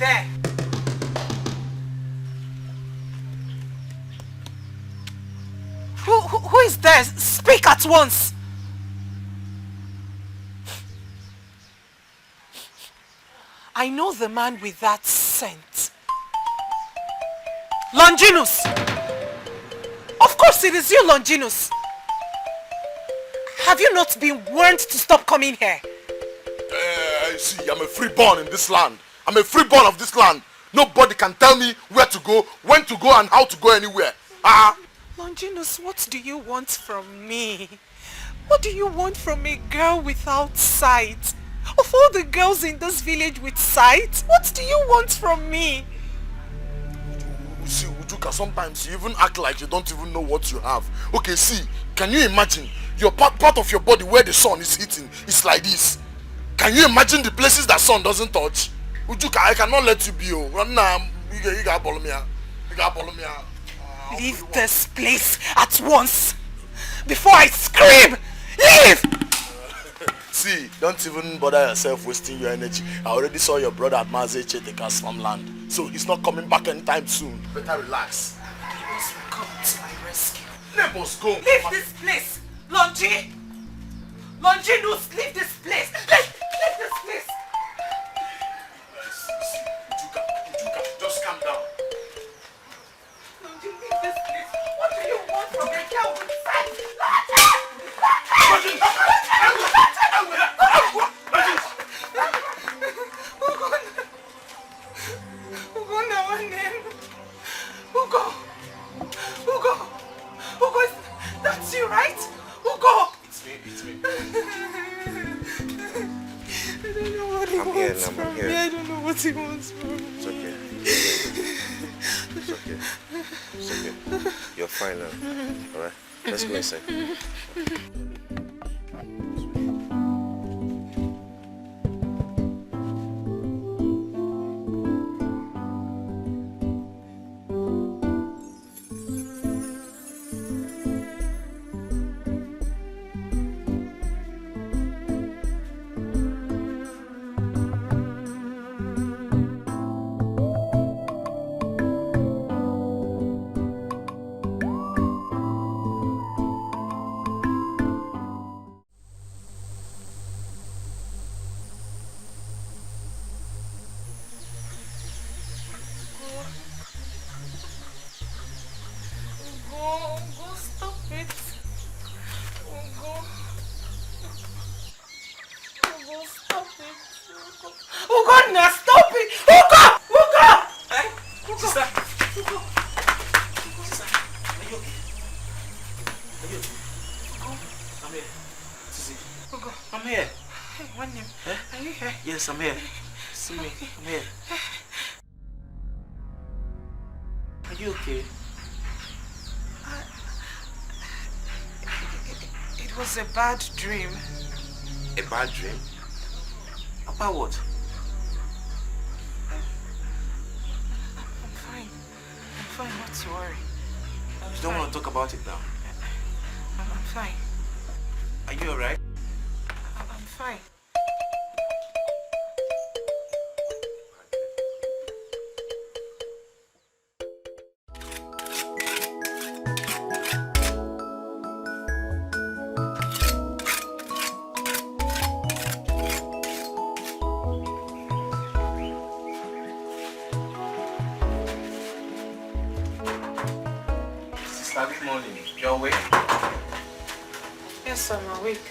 there? Who is there? Speak at once! I know the man with that scent. Longinus! Of course it is you, Longinus! Have you not been warned to stop coming here? See, I'm a freeborn in this land. I'm a freeborn of this land. Nobody can tell me where to go, when to go, and how to go anywhere. Longinus, what do you want from me? What do you want from a girl without sight? Of all the girls in this village with sight, what do you want from me? See, Ujuka, sometimes you even act like you don't even know what you have. Okay, see, can you imagine your part of your body where the sun is hitting is like this? Can you imagine the places that sun doesn't touch? Ujuka, I cannot let you be. You gotta follow me. You gotta follow me. Leave this place at once before I scream! Leave! See, don't even bother yourself wasting your energy. I already saw your brother at Maze Cheteka's farmland, so he's not coming back anytime soon. Better relax. Neighbors will come to my rescue. Neighbors, go. Leave this place! Longi! Longinus, leave this place! Leave this place! Ujuka, just calm down. Longi, leave this place! What do you want from a girl with sight? Ugo, that's you, right? Ugo! It's me. I don't know what he wants from me. I don't know what he wants from me. It's okay. It's okay. It's okay. You're fine now. Alright? Let's go inside. Yes, I'm here. See me. I'm here. Are you okay? It was a bad dream. A bad dream? About what? I'm fine. I'm fine, not to worry. You don't want to talk about it now? I'm fine. Are you alright? I'm fine. Good morning. You're awake? Yes, I'm awake.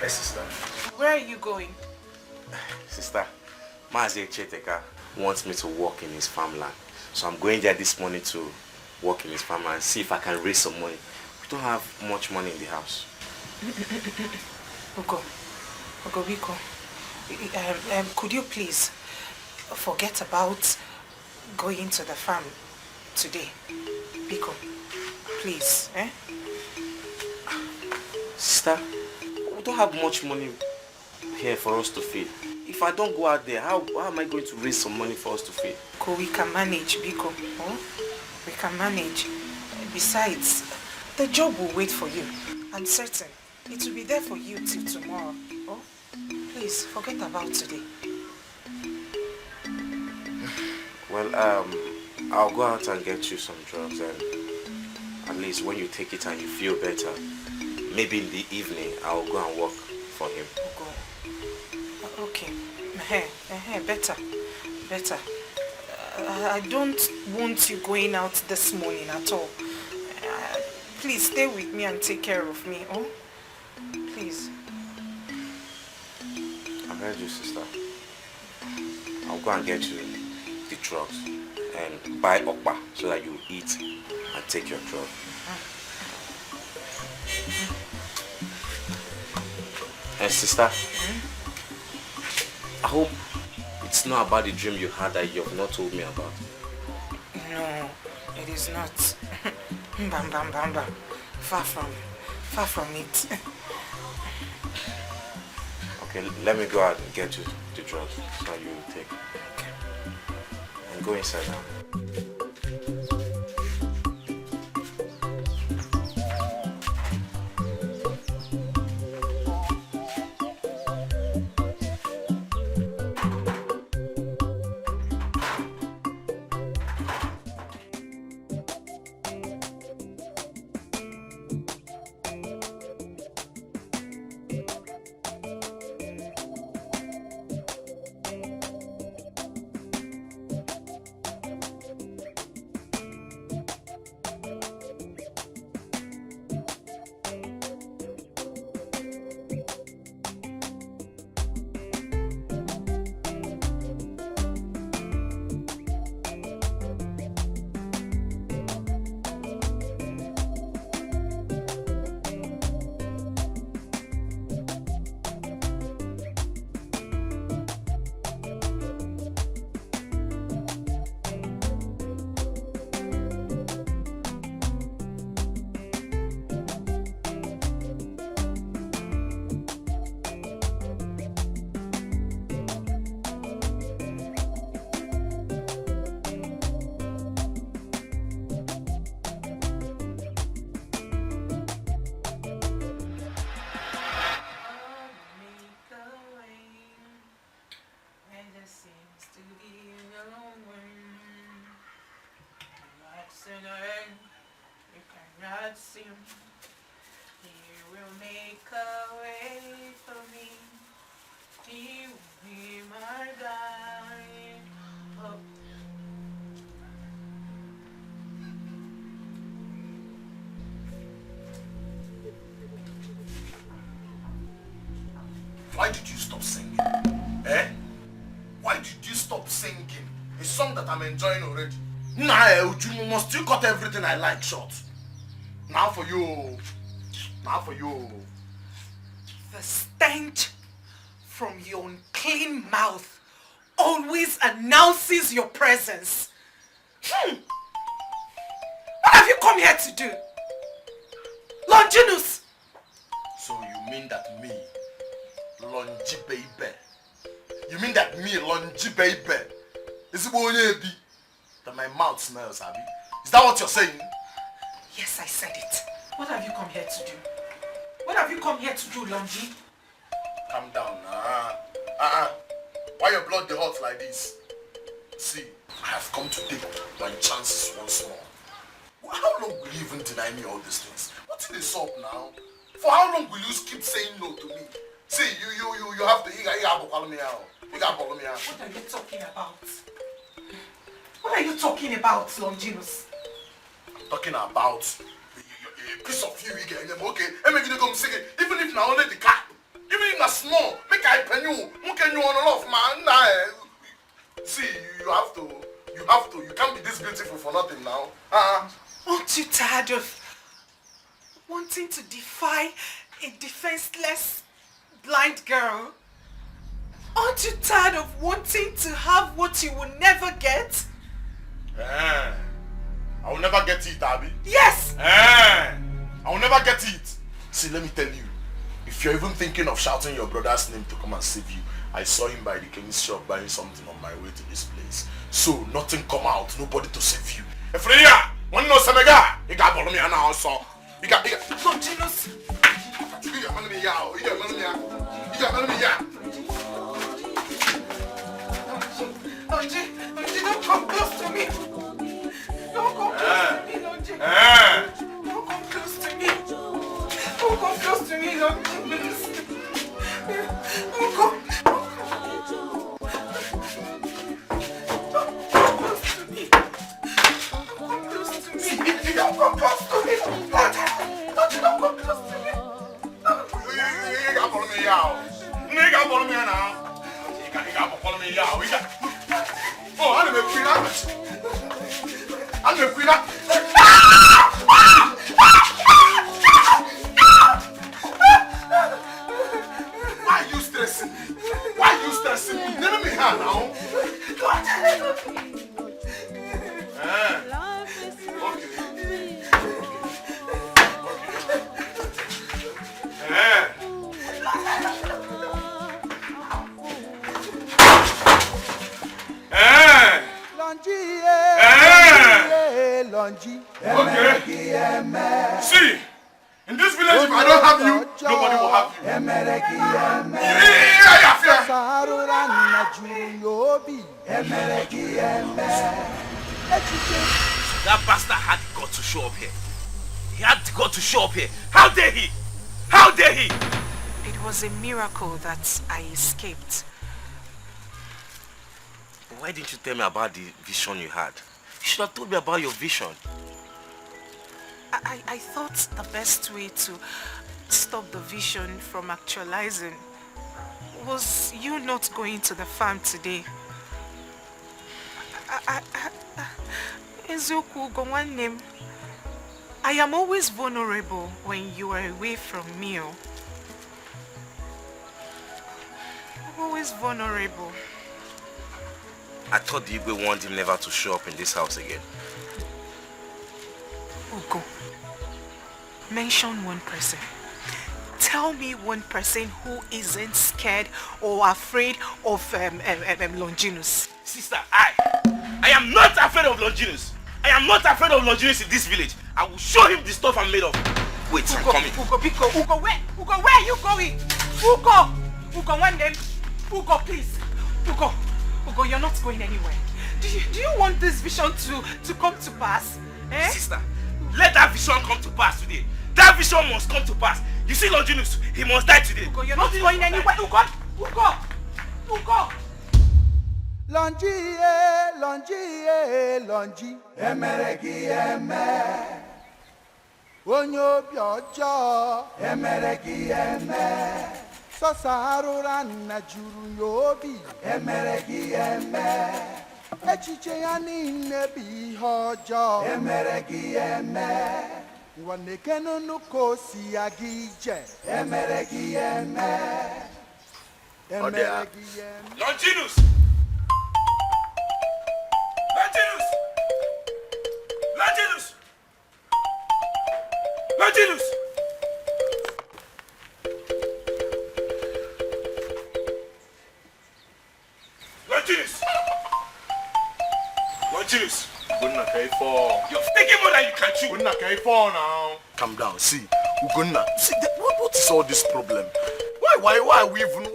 Yes, sister. Where are you going? Sister, Mazi Cheteka wants me to work in his farmland. So I'm going there this morning to work in his farmland and see if I can raise some money. We don't have much money in the house. Ugo, Biko, could you please forget about going to the farm today? Biko, please, eh? Sister, we don't have much money here for us to feed. If I don't go out there, how am I going to raise some money for us to feed? We can manage, Biko. Oh? We can manage. Besides, the job will wait for you. I'm certain it will be there for you till tomorrow. Oh? Please, forget about today. Well, I'll go out and get you some drugs, and at least when you take it and you feel better, maybe in the evening I'll go and work for him. Go. Okay. Better. I don't want you going out this morning at all. Please stay with me and take care of me, oh? Please. I heard you, sister. I'll go and get you the drugs and buy okpa so that you eat and take your drug. And sister, I hope it's not about the dream you had that you have not told me about. No, it is not. Bam. Far from it. Okay, let me go out and get you the drugs so you will take. And go inside now. You cannot see him. He will make a way for me. He will be my guide. Oh. Why did you stop singing? Eh? Why did you stop singing? A song that I'm enjoying already. Nah, you must you cut everything I like short. Now for you. The stench from your unclean mouth always announces your presence. What have you come here to do? Longinus! So you mean that me, Longy Baby? You mean that me, Longy Baby? Is it that my mouth smells, Abby? Is that what you're saying? Yes, I said it. What have you come here to do? What have you come here to do, Longy? Calm down. Why your blood dey hot like this? See, I have come to take my chances once more. How long will you even deny me all these things? What's in this up now? For how long will you keep saying no to me? See, you have to. You gotta follow me out. What are you talking about? What are you talking about, Longinus? I'm talking about a piece of you again. Okay, I'm going to come sing it. Even if not only the cat, even if not small, make I pen you. Who can you on and off, man? Nah. See, you have to. You can't be this beautiful for nothing now. Aren't you tired of wanting to defy a defenseless blind girl? Aren't you tired of wanting to have what you will never get? I will never get it, Abby. Yes! I will never get it. See, let me tell you. If you're even thinking of shouting your brother's name to come and save you, I saw him by the chemist shop buying something on my way to this place. So, nothing come out, nobody to save you. Efreya, one no semega, you got follow me now also. You got Longinus! You got money out. You got money out. You got money out. Longy, don't come close to me. Don't come close to me, Lonji. Don't come close to me. Don't come close to me, Lonji. Don't come. Don't come close to me. Don't come close to me. You got follow me out. You got follow me now. You got follow me out. Oh, I'm a queen. I'm a queen. Why are you stressing me? Why are you stressing me? Never me here now. Okay. See, in this village, if I don't have you, nobody will have you. That bastard had got to show up here. He had got to show up here. How dare he? How dare he? It was a miracle that I escaped. Why didn't you tell me about the vision you had? You should have told me about your vision. I thought the best way to stop the vision from actualizing was you not going to the farm today. I am always vulnerable when you are away from me. I'm always vulnerable. I thought the Igwe wanted him never to show up in this house again. Ugo, mention one person. Tell me one person who isn't scared or afraid of Longinus. Sister, I am not afraid of Longinus. I am not afraid of Longinus in this village. I will show him the stuff I'm made of. Wait, Ugo, I'm coming. Ugo, where? Ugo, where are you going? Ugo, one name. Ugo, please. Ugo, you're not going anywhere. Do you want this vision to come to pass? Eh? Sister, let that vision come to pass today. That vision must come to pass. You see Longinus, he must die today. Ugo, you're not going anywhere. Ugo. Longi, emereki eme. Onyo biojo, emereki eme. Sosarura na juru yobi, emereki eme. Echiche ya niile bi hojo, emereki eme. Wanekeno nuko si agije, emereki eme. Emereki eme. Longinus! Longinus! You're taking more than you can chew. Now. Calm down. See, Ugonna. See, what is all this problem? Why are we even?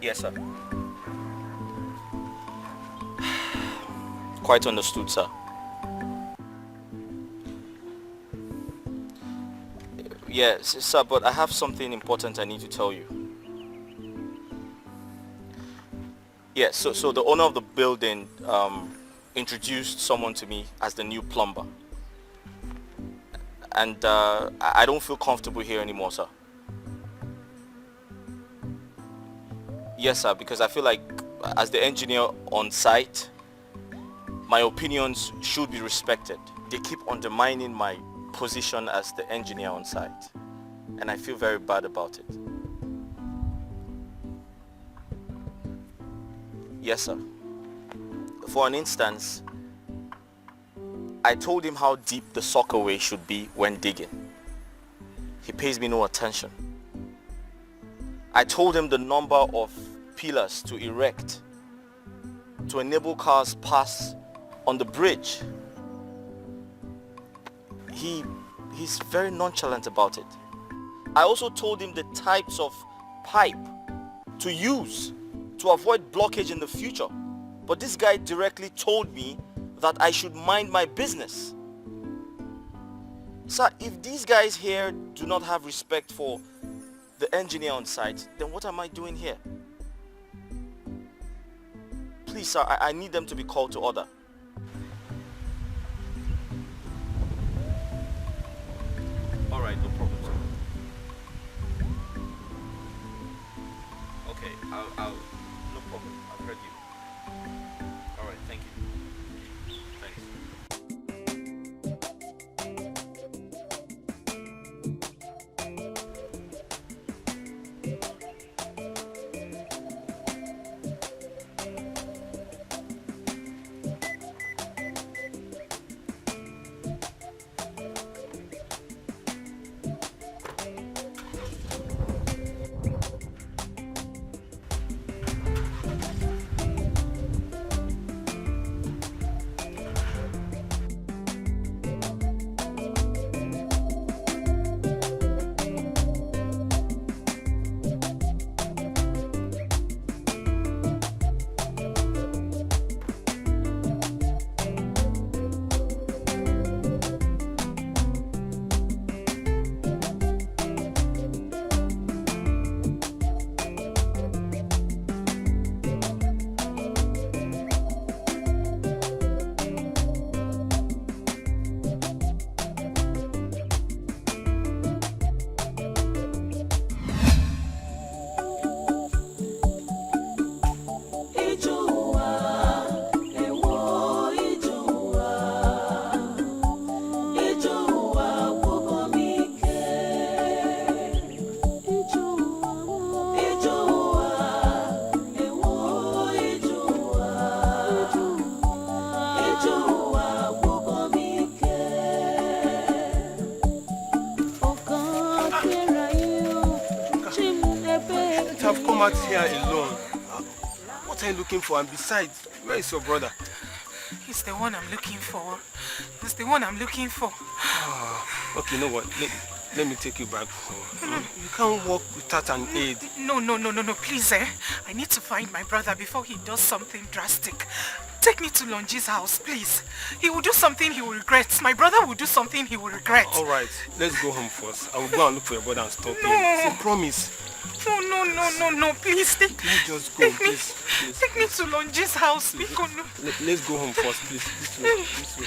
Yes, sir. Quite understood, sir. Yes, sir, but I have something important I need to tell you. Yes, so the owner of the building introduced someone to me as the new plumber. And I don't feel comfortable here anymore, sir. Yes, sir, because I feel like as the engineer on site, my opinions should be respected. They keep undermining my position as the engineer on site, and I feel very bad about it. Yes, sir. For an instance, I told him how deep the sockaway should be when digging. He pays me no attention. I told him the number of pillars to erect to enable cars pass on the bridge. He's very nonchalant about it. I also told him the types of pipe to use to avoid blockage in the future. But this guy directly told me that I should mind my business. Sir, if these guys here do not have respect for the engineer on site, then what am I doing here? Please, sir, I need them to be called to order. All right, no problem, sir. Okay, I'll no problem. I've heard you. All right, thank you. Thanks. I've come out here alone. What are you looking for? And besides, where is your brother? He's the one I'm looking for. He's the one I'm looking for. Okay, you know what? Let me take you back home. You can't walk without an aid. No, please, I need to find my brother before he does something drastic. Take me to Lonji's house, please. He will do something he will regret. My brother will do something he will regret. Alright, let's go home first. I will go and look for your brother and stop him. No. See, promise. No, please. Can you just go, please? Take me to Lonji's house. Let's go home first, please. This way.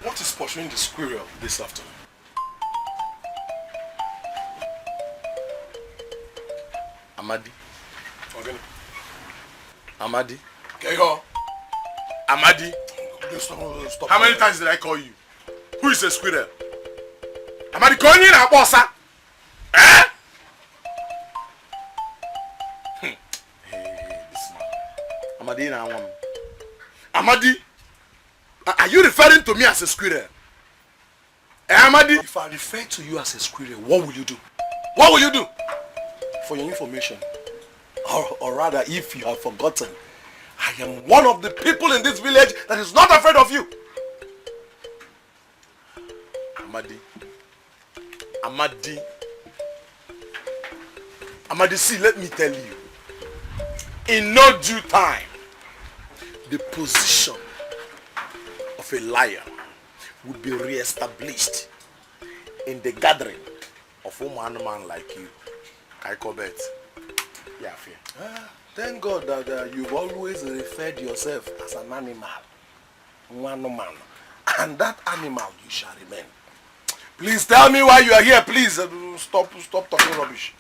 What is pursuing the squirrel this afternoon? Amadi. Okay. Amadi. Okay, go. Amadi. Stop. How many times did I call you? Who is a squirrel? Amadi, call you now, boss. Eh? Hey, this man. Amadi na one. Amadi. Are you referring to me as a squirrel? Amadi? If I refer to you as a squirrel, what will you do? What will you do? For your information, or rather, if you have forgotten, I am one of the people in this village that is not afraid of you. Amadi, see, let me tell you. In no due time, the position of a lion would be re-established in the gathering of a man like you. Kaikobet. Yeah, fear. Thank God that you've always referred yourself as an animal. One man. And that animal you shall remain. Please tell me why you are here, please. Stop talking rubbish.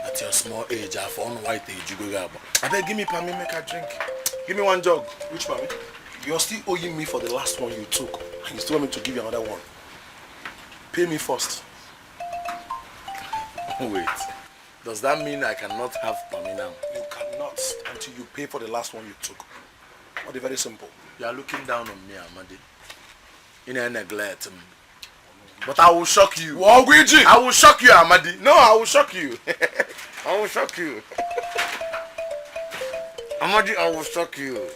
At your small age, I've on white age, you go. I beg, give me Pami, make a drink. Give me one jug. Which Pami? You're still owing me for the last one you took. And you still want me to give you another one. Pay me first. Wait. Does that mean I cannot have Pami now? You cannot until you pay for the last one you took. Not very simple. You are looking down on me, Amadi. In a neglect. But I will shock you. I will shock you, Amadi. No, I will shock you. I will shock you. Amadi, I will shock you.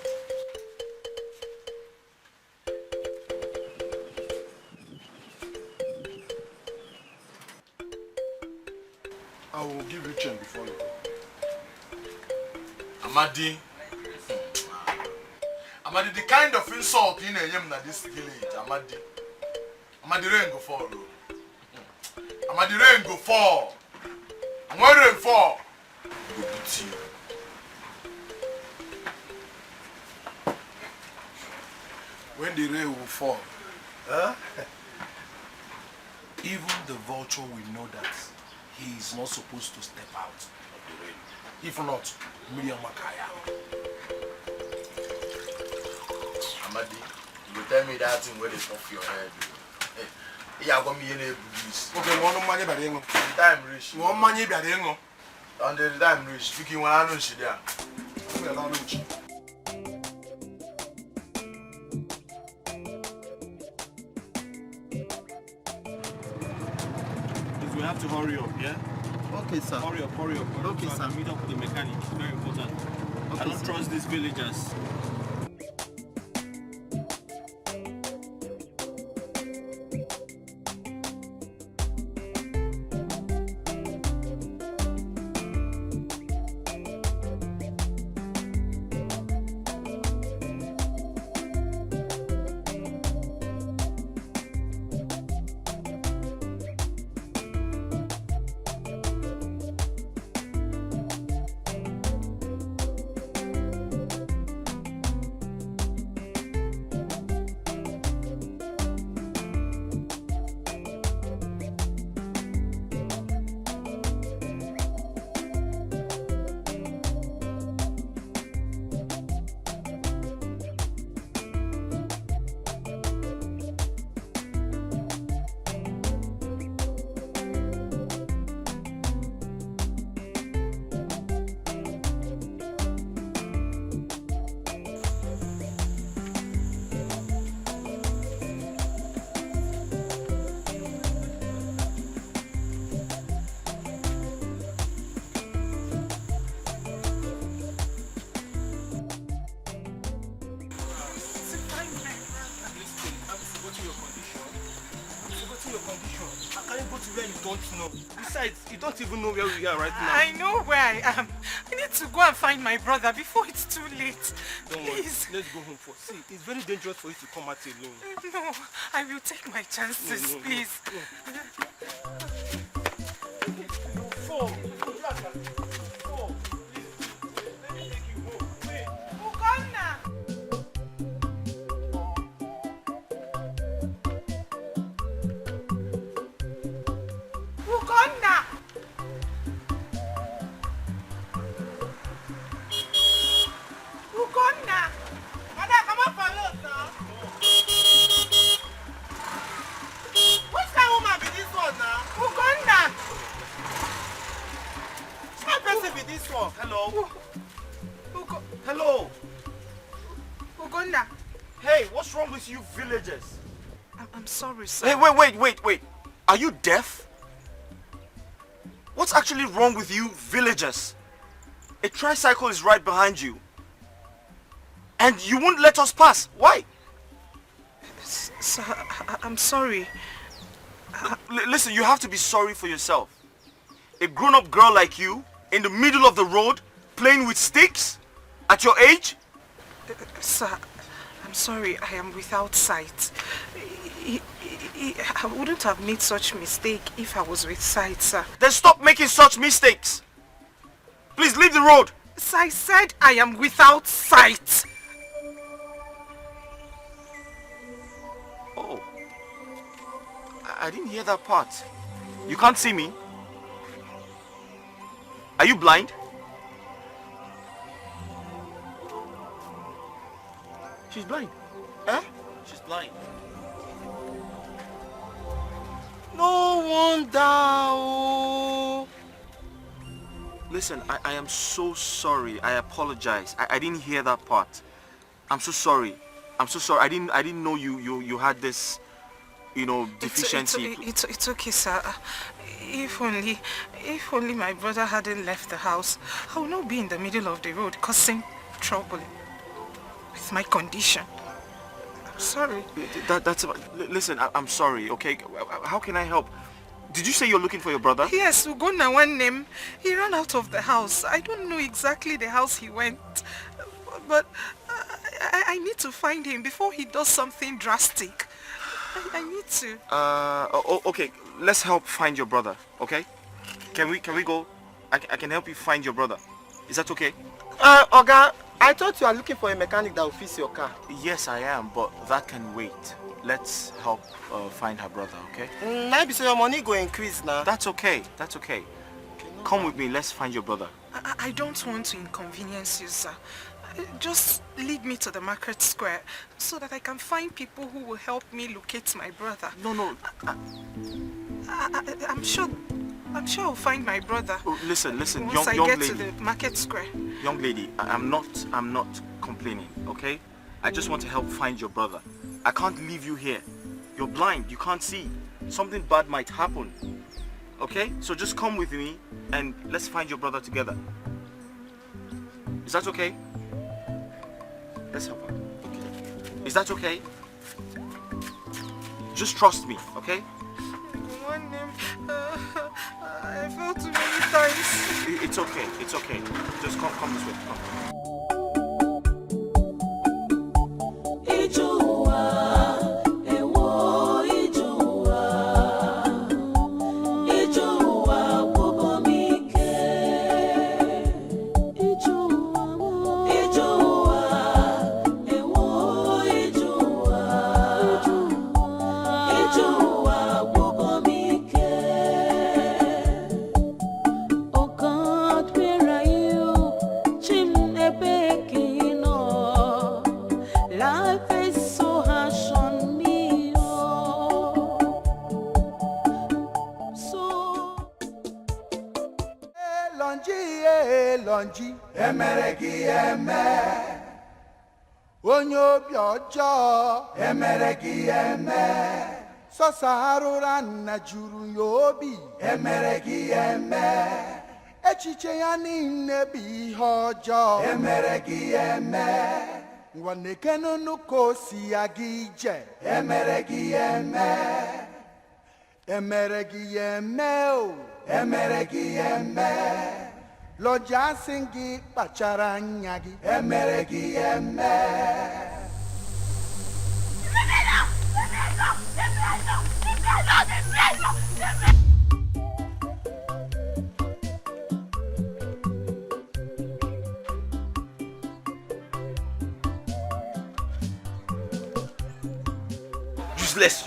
I will give you change before you go. Amadi. Amadi, the kind of insult in this village, Amadi. Amadi, rain go fall. Amadi, rain go fall. And when rain fall, go beat you. When the rain will fall, even the vulture will know that he is not supposed to step out of the rain. If not, Miriam Makaya. Amadi, you tell me that thing where they off your head. Yeah, got me in a boogies. Okay, one money by the time rich. One money by the angle. And the time rich. Speaking when I know she there. We have to hurry up, yeah? Okay, sir. Hurry up. Okay, so sir. I can meet up with the mechanic. It's very important. Okay, I don't sir. trust these villagers. Besides, you don't even know where we are right now. I know where I am. I need to go and find my brother before it's too late. Don't worry. Please. Let's go home first. See, it's very dangerous for you to come out alone. No, I will take my chances, No. please. Four. Hello? Hello? Uganda. Hey, what's wrong with you villagers? I'm sorry, sir. Hey, wait. Are you deaf? What's actually wrong with you villagers? A tricycle is right behind you. And you won't let us pass. Why? Sir, I'm sorry. Listen, you have to be sorry for yourself. A grown-up girl like you, in the middle of the road, playing with sticks? At your age? Sir, I'm sorry, I am without sight. I wouldn't have made such mistake if I was with sight, sir. Then stop making such mistakes. Please leave the road. Sir, I said I am without sight. Oh. I didn't hear that part. You can't see me? Are you blind? She's blind. Eh? She's blind. No wonder. Oh. Listen, I am so sorry. I apologize. I didn't hear that part. I'm so sorry. I'm so sorry. I didn't know you had this, deficiency. It's okay, sir. If only my brother hadn't left the house, I would not be in the middle of the road causing trouble with my condition. I'm sorry. Listen, I'm sorry, okay? How can I help? Did you say you're looking for your brother? Yes, Ugonna one name. He ran out of the house. I don't know exactly the house he went, but I need to find him before he does something drastic. I need to. Okay. Let's help find your brother, okay? Can we go? I can help you find your brother. Is that okay? Oga, I thought you are looking for a mechanic that will fix your car. Yes, I am, but that can wait. Let's help find her brother, okay? Maybe so your money go increase now. That's okay. That's okay. Come with me. Let's find your brother. I don't want to inconvenience you, sir. Just lead me to the market square so that I can find people who will help me locate my brother. No. I'm sure I'll find my brother. Oh, listen, once young I get lady. to the market square. Young lady, I'm not complaining, okay? I just want to help find your brother. I can't leave you here. You're blind, you can't see. Something bad might happen. Okay? So just come with me and let's find your brother together. Is that okay? Let's help her. Okay. Is that okay? Just trust me, okay? One name, I fell too many times. It's okay. Just come this way. Come. Lonji emeregi eme onye obi ọjọọ emeregi eme sọsa arụra nna juru ya obi emeregi eme echiche ya niile bụ ihe ọjọọ emeregi eme nwanne kenunu ka o si ya gị ije emeregi eme o emeregi eme Lọja singi kpachara anya gị emere gị eme.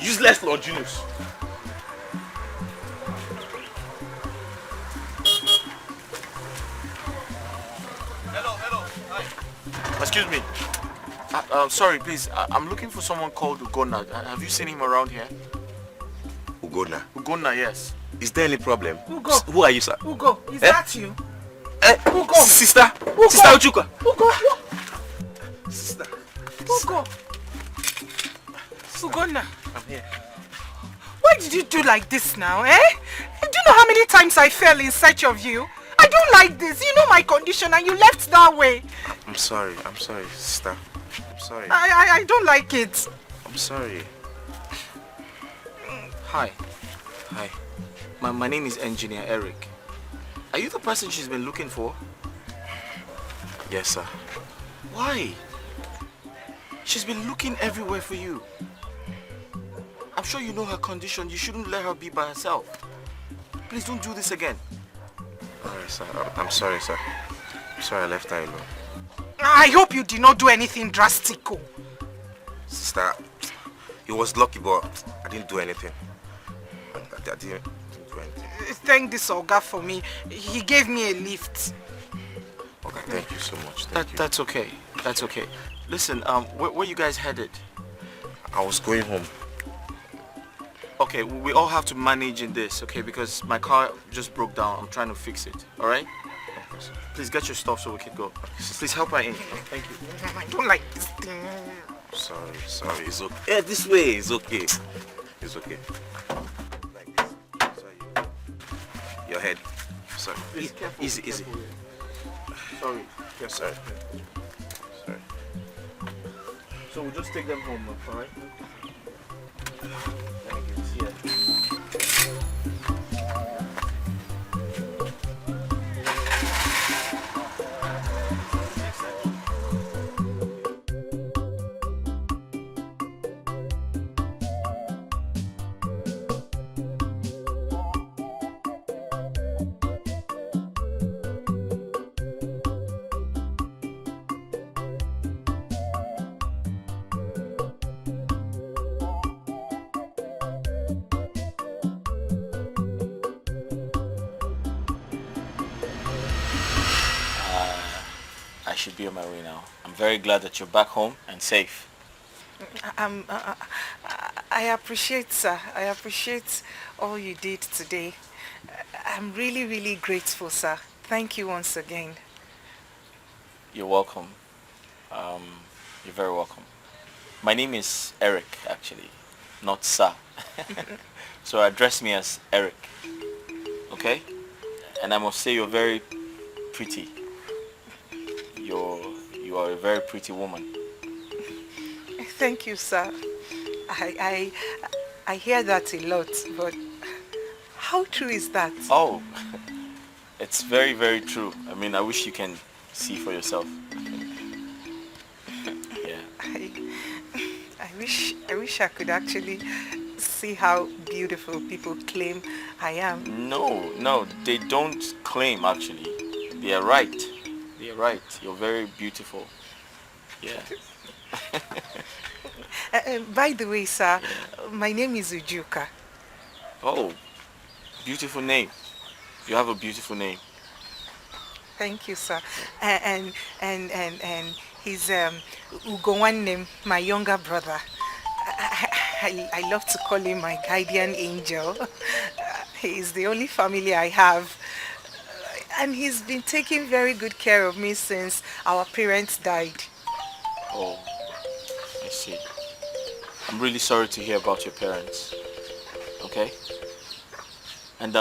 Useless Longinus. Excuse me. Sorry, please. I'm looking for someone called Ugonna. Have you seen him around here? Ugonna? Ugonna, yes. Is there any problem? Ugo. Who are you, sir? Ugo, is that you? Ugo. Sister. Ugo. Sister Uchuka. Ugo. Sister. Ugo. Ugonna. I'm here. Why did you do like this now, eh? Do you know how many times I fell in search of you? I don't like this. You know my condition and you left that way. I'm sorry, sister. I'm sorry. I don't like it. I'm sorry. Hi. Hi. My name is Engineer Eric. Are you the person she's been looking for? Yes, sir. Why? She's been looking everywhere for you. I'm sure you know her condition. You shouldn't let her be by herself. Please don't do this again. Alright, sir. I'm sorry, sir. I'm sorry I left her alone. I hope you did not do anything drastic. Sister, it was lucky, but I didn't do anything. I didn't do anything. Thank this Oga for me. He gave me a lift. Okay, thank you so much. Thank you. That's okay. That's okay. Listen, where you guys headed? I was going home. Okay, we all have to manage in this, okay? Because my car just broke down. I'm trying to fix it, alright? Okay, sir. Please get your stuff so we can go. Please help her in. Thank you. I don't like this thing. Sorry. It's okay. Yeah, this way. It's okay. It's okay. Like this. Sorry. Your head. Sorry. Please, careful. Easy. Careful. Sorry. Sorry. Sorry. So we'll just take them home, alright? I should be on my way now. I'm very glad that you're back home and safe. I appreciate, sir. I appreciate all you did today. I'm really, really grateful, sir. Thank you once again. You're welcome. You're very welcome. My name is Eric, actually, not Sir. So address me as Eric, okay? And I must say you're very pretty. You are a very pretty woman. Thank you, sir. I hear that a lot, but how true is that? Oh, it's very, very true. I mean, I wish you can see for yourself. Yeah. I wish I could actually see how beautiful people claim I am. No, they don't claim actually. They are right. They are right. You're very beautiful. Yeah. By the way, sir, my name is Ujuka. Oh, beautiful name. You have a beautiful name. Thank you, sir. And he's Ugowanem, my younger brother. I love to call him my guardian angel. He's the only family I have. And he's been taking very good care of me since our parents died. Oh, I see. I'm really sorry to hear about your parents. Okay? And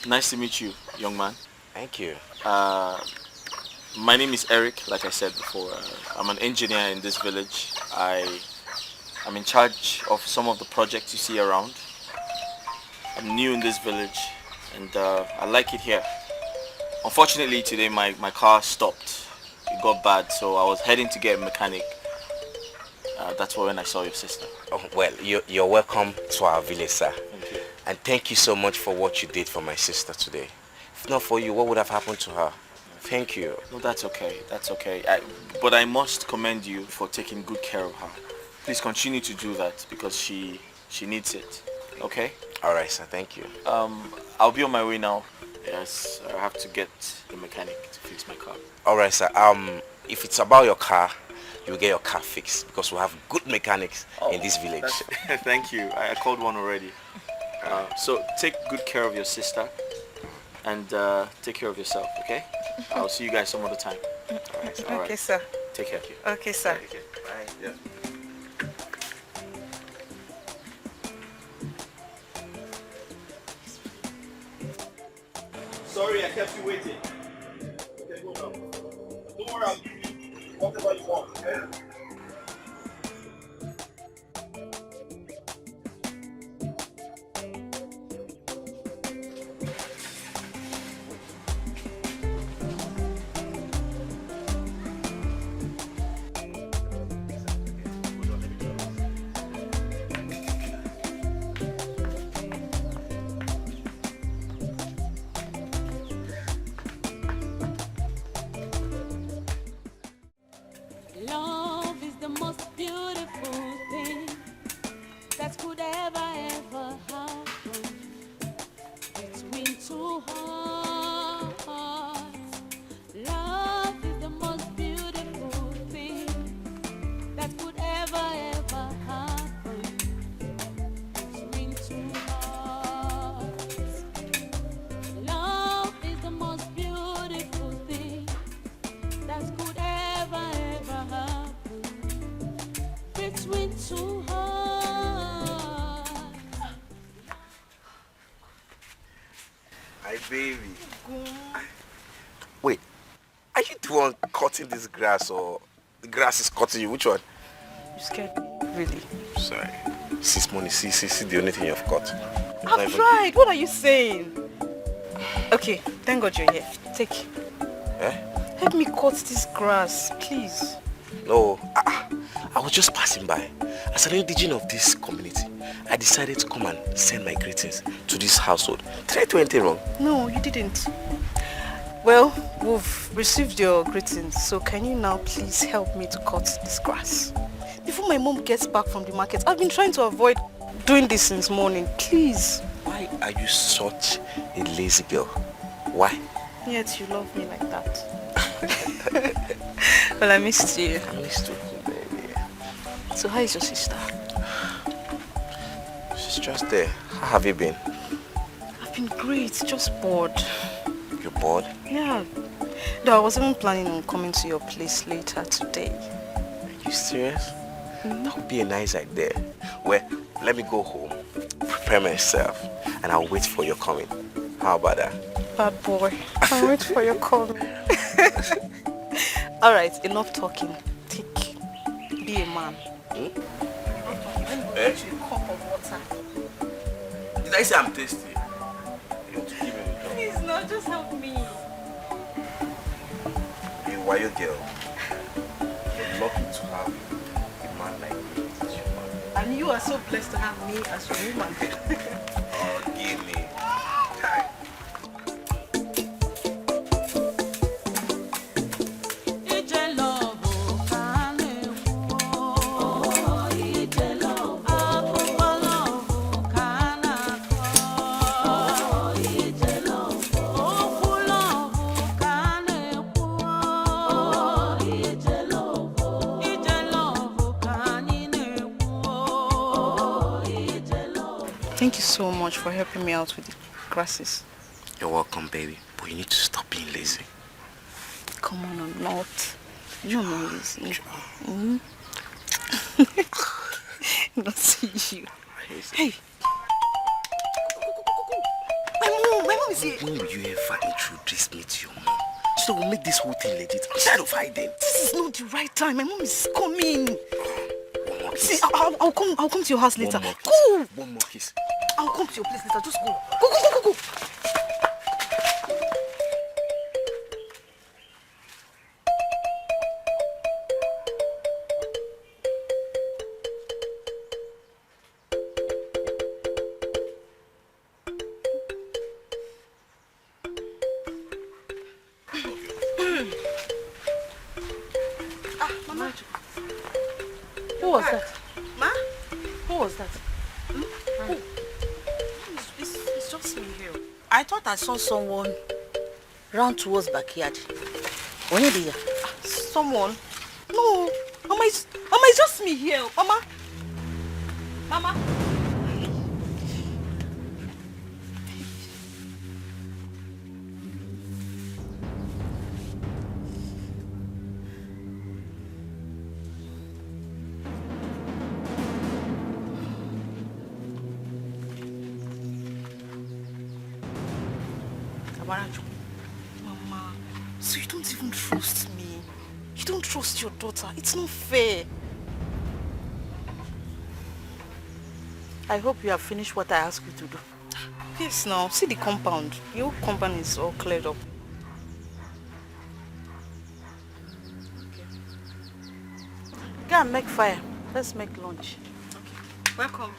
nice to meet you, young man. Thank you. My name is Eric, like I said before. I'm an engineer in this village. I'm in charge of some of the projects you see around. I'm new in this village and I like it here. Unfortunately today my car stopped. It got bad, so I was heading to get a mechanic. That's when I saw your sister. Oh, well, you're welcome to our village, sir. Thank you. And thank you so much for what you did for my sister today. If not for you, what would have happened to her? Thank you. No, that's okay. That's okay. But I must commend you for taking good care of her. Please continue to do that because she needs it. Okay? All right, sir. Thank you. I'll be on my way now. Yes, I have to get the mechanic to fix my car. All right, sir. If it's about your car, you'll get your car fixed because we have good mechanics in this village. Thank you. I called one already. So take good care of your sister and take care of yourself, okay? I'll see you guys some other time. All right. Okay, sir. Take care. Okay, sir. Okay. Bye. Yeah. Sorry, I kept you waiting. Okay, go now. Don't worry, I'll give you whatever you want, okay? Hi, baby. Wait, are you the one cutting this grass or the grass is cutting you? Which one? You scared me, really? Sorry. See, money, see the only thing you've cut. I've tried. What are you saying? Okay, thank God you're here. Take. Eh? Help me cut this grass, please. No, I was just passing by. As an indigenous of this community, I decided to come and send my greetings to this household. Did I do anything wrong? No, you didn't. Well, we've received your greetings, so can you now please help me to cut this grass? Before my mom gets back from the market, I've been trying to avoid doing this since morning. Please. Why are you such a lazy girl? Why? Yet you love me like that. Well, I missed you. I missed you, baby. So how is your sister? She's just there. How have you been? I've been great, just bored. You're bored? Yeah. Though I was even planning on coming to your place later today. Are you serious? That would be a nice idea. Well, let me go home, prepare myself, and I'll wait for your coming. How about that? Bad boy. I'll wait for your coming. Alright, enough talking. Take. Be a man. Let me go get you a cup of water. Did I say I'm tasty? You want to give me the job? Please, no, just help me. You're a wild girl. You're lucky to have a man like me as your man. And you are so blessed to have me as your woman. Oh, give me. Thank you so much for helping me out with the grasses. You're welcome, baby. But you need to stop being lazy. Come on, I'm not. You're not lazy. Not see you. Hey. My mom is here. When will you ever introduce me to your mom? So we'll make this whole thing legit. I'm tired of hiding. This is not the right time. My mom is coming. One more kiss. See, I'll come to your house later. One more kiss. Go. One more kiss. I'll come to your place later. Just go. Go. Mama. Who was that? Ma? Who was that? Who? It's just me here. I thought I saw someone round towards backyard. When you there? Someone? No. Mama, it's just me here. Mama. Mama, so you don't even trust me. You don't trust your daughter. It's not fair. I hope you have finished what I asked you to do. Yes, now. See the compound. Your compound is all cleared up. Go and make fire. Let's make lunch. Okay. Welcome.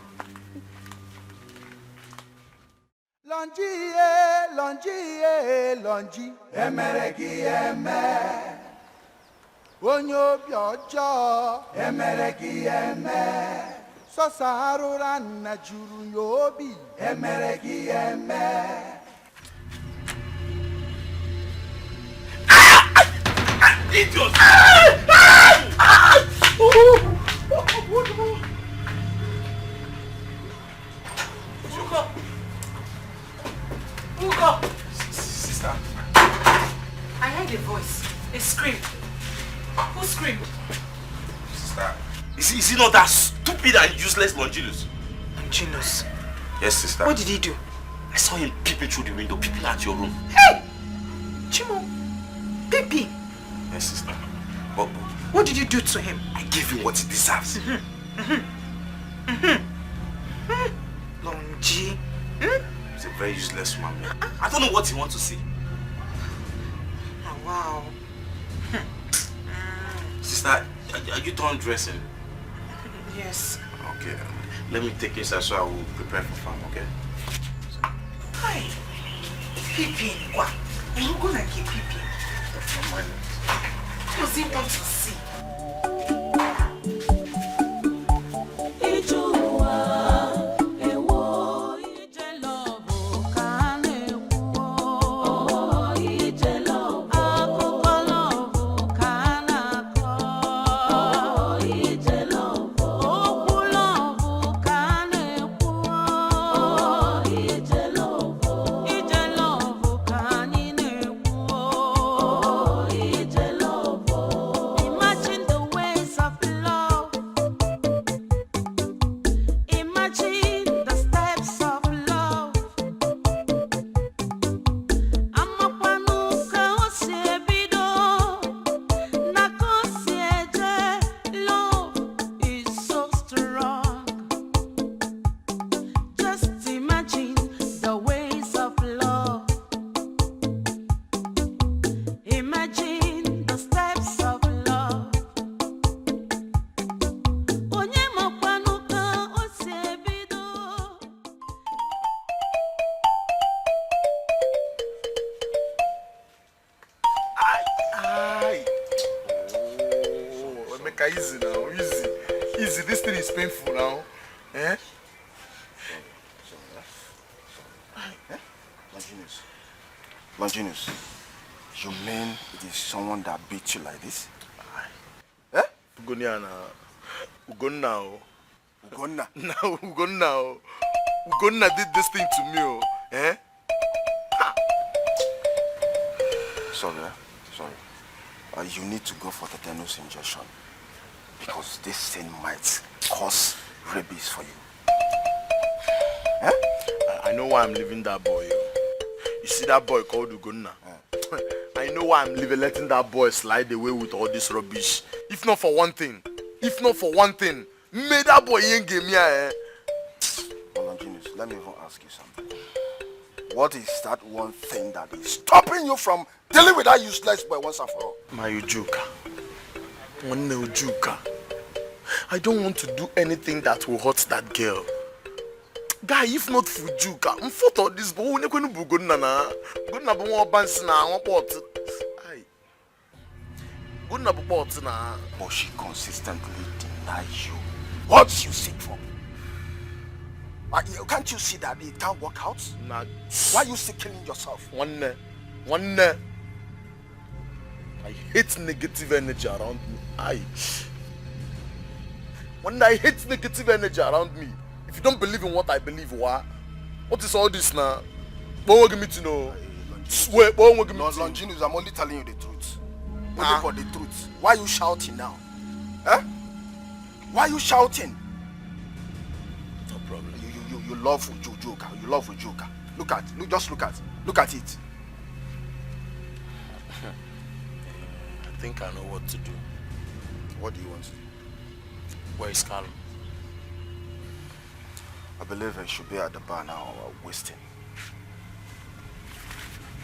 Lonji, emere gị eme. Onye obi ọjọọ, emere gị eme. Sọsọ arụra nna juru ya obi, emere gị eme. Idiot! Ugo! Sister. I heard a voice. A scream. Who screamed? Sister. Is he not that stupid and useless Longinus. Longinus? Yes, sister. What did he do? I saw him peeping through the window, peeping at your room. Hey! Chimo, peeping? Yes, sister. But what did you do to him? I gave him what he deserves. Longi. He's a very useless man. I don't know what he wants to see. Oh, wow. Sister, are you done dressing? Yes. Okay. Let me take inside so I will prepare for farm, okay? Hi. Peeping. What? Are you gonna keep peeping? What does he want to see? Easy now, easy. Easy, this thing is painful now. Eh? Longinus, you mean it is someone that beat you like this? Eh? Ugonna now. Ugonna. Now, Ugonna did this thing to me, oh. Eh? Sorry. You need to go for tetanus injection because this thing might cause rabies for you. Eh? I know why I'm leaving that boy. You see that boy called Ugonna? I know why I'm letting that boy slide away with all this rubbish. If not for one thing, may that boy ain't give me a... Longinus, let me even ask you something. What is that one thing that is stopping you from dealing with that useless boy once and for all? My Ujuka. One Ujuka. I don't want to do anything that will hurt that girl. Guy, if not for Ujuka, I'm for all this, but we're not going to be good na. Good na more bands na, one pot. Aye. Good na pot na. But she consistently denies you what you seek for. Can't you see that it can't work out? Nah. Why are you still killing yourself? One. I hate negative energy around me. I hate negative energy around me. If you don't believe in what I believe, what is all this now? What want me to know? Swear, what want me to know? Longinus, I'm only telling you the truth. Only for the truth. Why are you shouting now? Eh? Why are you shouting? No problem. You love Ujuka. You love Ujuka. Look at it. I think I know what to do. What do you want to do? Where is Carlo? I believe I should be at the bar now wasting.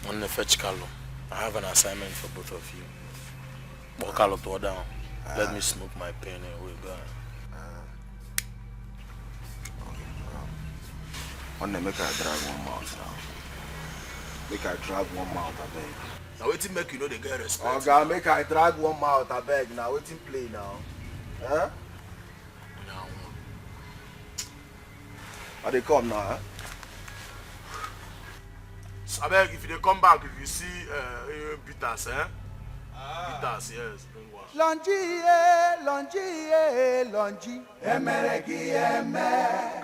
On the fetch Carlo. I have an assignment for both of you. Walk Carlo to down. Let me smoke my pen and we'll go. Make I drag one mouth now. Make I drag one mouth, I beg. Now waiting make you know the girl respect. Okay, make I drag one mouth, I beg. Now waiting play now. Huh? Now. Are they come now, huh? So, I beg, if they come back, if you see bitters, eh? Bitters, yes. Bring one. Longi, emereki eme.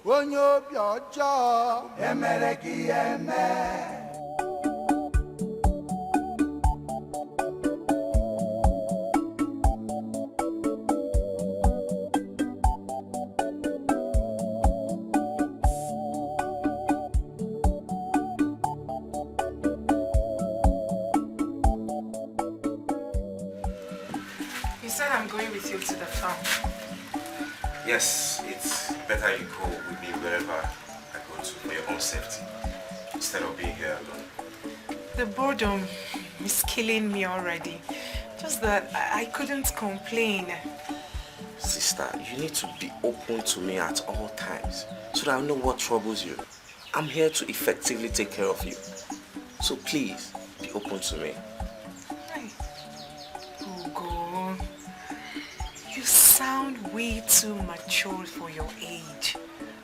Onye obi ọjọọ, emereki eme. You said I'm going with you to the farm. Yes, it's better you go with me wherever I go to for your own safety, instead of being here alone. The boredom is killing me already. Just that I couldn't complain. Sister, you need to be open to me at all times so that I know what troubles you. I'm here to effectively take care of you. So please, be open to me. Hey, Ugo, you sound way too mature for your age.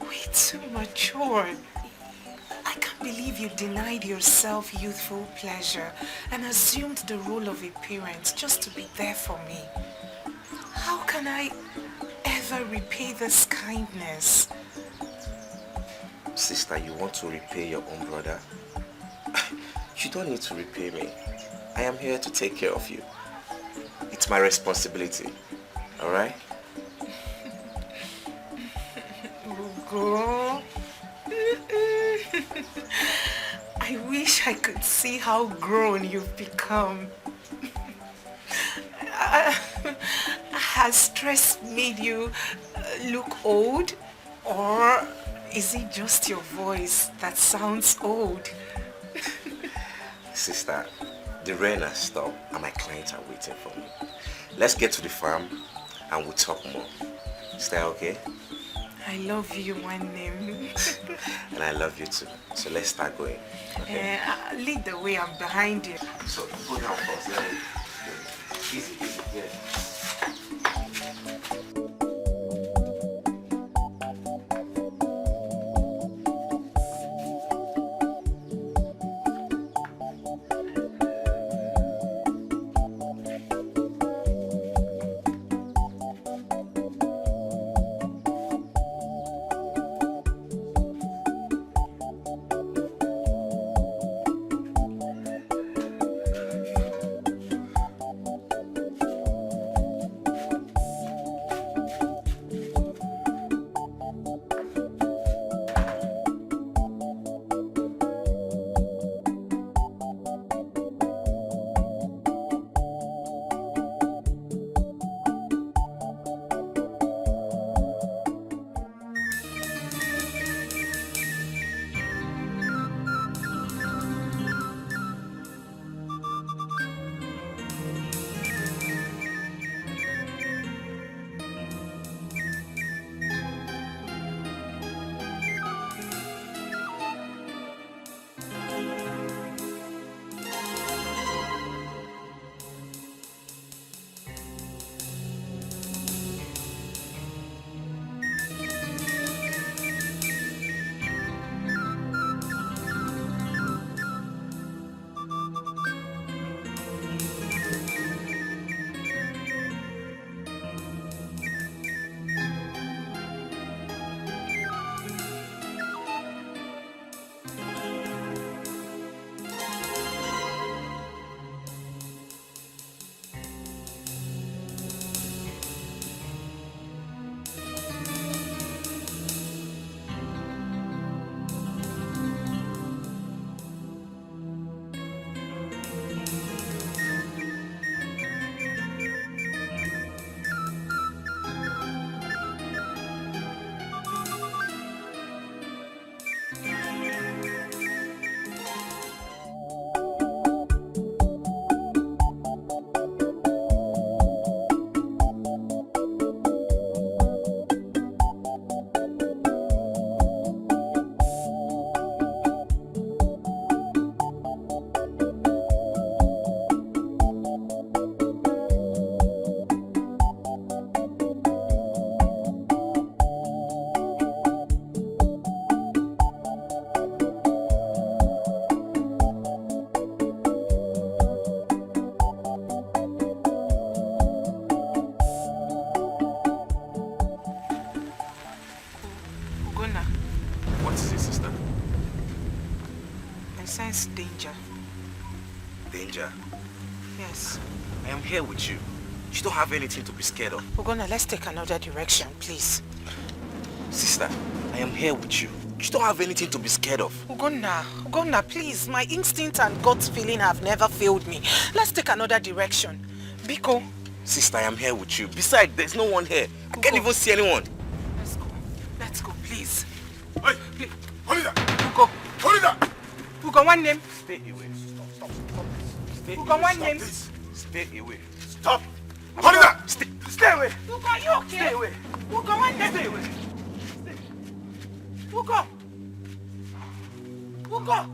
Way too mature. I can't believe you denied yourself youthful pleasure and assumed the role of a parent just to be there for me. How can I ever repay this kindness? Sister, you want to repay your own brother? You don't need to repay me. I am here to take care of you. It's my responsibility. Alright? Ugo. I wish I could see how grown you've become. Has stress made you look old? Or is it just your voice that sounds old? Sister, the rain has stopped and my clients are waiting for me. Let's get to the farm and we'll talk more. Is that okay? I love you, one name. And I love you too. So let's start going. Okay? Lead the way, I'm behind you. So go down first. Let me. Easy, easy, yeah. sense danger. Danger? Yes. I am here with you. You don't have anything to be scared of. Ogona, let's take another direction, please. Sister, I am here with you. You don't have anything to be scared of. Ogona, please. My instinct and gut feeling have never failed me. Let's take another direction. Biko, Sister, I am here with you. Besides, there's no one here. I can't even see anyone. Let's go. Let's go, please. Hey, hold it there. Ugo. Hold it there. Ugo, one name. Stay away. Stop. Stay Ugo, away. one name. Stay away. Stop. Hold it there. Stay away. Ugo, are you okay? Stay away. Ugo, one name. Stay away. Ugo. Ugo.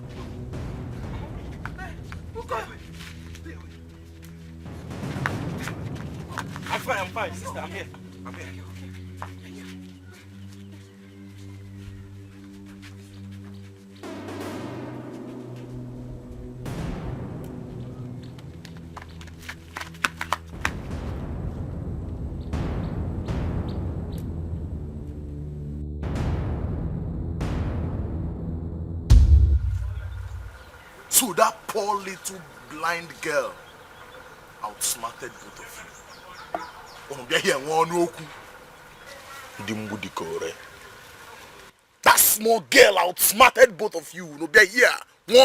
Ugo. I'm fine, sister. I'm here. So that poor little blind girl outsmarted both of you. That small girl outsmarted both of you. No be here. But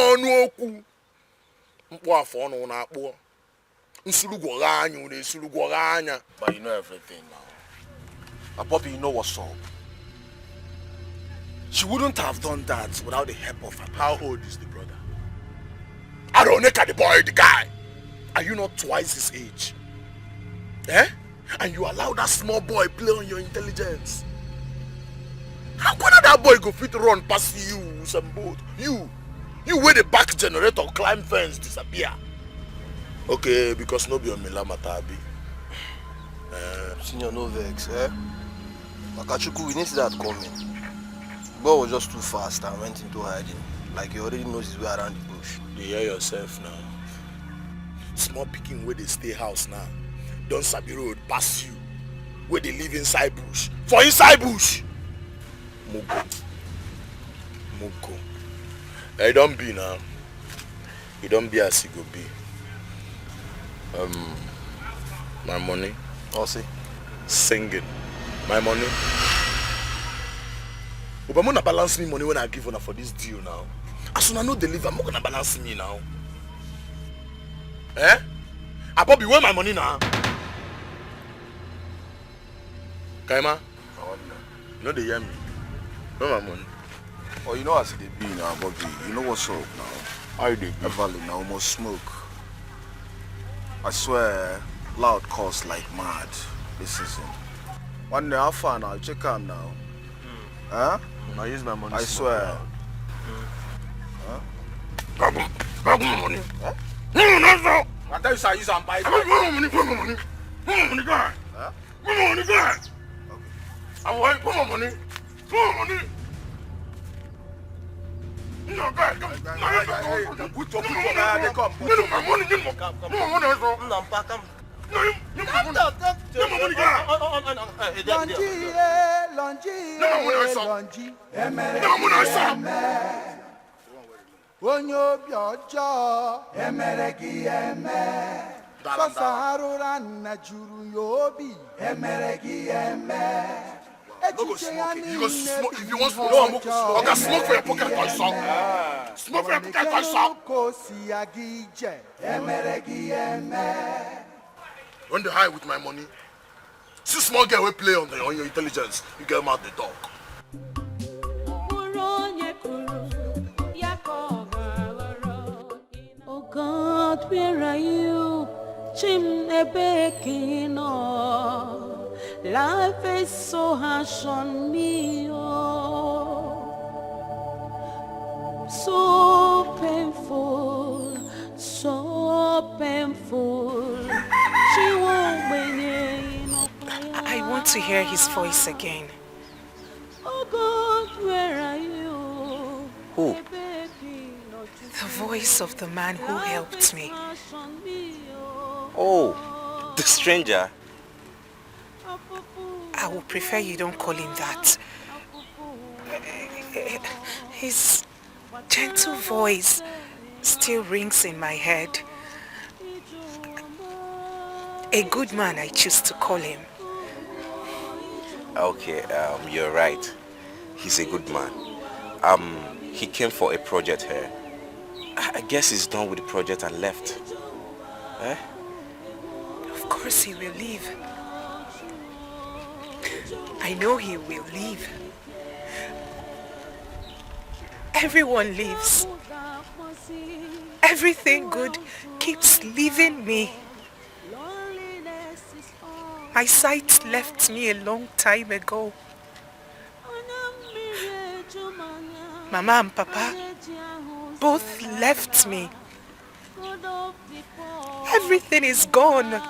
you know everything now. Bobby, you know what's up. She wouldn't have done that without the help of her. How old is the brother? I don't know the boy, the guy. Are you not twice his age? Eh? And you allow that small boy play on your intelligence. How could that boy go fit run past you, some boat? You where the back generator climb fence disappear. Okay, because no be on Milamatabi. Senior, no vex, eh? Makachuku, we didn't see that coming. Boy was just too fast and went into hiding. Like he already knows his way around the bush. You hear yourself now. Small picking where they stay house now. Don't sabi road pass you. Where they live inside bush. For inside bush. Mugo. It don't be now. It don't be as it go be. My money. I'll see. Singing. My money. But I'm gonna balance me money when I give her for this deal now. As soon as I know deliver, I'm not gonna balance me now. Eh? I probably where my money now. Kaima? You know they hear me. Where my money? Oh, you know as it be now, Bobby. You know what's up now. How you dey? Valley now almost smoke. I swear, loud cost like mad this season. One day, how far now? Check out now. Huh? I use my money. I swear. Huh? Grab my money. Huh? I tell you, sir, use and buy. Where my money, guy? Huh? Where my money, guy? Okay. I want my money. Where my money? No, guy, come. Put your money. Come. Give my money. Give my money. Come. Onye obi ọjọọ emere gị eme sọsa arụra nna juru ya obi emere gị eme echiche ya niile if you want smoke, okay, smoke for your pocket toy song. Smoke for your pocket toy song. Kosi ya gị ije emere gị eme. When they hide with my money, see small girl will play on your intelligence. You get them out the dog. Oh God, where are you? Chimnebekino. Life is so harsh on me, oh. So painful, so painful. I want to hear his voice again. Oh God, where are you? Who? The voice of the man who helped me. Oh, the stranger. I would prefer you don't call him that. His gentle voice still rings in my head. A good man, I choose to call him. Okay, you're right. He's a good man. He came for a project here. I guess he's done with the project and left. Eh? Of Of course he will leave. I know he will leave. Everyone leaves. Everything good keeps leaving me. My sight left me a long time ago. Mama and Papa both left me. Everything is gone.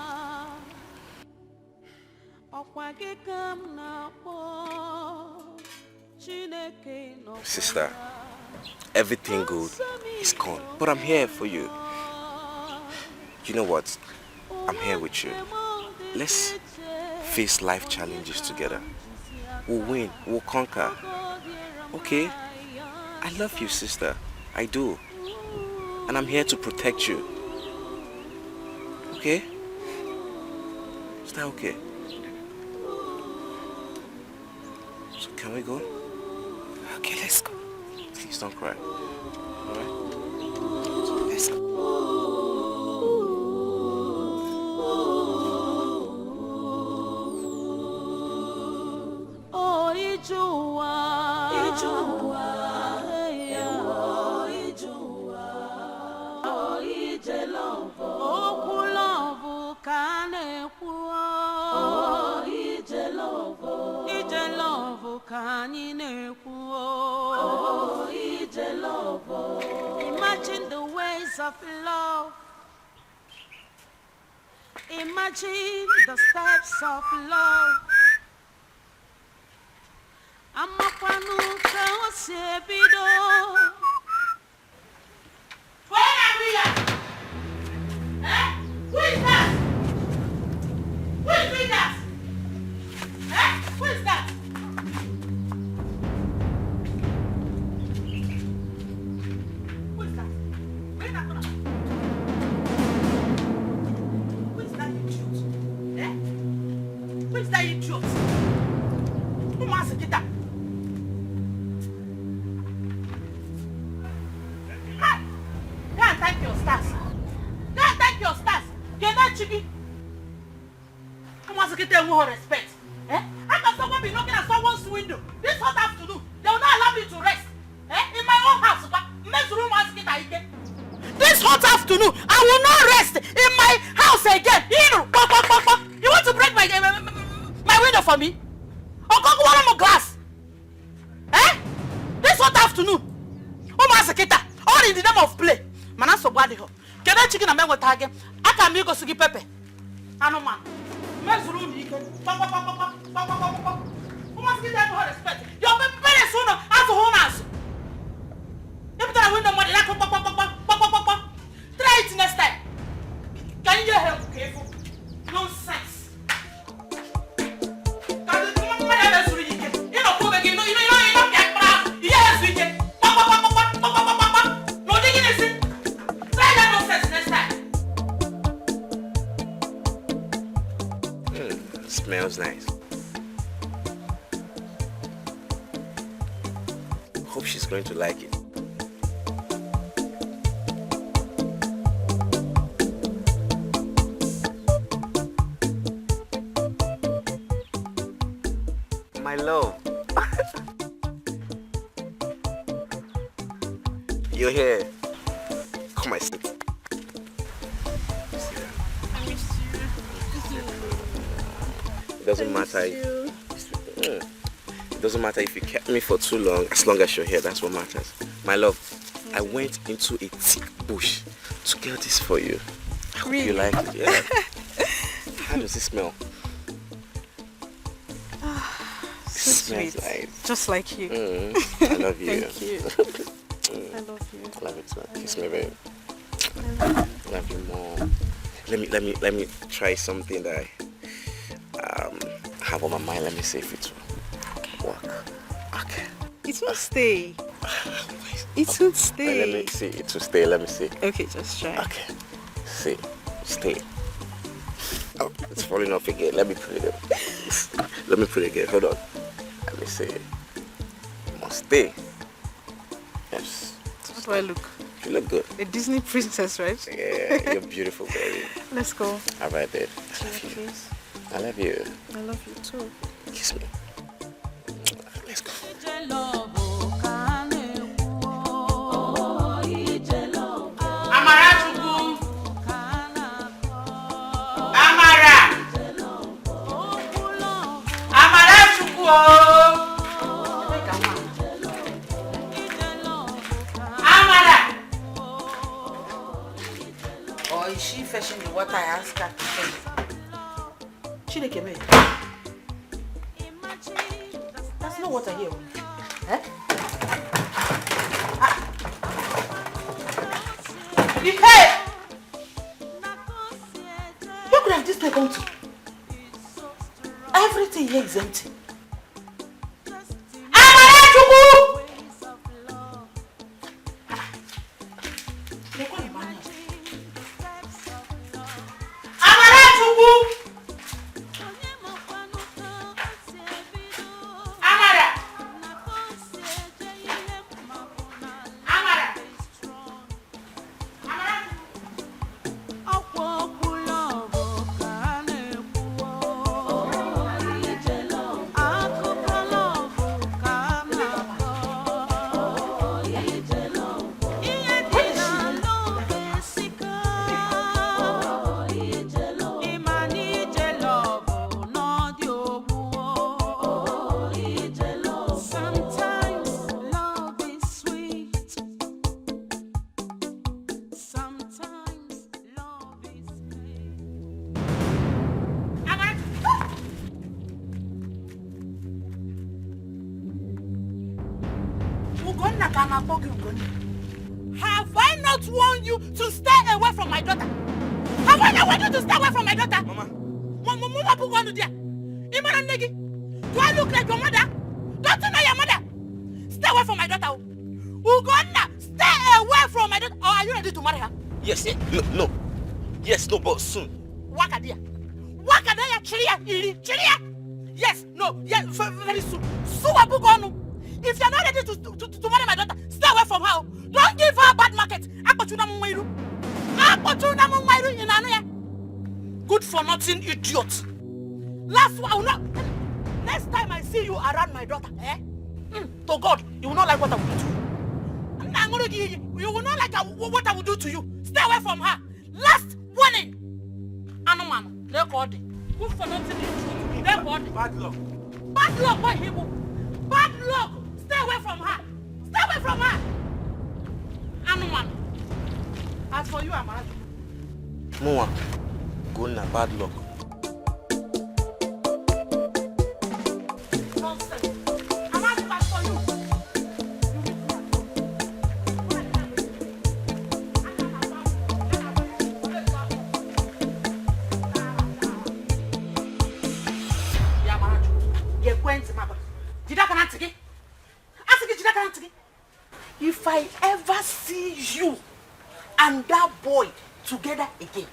Sister, everything good is gone. But I'm here for you. You know what? I'm here with you. Let's face life challenges together. We'll win. We'll conquer. Okay? I love you, sister. I do. And I'm here to protect you. Okay? Is that okay? So can we go? Okay, let's go. Please don't cry. Alright? Let's go. Oh, Ijua, Ijua, Ijua, oh, Ijelovo, oh, Kulovo, Kaneku, oh, Ijelovo, Ijelovo, Kanineku, oh, Ijelovo. Imagine the ways of love. Imagine the steps of love. Amapanuka osebido. Where are we at? Eh? Who is that? Who is doing that? Eh? Who is that? Who is that? Where is that? Who is that idiot? Eh? Who is that idiot? Who wants to get that? Go and thank your stars. Go and thank your stars. You're not chibi. Who wants to get them more respect? Eh? How can someone be knocking at someone's window this hot afternoon? They will not allow me to rest. Eh? In my own house, next room wants to get again. This hot afternoon, I will not rest in my house again. You want to break my window for me? Or go one more glass? Eh? This hot afternoon. Oh my seketa, all in the name of play. Mana so bad ho. Can I chicken and mango tag? I can make us give pepe. Ano man. Mezuru ni ike. Who must give them more respect? Your parents soon as home as. You better win the money like try it next time. Can you help careful? Nonsense. Smells nice. Hope she's going to like it. My love. You're here. Come and sit. It doesn't matter it doesn't matter if you kept me for too long, as long as you're here, that's what matters. My love, I went into a thick bush to get this for you. I hope you like it. Yeah. How does it smell? So smells sweet. nice. Just like you. I love you. Thank you. I love you. I love it too. Kiss me, baby. I love you more. Let me try something that I have on my mind. Let me see if it will work. Okay. It will stay. It will stay. Let me see. It will stay. Let me see. Okay, just try. Okay. See. Stay. Oh, it's falling off again. Let me put it again. Let me put it again. Hold on. Let me see. It must stay. Yes. How do I look? You look good. A Disney princess, right? Yeah, you're beautiful, baby. Let's go. All right, babe. Cheers. I love you. I love you too. Kiss me. Let's go. Or is she fetching the water I asked her to fetch? There's no water here. Eh? Hey! Where could have this thing gone to? Everything here is empty. Have I not warned you to stay away from my daughter? Have I not warned you to stay away from my daughter? Mama, do I look like your mother? Don't you know your mother? Stay away from my daughter. Ugonna, stay away from my daughter. Or are you ready to marry her? Yes, no. Yes, no, but soon. Wakadia, chiria. Yes, no, yes, very soon. If you're not ready to marry my daughter, stay away from her. Don't give her a bad market. Good for nothing, idiot. Last one, next time I see you around my daughter, to God, you will not like what I will do to you. You will not like what I will do to you. Stay away from her. Last warning. Anoman, good for nothing, idiot. Bad luck. Bad luck, boy, Hebo. Bad luck. Stay away from her. Stay away from her. Anoman. As for you, Amara. Moa, go na bad luck. Nonsense. Amara, as for you. If I ever see you and that boy together again,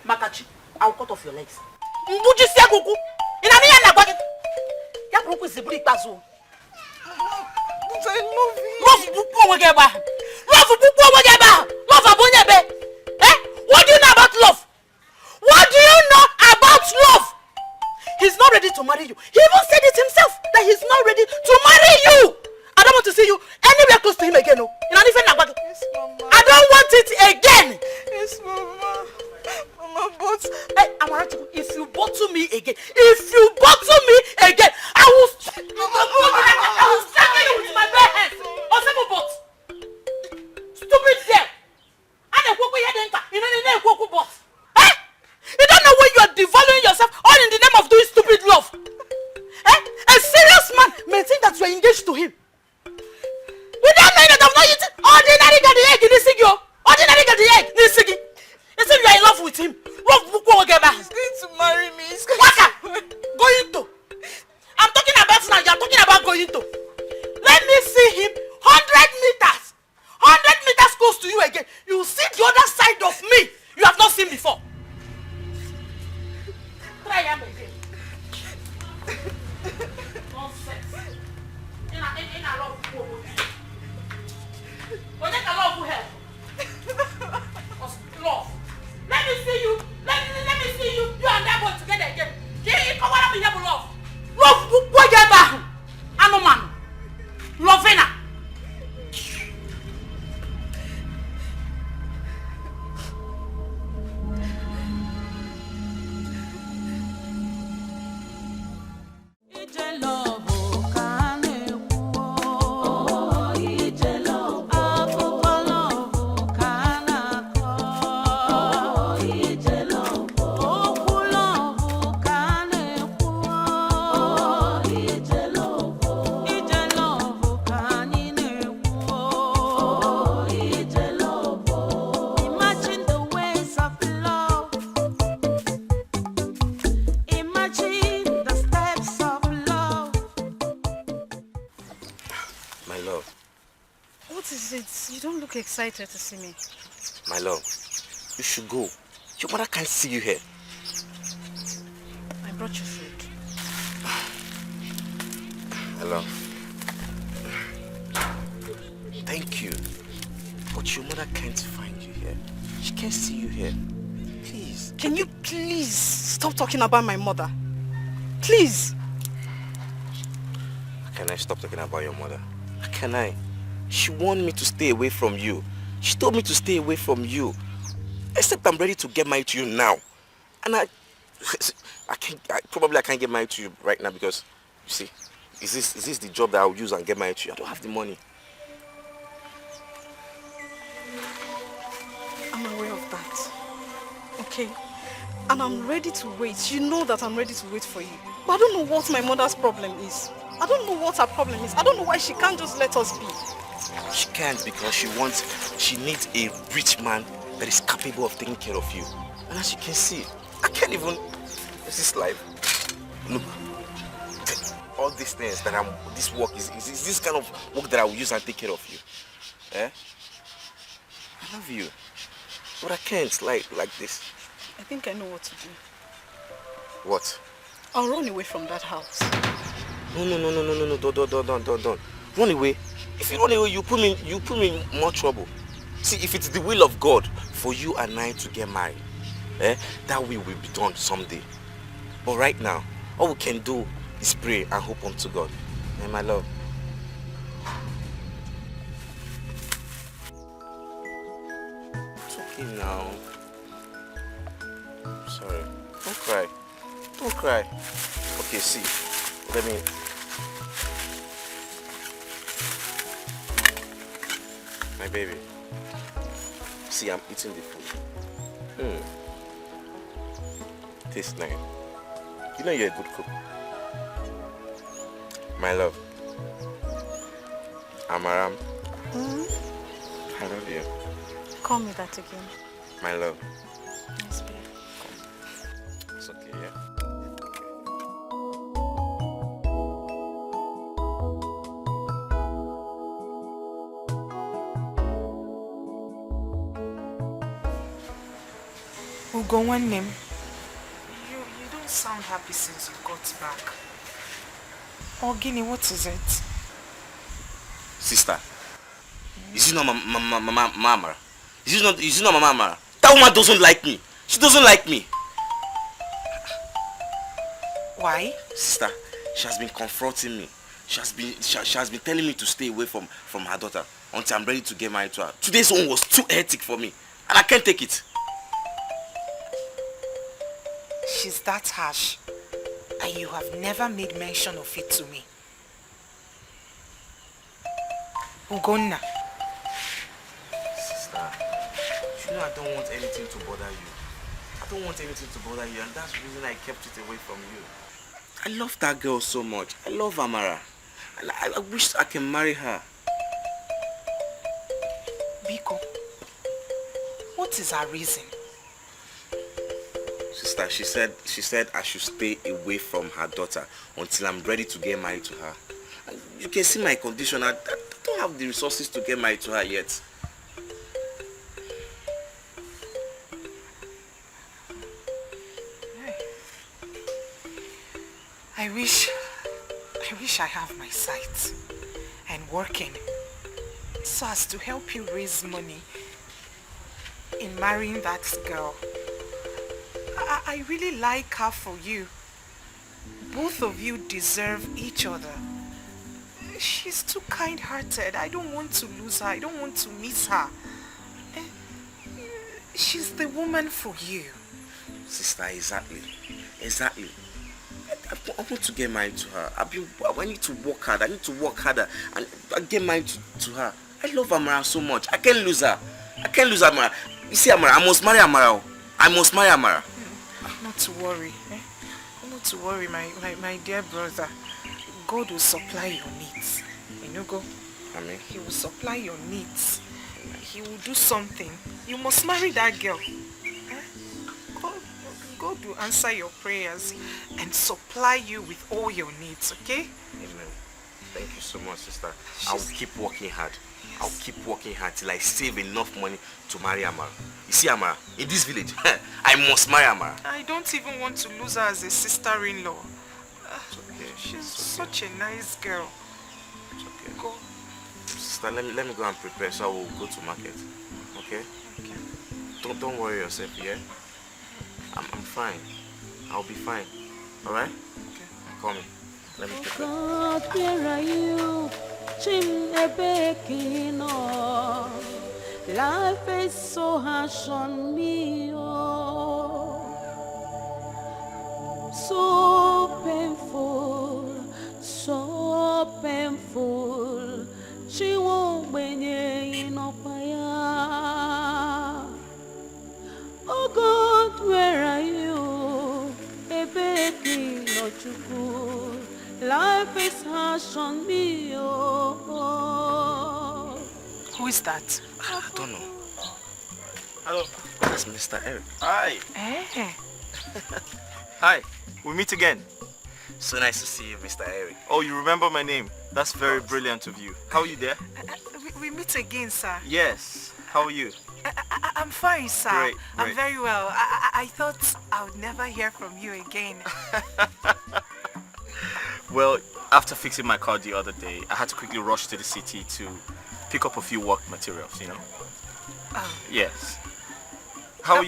Makachi, I'll cut off your legs. Mbuji Sekuku, Inaniya Nabagi. Yakuku is a big bazo. But I love you. Love Buku Wageba. Love Buku Wageba. Love Abonyebe. What do you know about love? What do you know about love? He's not ready to marry you. He even said it himself that he's not ready to marry you. I don't want to see you anywhere close to him again. No. Yes, Mama. I don't want it again. Yes, Mama. Mama, but hey, Amarachi, if you bottle me again, I will strangle you with my bare hands. Osebo bot. Stupid girl. And a kuku yedenka. You know the name kuku bot. Eh? You don't know when you are devaluing yourself all in the name of doing stupid love. Eh? A serious man may think that you are engaged to him. Without knowing that I'm not eating ordinary got the egg in this thing, ordinary got the egg in this thing. You say you are in love with him. Love Buku Wageba. he's going to marry me. He's going Waka! to... Going to. I'm talking about now. You're talking about going to. Let me see him 100 meters. 100 meters close to you again. You will see the other side of me. You have not seen before. Try him again. Nonsense. In a love. When you can love who help. You don't look excited to see me. My love, you should go. Your mother can't see you here. I brought you food. Hello. Thank you. But your mother can't find you here. She can't see you here. Please. Can you please stop talking about my mother? Please. How can I stop talking about your mother? How can I? She wanted me to stay away from you. She told me to stay away from you. Except I'm ready to get married to you now. And I can't get married to you right now because, you see, is this the job that I'll use and get married to you? I don't have the money. I'm aware of that. Okay? And I'm ready to wait. You know that I'm ready to wait for you. But I don't know what my mother's problem is. I don't know what her problem is. I don't know why she can't just let us be. She can't because she needs a rich man that is capable of taking care of you. And as you can see, I can't even, this is life. Look, all these things that this work is this kind of work that I will use and take care of you. Eh? I love you. But I can't like this. I think I know what to do. What? I'll run away from that house. No, don't. Run away. If you run away, you put me in more trouble. See, if it's the will of God for you and I to get married, that will be done someday. But right now, all we can do is pray and hope unto God. My love. It's okay now. Sorry. Don't cry. Don't cry. Okay, see. Let me... My baby. See, I'm eating the food. Tastes nice. You know you're a good cook. My love. Amaram. I love you. Call me that again. My love. Yes, babe. It's okay, yeah? Ugo, one name. You don't sound happy since you got back. Ogini, what is it? Sister, is it not Mama? Is it not Mama? That woman doesn't like me. She doesn't like me. Why? Sister, she has been confronting me. She has been telling me to stay away from her daughter until I'm ready to get married to her. Today's one was too hectic for me, and I can't take it. She's that harsh, and you have never made mention of it to me. Ugonna. Sister, you know I don't want anything to bother you. I don't want anything to bother you, and that's the reason I kept it away from you. I love that girl so much. I love Amara. And I wish I can marry her. Biko, what is her reason? Sister, she said I should stay away from her daughter until I'm ready to get married to her. And you can see my condition. I don't have the resources to get married to her yet. I wish I have my sight and working so as to help you raise money in marrying that girl. I really like her for you. Both of you deserve each other. She's too kind-hearted. I don't want to lose her. I don't want to miss her. She's the woman for you. Sister, exactly. I want to get married to her. I need to work hard. I need to work harder and get married to her. I love Amara so much. I can't lose her. Amara. You see, Amara, I must marry Amara. Not to worry. Not to worry, my dear brother. God will supply your needs. Go. Amen. He will supply your needs. He will do something. You must marry that girl. God will answer your prayers and supply you with all your needs, okay? Amen. Thank you so much, sister. I will keep working hard. I'll keep working hard till I save enough money to marry Amara. You see Amara, in this village, I must marry Amara. I don't even want to lose her as a sister-in-law. Okay. She's such a nice girl. It's okay. Go. Sister, let me go and prepare so I will go to market. Okay? Okay. Don't worry yourself, yeah? I'm fine. I'll be fine. Alright? Okay. Call me. Let me prepare. God, where are you? Chimebekino. Life is so harsh on me, oh. So painful, so painful. She won't benye inopaya. Oh God, where are you? Ebekino chuku. Life is harsh on me, oh. Who is that? I don't know. Hello. That's Mr. Eric. Hi. Eh? Hi. We meet again. So nice to see you, Mr. Eric. Oh, you remember my name? That's very brilliant of you. How are you there? We meet again, sir. Yes. How are you? I'm fine, sir. Great, I'm great. very well. I thought I would never hear from you again. Well, after fixing my car the other day, I had to quickly rush to the city to pick up a few work materials, you know? Oh. Yes. How are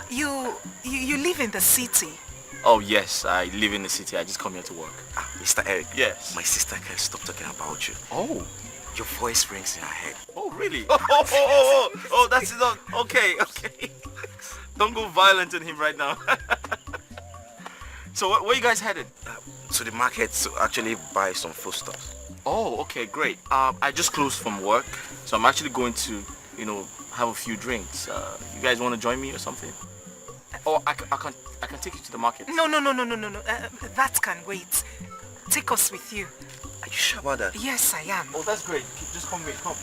you? You live in the city. Oh, yes. I live in the city. I just come here to work. Mr. Eric. Yes. My sister can't stop talking about you. Oh. Your voice rings in her head. Oh, really? Oh, that's not... Okay. Don't go violent on him right now. So, where you guys headed? To the market to actually buy some foodstuffs. Oh, okay, great. I just closed from work, so I'm actually going to, have a few drinks. You guys want to join me or something? Or I can take you to the market. No. That can wait. Take us with you. Are you sure about that? Yes, I am. Oh, that's great. Just come with, come.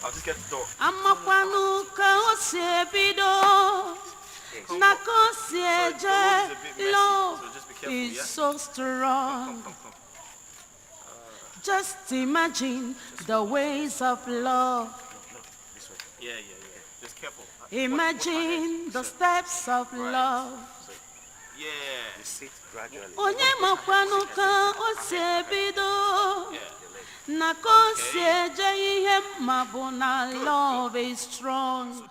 I'll just get the door. Amakwanu ka osebido. Na kosieje. Love is so strong. Just imagine the ways of love. Yeah. Just careful. Imagine the steps of love. Yeah. Sit gradually. Onye makwanu ka osebido. Na kosieje ihe mmabu na love is strong.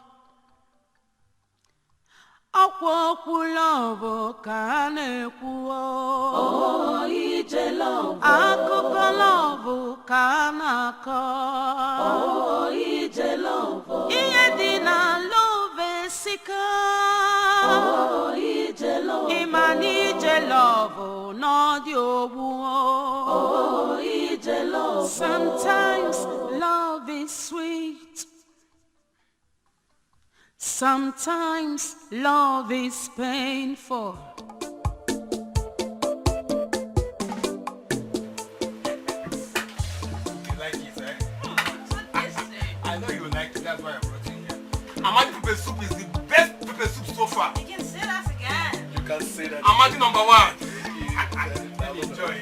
Okwu love ka na-ekwu oh ije love akụkọ love ka na-akọ oh ije love ihe dị na love esika oh ije love ịma na ije love n'ọdị ogbu oh ije love sometimes love is sweet. Sometimes love is painful. You like it, eh? I know you like it, that's why I brought you here. Amadi pepper soup is the best pepper soup so far. You can say that again. You can say that. Amadi number one. Enjoy.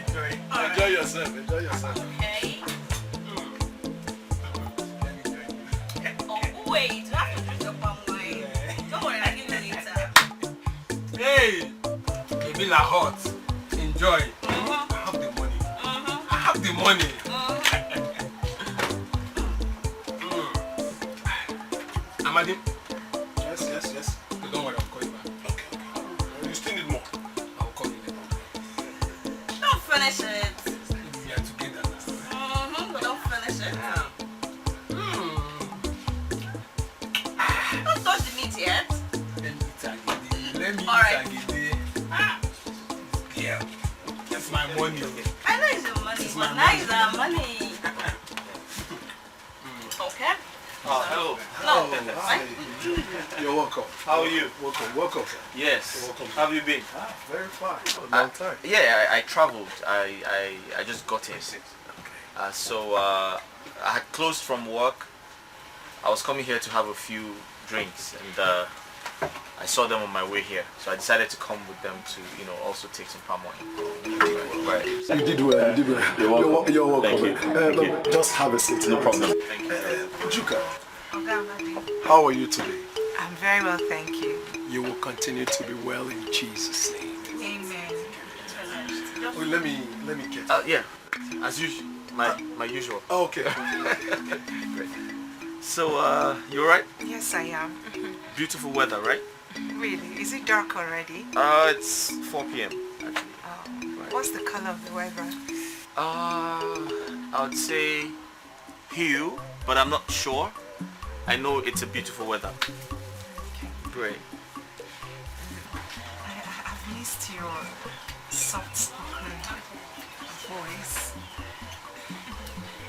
Enjoy yourself. Okay. Oh, wait. You have to drink the palm wine. Don't worry, I'll give you later. Hey! Ebila hot. Enjoy. I have the money. I have the money. Amadi? Yes. Don't worry, I'll call you back. Okay. You still need more? I'll call you later. Don't finish it. We are together now. But don't finish it. Don't touch the meat yet. Let me eat All right. again. Yeah. That's my money. I know it's your money, It's but my now money. it's our money. Okay? Hello. No, fine. You're welcome. How are you? Welcome, sir. Yes. Welcome. How have you been? Very fine. Long time. Yeah, I traveled. I just got here. So I had closed from work. I was coming here to have a few drinks, and I saw them on my way here, so I decided to come with them to, also take some palm oil. Right. You did well, you did well. You're welcome. Thank you. Just have a seat. No problem. Thank you. Juka, how are you today? I'm very well, thank you. You will continue to be well in Jesus' name. Amen. Well, let me get Yeah, as usual, my usual. Okay. Great. So, you alright? Yes, I am. Beautiful weather, right? Really? Is it dark already? It's 4 p.m. actually. Oh. What's the color of the weather? I would say hue, but I'm not sure. I know it's a beautiful weather. Great. I've missed your soft-spoken voice.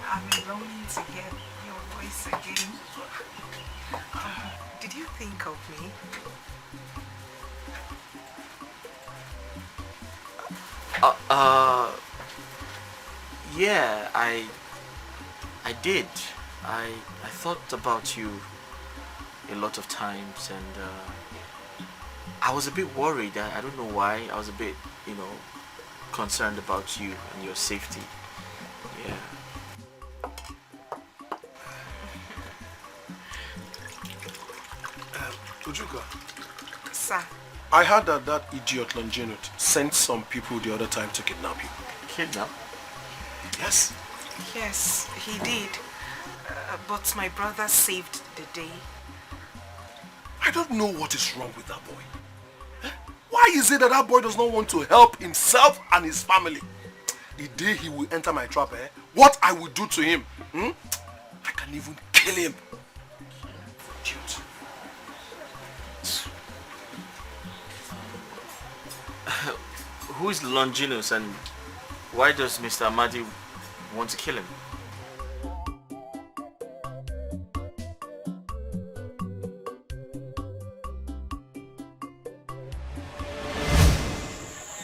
I'm longing to get your voice again. Did you think of me? Yeah, I did. I thought about you a lot of times, and I was a bit worried. I don't know why. I was a bit, concerned about you and your safety. Yeah. Ojuka, Sir. I heard that idiot Longino sent some people the other time to kidnap you. Kidnap? Yes. Yes, he did. But my brother saved the day. I don't know what is wrong with that boy. Why is it that boy does not want to help himself and his family? The day he will enter my trap, what I will do to him, I can even kill him. Idiot. Who is Longinus, and why does Mr. Amadi want to kill him?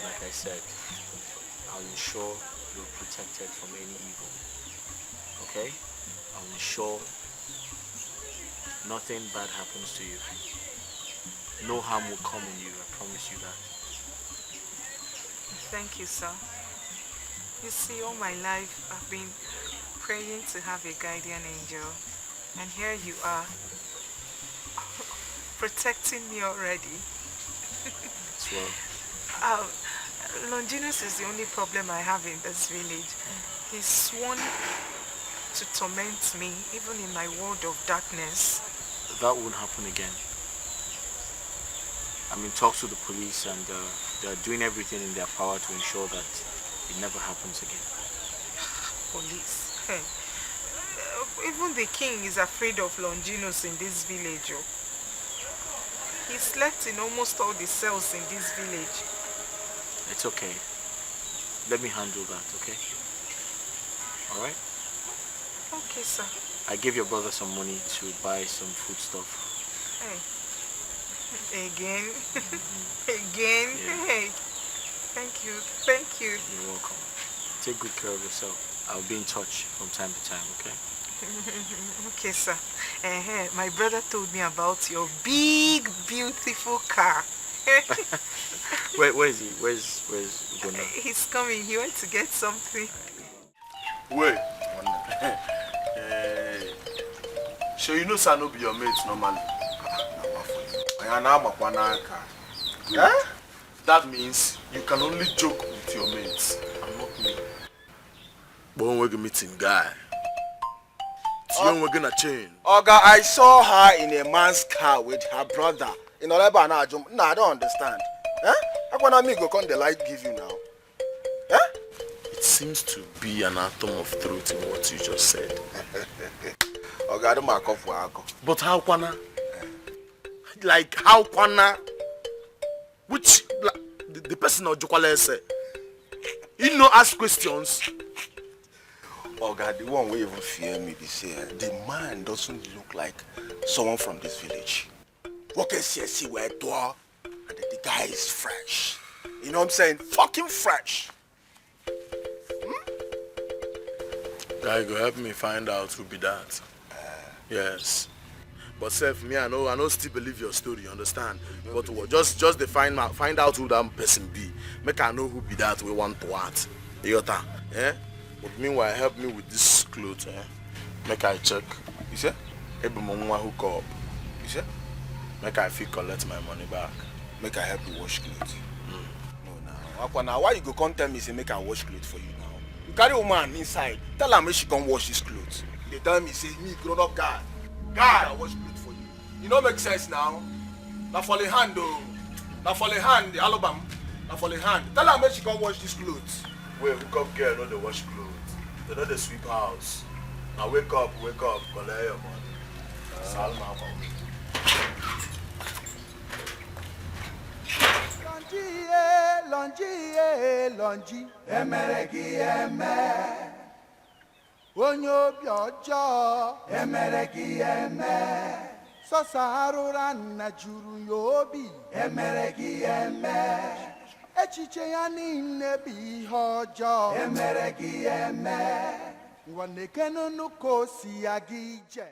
Like I said, I'll ensure you're protected from any evil. Okay? I'll ensure nothing bad happens to you. No harm will come on you, I promise you that. Thank you, sir. You see, all my life I've been praying to have a guardian angel. And here you are, protecting me already. Well. Longinus is the only problem I have in this village. He's sworn to torment me, even in my world of darkness. That won't happen again. I'm in talks with the police, and they're doing everything in their power to ensure that it never happens again. Police? Hey. Even the king is afraid of Longinus in this village. Oh. He slept in almost all the cells in this village. It's okay. Let me handle that, okay? Alright? Okay, sir. I gave your brother some money to buy some food stuff. Hey. Again? Again? Yeah. Hey. Thank you. Thank you. You're welcome. Take good care of yourself. I'll be in touch from time to time, okay? Okay, sir. My brother told me about your big, beautiful car. Where is he? Where's Gona? He's coming. He went to get something. Wait. So you know Sano be your mate normally? That means you can only joke with your mates and not me. But when we're meeting guy, we're gonna change. Oga, I saw her in a man's car with her brother. In Oleba na Ajum. No, I don't understand. How can I go come the light give you now? It seems to be an atom of truth in what you just said. Oga, I don't mark off for alcohol. But how kwana? Like how kwana? Which the person of Jokwale said, he no ask questions. Oga, the one way even fear me this year, the man doesn't look like someone from this village. What can see where door, and the guy is fresh. You know what I'm saying? Fucking fresh. Guy, go help me find out who be that. Yes. But self, me, I know still believe your story, you understand? But what, just they find out who that person be. Make I know who be that we want to act. Yota, eh? But meanwhile, help me with this clothes, eh? Make I check. You see? Every moment hook up. You see? Make I feel collect my money back. Make I help you wash clothes. No, now why you go come tell me say make I wash clothes for you now? You carry woman inside, tell her make she come wash this clothes. They tell me say me grown up guy, I wash clothes for you. You know make sense now? Now for the hand though. Now for the hand, the album. Now for the hand. Tell her make she come wash these clothes. Wait, hook up girl, no they wash clothes. They know they sweep house. Now wake up, collect your money. Salma for me. Lonji, emereki eme. Onye obi ọjọọ, emereki eme. Sọsarụra nna juru ya obi, emereki eme. Echiche ya niile bụ ihe ọjọọ, emereki eme. Ngwa nekenu ka o si ya gị ije.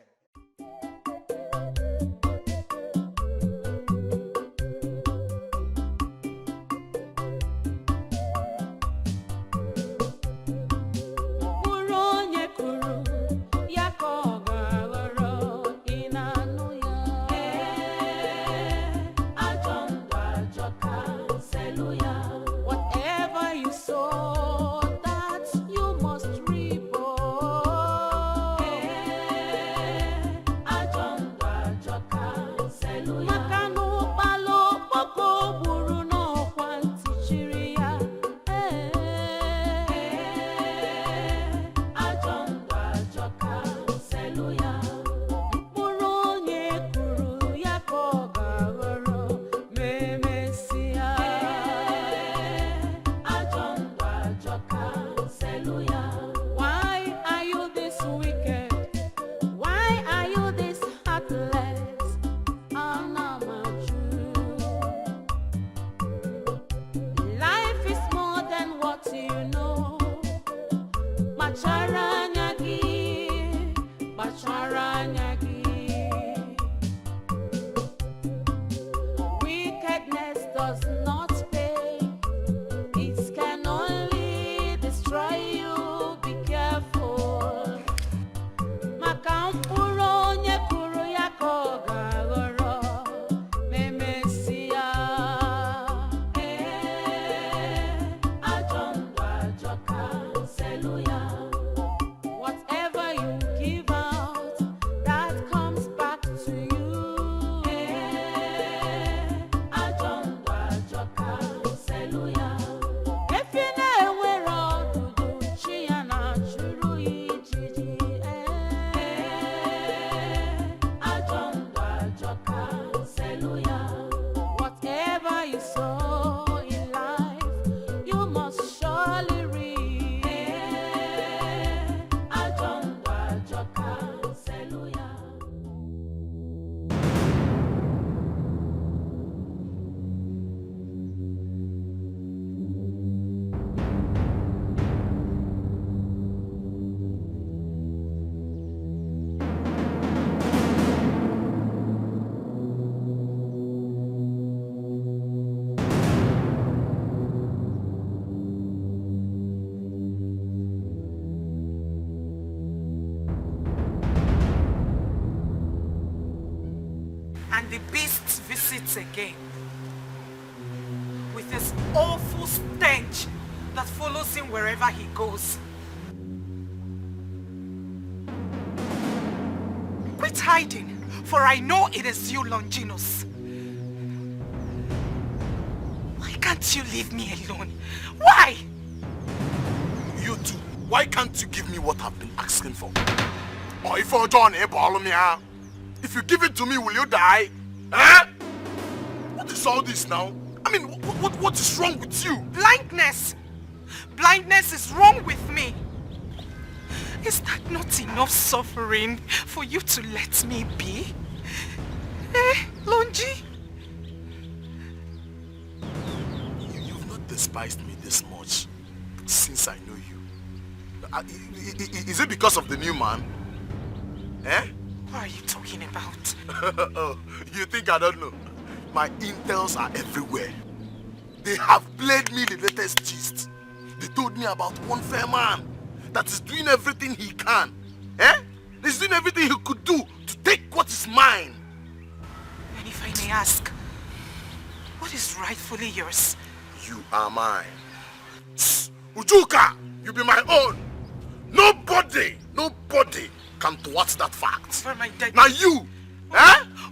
The beast visits again with his awful stench that follows him wherever he goes. Quit hiding, for I know it is you, Longinus. Why can't you leave me alone? Why? You too. Why can't you give me what I've been asking for? Or if you're John, if you give it to me, will you die? Eh? What is all this now? I mean, what is wrong with you? Blindness! Blindness is wrong with me. Is that not enough suffering for you to let me be? Eh, Longi? You've not despised me this much since I know you. Is it because of the new man? Eh? What are you talking about? Oh, you think I don't know? My intels are everywhere. They have played me the latest gist. They told me about one fair man that is doing everything he can. He's doing everything he could do to take what is mine. And if I may ask, what is rightfully yours? You are mine. Ujuka, you be my own. Nobody can thwart that fact. Over my dead Now you,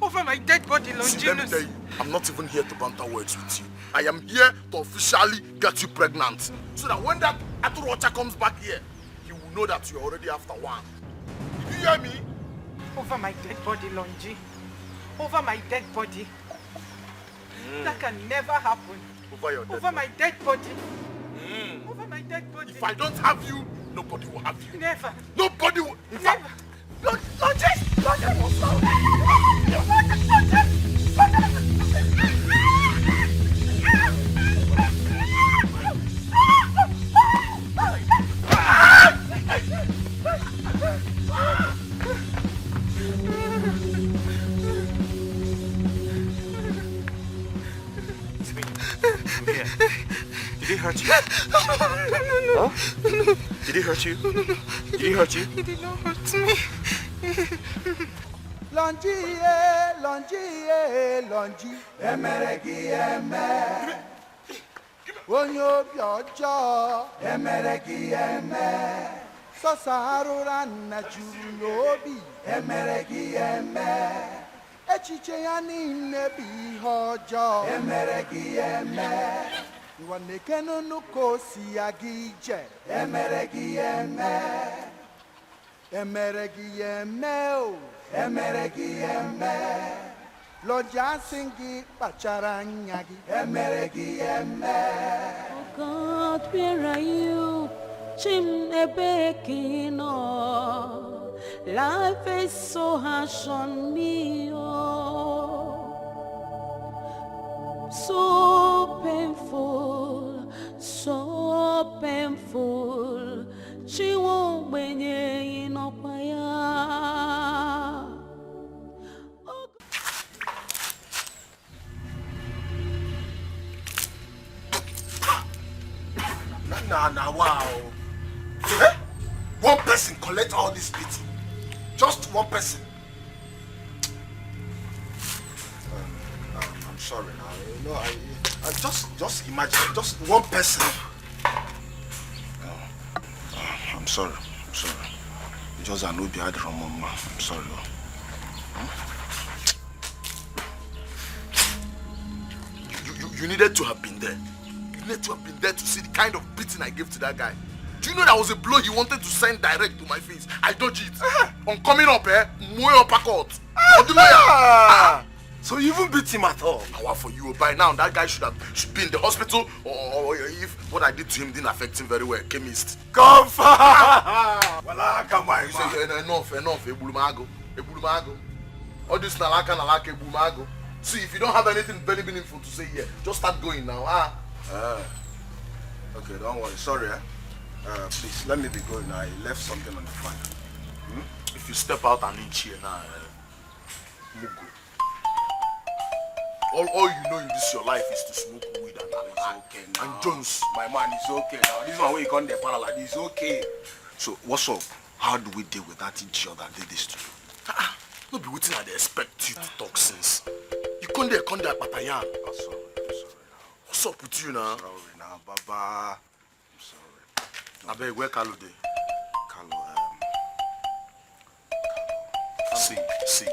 over my dead body, See, let me Longinus. tell you, I'm not even here to banter words with you. I am here to officially get you pregnant. So that when that Aturocha comes back here, he will know that you're already after one. Did you hear me? Over my dead body, Longi. Over my dead body. That can never happen. Over your dead Over my dead body. Mm. Over my dead body. If I don't have you, nobody will have you. Never. Nobody will. In Never. fact, Longi! Did he hurt you? Huh? Did he hurt you? Did he hurt you? He did not hurt me. Longi, emereki eme. Onyo biojo, emereki eme. Sosarura na juru yobi, emereki eme. Echiche ya niile bi hojo, emereki eme. Iwa nekeno nuko si agije, emereki eme. Emereki eme o, emereki eme. Loja singi pacharanyagi, emereki eme. Oh God, where are you? Chim ebekino. Life is so harsh on me, oh. So painful, so painful. She won't win ye in opaya. Nah, wow. One person collect all this beating. Just one person. I'm sorry now. You know, I just imagine just one person. I'm sorry. Just an obi had from mama. I'm sorry. You needed to have been there. You needed to have been there to see the kind of beating I gave to that guy. Do you know that was a blow he wanted to send direct to my face? I dodged it. On coming up, Moe uppercut. So you even beat him at all? Now for you, by now that guy should be in the hospital, or if what I did to him didn't affect him very well, chemist. Come well, come on. You say enough, Ebulumago. All this nalaka, Ebulumago. See, if you don't have anything very meaningful to say here, just start going now. Okay, don't worry. Sorry, please, let me be going. I left something on the fire. If you step out an inch here now, Mugu. All you know in this your life is to smoke weed and okay now. And Jones. My man is okay now. This one where you come there parallel, it's okay. So what's up? How do we deal with that idiot that did this to you? No be waiting I expect you to talk since. You come there Patayan. I'm sorry now. What's up with you now? Sorry now, Baba. I'm sorry. I beg, where Carlo dey? Carlo, See,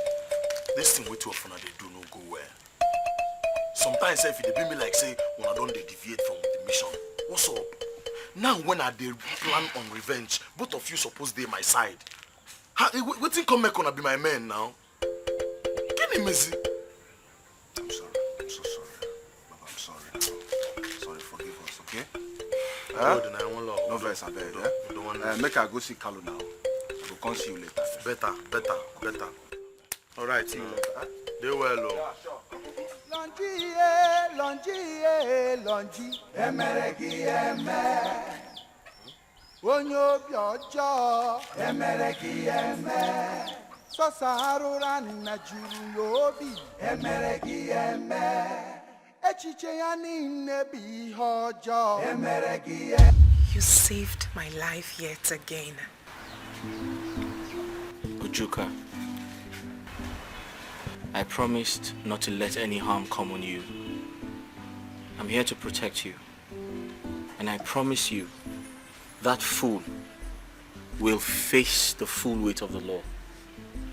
this thing way too often they do no go well. Sometimes if they be me like say when I don't deviate from the mission. What's up? Now when I dey plan on revenge, both of you suppose dey my side. Wetin come make una be my men now? Get him easy. I'm sorry. I'm so sorry. Baba, I'm sorry now. Sorry, forgive us, okay? No verse, I beg, make I go see Carlo now. I will come see you later. Better. Alright, they well, yeah, sure. Longi, emereki eme. Onyo biojo, emereki eme. Sosarura na juru yobi emeregi eme echiche ya niile bi ihe ọjọọ emeregi. You saved my life yet again. Ujuka, I promised not to let any harm come on you. I'm here to protect you. And I promise you, that fool will face the full weight of the law.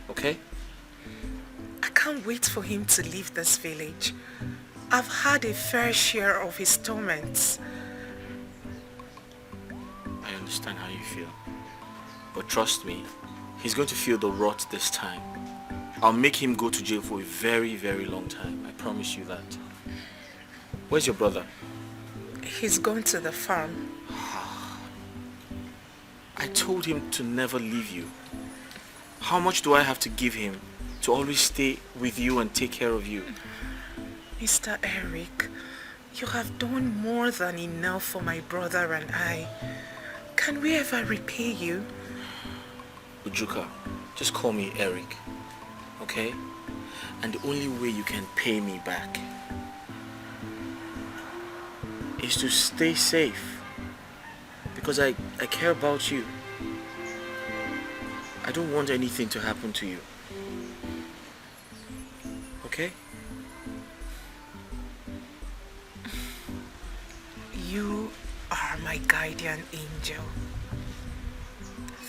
Okay? I can't wait for him to leave this village. I've had a fair share of his torments. I understand how you feel. But trust me, he's going to feel the rot this time. I'll make him go to jail for a very, very long time. I promise you that. Where's your brother? He's gone to the farm. I told him to never leave you. How much do I have to give him to always stay with you and take care of you? Mr. Eric, you have done more than enough for my brother and I. Can we ever repay you? Ujuka, just call me Eric, okay? And the only way you can pay me back is to stay safe, because I care about you. I don't want anything to happen to you, okay? You are my guardian angel,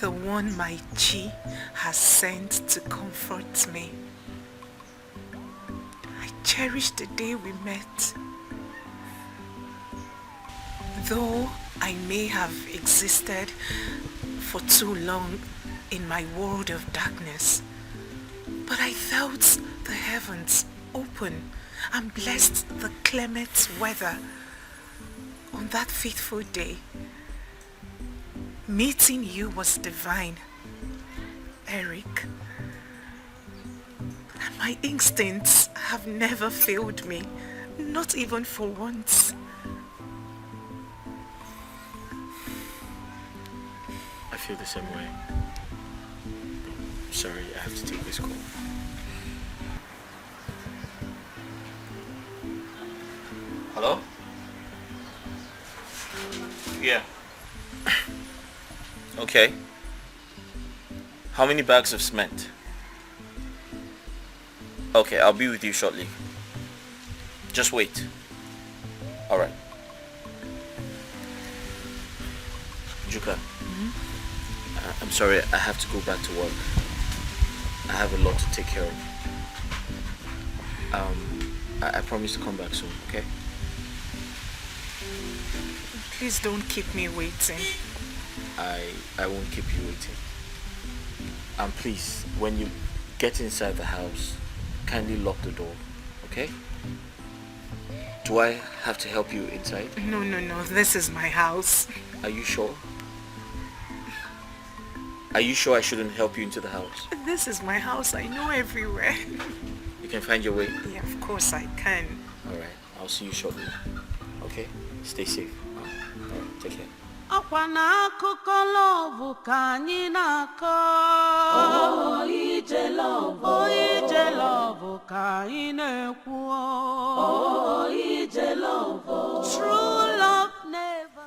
the one my Chi has sent to comfort me. I cherish the day we met. Though I may have existed for too long in my world of darkness, but I felt the heavens open and blessed the clement weather. On that fateful day, meeting you was divine, Eric. And my instincts have never failed me, not even for once. I feel the same way. Sorry, I have to take this call. Hello? Yeah. Okay. How many bags of cement? Okay, I'll be with you shortly. Just wait. Alright. Juka. I'm sorry, I have to go back to work. I have a lot to take care of. I promise to come back soon, okay? Please don't keep me waiting. I won't keep you waiting. And please, when you get inside the house, kindly lock the door, okay? Do I have to help you inside? No, this is my house. Are you sure? Are you sure I shouldn't help you into the house? This is my house. I know everywhere. You can find your way? Yeah, of course I can. Alright, I'll see you shortly. Okay? Stay safe. Alright, take care. Akwa n'akụkọ love ka anyị na-akọ. Oh, ije love ka anyị na-ekwu. Oh, ije love. True love never.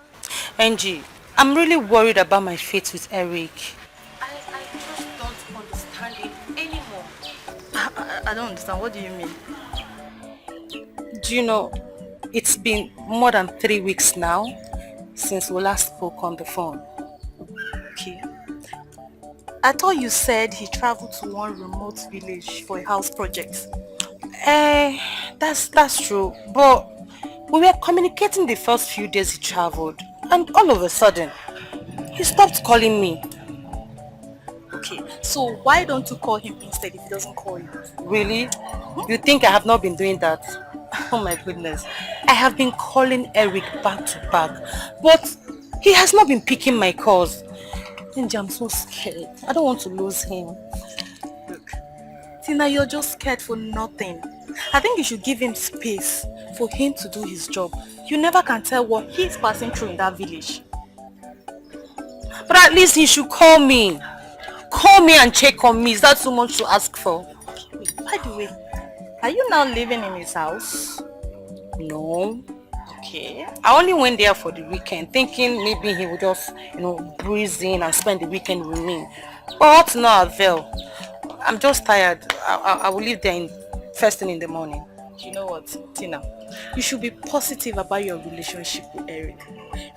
Angie, I'm really worried about my fate with Eric. I just don't understand him anymore. I don't understand. What do you mean? Do you know, it's been more than 3 weeks now since we last spoke on the phone. Okay. I thought you said he traveled to one remote village for a house project. That's true. But we were communicating the first few days he traveled. And all of a sudden, he stopped calling me. Okay, so why don't you call him instead if he doesn't call you? Really? You think I have not been doing that? Oh my goodness. I have been calling Eric back to back, but he has not been picking my calls. Angie, I'm so scared. I don't want to lose him. Look, Tina, you're just scared for nothing. I think you should give him space for him to do his job. You never can tell what he's passing through in that village. But at least he should call me. call me and check on me. Is that too much to ask for? Wait, by the way, are you now living in his house? No. Okay. I only went there for the weekend, thinking maybe he would just, breeze in and spend the weekend with me. But no avail. I'm just tired. I will leave there first thing in the morning. You know what, Tina? You should be positive about your relationship with Eric.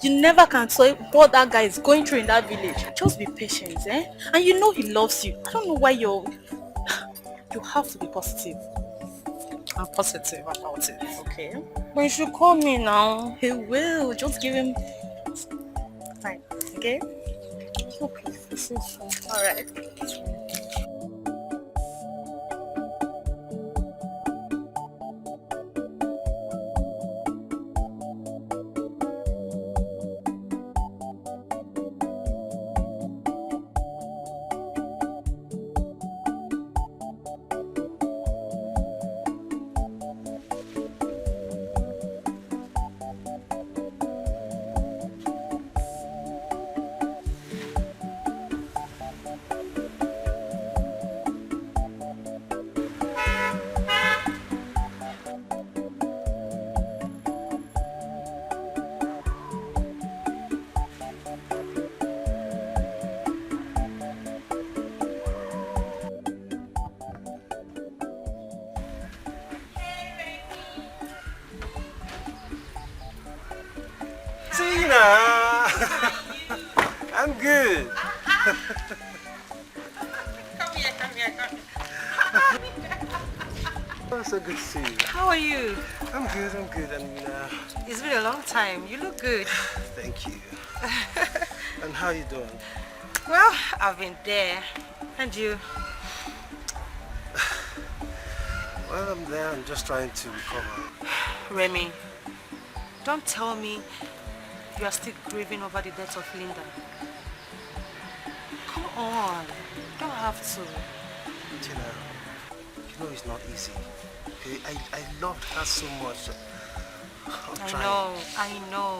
You never can tell what that guy is going through in that village. Just be patient, eh? And you know he loves you. I don't know why you have to be positive. I'm positive about it. Okay. But you should call me now. He will. Just give him time. Okay? Okay. Alright. I'm good. Come here. Oh, so good to see you. How are you? I'm good. And It's been a long time. You look good. thank you. And how you doing? Well, I've been there. And you? Well, I'm there. I'm just trying to recover. Remy, don't tell me you are still grieving over the death of Linda. Come on. You don't have to. Tina, you know it's not easy. Okay? I loved her so much. I know.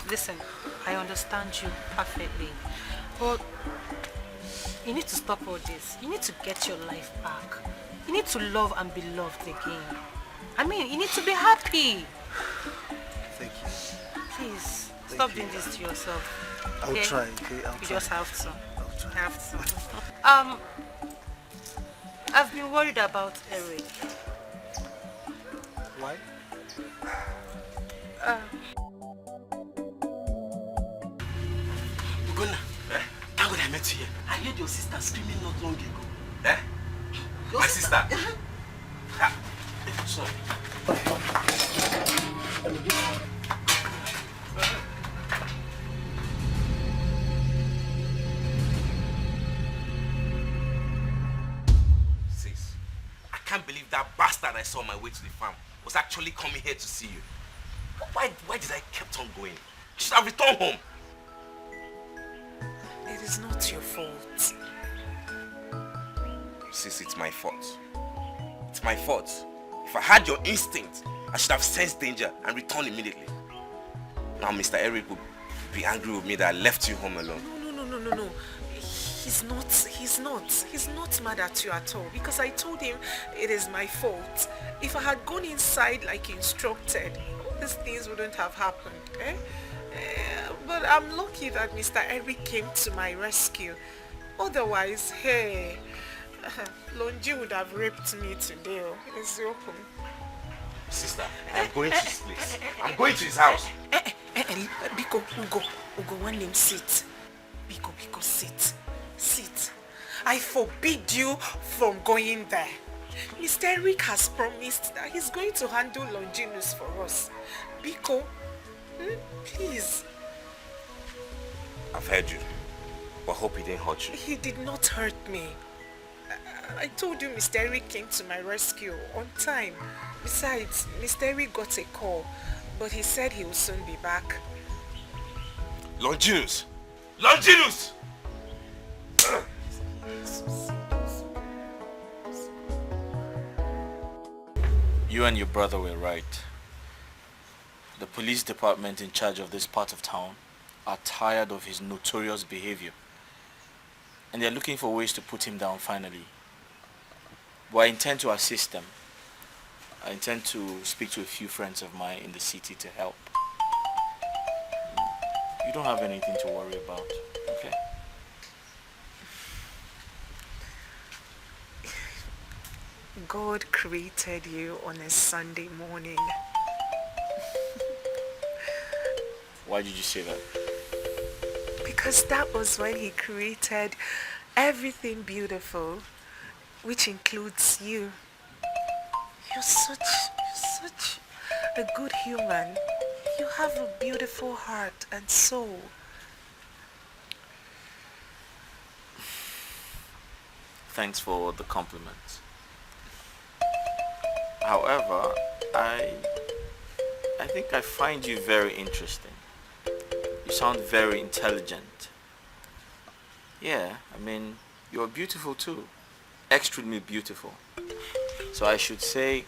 Listen, I understand you perfectly. But you need to stop all this. You need to get your life back. You need to love and be loved again. I mean, you need to be happy. Thank you. Please, stop doing this to yourself. I'll try, okay? I'll You try. just have to. I'll try. You have to. I've been worried about Eric. Why? Ugonna, thank God I met you here. I heard your sister screaming not long ago. Eh? Your My sister? Sorry. Sis, I can't believe that bastard I saw on my way to the farm was actually coming here to see you. Why did I kept on going? You should have returned home. It is not your fault. Sis, it's my fault. It's my fault. If I had your instinct, I should have sensed danger and returned immediately. Now Mr. Eric would be angry with me that I left you home alone. No. He's not mad at you at all because I told him it is my fault. If I had gone inside like instructed, all these things wouldn't have happened. But I'm lucky that Mr. Eric came to my rescue. Otherwise, hey, Lonji would have raped me today. It's open. Sister, I'm going to his place. I'm going to his house. Biko, Ugo, one name, sit. Biko, sit. Sit. I forbid you from going there. Mr. Eric has promised that he's going to handle Longinus for us. Biko, please. I've heard you, but hope he didn't hurt you. He did not hurt me. I told you Mr. Eric came to my rescue on time. Besides, Mr. Eric got a call, but he said he will soon be back. Longinus! Longinus! You and your brother were right. The police department in charge of this part of town are tired of his notorious behavior. and they're looking for ways to put him down finally. But I intend to assist them. I intend to speak to a few friends of mine in the city to help. You don't have anything to worry about, okay? God created you on a Sunday morning. Why did you say that? Because that was when he created everything beautiful, which includes you. You're such a good human. You have a beautiful heart and soul. Thanks for the compliment. However, I think I find you very interesting. You sound very intelligent. Yeah, I mean, you're beautiful too. Extremely beautiful. So I should say,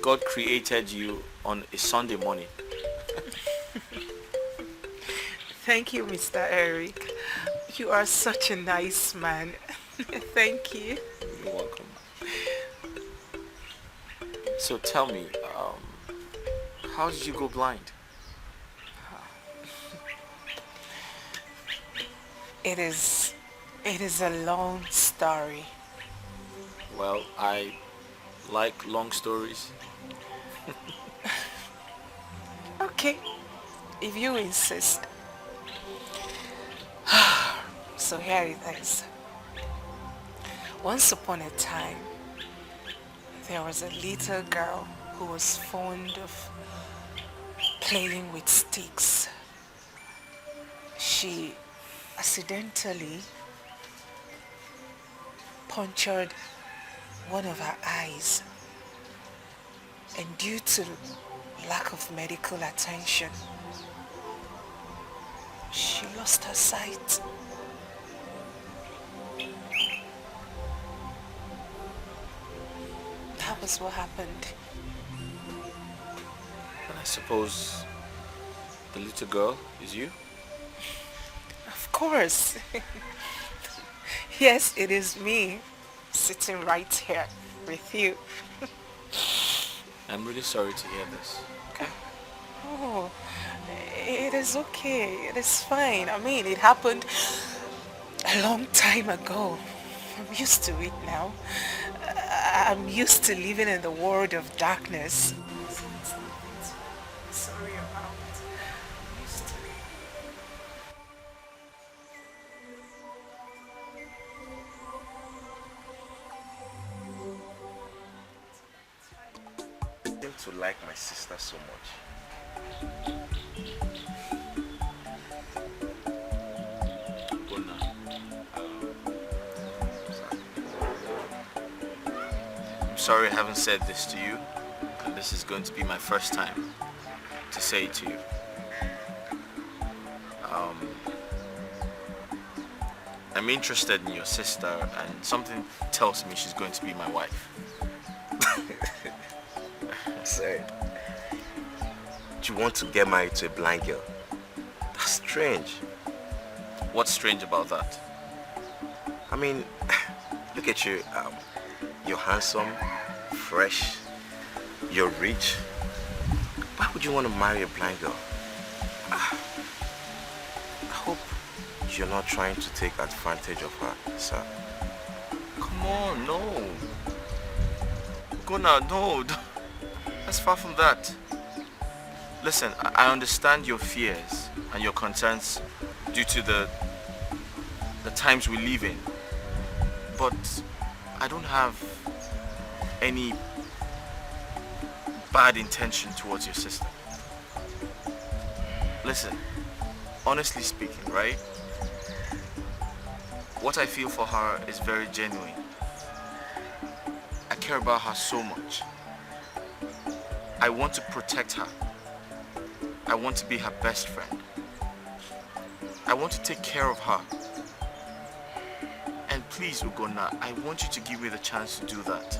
God created you on a Sunday morning. Thank you, Mr. Eric. You are such a nice man. Thank you. You're welcome. So tell me, how did you go blind? It is a long story. Well, I like long stories. Okay, if you insist. So here it is. Once upon a time, there was a little girl who was fond of playing with sticks. She accidentally punctured one of her eyes, and due to lack of medical attention, she lost her sight. That was what happened. And I suppose the little girl is you? Of course. Yes, it is me, sitting right here with you. I'm really sorry to hear this. Okay? Oh, it is okay. It is fine. I mean, it happened a long time ago. I'm used to it now. I'm used to living in the world of darkness. Sorry about it. I'm used to it. I seem to like my sister so much. I'm sorry I haven't said this to you, and this is going to be my first time to say it to you. I'm interested in your sister, and something tells me she's going to be my wife. Sorry. Do you want to get married to a blind girl? That's strange. What's strange about that? I mean, look at you. You're handsome, fresh, you're rich. Why would you want to marry a blind girl? I hope you're not trying to take advantage of her, sir. Come on, no. Gona, no. That's far from that. Listen, I understand your fears and your concerns due to the times we live in. But I don't have any bad intention towards your sister. Listen, honestly speaking, right? What I feel for her is very genuine. I care about her so much. I want to protect her. I want to be her best friend. I want to take care of her. And please, Ugonna, I want you to give me the chance to do that.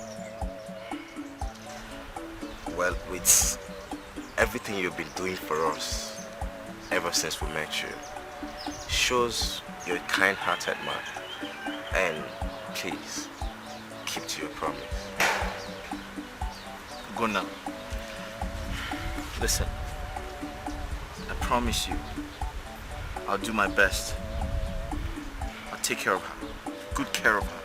Well, with everything you've been doing for us ever since we met you, shows you're a kind-hearted man. And please, keep to your promise. Go now. Listen, I promise you, I'll do my best. I'll take care of her, good care of her.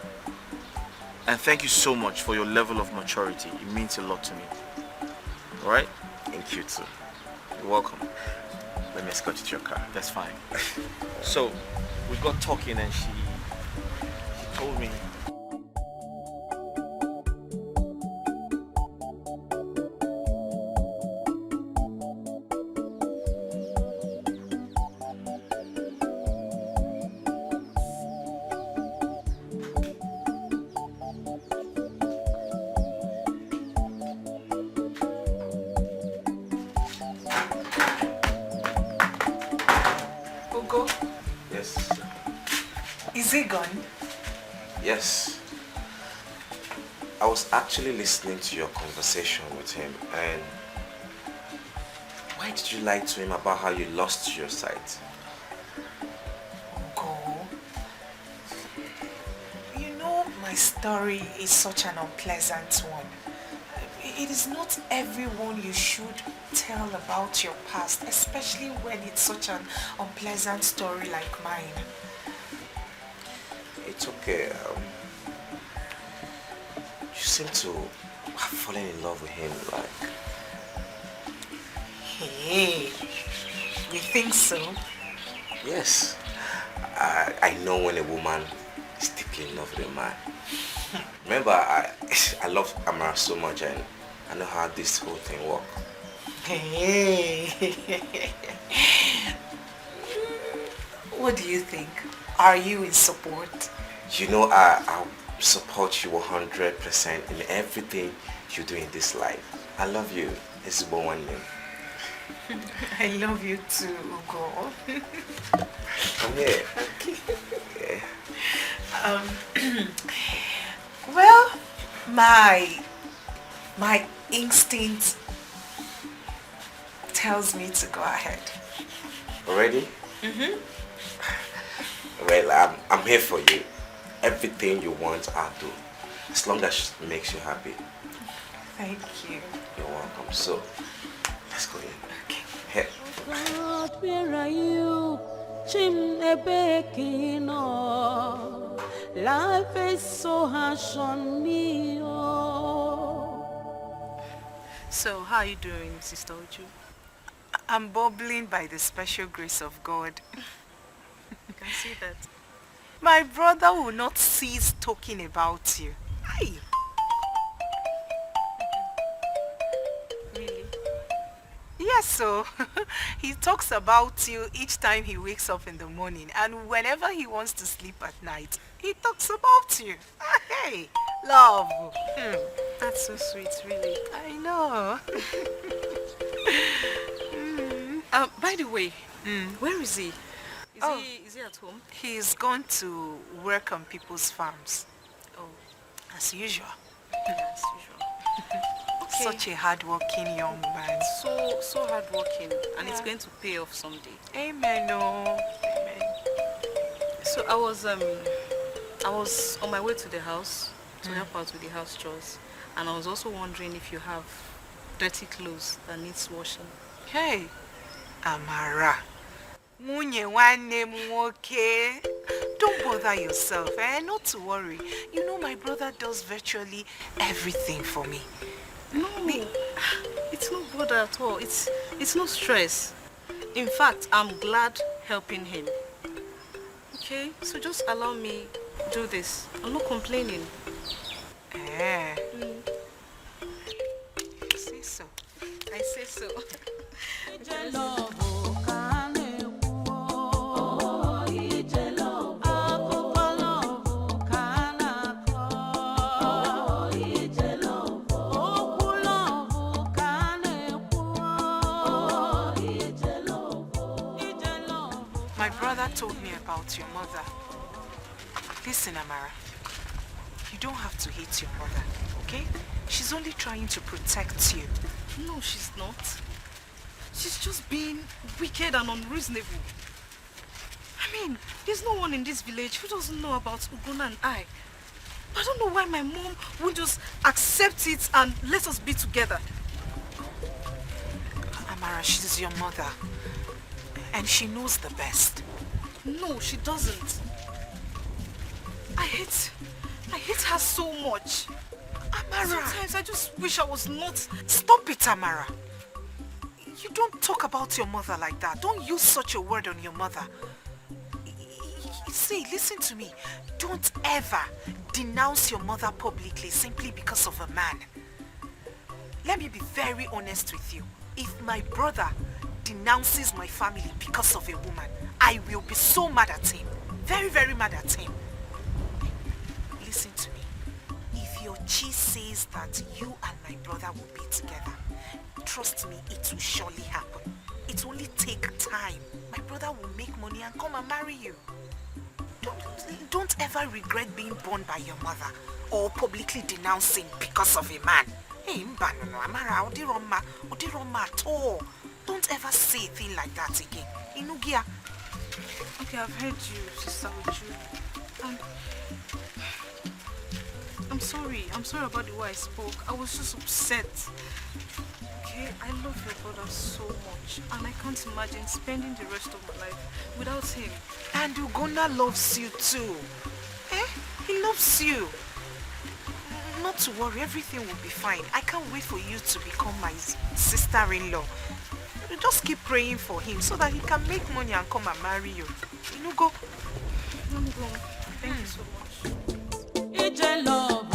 And thank you so much for your level of maturity. It means a lot to me. Alright? Thank you too. You're welcome. Let me escort you to your car. That's fine. So, we got talking and she told me. Yes. Is he gone? Yes. I was actually listening to your conversation with him, and why did you lie to him about how you lost your sight? Go. You know, my story is such an unpleasant one. It is not everyone you should tell about your past, especially when it's such an unpleasant story like mine. It's okay. You seem to have fallen in love with him, like... Hey, you think so? Yes. I know when a woman is deeply in love with a man. Remember, I love Amara so much, and I know how this whole thing works. Hey. What do you think? Are you in support? You know, I'll support you 100% in everything you do in this life. I love you. This is one name. I love you too, Ugo. Come here. Okay. Well, my instinct tells me to go ahead. Already? Mm-hmm. Well, I'm here for you. Everything you want, I'll do. As long as it makes you happy. Thank you. You're welcome. So, let's go in. Okay. Here. God, where are you? Chimnebekino. Life is so harsh on me. Oh. So, how are you doing, Sister Uju? I'm bubbling by the special grace of God. You can see that. My brother will not cease talking about you. Aye. Really? Yes, so he talks about you each time he wakes up in the morning, and whenever he wants to sleep at night, he talks about you. Hey, love. That's so sweet, really. I know. By the way, where is he? Is he at home? He's gone to work on people's farms. Oh, As usual. as usual. Okay. Such a hard-working young man. So hardworking, and it's going to pay off someday. Amen, oh. Amen. So I was on my way to the house to help out with the house chores, and I was also wondering if you have dirty clothes that needs washing. Hey, Amara. Munye nwanne m nwoke. Don't bother yourself, not to worry. You know my brother does virtually everything for me. No, it's no bother at all. It's no stress. In fact, I'm glad helping him. Okay, so just allow me do this. I'm not complaining. Say so. I say so. My brother told me about your mother. Listen, Amara. You don't have to hate your mother, okay? She's only trying to protect you. No, she's not. She's just being wicked and unreasonable. I mean, there's no one in this village who doesn't know about Ugonna and I. I don't know why my mom won't just accept it and let us be together. Amara, she's your mother. And she knows the best. No, she doesn't. I hate her so much. Amara. Sometimes I just wish I was not... Stop it, Amara. You don't talk about your mother like that. Don't use such a word on your mother. See, listen to me. Don't ever denounce your mother publicly simply because of a man. Let me be very honest with you. If my brother denounces my family because of a woman, I will be so mad at him. Very, very mad at him. Listen to me. If your chi says that you and my brother will be together, trust me, it will surely happen. It will only take time. My brother will make money and come and marry you. Don't ever regret being born by your mother or publicly denouncing because of a man. Hey, Amara, Odiroma at all. Don't ever say a thing like that again. Inugia. Okay, I've heard you, Sister Uju. I'm sorry. I'm sorry about the way I spoke. I was just upset. Okay, I love your brother so much, and I can't imagine spending the rest of my life without him. And Ugonna loves you too. He loves you. Not to worry, everything will be fine. I can't wait for you to become my sister-in-law. Just keep praying for him so that he can make money and come and marry you. You know, go. I'm going. Thank you so much. It's a love.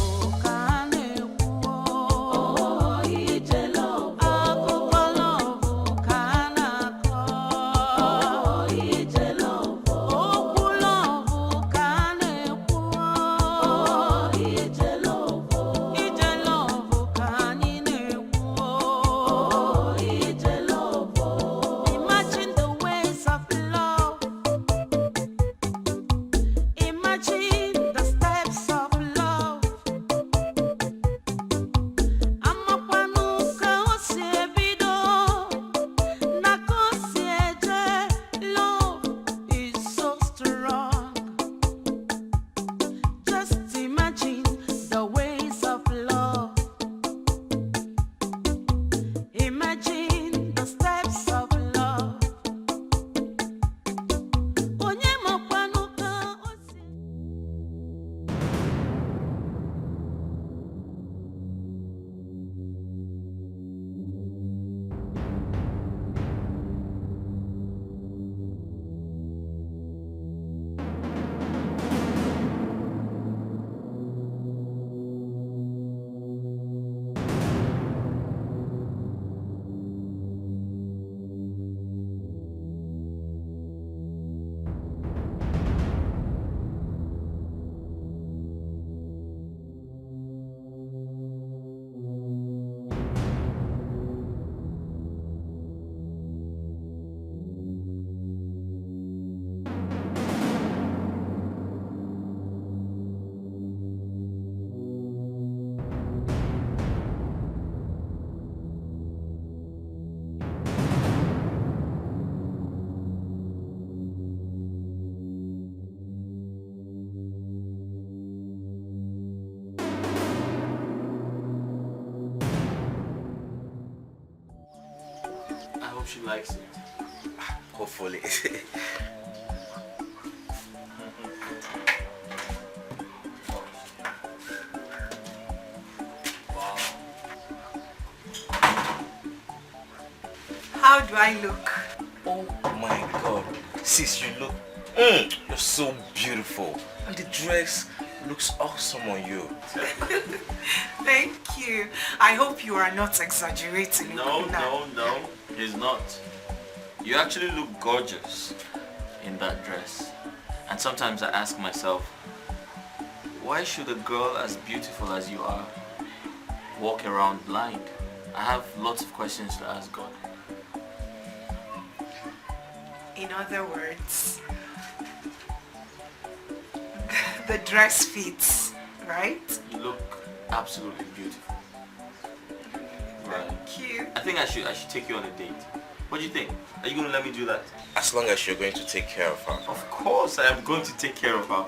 She likes it. Hopefully. Wow. How do I look? Oh my God. Sis, you look... you're so beautiful. And the dress looks awesome on you. Thank you. I hope you are not exaggerating. No, it's not. You actually look gorgeous in that dress. And sometimes I ask myself, why should a girl as beautiful as you are walk around blind? I have lots of questions to ask God. In other words, the dress fits, right? You look absolutely beautiful. Right. Thank you. I think I should take you on a date. What do you think? Are you going to let me do that? As long as you're going to take care of her. Of course, I am going to take care of her.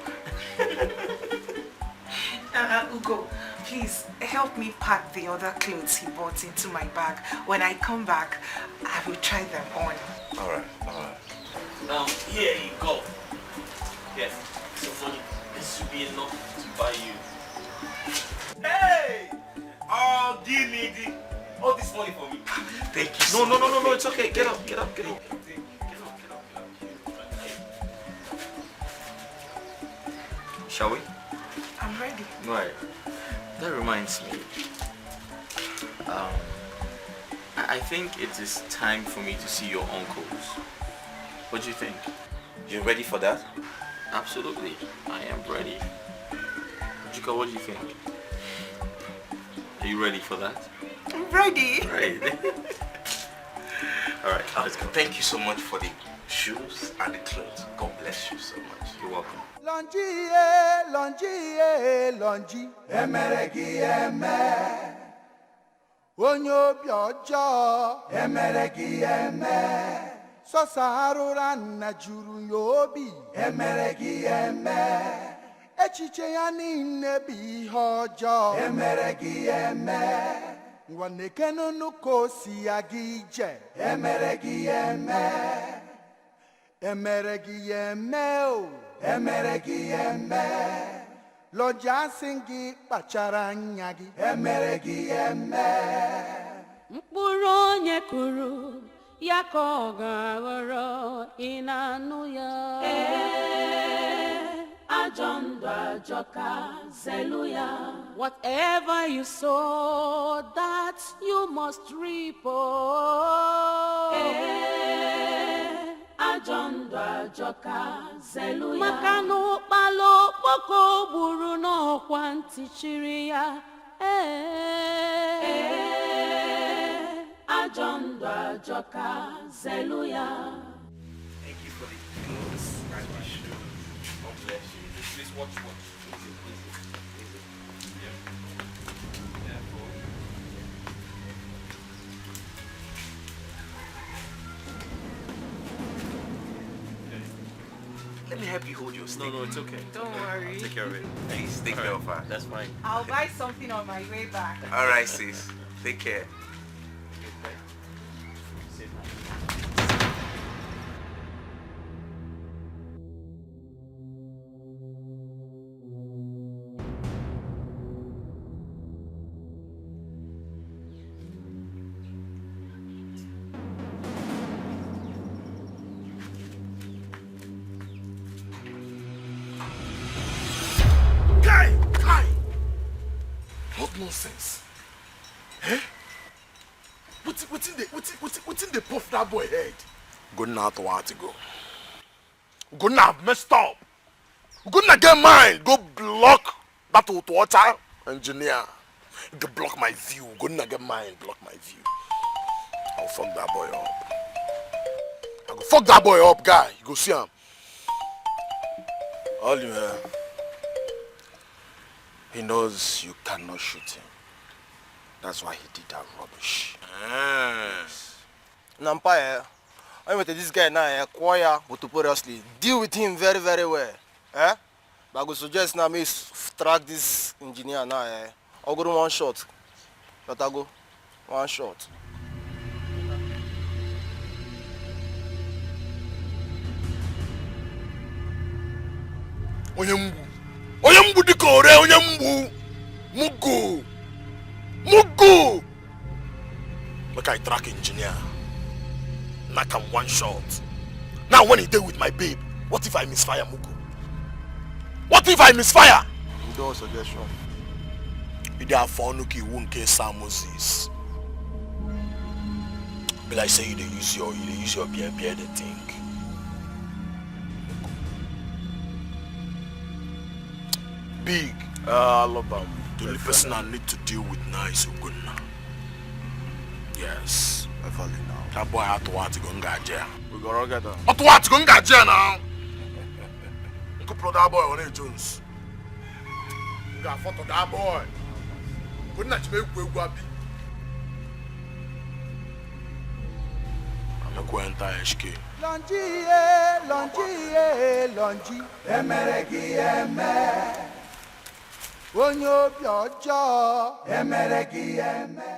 Ugo, please help me pack the other clothes he bought into my bag. When I come back, I will try them on. Alright. Now, here you go. Yes, so money. This should be enough to buy you. Hey! Oh, give me all this money for me. Thank you. No, it's okay. Get up. Shall we? I'm ready. Right. That reminds me. I think it is time for me to see your uncles. What do you think? You ready for that? Absolutely. I am ready. Jika, what do you think? Are you ready for that? I'm ready. Right. Alright, let's go. Thank you so much for the shoes and the clothes. God bless you so much. You're welcome. Longi, emeregi eme. Onyo biojo, emeregi eme. Sosa na juru yobi, emeregi eme. Echiche ya niile bụ ihe ọjọọ, emeregi eme. Nwaneke nuko si aga ije, emeregi eme. Emeregi eme o, emeregi eme. Loja singi kpachara anya gị, emeregi eme. Mkpụrụ onye kụrụ ya ka ọ ga-aghọrọ, ị na-anụ ya. Ajọ ndụ ajọka, zelu ya. Whatever you sow, that you must reap. Ajọ ndụ ajọka, zelu ya. Maka na ụkpala okpoko gburu n'ọkwa ntị chiri ya. Ajọ ndụ ajọka, zelu ya. Thank you for the clothes and the shoes. God bless you. Please watch. Easy. Yeah. Let me help you hold your stick. No, it's okay. Don't worry. I'll take care of it. Please take care of her. That's fine. I'll buy something on my way back. Alright, sis. Take care. What nonsense? Eh? What's in the puff that boy head? Good now to want to go. Good now, messed up. Good now, get mine. Go block that water engineer. Go block my view. Good now, get mine. Block my view. I'll fuck that boy up. I'll go fuck that boy up, guy. You go see him. Oliver, he knows you cannot shoot him. That's why he did that rubbish. Nampire, I'm with this guy now, quiet, but notoriously. Deal with him very, very well. But I would suggest now me track this engineer now. I'll go to one shot. Let I go. One shot. Onye mgbu dịka ore onye mgbu mugu make I track engineer knock him one shot. Now when he deal with my babe, what if I misfire mugu? What if I misfire? You do a suggestion. You dey phone nuki won't case Sam Moses. But I say you dey use your beer the thing. Big. I love him. The only person I need to deal with now is Ugonna. Yes. I follow now. That boy had to want to go and get jail. We gonna get him. What to want to go and get jail now? You could put that boy on Jones. You got a photo of that boy. Couldn't that make way go be? Lonji, emereki eme. Onye obi ọjọọ, emereki eme.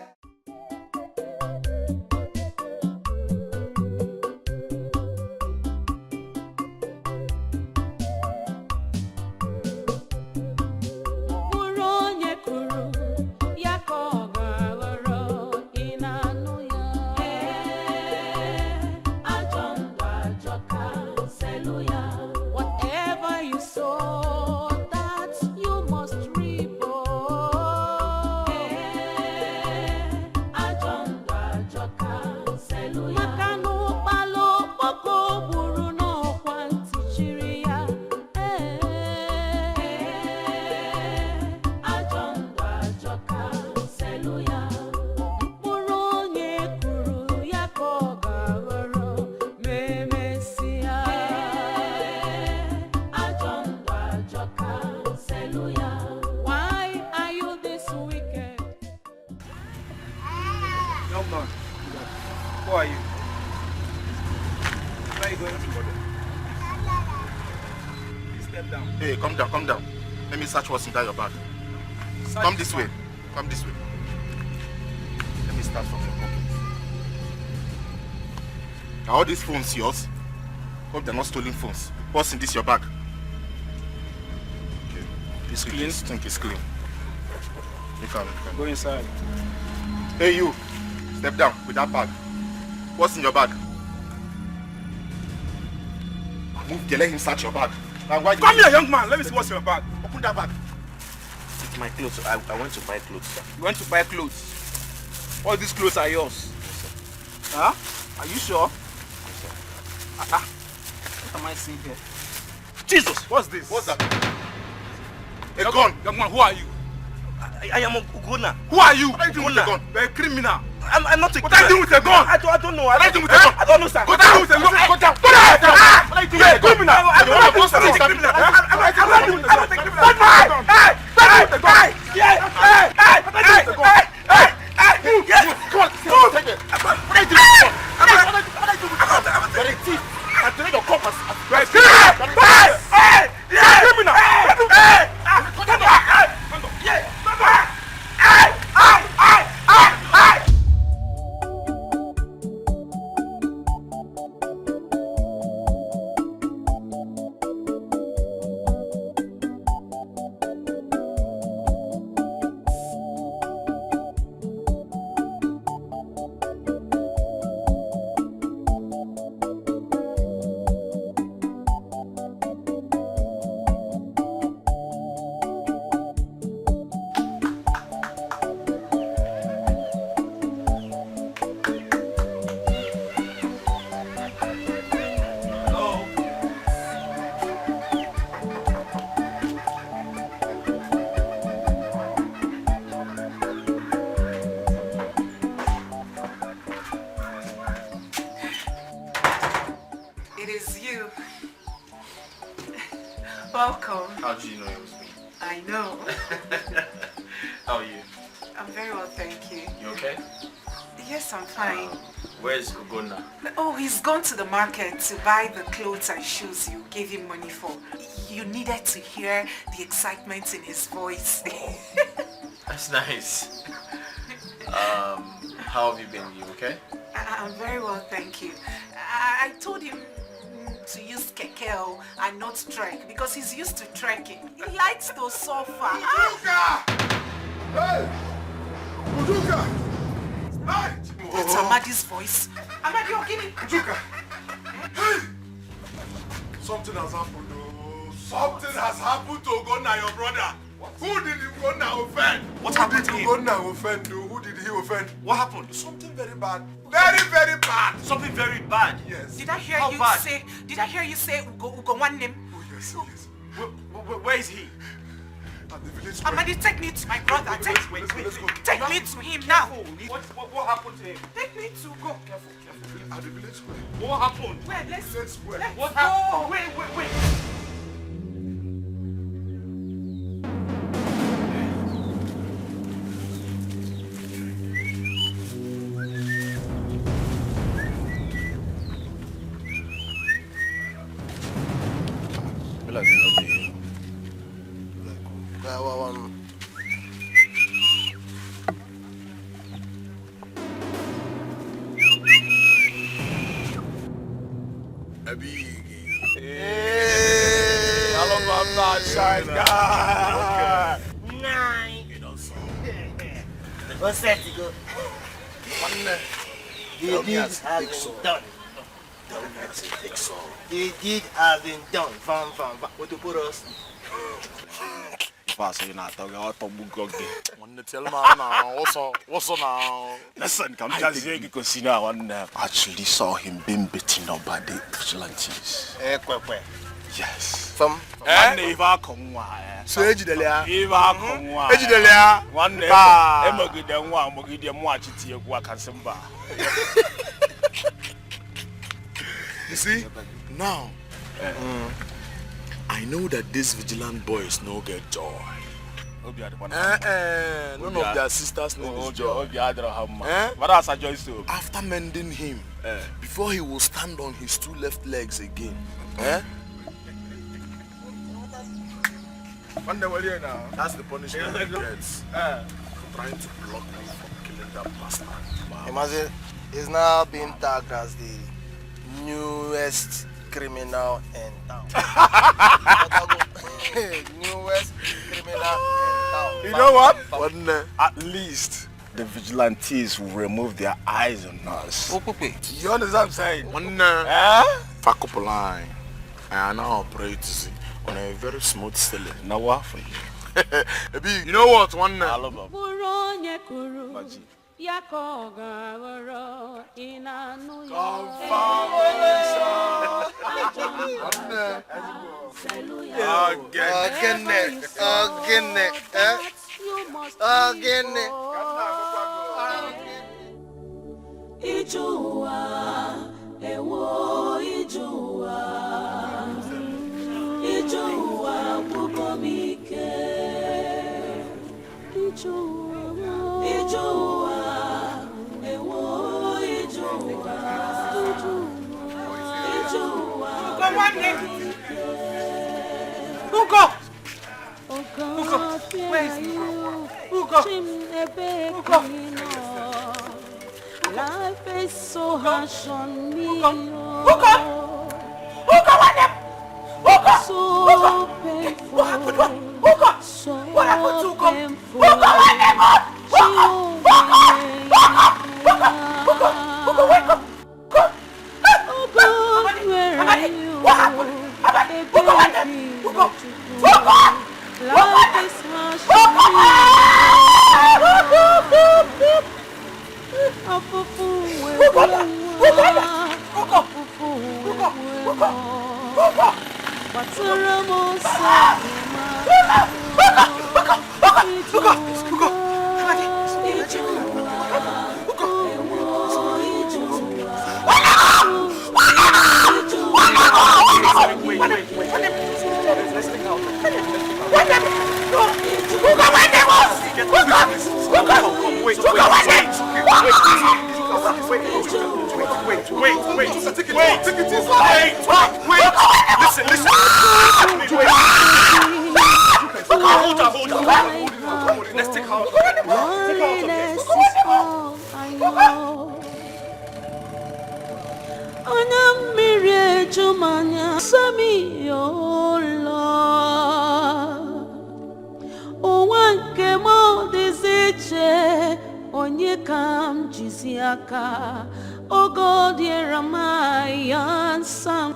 Who are you? Where are you going to, brother? Please step down. Hey, come down, come down. Let me search what's inside your bag. Come this way. Come this way. Let me start from your pocket. Are all these phones yours? Hope they're not stolen phones. What's in this your bag? Okay. It's clean. This thing is clean. You can go inside. Hey you, step down with that bag. What's in your bag? Move there, let him search your bag. Now, why Come here, young man. Let me see what's in your bag. Open that bag. It's my clothes. I went to buy clothes. You went to buy clothes? All these clothes are yours? Yes, sir. Huh? Are you sure? Yes, sir. What am I seeing here? Jesus, what's this? What's that? A young gun. Young man, who are you? I am a Ugona. Who are you? What are you doing with a gun? You're a criminal. I'm not a What are you doing with a gun? I don't know. What are you doing with a gun? I don't know, sir. Go down. Go down. Go down. What are you doing with a gun? Criminal. I'm not a criminal. I'm not doing a criminal. Come on. Take it. What are you doing with a gun? You're a thief. I'm telling your compass. You're a criminal. Welcome. How do you know it was me? I know. How are you? I'm very well, thank you. You okay? Yes, I'm fine. Where's Ugona? Oh, he's gone to the market to buy the clothes and shoes you gave him money for. You needed to hear the excitement in his voice. That's nice. How have you been? You okay? I'm very well, thank you. I told him to use keke and not trek because he's used to trekking. He likes to suffer. Uduka! Hey! Uduka! Hey! That's Amadi's voice. Amadi, okay? Uduka! Hey! Something has happened. Oh. Something has happened to Ugonna, your brother. What? Who did Ugonna offend? What happened to him? Ugonna offend? Who did he offend? What happened? Something very bad. Very, very bad. Something very bad? Yes. Did I hear How you bad? say? Did I hear you say Ugo one name? Oh yes, yes. Where is he? At the village square. Amadi, take me to my brother. Let's go. Take me to him now. What happened to him? Take me to go. Careful. At the village square. What happened? Where? Let's Village square. What happened? Wait. like you know me. Hello, my sunshine guy. What's that to go? The deed has been done. The deed has been done. What to put us? You're not talking about Tobugogi. Tell me now, what's on now? Listen, come just here because see now one actually saw him being beaten up by the vigilantes. Yes. From Neighbor come so Ejidelia. Neighbor come Ejidelia. one neighbor. Emogide one, mogide mwachi tie kwa kansemba. You see, now I know that these vigilant boys no get joy. None of their sisters know joy. What else I joy so? After mending him, before he will stand on his two left legs again. That's the punishment he gets. Trying to block me from killing that bastard. Imagine, he's now being tagged as the newest criminal in town. Newest criminal in town. You know what? At least the vigilantes will remove their eyes on us. You understand what I'm saying? Fuck up a line. I now operate on a very smooth sailing. Now what for you? You know what? One I love Where is he? Ugo! Life is so harsh on me. Ugo! So painful. What happened? So painful. Ugo, wake up! Oh God, where are you? What happened? Ugo, what happened? Ugo! Life is harsh on Let's take out. Onye kam jisi aka, oh God, here am I, answer.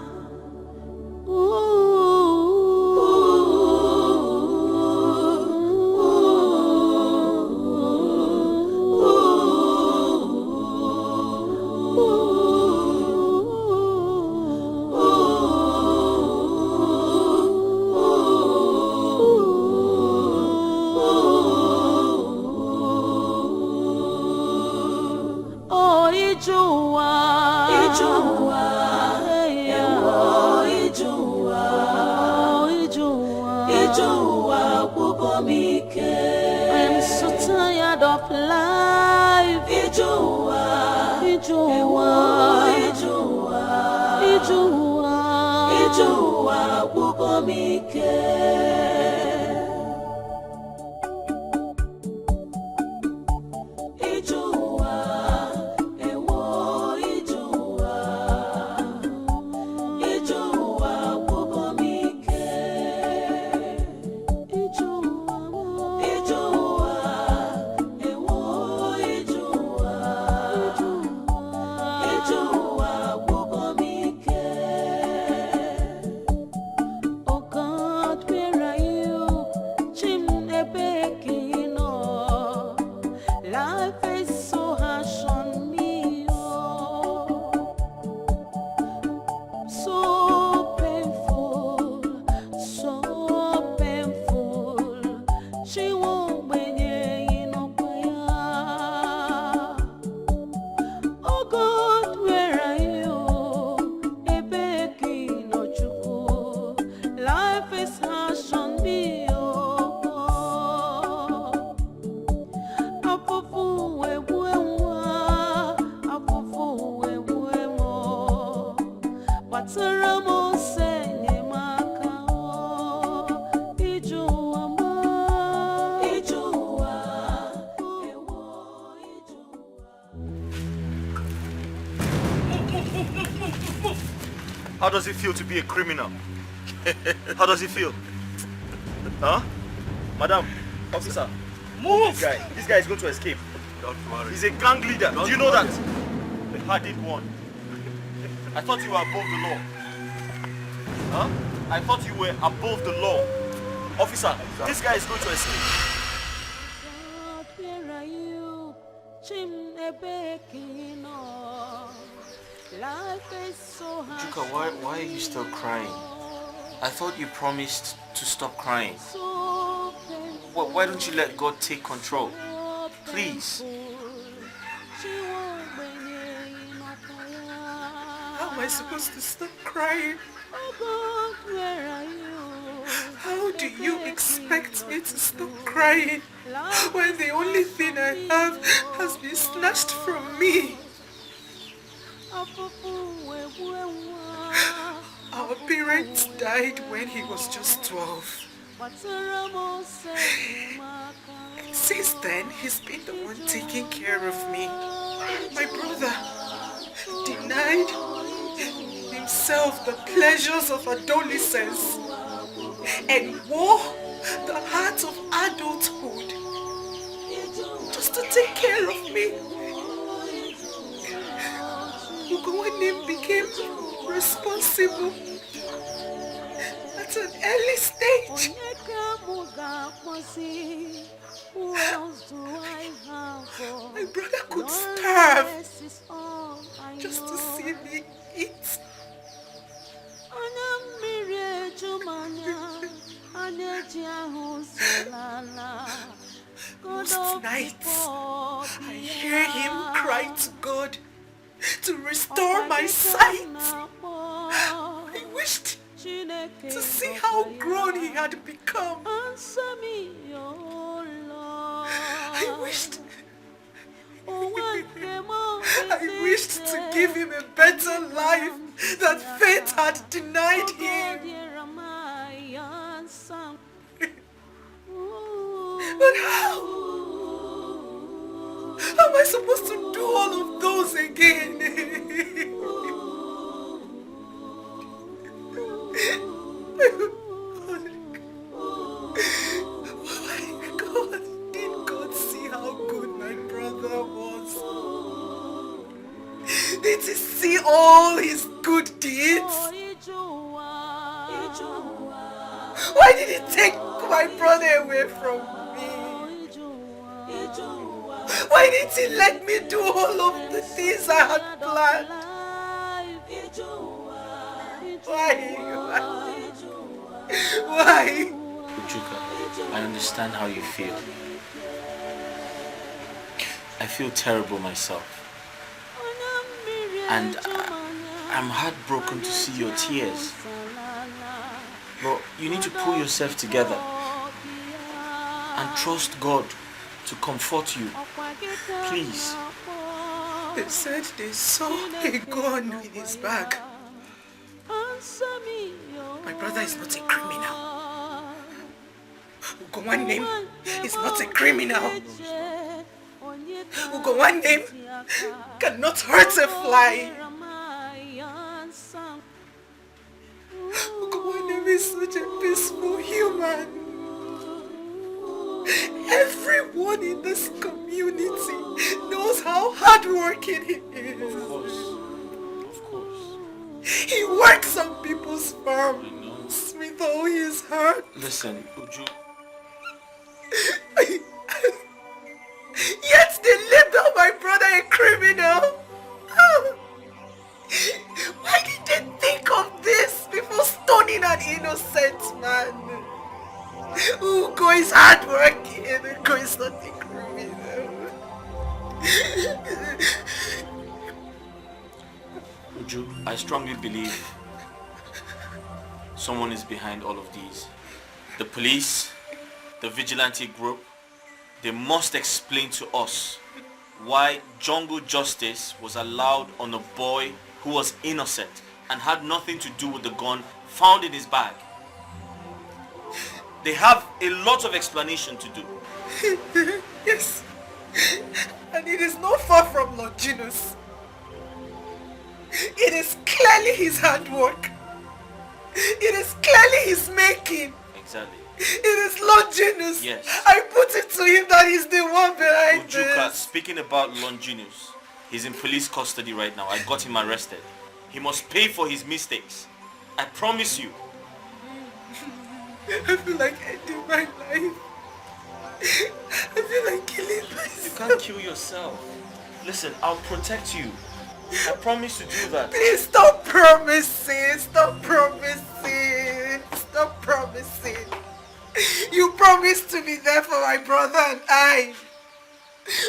I'm so tired of life. Ijua. Ijua Bugomike. How does it feel to be a criminal? How does it feel? Huh? Madam, officer, move! This guy is going to escape. Don't worry. He's a gang leader. Do you know that? The hardened one. I thought you were above the law. Huh? I thought you were above the law. Officer, this guy is going to escape. Juka, why are you still crying? I thought you promised to stop crying. Why don't you let God take control? Please. How am I supposed to stop crying? How do you expect me to stop crying when the only thing I have has been snatched from me? Our parents died when he was just 12. Since then, he's been the one taking care of me. My brother denied himself the pleasures of adolescence and wore the heart of adulthood just to take care of me. Ugowanim became responsible at an early stage. My brother could starve just to see me eat. Most nights, I hear him cry to God to restore my sight. I wished to see how grown he had become. I wished to give him a better life that fate had denied him. But how? How am I supposed to do all of those again? God, did God see how good my brother was? Did he see all his good deeds? Why did he take my brother away from me? Why didn't he let me do all of the things I had planned? Why? Ujuka, I understand how you feel. I feel terrible myself. And I'm heartbroken to see your tears. But you need to pull yourself together and trust God to comfort you. Please. They said they saw a gun in his bag. My brother is not a criminal. Ugo one name is not a criminal. Ugo one name cannot hurt a fly. Ugo one name is such a peaceful human. Everyone in this community knows how hardworking he is. Of course. He works on people's farms with all his heart. Listen, Uju. Yet they label my brother a criminal. Why did they think of this before stoning an innocent man? Ugo is hardworking and Ugo is not a criminal. Uju, I strongly believe someone is behind all of these. The police, the vigilante group, they must explain to us why jungle justice was allowed on a boy who was innocent and had nothing to do with the gun found in his bag. They have a lot of explanation to do. Yes, and it is not far from Longinus. It is clearly his handwork. It is clearly his making. Exactly. It is Longinus. Yes. I put it to him that he's the one behind Ujuka, this. speaking about Longinus, he's in police custody right now. I got him arrested. He must pay for his mistakes. I promise you. I feel like ending my life. I feel like killing myself. You can't kill yourself. Listen, I'll protect you. I promise to do that. Please stop promising. Stop promising. Stop promising. You promised to be there for my brother and I.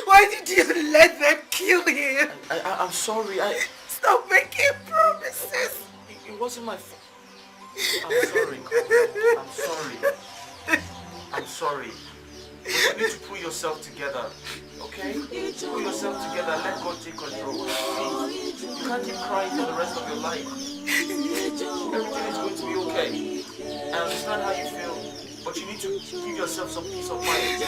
Why did you let them kill him? I'm sorry. Stop making promises. It wasn't my fault. I'm sorry. I'm sorry. I'm sorry. But you need to pull yourself together. Okay? Pull yourself together. Let God take control. Please. You can't keep crying for the rest of your life. Everything is going to be okay. I understand how you feel. But you need to give yourself some peace of mind.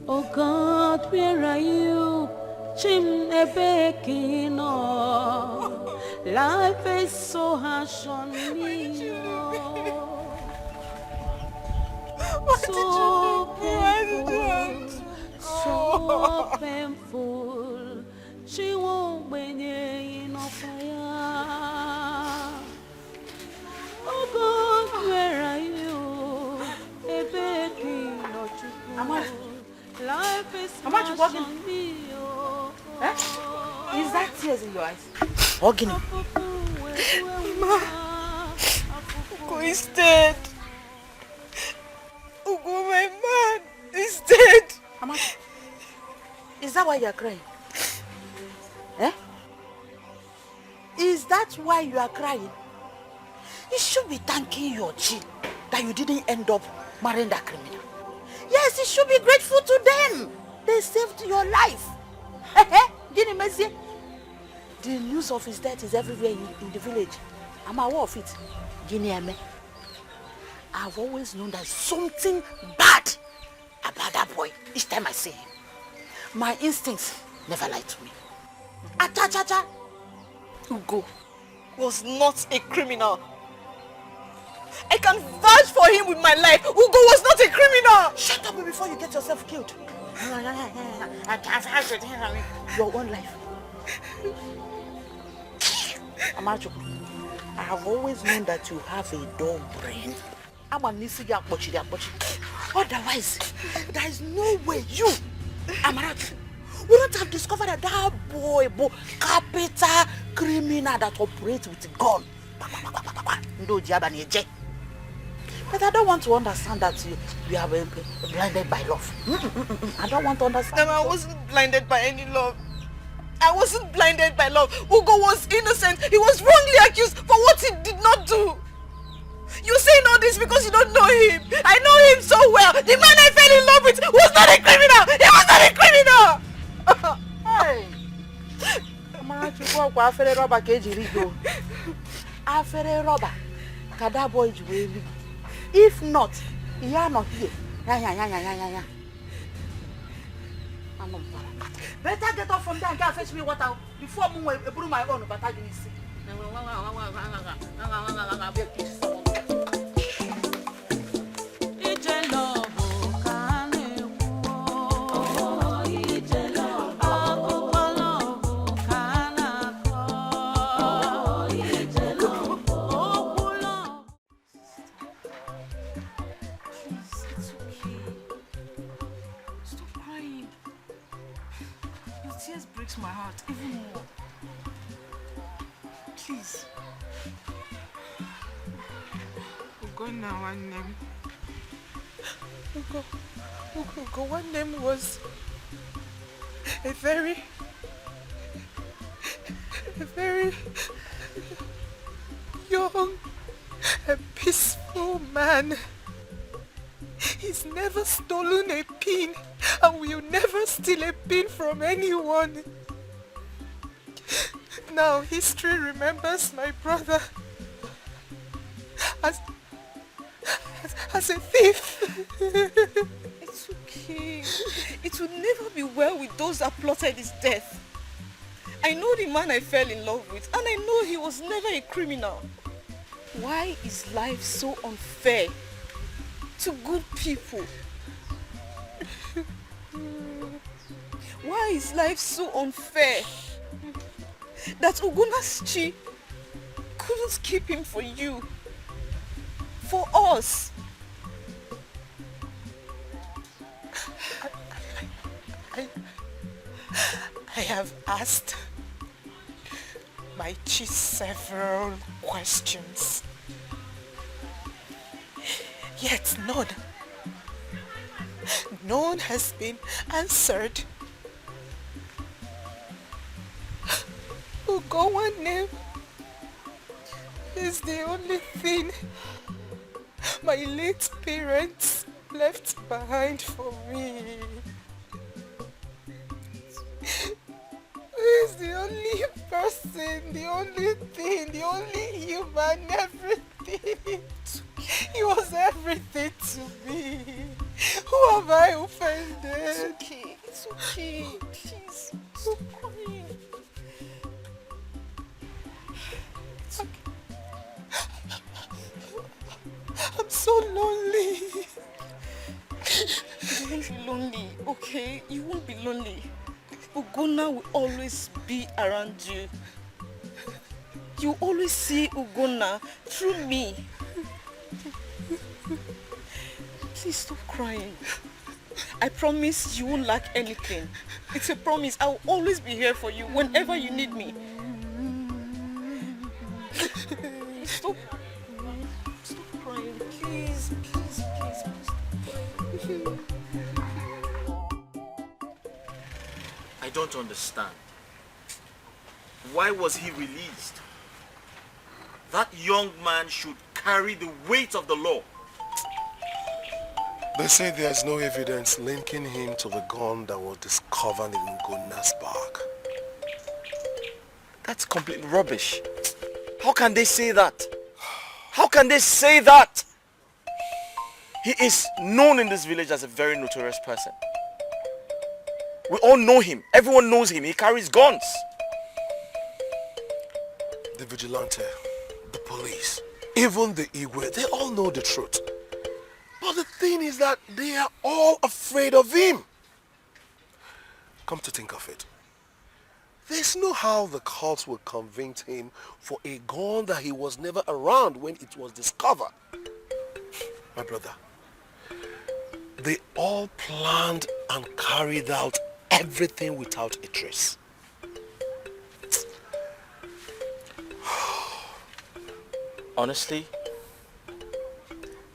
Oh God, where are you? Chim Ebekino. Life is so harsh on me. So painful. So painful. She won't win in fire. Oh God, where are you? Ebekino. Life is harsh on me. Is that tears in your eyes? Hugging. Ma, Ugo is dead. Ugo, my man, is dead. Mama, is that why you are crying? Eh? Is that why you are crying? You should be thanking your G that you didn't end up marrying that criminal. Yes, you should be grateful to them. They saved your life. The news of his death is everywhere in the village. I'm aware of it. I've always known there's something bad about that boy each time I see him. My instincts never lied to me. Acha. Ugo was not a criminal. I can vouch for him with my life. Ugo was not a criminal. Shut up before you get yourself killed. I can vouch for your own life. Amacho, I have always known that you have a dull brain. Otherwise, there is no way you, Amarachi, wouldn't have discovered that boy, capital criminal that operates with a gun. But I don't want to understand that you are blinded by love. I don't want to understand. No, I wasn't blinded by any love. I wasn't blinded by love. Ugo was innocent. He was wrongly accused for what he did not do. You're saying all this because you don't know him. I know him so well. The man I fell in love with was not a criminal. He was not a criminal. Hey. Amachukwu afere rubber ka ejiri go. Afere rubber ka that boy ji wee ri. If not, he not here. Ya. Better get off from there and go fetch me water before I brew my own but I didn't see. Tears breaks my heart even more. Please. Ugo now one name. Ugo one name was a very young and peaceful man. He's never stolen a pin and will never steal a pin from anyone. Now history remembers my brother as a thief. It's okay. It will never be well with those that plotted his death. I know the man I fell in love with and I know he was never a criminal. Why is life so unfair to good people? Why is life so unfair that Uguna's chi couldn't keep him for you, for us? I have asked my chi several questions, yet none has been answered. Ugowane is the only thing my late parents left behind for me. He's the only person, the only thing, the only human, everything. He was everything to me. Who have I offended? It's okay. Please, stop crying. I'm so lonely. You won't be lonely, okay? You won't be lonely. Ugonna will always be around you. You always see Ugonna through me. Please stop crying. I promise you won't lack anything. It's a promise. I will always be here for you whenever you need me. Stop crying. Please stop crying. I don't understand. Why was he released? That young man should carry the weight of the law. They say there's no evidence linking him to the gun that was discovered in Ugonna's bag. That's complete rubbish. How can they say that? How can they say that? He is known in this village as a very notorious person. We all know him. Everyone knows him. He carries guns. The vigilante, the police, even the Igwe, they all know the truth. But the thing is that they are all afraid of him. Come to think of it, there's no how the courts will convict him for a gun that he was never around when it was discovered. My brother, they all planned and carried out everything without a trace. Honestly,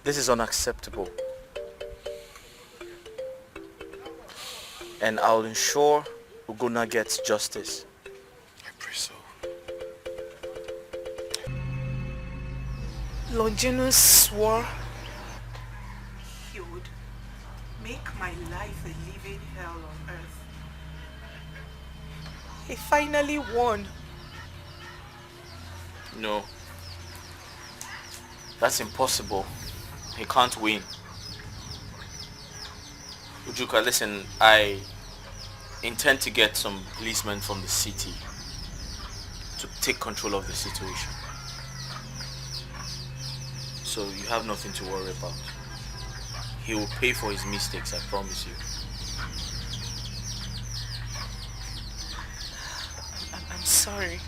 this is unacceptable. And I'll ensure Ugonna gets justice. I pray so. Longinus swore he would make my life a living hell on earth. He finally won. No. That's impossible. He can't win. Ujuka, listen, I intend to get some policemen from the city to take control of the situation. So you have nothing to worry about. He will pay for his mistakes, I promise you. I'm sorry.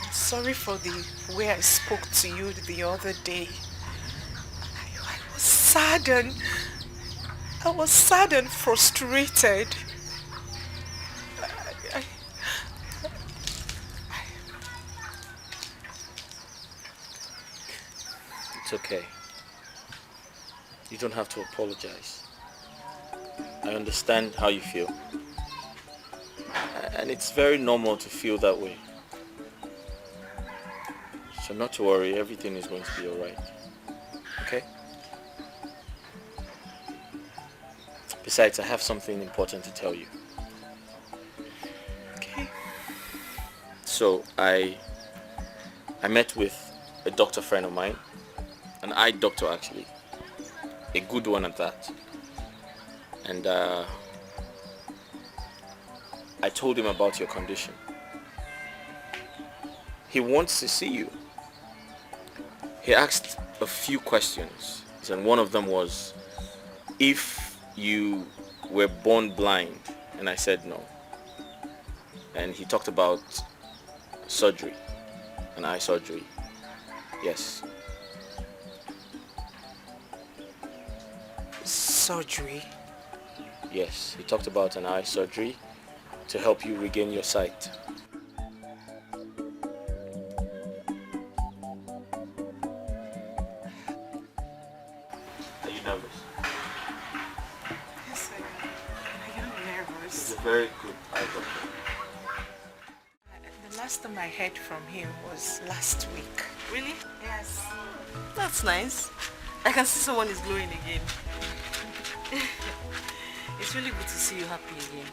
I'm sorry for the way I spoke to you the other day. I was saddened. I was sad and frustrated. It's okay. You don't have to apologize. I understand how you feel. And it's very normal to feel that way. So not to worry, everything is going to be alright. Okay? Besides, I have something important to tell you. Okay. So I met with a doctor friend of mine, an eye doctor actually, a good one at that. And I told him about your condition. He wants to see you. He asked a few questions, and one of them was, if you were born blind, and I said no. And he talked about surgery, an eye surgery. Yes. Surgery? Yes, he talked about an eye surgery to help you regain your sight. Are you nervous? Yes, I am nervous. He's a very good eye doctor. The last time I heard from him was last week. Really? Yes. That's nice. I can see someone is glowing again. It's really good to see you happy again.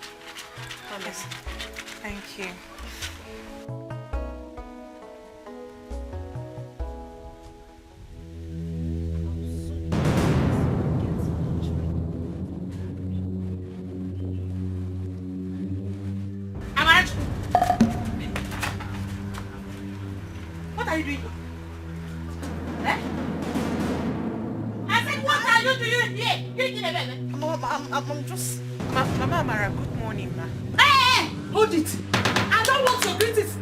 Honestly. Thank you. What are you doing? Eh? I said, what are you doing here? I'm just... Mama Amara, good morning, ma. Hey, hold it. I don't want your greetings.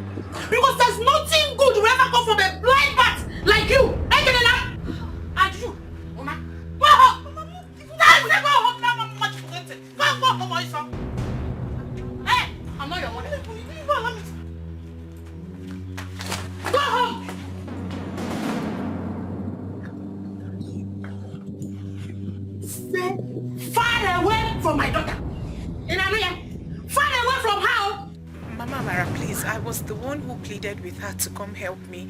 Because there's nothing good will ever come from a blind bat like you. And you, Mama. Go home. Go home now, Mama. Go home, my son. Hey, I'm not your mother. Go home. Stay far away from my daughter. Far away from her. Mama Amara, please, I was the one who pleaded with her to come help me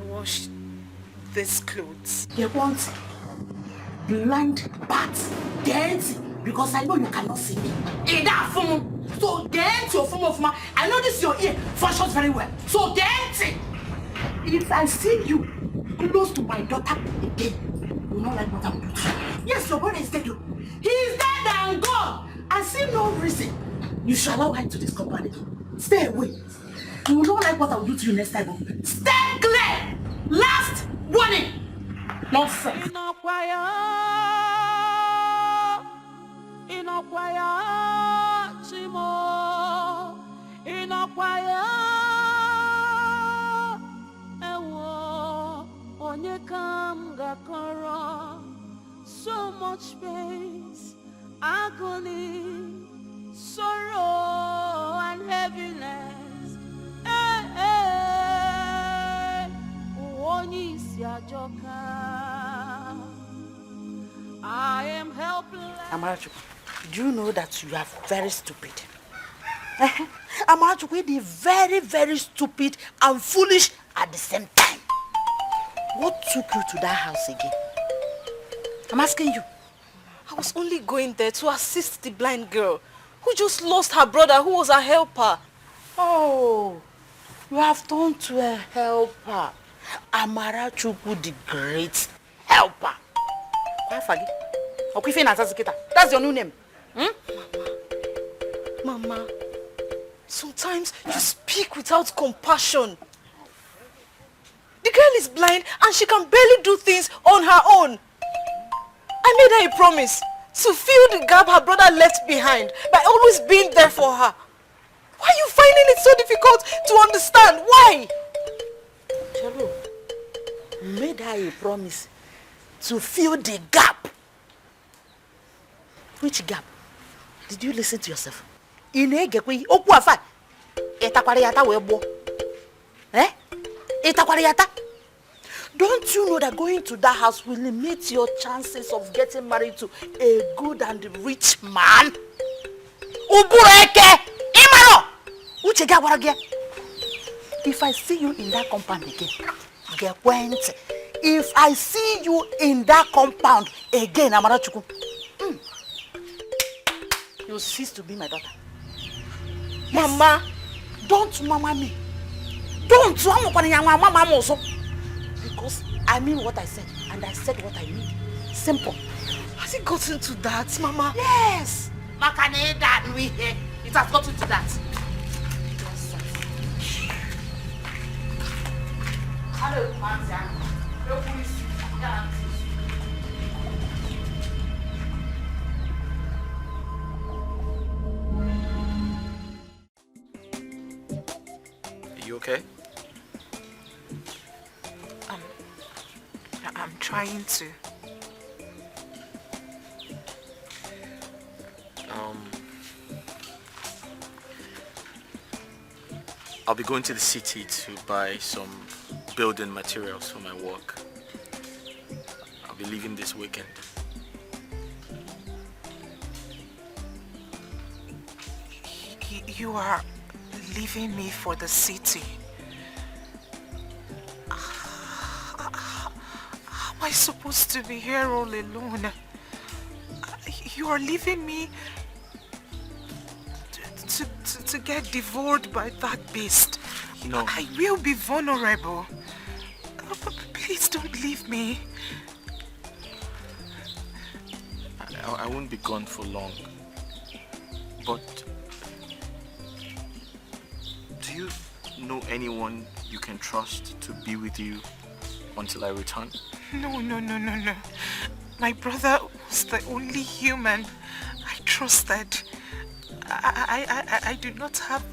wash these clothes. They want blind bats. Because I know you cannot see me. In that form. So your form of man. I know this your ear functions very well. So if I see you close to my daughter again, you will not like what I will do to you. Yes, your brother is dead. He is dead and gone. I see no reason you shall allow her to this company. Stay away. You will not like what I will do to you next time. Stay clear. Last warning. Nonsense. So much pain, agony, sorrow and heaviness. I am helpless. Amarachu, do you know that you are very stupid? Amarachu, you are very, very stupid and foolish at the same time. What took you to that house again? I'm asking you. I was only going there to assist the blind girl who just lost her brother who was her helper. Oh, you have turned to a helper. Amara Chukwu, the great helper. That's your new name. Mama, sometimes you speak without compassion. The girl is blind and she can barely do things on her own. I made her a promise to fill the gap her brother left behind by always being there for her. Why are you finding it so difficult to understand? Why? Chelo, you made her a promise to fill the gap. Which gap? Did you listen to yourself? Don't you know that going to that house will limit your chances of getting married to a good and rich man? If I see you in that compound again, if I see you in that compound again, Amarachuku, you cease to be my daughter. Yes. Mama, don't mama me. Don't. Because I mean what I said, and I said what I mean. Simple. Has it gotten to that, Mama? Yes. It has gotten to that. Yes, sir. Hello, Are you okay? I'm trying to. I'll be going to the city to buy some building materials for my work. I'll be leaving this weekend. You are leaving me for the city. How am I supposed to be here all alone? You are leaving me to get devoured by that beast. No. I will be vulnerable. Please don't leave me. I won't be gone for long. But do you know anyone you can trust to be with you until I return? No. My brother was the only human I trusted. I do not have...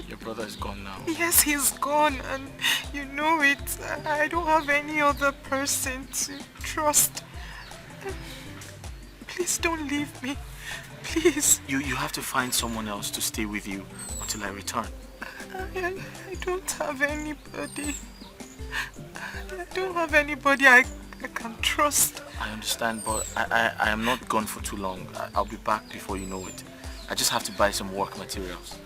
Your brother is gone now. Yes, he's gone, and you know it. I don't have any other person to trust. Please don't leave me. Please. You have to find someone else to stay with you until I return. I don't have anybody. I don't have anybody I can trust. I understand, but I am not gone for too long. I'll be back before you know it. I just have to buy some work materials.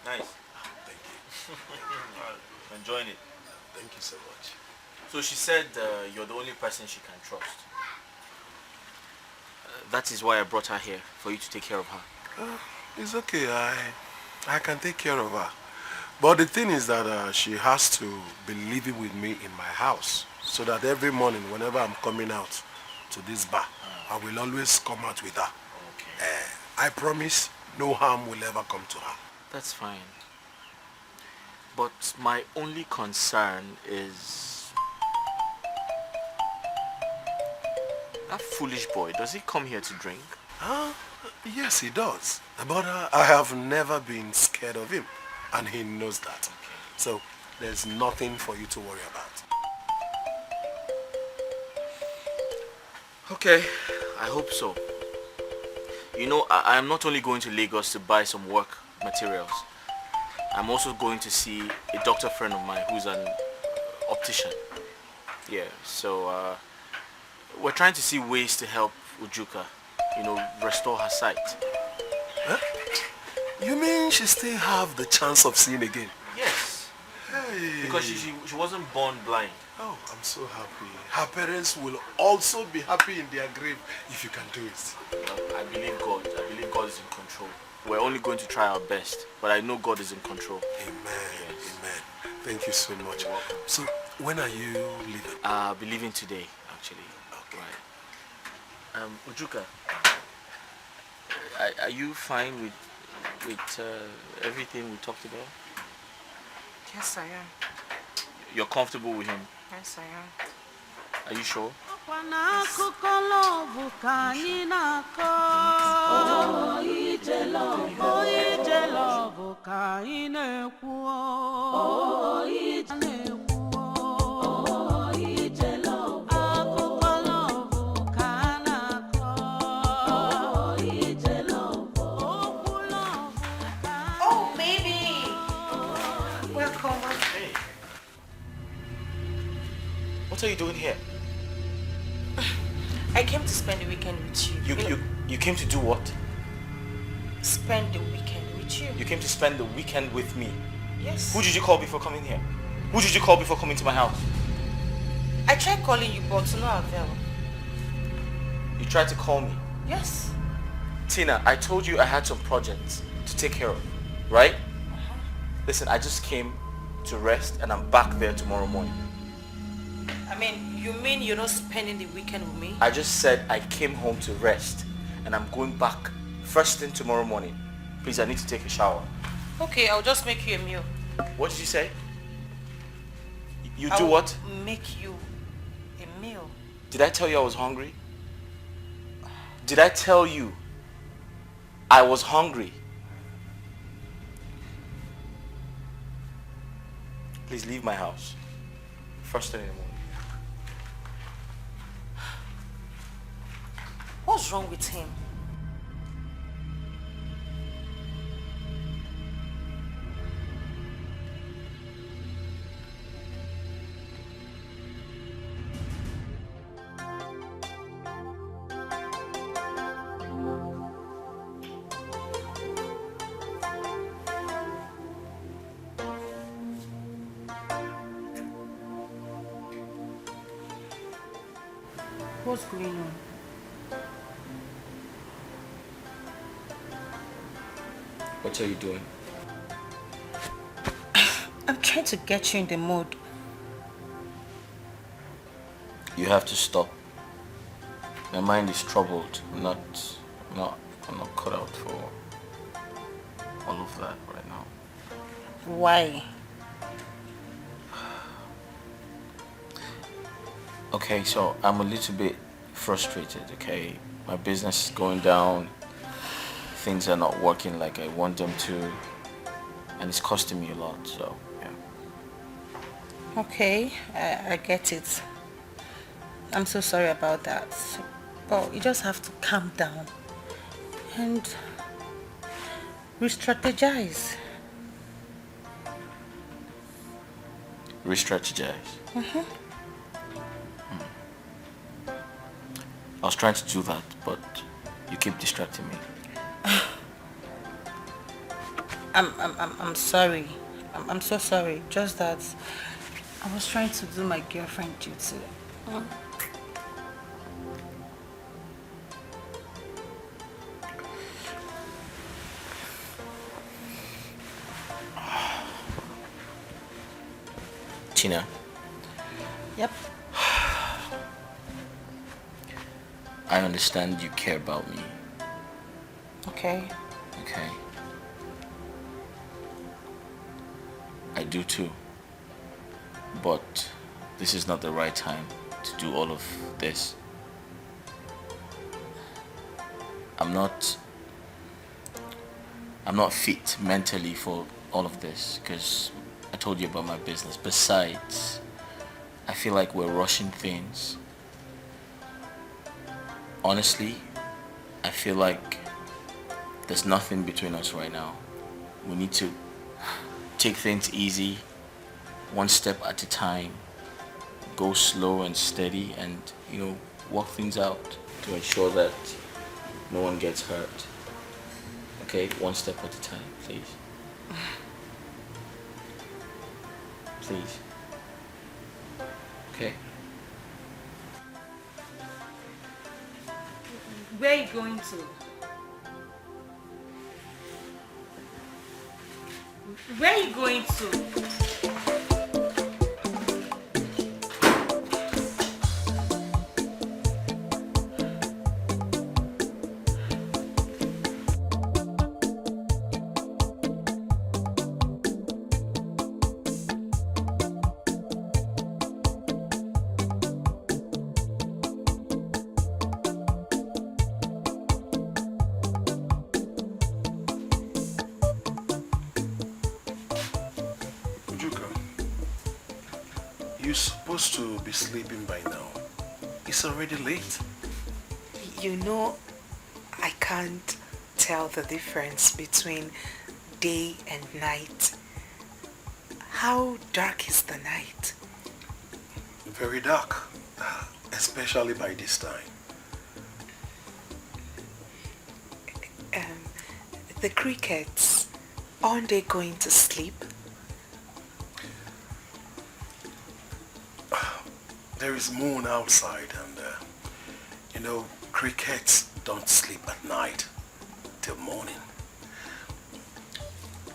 Nice. Thank you. I'm enjoying it. Thank you so much. So she said you're the only person she can trust. That is why I brought her here, for you to take care of her. It's okay. I can take care of her. But the thing is that she has to be living with me in my house, so that every morning whenever I'm coming out to this bar, I will always come out with her. Okay. I promise no harm will ever come to her. That's fine. But my only concern is... that foolish boy, does he come here to drink? Yes, he does. But I have never been scared of him, and he knows that. Okay. So there's nothing for you to worry about. Okay, I hope so. You know, I am not only going to Lagos to buy some work materials. I'm also going to see a doctor friend of mine who's an optician. Yeah, so We're trying to see ways to help Ujuka, restore her sight. Huh? You mean she still have the chance of seeing again? Yes. Hey. Because she wasn't born blind. Oh, I'm so happy. Her parents will also be happy in their grave if you can do it. Well, I believe God. I believe God is in control. We're only going to try our best, but I know God is in control. Amen. Yes. Amen. Thank you so much. So, when are you leaving? I'll be leaving today, actually. Okay. Right. Ujuka, are you fine with everything we talked about? Yes, I am. You're comfortable with him? Yes, I am. Are you sure? Oh, baby! Welcome. Hey. What are you doing here? I came to spend the weekend with you. You came to do what? Spend the weekend with you. You came to spend the weekend with me? Yes. Who did you call before coming here? Who did you call before coming to my house? I tried calling you, but to no avail. You tried to call me? Yes. Tina, I told you I had some projects to take care of, right? Listen, I just came to rest and I'm back there tomorrow morning. I mean, you mean you're not spending the weekend with me? I just said I came home to rest and I'm going back first thing tomorrow morning. Please, I need to take a shower. Okay, I'll just make you a meal. What did you say? You do what? Make you a meal. Did I tell you I was hungry? Did I tell you I was hungry? Please leave my house. First thing in the morning. What's wrong with him? What's going on? What are you doing? I'm trying to get you in the mood. You have to stop. My mind is troubled. I'm not cut out for all of that right now. Why? Okay, so I'm a little bit frustrated, okay? My business is going down. Things are not working like I want them to. And it's costing me a lot, so, yeah. Okay, I get it. I'm so sorry about that. But you just have to calm down and re-strategize. Re-strategize? I was trying to do that, but you keep distracting me. I'm sorry. I'm so sorry. Just that I was trying to do my girlfriend duty. Tina. Yep. I understand you care about me. Okay. Okay. I do too. But this is not the right time to do all of this. I'm not fit mentally for all of this because I told you about my business. Besides, I feel like we're rushing things. Honestly, I feel like there's nothing between us right now. We need to take things easy, one step at a time, go slow and steady, and work things out to ensure that no one gets hurt. Okay, one step at a time, please. Please. Okay. Where are you going to? Where are you going to? You're supposed to be sleeping by now. It's already late. You know, I can't tell the difference between day and night. How dark is the night? Very dark, especially by this time. The crickets, aren't they going to sleep? There is moon outside and, you know, crickets don't sleep at night till morning.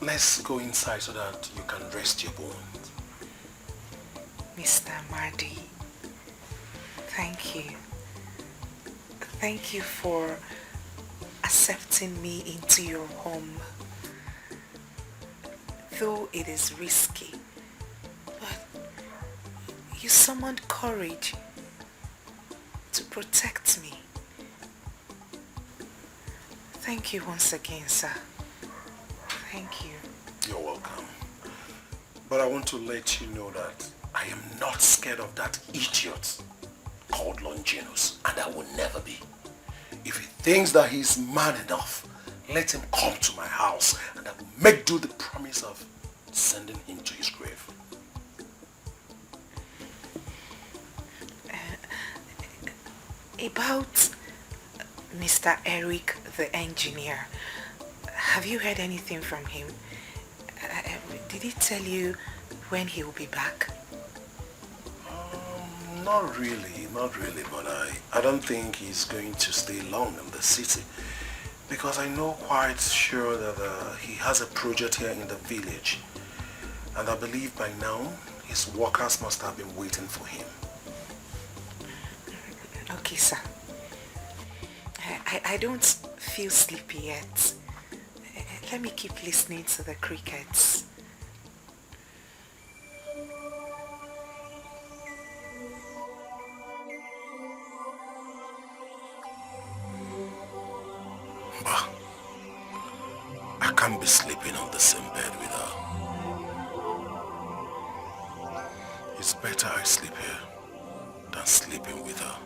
Let's go inside so that you can rest your bones. Mr. Mardi, thank you. Thank you for accepting me into your home. Though it is risky, but you summoned courage to protect me. Thank you once again, sir. Thank you. You're welcome. But I want to let you know that I am not scared of that idiot called Longinus, and I will never be. If he thinks that he's man enough, let him come to my house and I will make do the promise of sending him to his grave. About Mr. Eric, the engineer, have you heard anything from him? Did he tell you when he will be back? Not really, but I don't think he's going to stay long in the city, because I know quite sure that he has a project here in the village, and I believe by now his workers must have been waiting for him. Okay, sir. I don't feel sleepy yet. Let me keep listening to the crickets. I can't be sleeping on the same bed with her. It's better I sleep here than sleeping with her.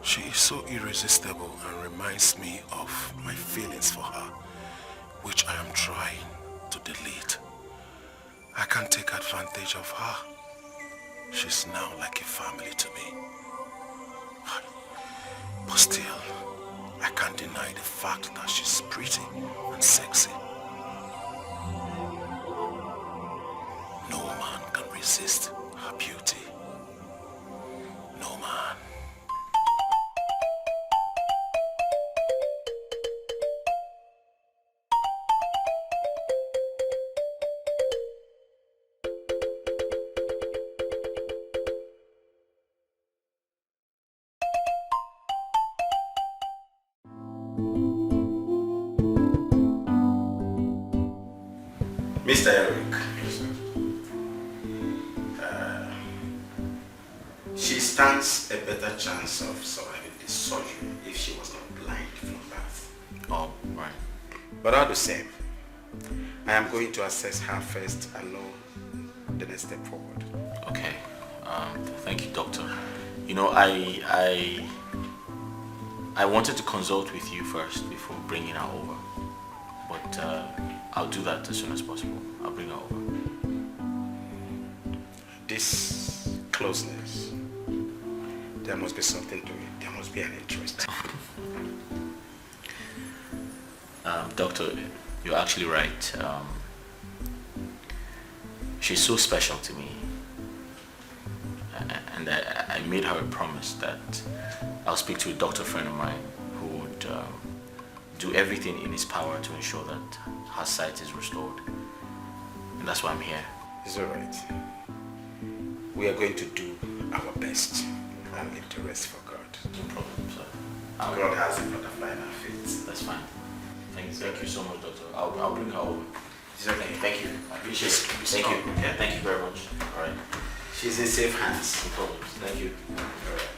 She is so irresistible and reminds me of my feelings for her, which I am trying to delete. I can't take advantage of her. She's now like a family to me. But still, I can't deny the fact that she's pretty and sexy. No man can resist her beauty. No man. Mr. Eric. She stands a better chance of surviving this surgery if she was not blind from birth. Oh, right. But all the same, I am going to assess her first and know the next step forward. Okay. Thank you, doctor. You know, I wanted to consult with you first before bringing her over. But I'll do that as soon as possible. I'll bring her over. This closeness There must be something to it. There must be an interest. Doctor, you're actually right. She's so special to me. And I made her a promise that I'll speak to a doctor friend of mine who would do everything in his power to ensure that her sight is restored. And that's why I'm here. It's alright. We are going to do our best and leave the rest for God. No problem, sir. God has a butterfly in our feet. That's fine. Thank you so much, doctor. I'll bring her over. It's okay. Thank you. I appreciate it. Thank you. Yeah. Thank you very much. All right. She's in safe hands. No problem. Thank you. All right.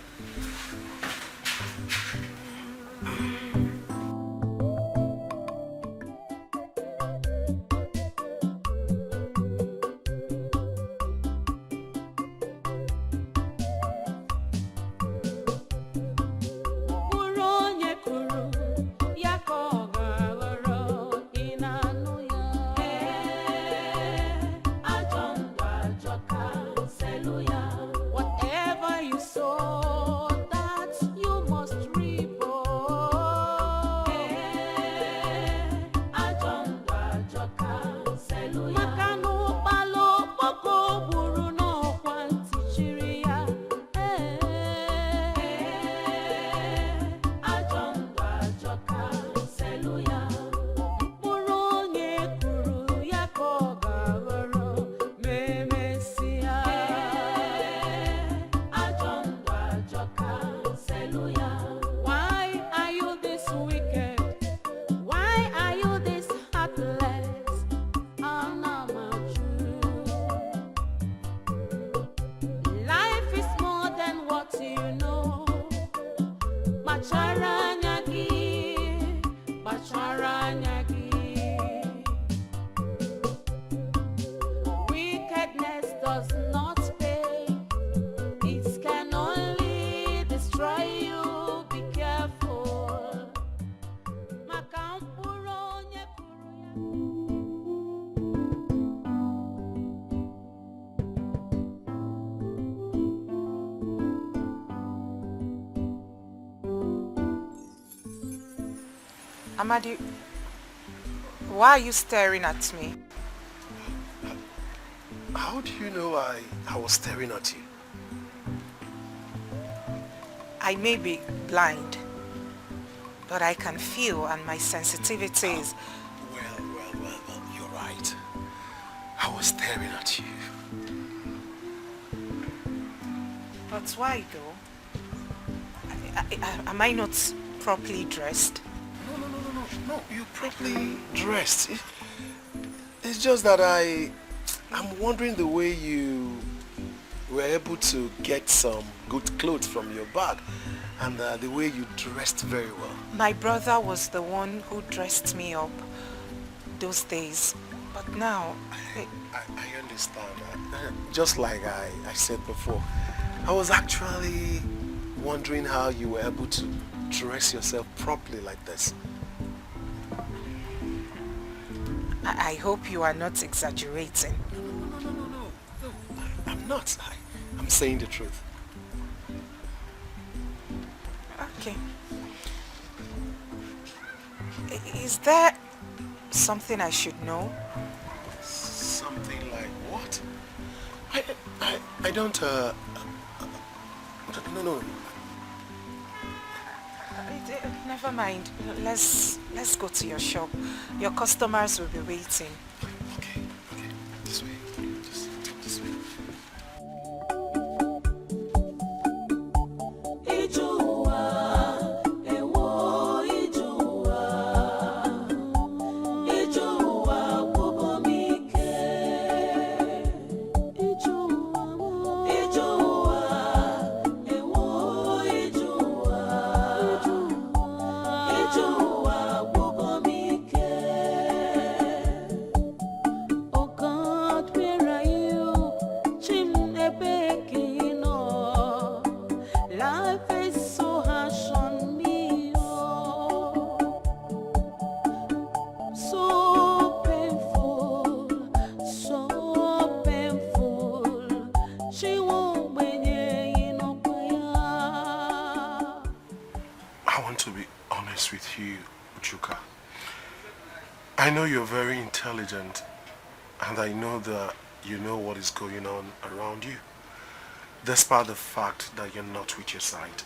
Whatever you sow, that you must reap. Maka na ụkpala okpoko gburu n'ọkwa ntị chiri ya. Mkpụrụ onye kụrụ ya ka ọ ga-aghọrọ ma emesịa. Why are you this wicked? Why are you this heartless? Life is more than what you know. Kpachara anya gị, kpachara anya gị. Wickedness does not pay. It can only destroy you. Be careful. Maka mkpụrụ onye kụrụ ya. Amadi, why are you staring at me? How do you know I was staring at you? I may be blind, but I can feel, and my sensitivity is... Well, you're right. I was staring at you. But why though? Am I not properly dressed? No, you're properly dressed. It's just that I'm wondering the way you were able to get some good clothes from your bag and the way you dressed very well. My brother was the one who dressed me up those days, but now... I understand. Just like I said before, I was actually wondering how you were able to dress yourself properly like this. I hope you are not exaggerating. No. I'm not. I'm saying the truth. Okay. Is there something I should know? Something like what? I don't, no. Never mind. Let's go to your shop. Your customers will be waiting. Okay. This way. Just this way. I know you're very intelligent, and I know that you know what is going on around you, despite the fact that you're not with your side.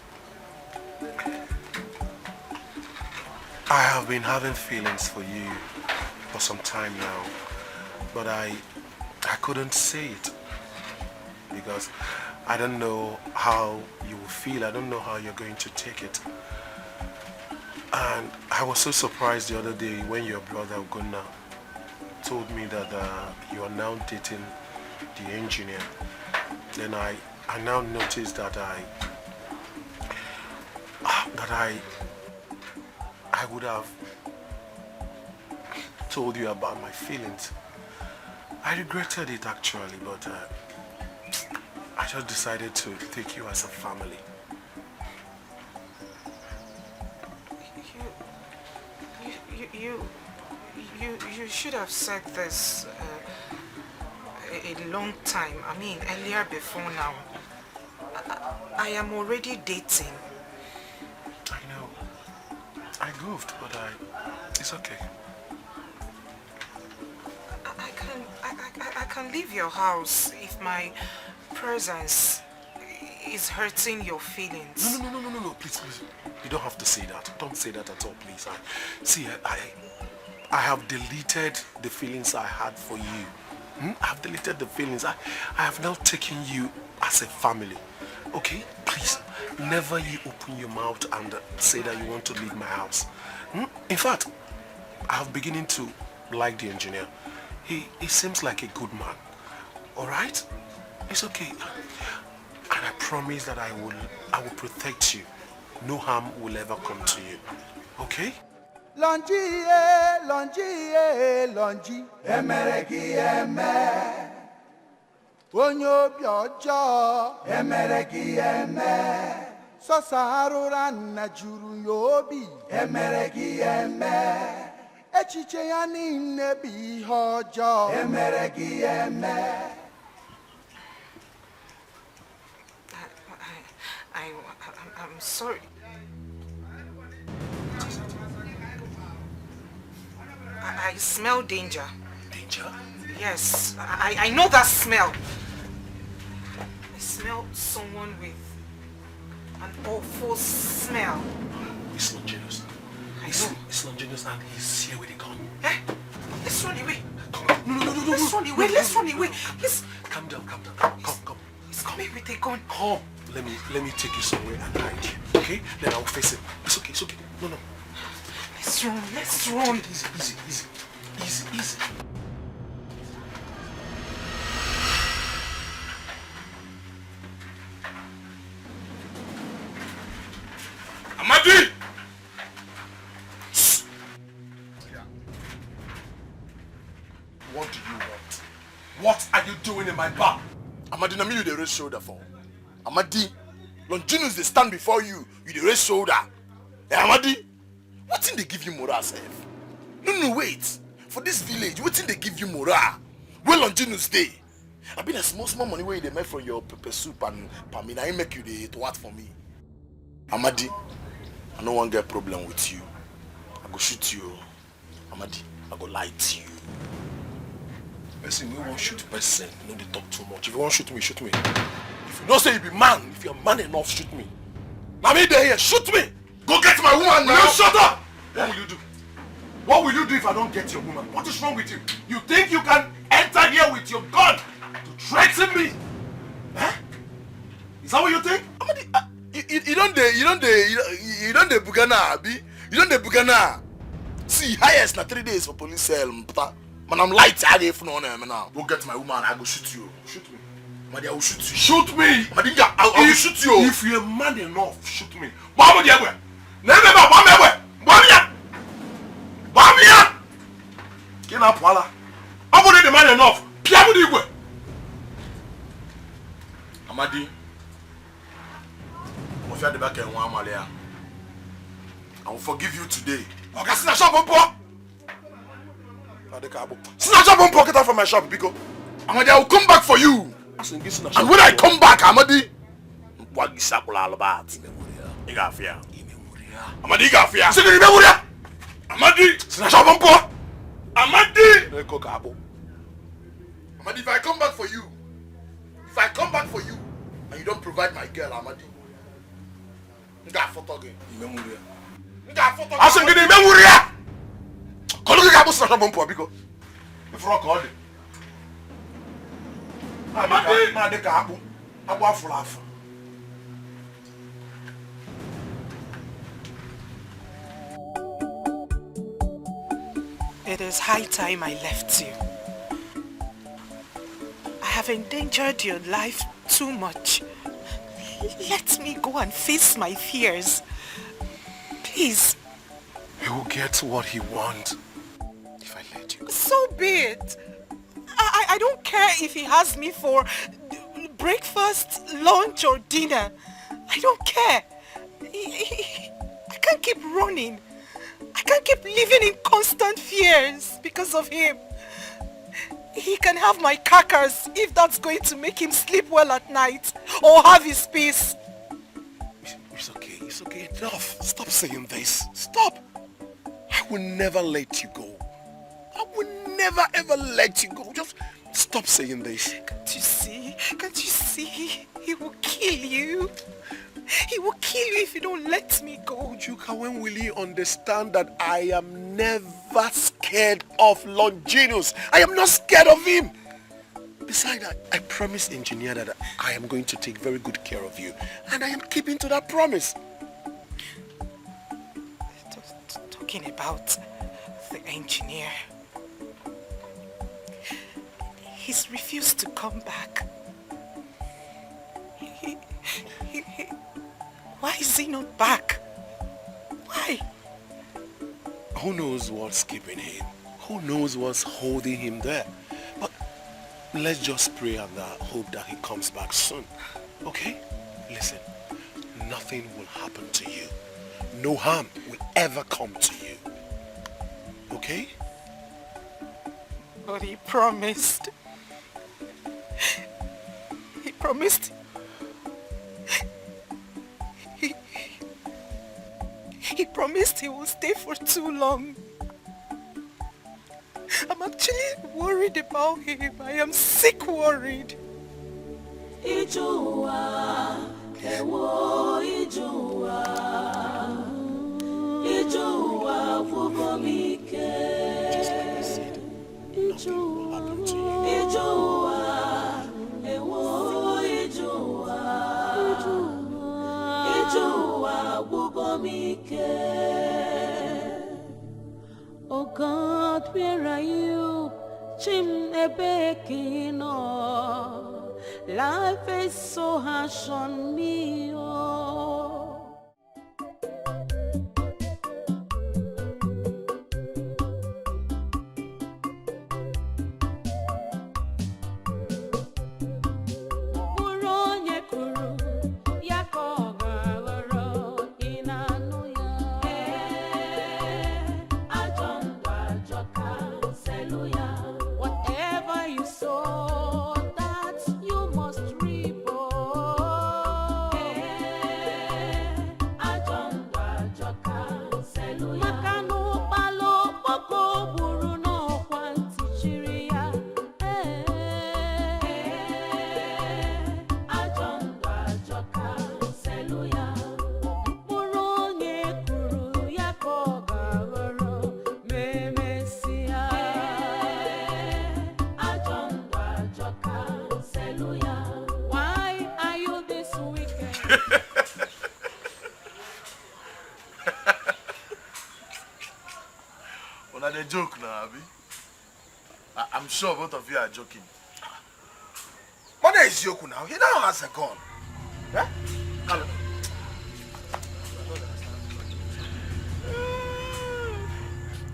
I have been having feelings for you for some time now, but I couldn't say it because I don't know how you will feel. I don't know how you're going to take it. And I was so surprised the other day when your brother Ugonna told me that you are now dating the engineer. Then I now noticed that I would have told you about my feelings. I regretted it actually, but I just decided to take you as a family. You should have said this a long time. I mean, earlier before now. I am already dating. I know. I goofed, but it's okay. I can leave your house if my presence is hurting your feelings. No, please. You don't have to say that. Don't say that at all, please. I have deleted the feelings I had for you. I have deleted the feelings. I have now taken you as a family. Okay? Please, never you open your mouth and say that you want to leave my house. In fact, I have beginning to like the engineer. He seems like a good man. Alright? It's okay. And I promise that I will protect you. No harm will ever come to you. Okay? Longi, emereki eme. Onyo biojo, emereki eme. Sosarura na juru yobi, emereki eme. Echiche ya ninne bi hojo, emereki eme. I'm sorry. I smell danger. Danger? Yes, I know that smell. I smell someone with an awful smell. It's Longinus. It's Longinus and he's here with a gun. Eh? Let's run away. No. Let's run away. Let's run away. Calm down. Come. He's coming with a gun. Come. Let me take you somewhere and hide you. Okay? Then I will face it. It's okay. No. Let's run. Easy. Amadi! What do you want? What are you doing in my bar? Amadi, na me you dey raise shoulder for. Amadi, Longinus they stand before you, you dey raise shoulder. Hey, Amadi, what thing they give you morale, sef? No, wait. For this village, what thing they give you morale? Where Longinus dey? I been a small money where they make from your pepper soup and pamina. I make you the to what for me. Amadi, I no one get problem with you. I go shoot you. Amadi, I go lie to you. Person, we won't shoot person. No, they talk too much. If you want to shoot me, shoot me. If you don't say you be man, if you're man enough, shoot me. Now me there here, shoot me. Go get my woman now. You shut up. What will you do? What will you do if I don't get your woman? What is wrong with you? You think you can enter here with your gun to threaten me? Huh? Is that what you think? You don't the Bugana, Abi. You don't the Bugana. See, highest na 3 days for police cell. Man, I'm light. I gave no name now. Go get my woman. I go shoot you. Shoot me. Madi, I will shoot you. Shoot me. Madinga, I will shoot you. If you're man enough, shoot me. Mama, Diabwe. Never, Mama, Mama. Get up, Walla. I'm not the man enough. Piamu Diabwe. Amadi, I'm afraid the back end one Malia. I will forgive you today. Okay, snatch up on poor. Snatch up on pocket out from my shop, Biko. Amadi, I will come back for you. And when I come back, Amadi, what is up all about? You got fear. Amadi, you got fear. Amadi, snatch up on poor. Amadi, if I come back for you, and you don't provide my girl, Amadi, nga photo again. Asim gini memuria. Kolo ki kabu sa bompo abiko. Ifro ko de. Amadi, ma de ka abu afulafu. It is high time I left you. I have endangered your life too much. Let me go and face my fears. Please. He will get what he wants if I let you. So be it. I don't care if he has me for breakfast, lunch or dinner. I don't care. I can't keep running. I can't keep living in constant fears because of him. He can have my carcass if that's going to make him sleep well at night or have his peace. It's okay, enough. Stop saying this. Stop. I will never let you go. I will never ever let you go. Just stop saying this. Can't you see? Can't you see? He will kill you. He will kill you if you don't let me go. Juka, when will he understand that I am never scared of Longinus? I am not scared of him. Besides, I promised engineer that I am going to take very good care of you. And I am keeping to that promise. Talking about the engineer. He's refused to come back. Why is he not back? Why? Who knows what's keeping him? Who knows what's holding him there? But let's just pray and hope that he comes back soon. Okay? Listen, nothing will happen to you. No harm will ever come to you. Okay? But he promised. He promised. He promised he will stay for too long. I'm actually worried about him. I am sick worried. Ijua, ewo ijua, ijua vugomike. Ijua, ewo ijua, ijua vugomike. Oh God, where are you? Chim ebekino. Life is so harsh on me, oh. A joke now, Abi. I'm sure both of you are joking. What is joke now? He now has a gun. Yeah?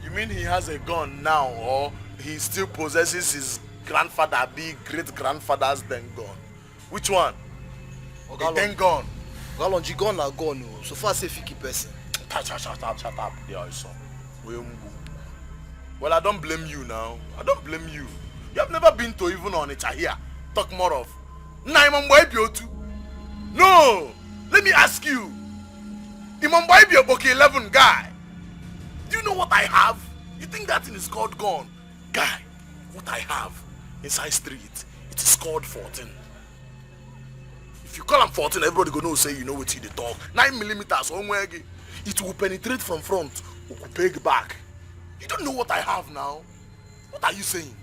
You mean he has a gun now, or he still possesses his grandfather, big great-grandfather's then gun? Which one? The then gun. Galonji gun na gun. So far say 50 person. Shut up. Yeah, son. Well, I don't blame you now. I don't blame you. You have never been to even on it here. Talk more of. No! Let me ask you. Imambaibi Boki 11 guy. Do you know what I have? You think that thing is called gun? Guy, what I have inside street, it is called 14. If you call am 14, everybody go know say you know what you talk. 9mm somewhere, it will penetrate from front, or peg back. You don't know what I have now. What are you saying?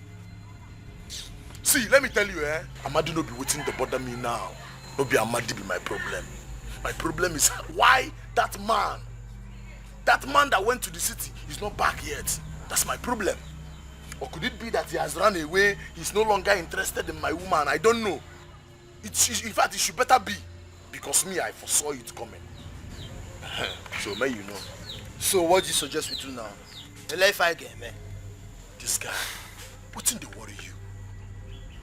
See, let me tell you, Amadi no be waiting to bother me now. No be Amadi be my problem. My problem is why that man that went to the city is not back yet. That's my problem. Or could it be that he has run away, he's no longer interested in my woman? I don't know. In fact, it should better be. Because me, I foresaw it coming. So, may you know. So what do you suggest we do now? Life again, man. This guy, what's in the worry you?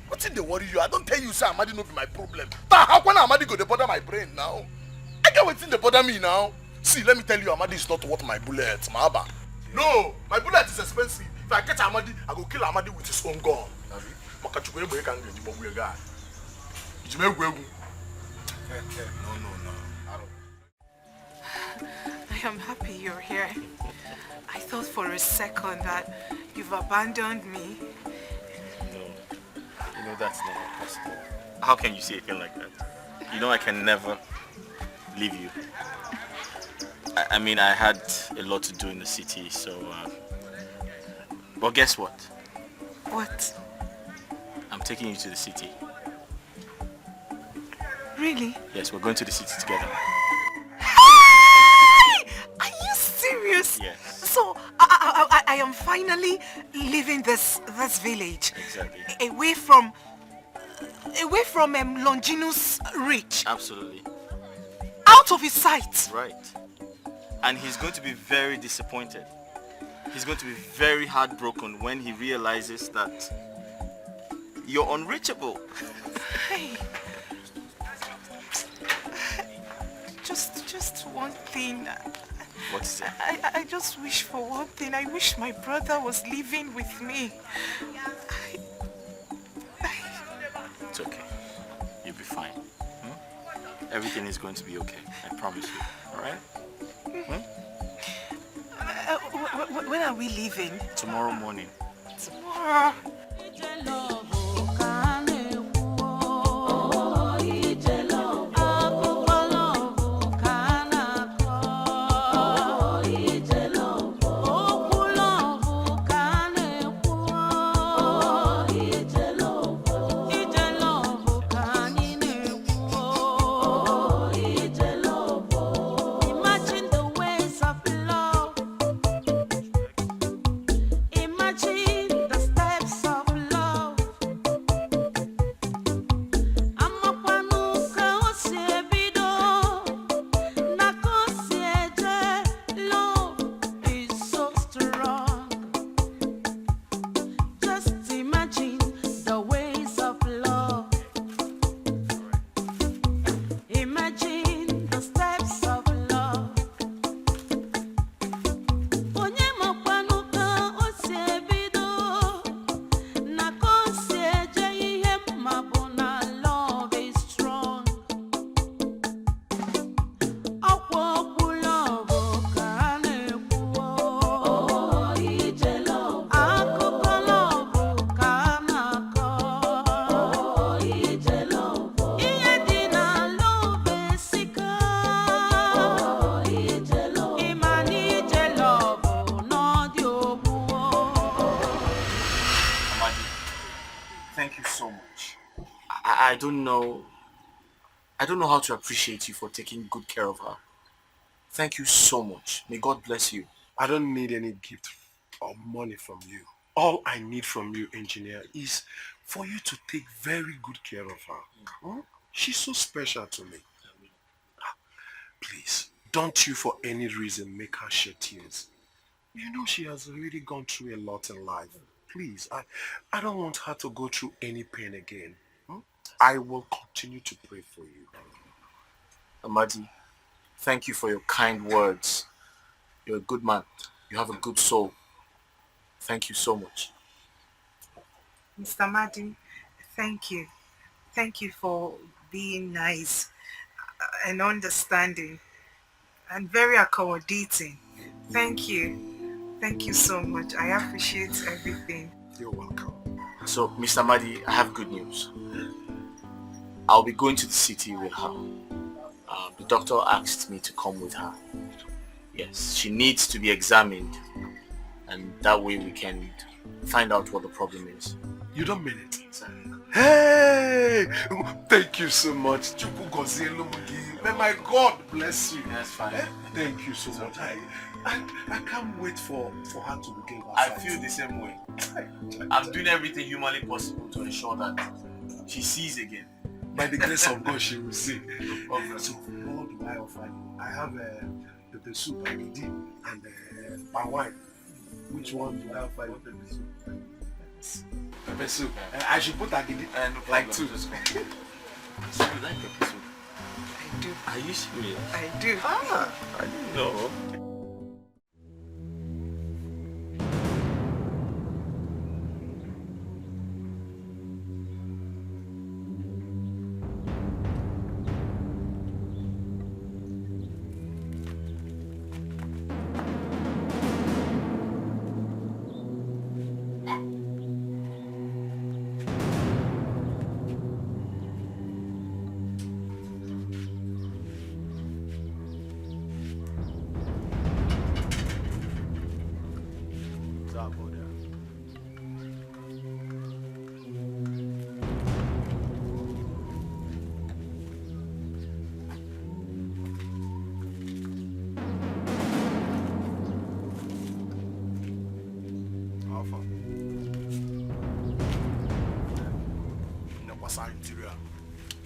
What's in the worry you? I don't tell you, sir, Amadi no be my problem. How can Amadi go to bother my brain now? I get what's in the bother me now. See, let me tell you, Amadi is not worth my bullet, Mahaba. No, my bullet is expensive. If I catch Amadi, I go kill Amadi with his own gun. I am happy you're here. I thought for a second that you've abandoned me. No, you know that's not possible. How can you say a thing like that? You know I can never leave you. I mean, I had a lot to do in the city, so... but guess what? What? I'm taking you to the city. Really? Yes, we're going to the city together. Are you serious? Yes. So, I am finally leaving this village. Exactly. Away from Longinus Reach. Absolutely. Out of his sight. Right. And he's going to be very disappointed. He's going to be very heartbroken when he realizes that you're unreachable. Hey. Just one thing. What's it? I just wish for one thing. I wish my brother was living with me. It's okay. You'll be fine. Everything is going to be okay. I promise you. Alright? When are we leaving? Tomorrow morning. Tomorrow. I don't know how to appreciate you for taking good care of her. Thank you so much. May God bless you. I don't need any gift or money from you. All I need from you, engineer, is for you to take very good care of her. She's so special to me. Please, don't you for any reason make her shed tears. You know she has already gone through a lot in life. Please, I don't want her to go through any pain again. I will continue to pray for you. Amadi, thank you for your kind words. You're a good man. You have a good soul. Thank you so much. Mr. Madi, thank you. Thank you for being nice and understanding and very accommodating. Thank you. Thank you so much. I appreciate everything. You're welcome. So, Mr. Madi, I have good news. I'll be going to the city with her. The doctor asked me to come with her. Yes, she needs to be examined, and that way we can find out what the problem is. You don't mean it? Hey! Thank you so much. May my God bless you. That's fine. Thank you so much. I can't wait for her to begin her I sight. feel the same way. I'm doing everything humanly possible to ensure that she sees again. By the grace of God, she will see. Okay. So, what do I offer you? I have the soup agidi and palm wine. Which one do I offer you? Pepper soup. I should put agidi like two. So you like pepper soup? I do. Are you serious? I do. I didn't know.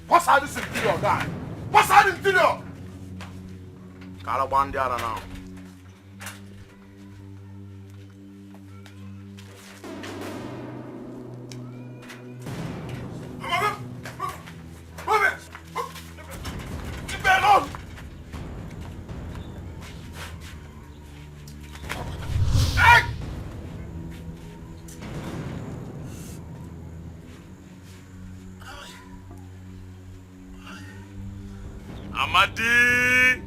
What's out this interior, guy? What's out interior? Carabandiana now. Move it! Keep it alone! Hey! Amadi!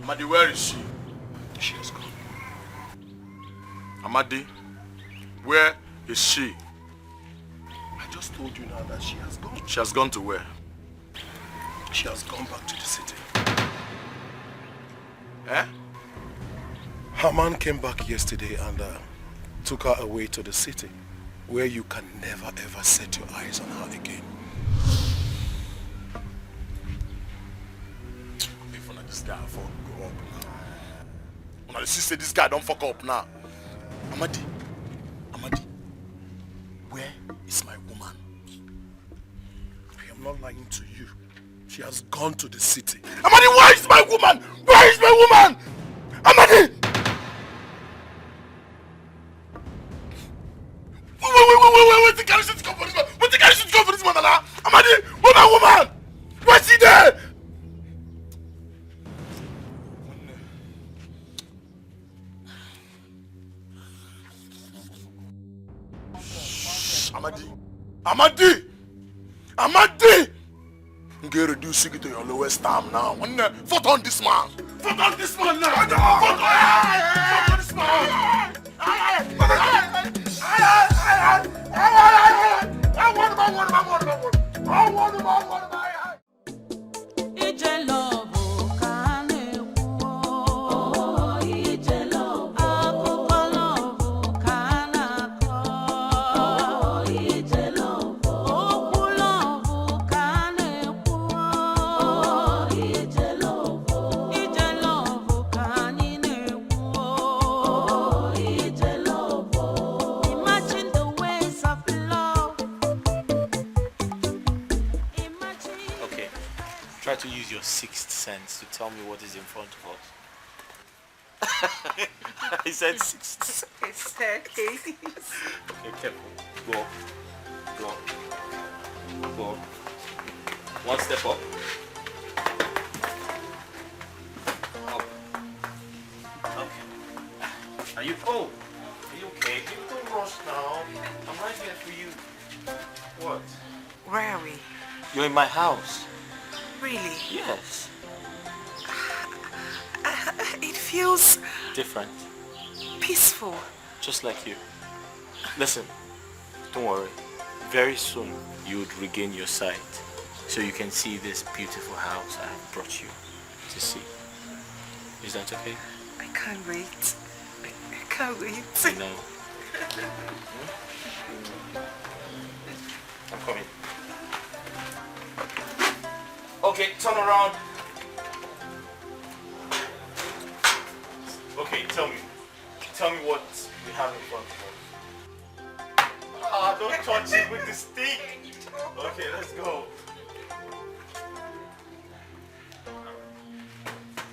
Amadi, where is she? She has gone. Amadi, where is she? I just told you now that she has gone. She has gone to where? She has gone back to the city. Eh? Her man came back yesterday and took her away to the city, where you can never ever set your eyes on her again. If one of this guy fuck go up now. When I see this guy don't fuck up now. Amadi, where is my woman? I am not lying to you. She has gone to the city. Amadi, where is my woman? Where is my woman? Amadi! Wait, the garrison to come for this man. Wait, the garrison to come for this man, Allah. Amadi, where my woman? Where's she there? Shh, Amadi! You get reduce it to your lowest time now. Vote on this man! Vote on this man now! Vote on this man! Try to use your sixth sense to tell me what is in front of us. I said sixth. Staircase. Okay, careful. Go up. One step up. Up. Okay. Are you okay? You don't rush now. I'm right here for you. What? Where are we? You're in my house. Really? Yes. It feels Different. peaceful. Just like you. Listen, don't worry. Very soon you would regain your sight. So you can see this beautiful house I have brought you to see. Is that okay? I can't wait. I can't wait. I know. I'm coming. Okay, turn around. Okay, tell me what we have in front of us. Ah, don't touch it with the stick. Okay, let's go.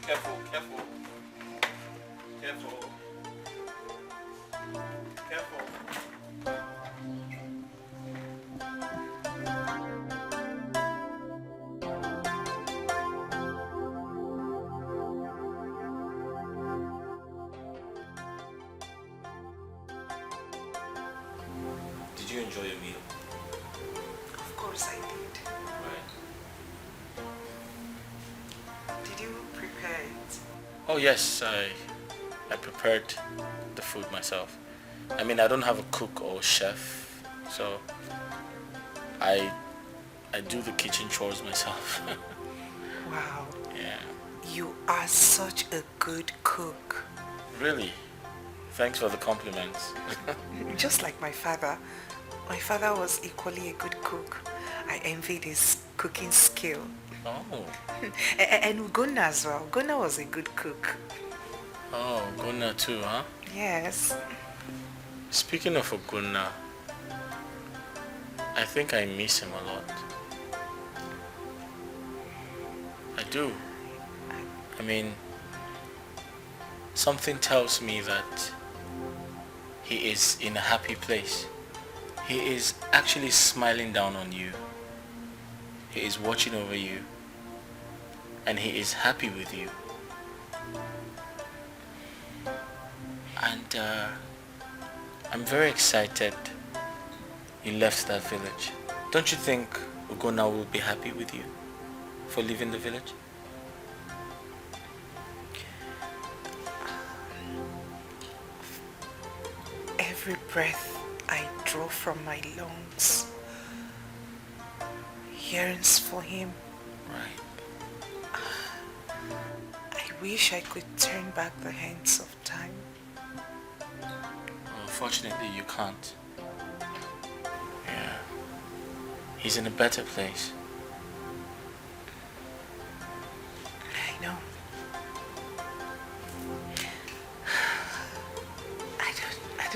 Careful, careful. Careful. Careful. Did you enjoy your meal? Of course I did. Right. Did you prepare it? Oh yes, I prepared the food myself. I mean, I don't have a cook or chef, so I do the kitchen chores myself. Wow. Yeah. You are such a good cook. Really? Thanks for the compliments. Just like my father. My father was equally a good cook. I envied his cooking skill. Oh. And Ugonna as well. Ugonna was a good cook. Oh, Gunna too, huh? Yes. Speaking of Gunna, I think I miss him a lot. I do. I mean, something tells me that he is in a happy place. He is actually smiling down on you. He is watching over you. And he is happy with you. And I'm very excited you left that village. Don't you think Ugonna will be happy with you for leaving the village? Every breath I draw from my lungs yearns for him. Right. I wish I could turn back the hands of time. Unfortunately, you can't. Yeah. He's in a better place. I know. I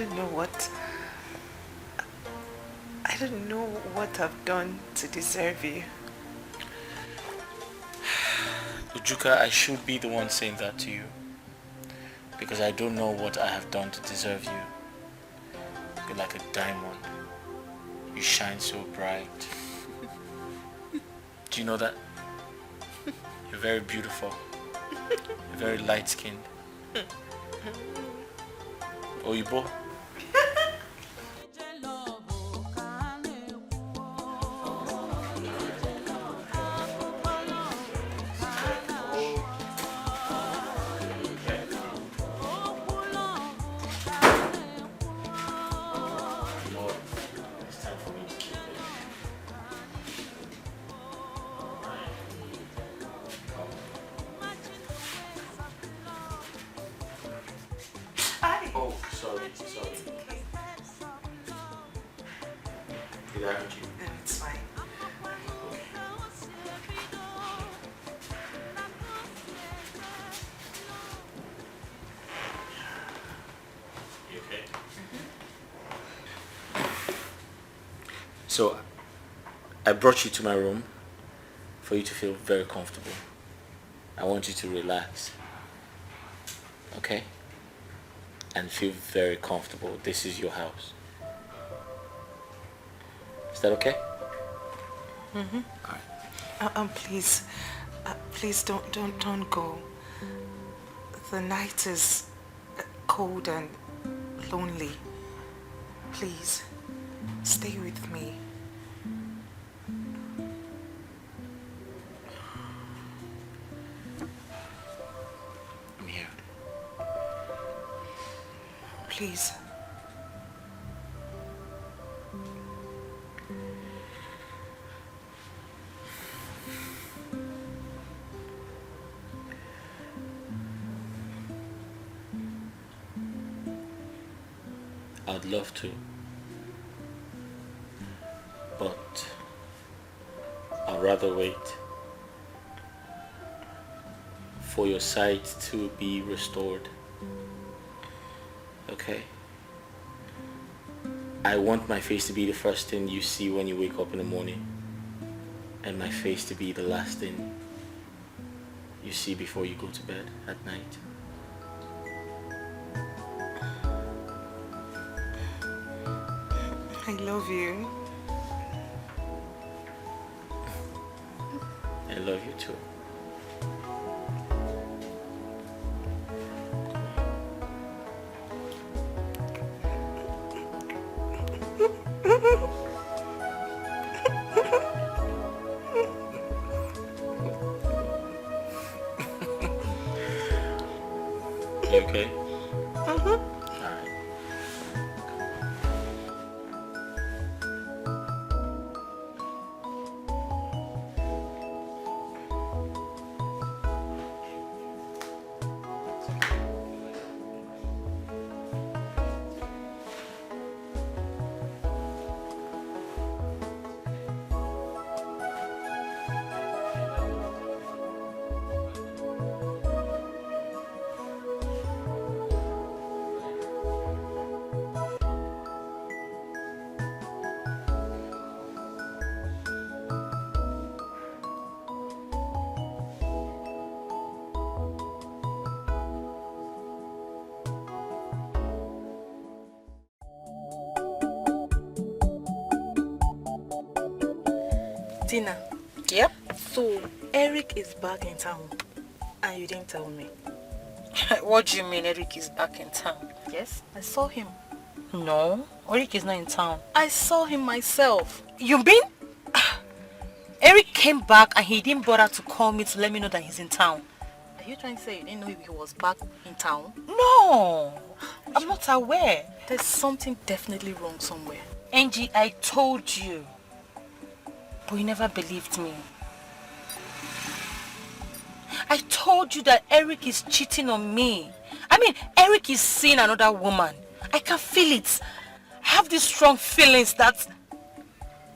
don't know what I've done to deserve you. Ujuka, I should be the one saying that to you. Because I don't know what I have done to deserve you. You're like a diamond. You shine so bright. Do you know that? You're very beautiful. You're very light-skinned. Oyibo. Oh, sorry. Did I hurt you? No, it's fine. You okay? So, I brought you to my room for you to feel very comfortable. I want you to relax. Okay? And feel very comfortable. This is your house. Is that okay? Mm-hmm. All right. Please don't go. The night is cold and lonely. Please, stay with me. please. I'd love to, but I'd rather wait for your sight to be restored. Okay? I want my face to be the first thing you see when you wake up in the morning, and my face to be the last thing you see before you go to bed at night. I love you. I love you too. You okay? Alright. Tina. Yep. So, Eric is back in town and you didn't tell me. What do you mean Eric is back in town? Yes, I saw him. No, Eric is not in town. I saw him myself. You mean? Eric came back and he didn't bother to call me to let me know that he's in town. Are you trying to say you didn't know he was back in town? No, I'm not aware. There's something definitely wrong somewhere. Angie, I told you. But you never believed me. I told you that Eric is cheating on me. I mean, Eric is seeing another woman. I can feel it. I have these strong feelings that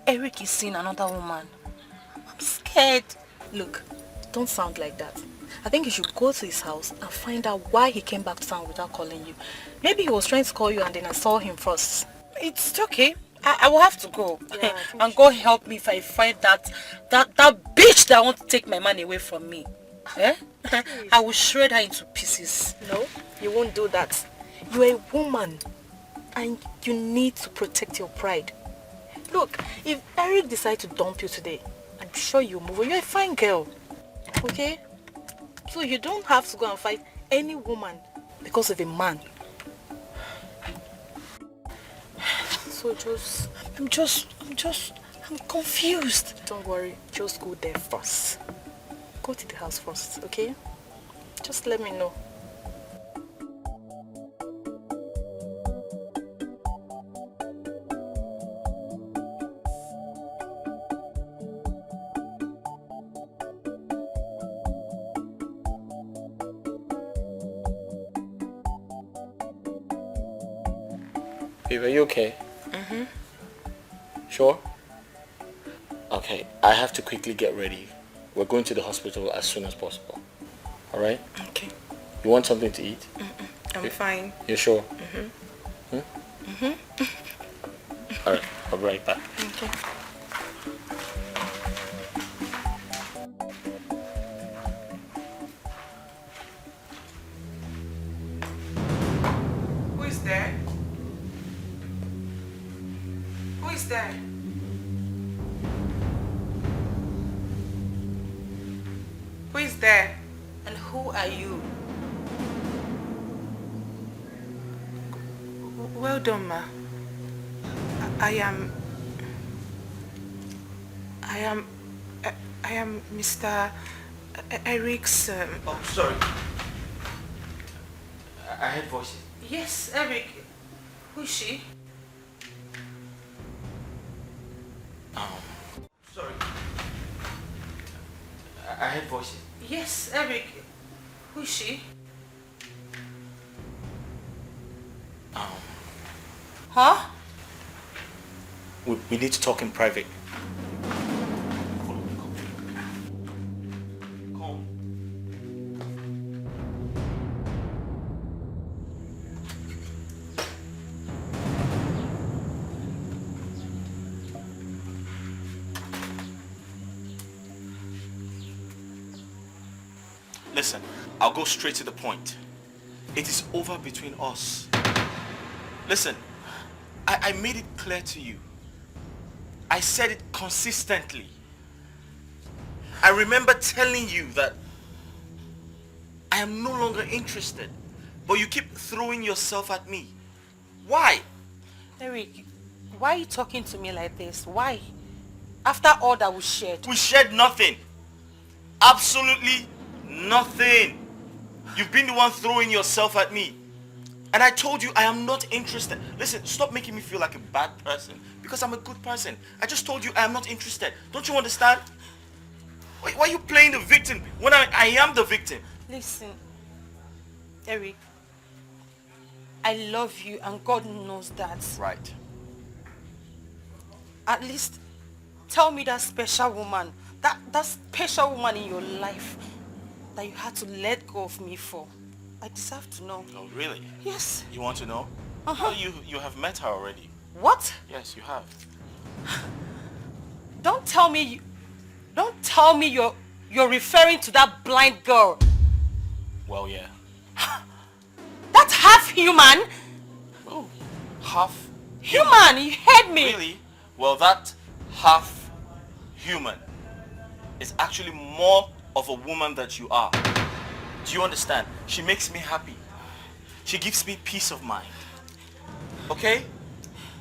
Eric is seeing another woman. I'm scared. Look, don't sound like that. I think you should go to his house and find out why he came back to town without calling you. Maybe he was trying to call you and then I saw him first. It's okay. I will have to go. Yeah, and God help me if I find that bitch that wants to take my money away from me. Eh? I will shred her into pieces. No, you won't do that. You're a woman and you need to protect your pride. Look, if Eric decides to dump you today, I'm sure you'll move on. You're a fine girl. Okay? So you don't have to go and fight any woman because of a man. So I'm confused. Don't worry, just go there first. Go to the house first, okay? Just let me know. Babe, are you okay? Sure? Okay, I have to quickly get ready. We're going to the hospital as soon as possible. Alright? Okay. You want something to eat? I'm fine. You sure? Alright, I'll be right back. Okay. Who is there? Who is there? Who is there? And who are you? Well done, ma. I am Mr. Eric's... Oh, sorry. I heard voices. Yes, Eric. Who is she? Sorry. I heard voices. Yes, Eric. Who is she? Huh? We need to talk in private. Listen, I'll go straight to the point. It is over between us. Listen, I made it clear to you. I said it consistently. I remember telling you that I am no longer interested, but you keep throwing yourself at me. Why? Eric, why are you talking to me like this? Why? After all that we shared. We shared nothing. Absolutely nothing. You've been the one throwing yourself at me. And I told you I am not interested. Listen, stop making me feel like a bad person. Because I'm a good person. I just told you I am not interested. Don't you understand? Why are you playing the victim when I am the victim? Listen, Eric, I love you and God knows that. Right. At least tell me that special woman, that special woman in your life that you had to let go of me for. I deserve to know. Oh, really? Yes. You want to know? Uh-huh. Well, you have met her already. What? Yes, you have. Don't tell me you're referring to that blind girl. Well, yeah. That's half human. Oh, half human. You heard me. Really? Well, that half human is actually more of a woman that you are. Do you understand? She makes me happy. She gives me peace of mind. Okay?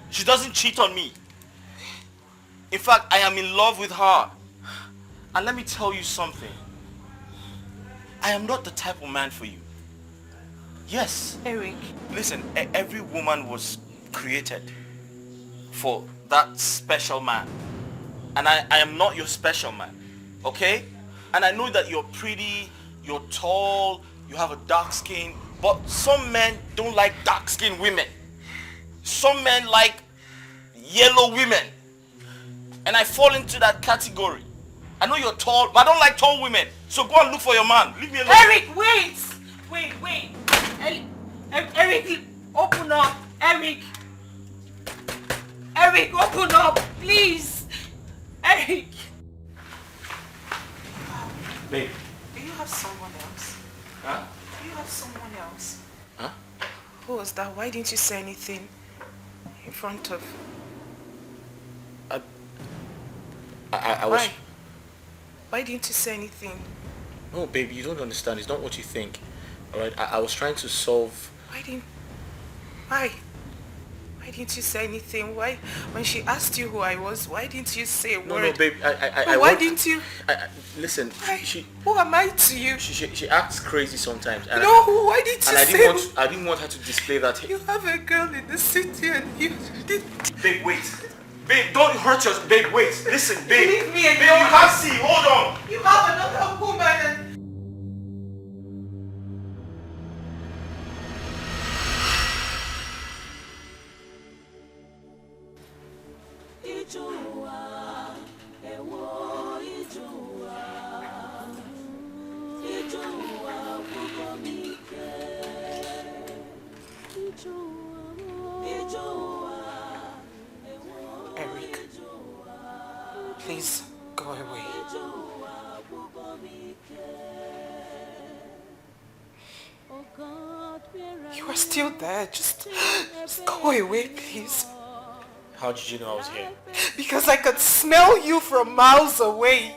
She doesn't cheat on me. In fact, I am in love with her. And let me tell you something. I am not the type of man for you. Yes. Eric. Listen, every woman was created for that special man. And I am not your special man. Okay? And I know that you're pretty, you're tall, you have a dark skin, but some men don't like dark skinned women. Some men like yellow women. And I fall into that category. I know you're tall, but I don't like tall women. So go and look for your man. Leave me alone. Eric, wait! Wait. Eric, open up. Eric, open up, please. Eric. Babe. Do you have someone else? Huh? Do you have someone else? Huh? Who was that? Why didn't you say anything in front of... I was... Why didn't you say anything? No, baby, you don't understand. It's not what you think. Alright? I was trying to solve... Why didn't you say anything? Why, when she asked you who I was, why didn't you say a word? No, baby, why didn't you? Listen, who am I to you? She acts crazy sometimes. And why didn't you say? I didn't want her to display that. You have a girl in the city and you did. Babe, wait. Babe, don't hurt yourself. Babe, wait. Listen, babe. Leave me alone. Babe, you can't see. Hold on. You have another woman and... Eric, please go away. You are still there. Just go away, please. How did you know I was here? Because I could smell you from miles away.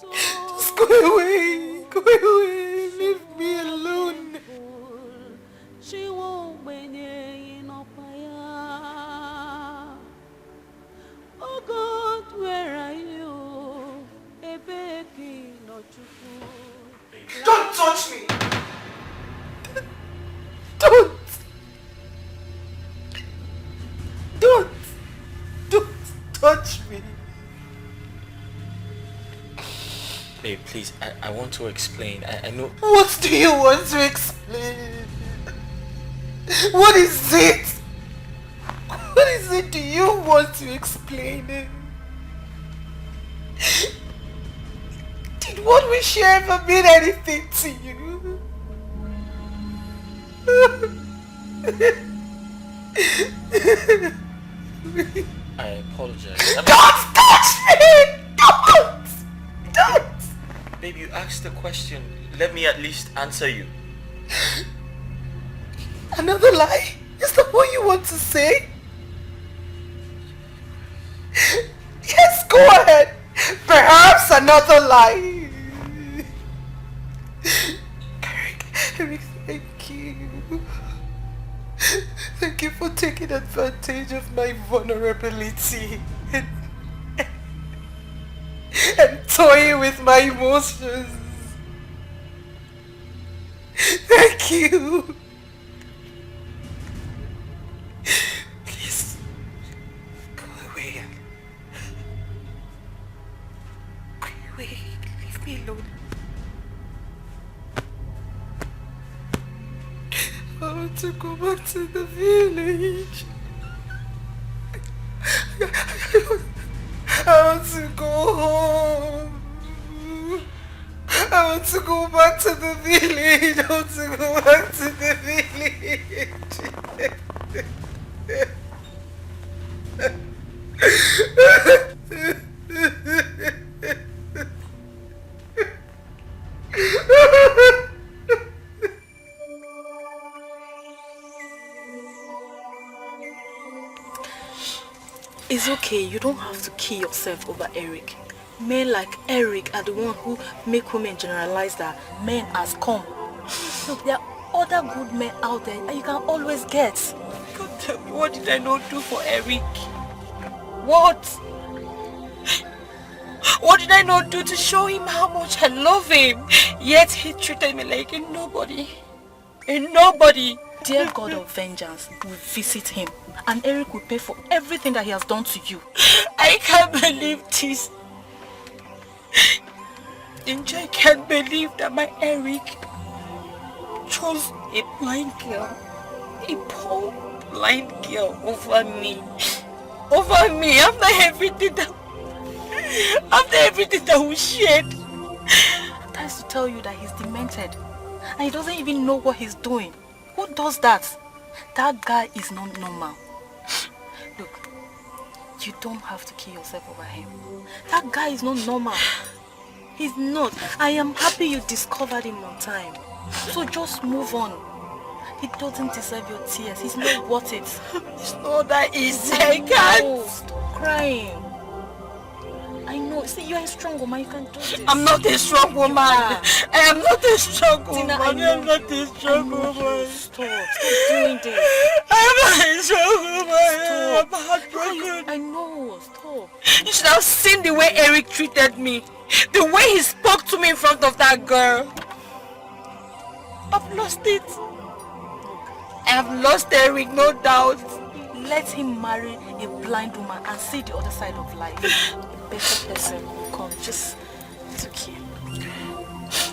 Just go away. Go away. Leave me alone. Oh God, where are you? Don't touch me. Don't. Babe, please, I want to explain. I know... What do you want to explain? What is it? What is it do you want to explain? Did what we share ever mean anything to you? I apologize. Don't touch me! Don't! Babe, you asked the question. Let me at least answer you. Another lie? Is that what you want to say? Yes, go ahead. Perhaps another lie. Eric, thank you. Thank you for taking advantage of my vulnerability and toying with my emotions. Thank you. Please, go away. Go away. Leave me alone. I want to go back to the village. I want to go home. I want to go back to the village. I want to go back to the village. It's okay, you don't have to kill yourself over Eric. Men like Eric are the one who make women generalize that men has come. Look, there are other good men out there and you can always get. God tell me, what did I not do for Eric? What? What did I not do to show him how much I love him? Yet he treated me like a nobody. A nobody. Dear God of vengeance will visit him and Eric will pay for everything that he has done to you. I can't believe this. I can't believe that my Eric chose a blind girl, a poor blind girl over me. Over me after everything that we shared. I'm trying to tell you that he's demented and he doesn't even know what he's doing. Who does that? That guy is not normal. Look, you don't have to kill yourself over him. That guy is not normal. He's not. I am happy you discovered him on time. So just move on. He doesn't deserve your tears. He's not worth it. It's not that easy. I can't. Stop crying. I know. See, you're a strong woman. You can do this. I'm not a strong woman. I am not a strong woman. I am not a strong woman. Stop. Stop doing this. I'm not a strong woman. I'm heartbroken. I know. Stop. You should have seen the way Eric treated me. The way he spoke to me in front of that girl. I've lost it. I have lost Eric, no doubt. Let him marry a blind woman and see the other side of life. A better person will come. Just, it's okay.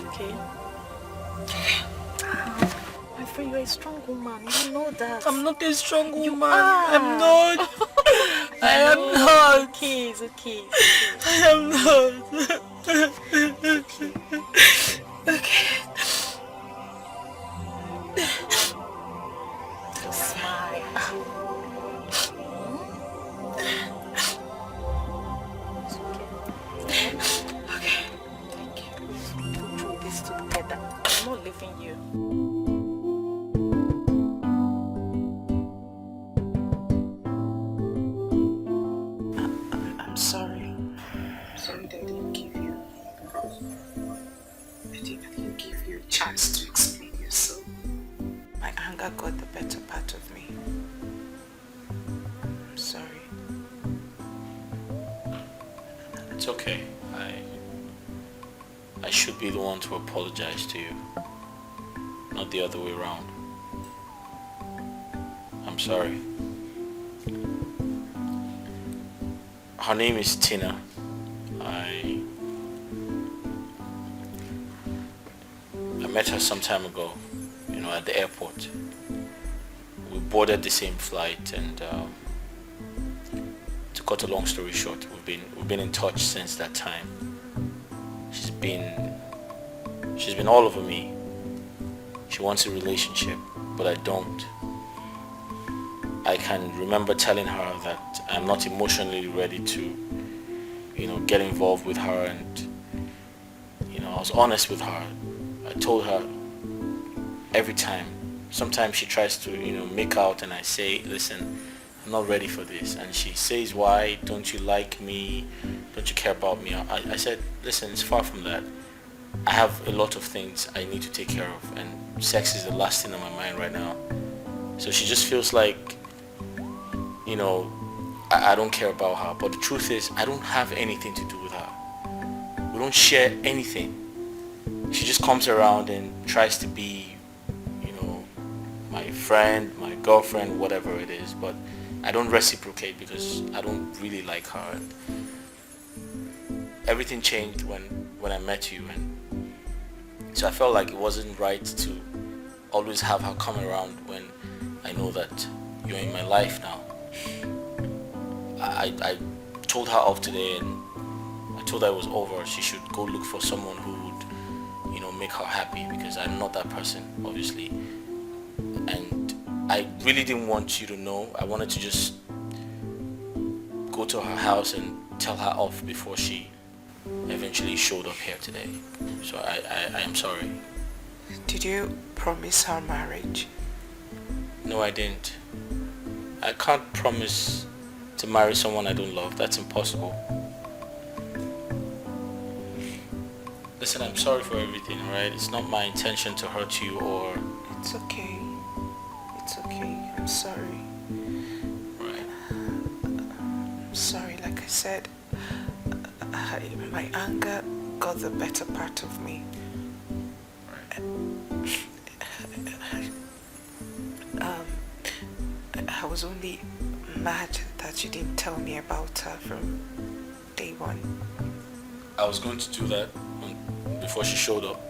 Okay? My friend, you're a strong woman. You know that. I'm not a strong woman. I'm not. I am not. Okay, it's okay. I am not. Okay. Just smile. Okay. Thank you. Let's go through this together. I'm not leaving you. I'm sorry. I'm sorry that I didn't give you. I didn't give you a chance to explain yourself. My anger got the better part of me. I'm sorry. It's okay. I should be the one to apologize to you, not the other way around. I'm sorry. Her name is Tina. met her some time ago, at the airport. We boarded the same flight, and to cut a long story short, we've been in touch since that time. She's been all over me. She wants a relationship, but I don't. I can remember telling her that I'm not emotionally ready to, get involved with her, and, I was honest with her. I told her every time. Sometimes she tries to, make out, and I say, listen, I'm not ready for this. And she says, why? Don't you like me? Don't you care about me? I said, listen, it's far from that. I have a lot of things I need to take care of, and sex is the last thing on my mind right now. So she just feels like, I don't care about her. But the truth is, I don't have anything to do with her. We don't share anything. She just comes around and tries to be, my friend, my girlfriend, whatever it is. But I don't reciprocate because I don't really like her. And everything changed when I met you, and so I felt like it wasn't right to always have her come around when I know that you're in my life now. I told her off today, and I told her it was over. She should go look for someone who would, make her happy, because I'm not that person, obviously. And I really didn't want you to know. I wanted to just go to her house and tell her off before she eventually showed up here today. So I am sorry. Did you promise her marriage? No, I didn't. I can't promise to marry someone I don't love. That's impossible. Listen, I'm sorry for everything, alright? It's not my intention to hurt you or... It's okay. It's okay. I'm sorry. Right. I'm sorry, like I said. My anger got the better part of me. I was only mad that you didn't tell me about her from day one. I was going to do that before she showed up.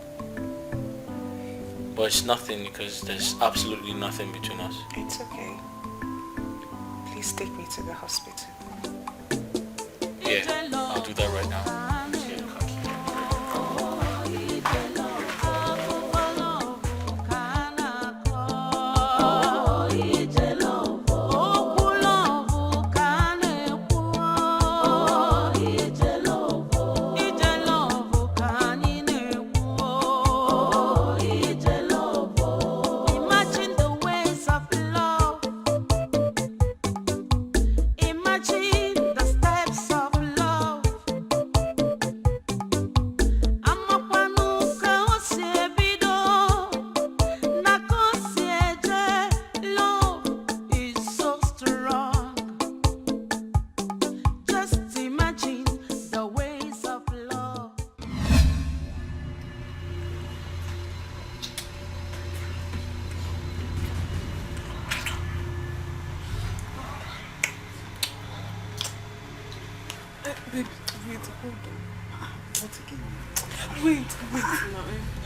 But it's nothing, because there's absolutely nothing between us. It's okay. Please take me to the hospital. Yeah, I'll do that right now.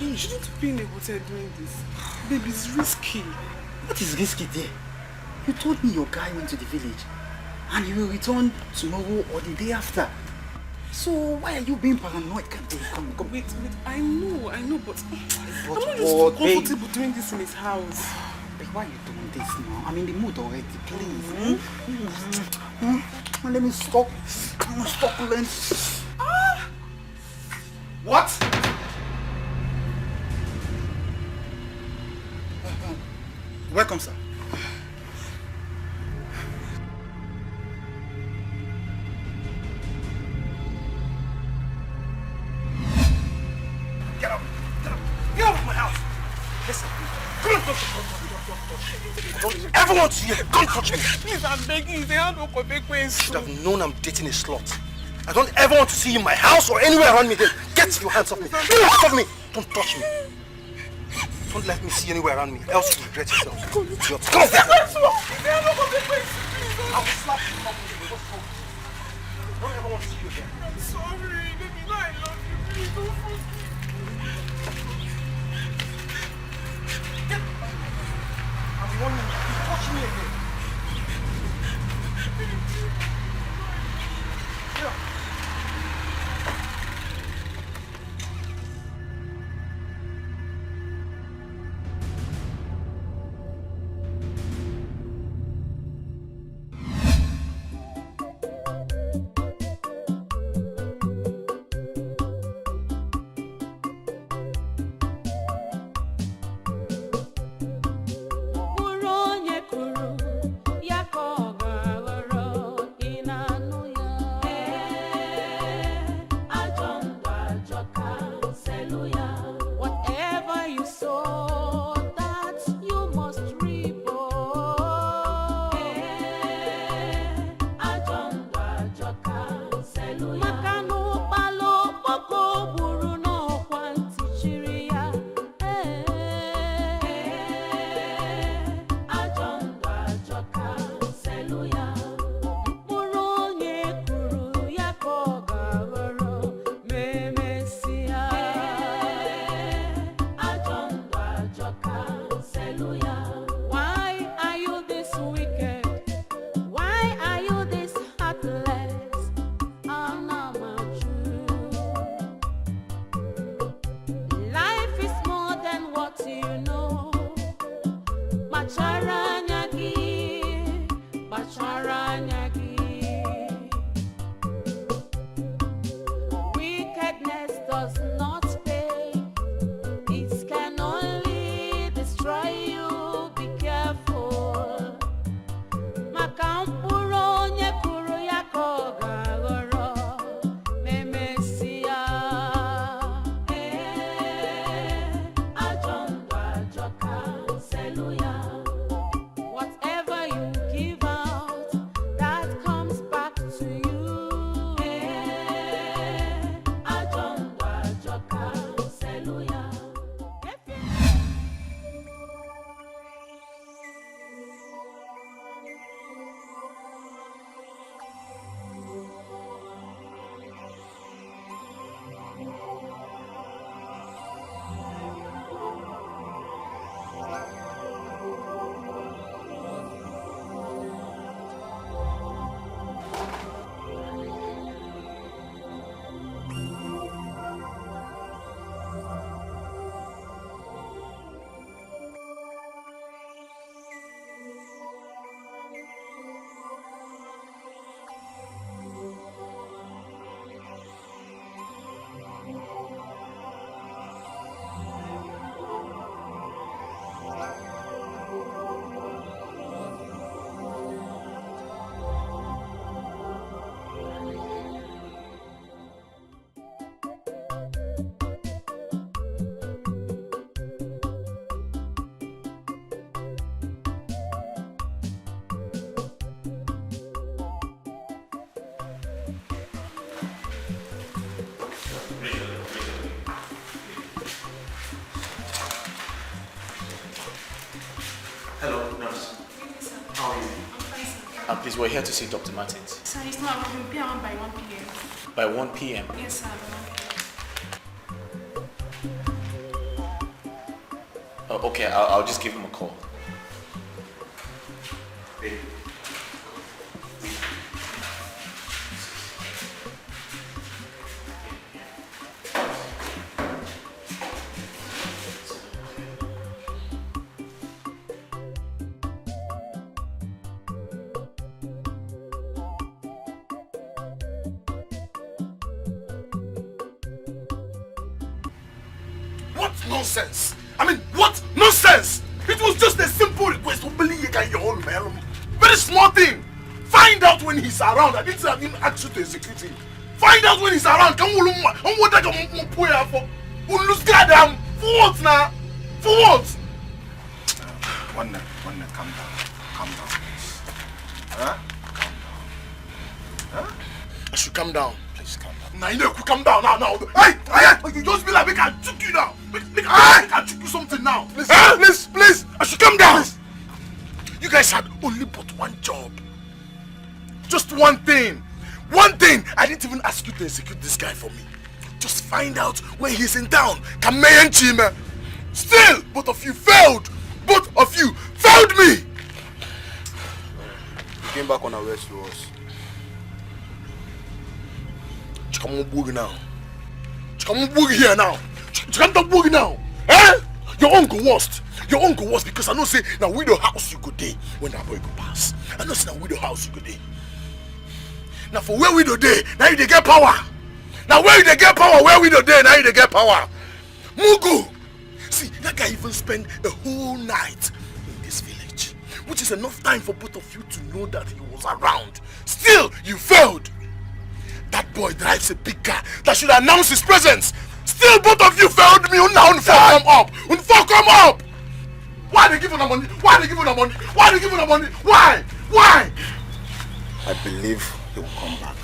You shouldn't be in a hotel doing this. Baby, it's risky. What is risky there? You told me your guy went to the village and he will return tomorrow or the day after. So why are you being paranoid? Can't you come? Wait, I know, but I'm not just comfortable doing this in his house. But why are you doing this now? I'm in the mood already, please. Let me stop. Stop, Len. What? Welcome, sir. Get up! Get up! Get out of my house! Listen, don't touch me! Don't ever want to see you! Don't touch me! Please, I'm begging you. They have no You should have known I'm dating a slut. I don't ever want to see you in my house or anywhere around me again. Get your hands off me! Get your hands off me! Don't touch me! Don't let me see you anywhere around me, else you regret yourself. Come on, there! I will slap you. Don't ever want to see you again. I'm sorry, baby. No, I love you. Please don't force me. Hallelujah. Hello, nurse. How are you? Please, we're here to see Dr. Martins. Sir, it's not going to be around by 1 p.m. By 1 p.m.? Yes, sir, by 1 p.m. Okay, I'll just give him a call. What nonsense? I mean, what nonsense? It was just a simple request. Your own man. Very small thing. Find out when he's around. I didn't ask you to execute him. Find out when he's around. Come on, what are you for? For what now? For what? One minute, calm down, please. Huh? Calm down. Huh? I should calm down. Please calm down. Now you know, calm down now. Hey, you just be like, we can choke you now. We can choke you something now. Please. I should calm down. Please. You guys had only but one job. Just one thing. One thing. I didn't even ask you to execute this guy for me. Just find out when he's in town. Still, both of you failed. Both of you failed me. You came back on our way to us. Come on, boogie now. Come on, boogie here now. Come on, boogie now. Eh? Your uncle worst. Your uncle worst because I know say now widow house you go day when that boy go pass. I know say now widow house you go day. Now for where widow day, now you dey get power. Now where you dey get power, where widow day, now you dey get power. Mugu. See, that guy even spent the whole night in this village, which is enough time for both of you to know that he was around. Still, you failed. That boy drives a big car that should announce his presence. Still, both of you failed me. Unfuck come up. Why they give him the money? Why? I believe he will come back.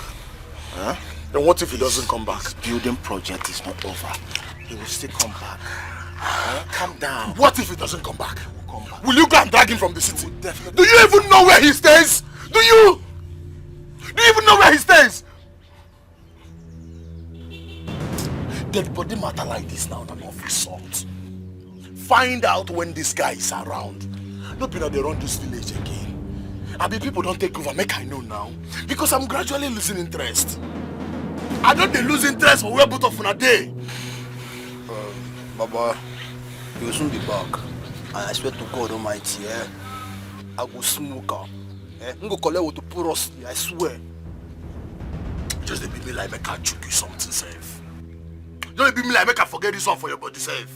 Huh? Then what if he doesn't come back? His building project is not over. He will still come back. Calm down. What if he doesn't come back? He will come back. Will you go and drag him from the city? Do you even know where he stays? Do you even know where he stays? Dead body matter like this now, not of result. Find out when this guy is around. No be now they run this village again. I mean, people don't take over, make I know now. Because I'm gradually losing interest. I don't lose interest for where both of them are there. Baba, you will soon be back. And I swear to God Almighty, I will smoke up. I'm going to collect what to put us, I swear. Just be me like make I choke you something safe. Don't be me like make I forget this one for your body safe.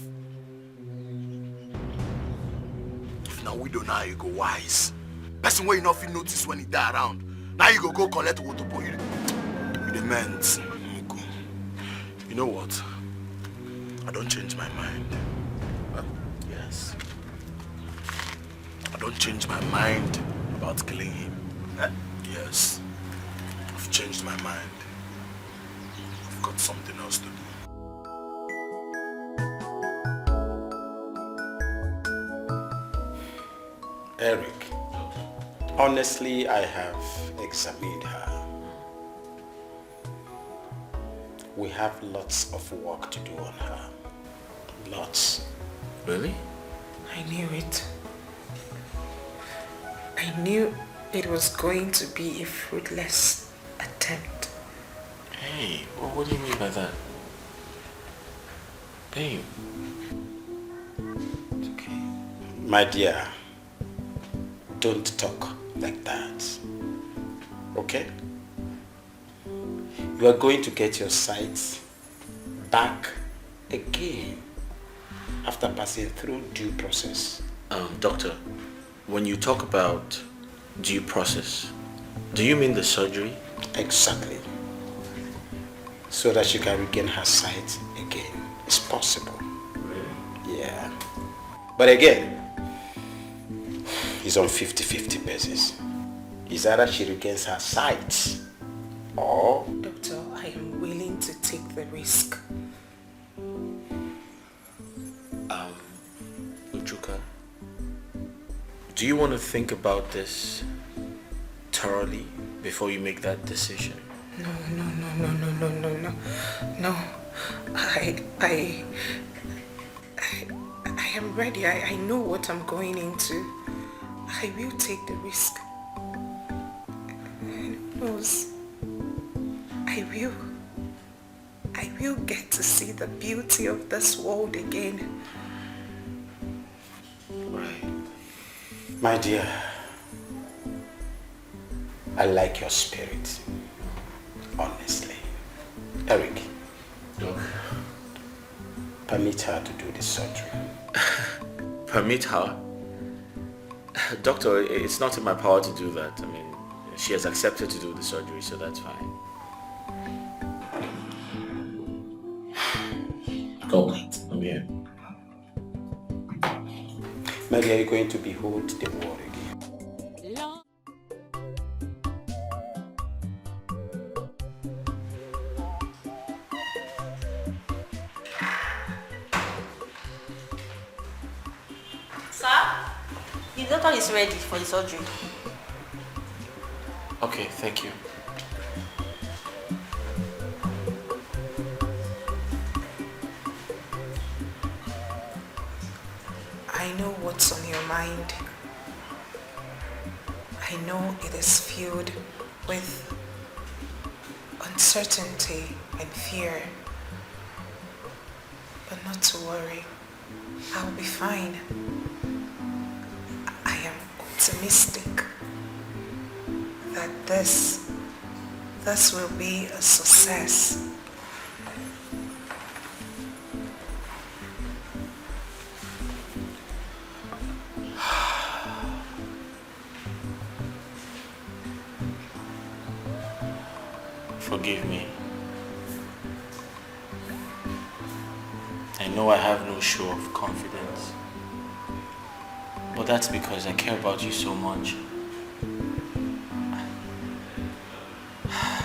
If now we don't know, you go wise. Person where you not feel notice when he die around. Now you go collect what to put you. You dement. You know what? I don't change my mind. Yes. I don't change my mind about killing him. Yes. I've changed my mind. I've got something else to do. Eric, honestly, I have examined her. We have lots of work to do on her. Lots. Really? I knew it. I knew it was going to be a fruitless attempt. Hey, what do you mean by that? Babe. It's okay. My dear, don't talk like that. Okay? You are going to get your sight back again after passing through due process. Doctor, when you talk about due process, do you mean the surgery? Exactly. So that she can regain her sight again. It's possible. Really? Yeah. But again, it's on 50-50 basis. It's either she regains her sight or... Doctor, I am willing to take the risk. Uchuka, do you want to think about this thoroughly before you make that decision? No. I am ready. I know what I'm going into. I will take the risk. And who knows? I will get to see the beauty of this world again. Right. My dear, I like your spirit. Honestly. Eric. Doc. Permit her to do the surgery. Permit her? Doctor, it's not in my power to do that. I mean, she has accepted to do the surgery, so that's fine. Go. I'm here. Maybe are you going to behold the world again? The doctor is ready for the surgery. Okay, thank you. I know what's on your mind. I know it is filled with uncertainty and fear. But not to worry. I'll be fine. I am optimistic that this will be a success. Forgive me. I know I have no show of confidence, but that's because I care about you so much.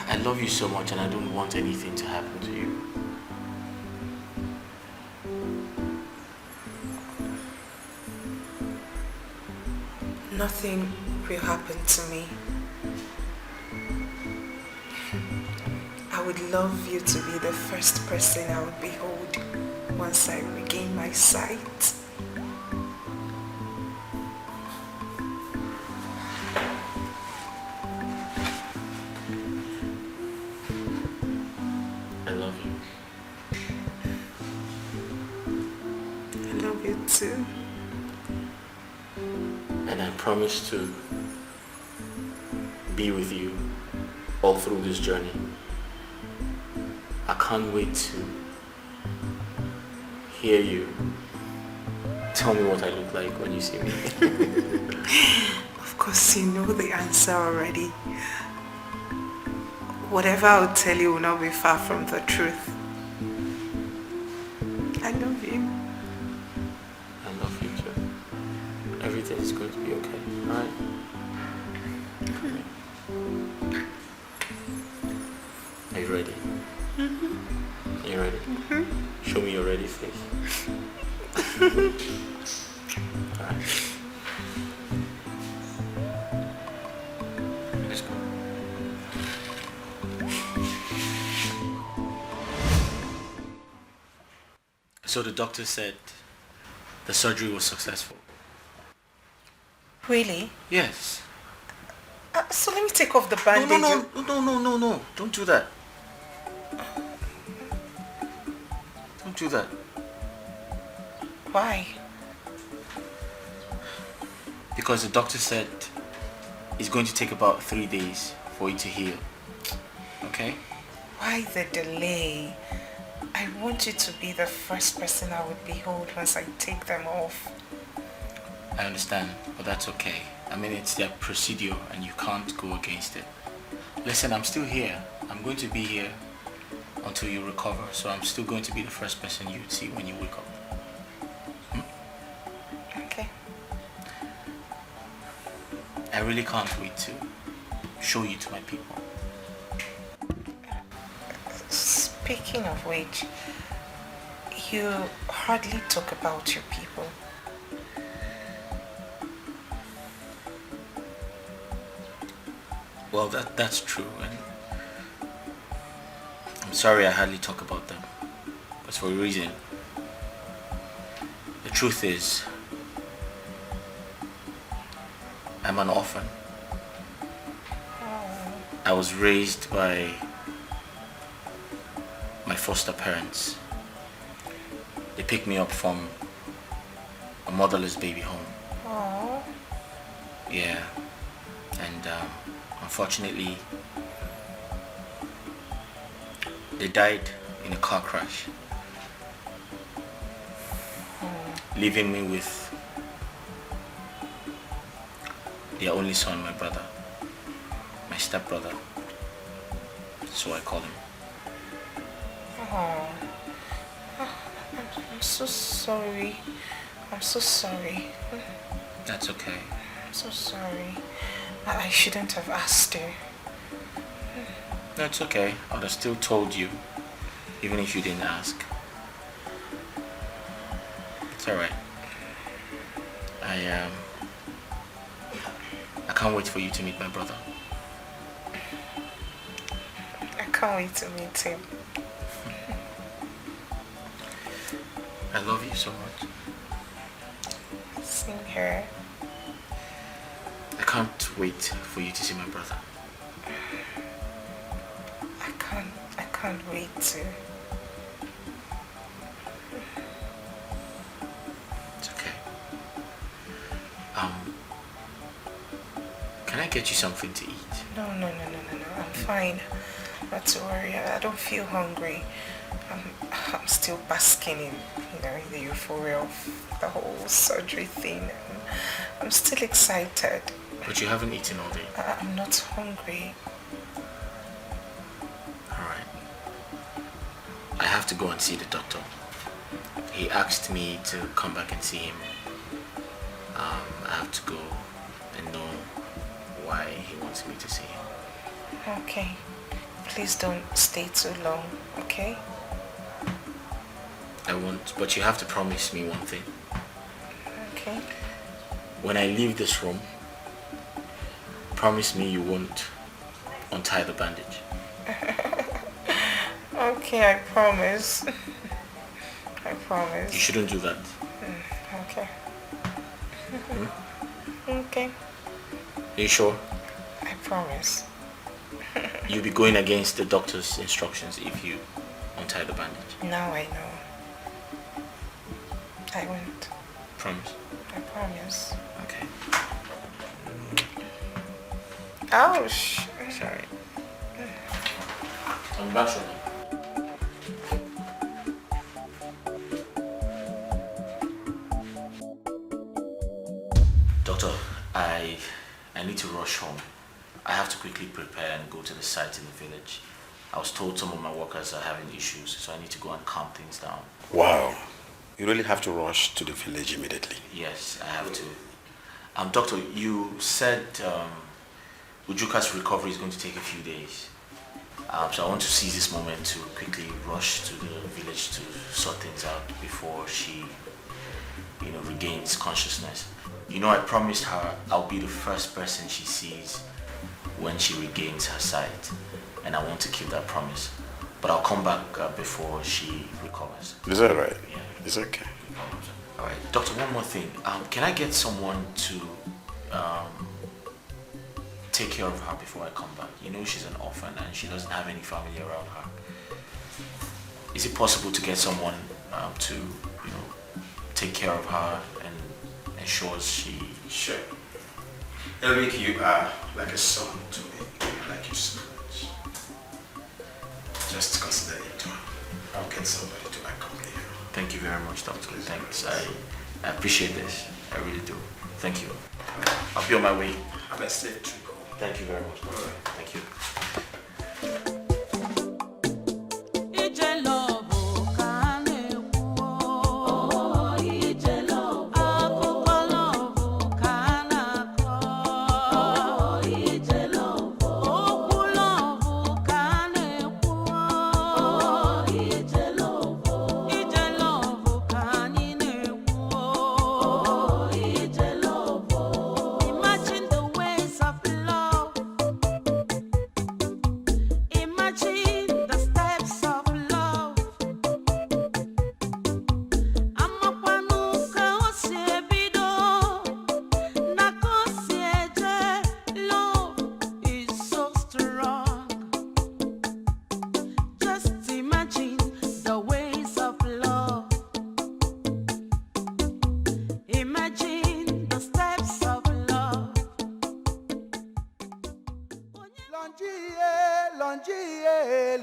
I love you so much and I don't want anything to happen to you. Nothing will happen to me. I would love you to be the first person I would behold once I regain my sight. I love you. I love you too. And I promise to be with you all through this journey. I can't wait to hear you tell me what I look like when you see me. Of course, you know the answer already. Whatever I'll tell you will not be far from the truth. I love you. I love you too. Everything is going to be okay, alright? Are you ready? Are you ready? Show me your ready face. Alright. So the doctor said the surgery was successful. Really? Yes. So let me take off the bandage. No. Don't do that. Don't do that. Why? Because the doctor said it's going to take about 3 days for it to heal. Okay? Why the delay? I want you to be the first person I would behold once I take them off. I understand, but that's okay. I mean, it's their procedure and you can't go against it. Listen, I'm still here. I'm going to be here until you recover, so I'm still going to be the first person you'd see when you wake up. Okay. I really can't wait to show you to my people. Speaking of which, you hardly talk about your people. Well, that's true, and I'm sorry I hardly talk about them, but for a reason. The truth is, I'm an orphan. I was raised by my foster parents. They picked me up from a motherless baby home. Aww. Yeah, and unfortunately, they died in a car crash, leaving me with their only son, my brother, my stepbrother, so I call him. Oh, I'm so sorry. I'm so sorry. That's okay. I'm so sorry. I shouldn't have asked you. No, it's okay. I would have still told you, even if you didn't ask. It's alright. I can't wait for you to meet my brother. I can't wait to meet him. I love you so much. Same here. I can't wait for you to see my brother. I can't wait to. It's okay. Can I get you something to eat? No. I'm fine. Not to worry. I don't feel hungry. I'm still basking in, the euphoria of the whole surgery thing. I'm still excited. But you haven't eaten all day. I'm not hungry. Alright. I have to go and see the doctor. He asked me to come back and see him. I have to go and know why he wants me to see him. Okay. Please don't stay too long, okay? I won't, but you have to promise me one thing. Okay. When I leave this room, promise me you won't untie the bandage. Okay, I promise. I promise. You shouldn't do that. Okay. Okay. Are you sure? I promise. You'll be going against the doctor's instructions if you untie the bandage. Now I know. I won't. Promise? I promise. Okay. Ouch. Sorry. I'm back shortly. Doctor, I need to rush home. I have to quickly prepare and go to the site in the village. I was told some of my workers are having issues, so I need to go and calm things down. Wow. You really have to rush to the village immediately. Yes, I have to. Doctor, you said Ujuka's recovery is going to take a few days. So I want to seize this moment to quickly rush to the village to sort things out before she, regains consciousness. I promised her I'll be the first person she sees when she regains her sight, and I want to keep that promise. But I'll come back before she recovers. Is that right? Yeah. It's okay. Alright, doctor, one more thing. Can I get someone to take care of her before I come back? You know she's an orphan and she doesn't have any family around her. Is it possible to get someone to, take care of her and ensure she... Sure. Eric, you are like a son to me. I like you so much. Just consider it. I'll get somebody to accompany you. Thank you very much, doctor. Thanks. I appreciate this. I really do. Thank you. I'll be on my way. Have a safe trip. Thank you very much. Thank you.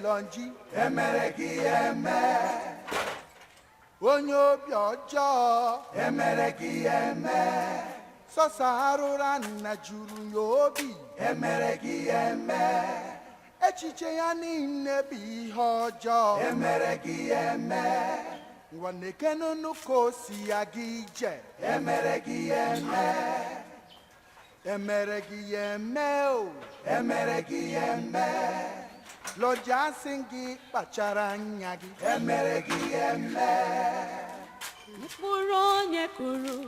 Lonji emereki eme onye obi ọjọọ emereki eme sọsa arụra nna juru ya obi emereki eme echiche ya niile bụ ihe ọjọọ emereki eme ngwa nekenunu ka o si ya gị ije emereki eme emereki eme o emereki eme Lọja singi kpachara anya gị emere gị eme mkpụrụ onye kụrụ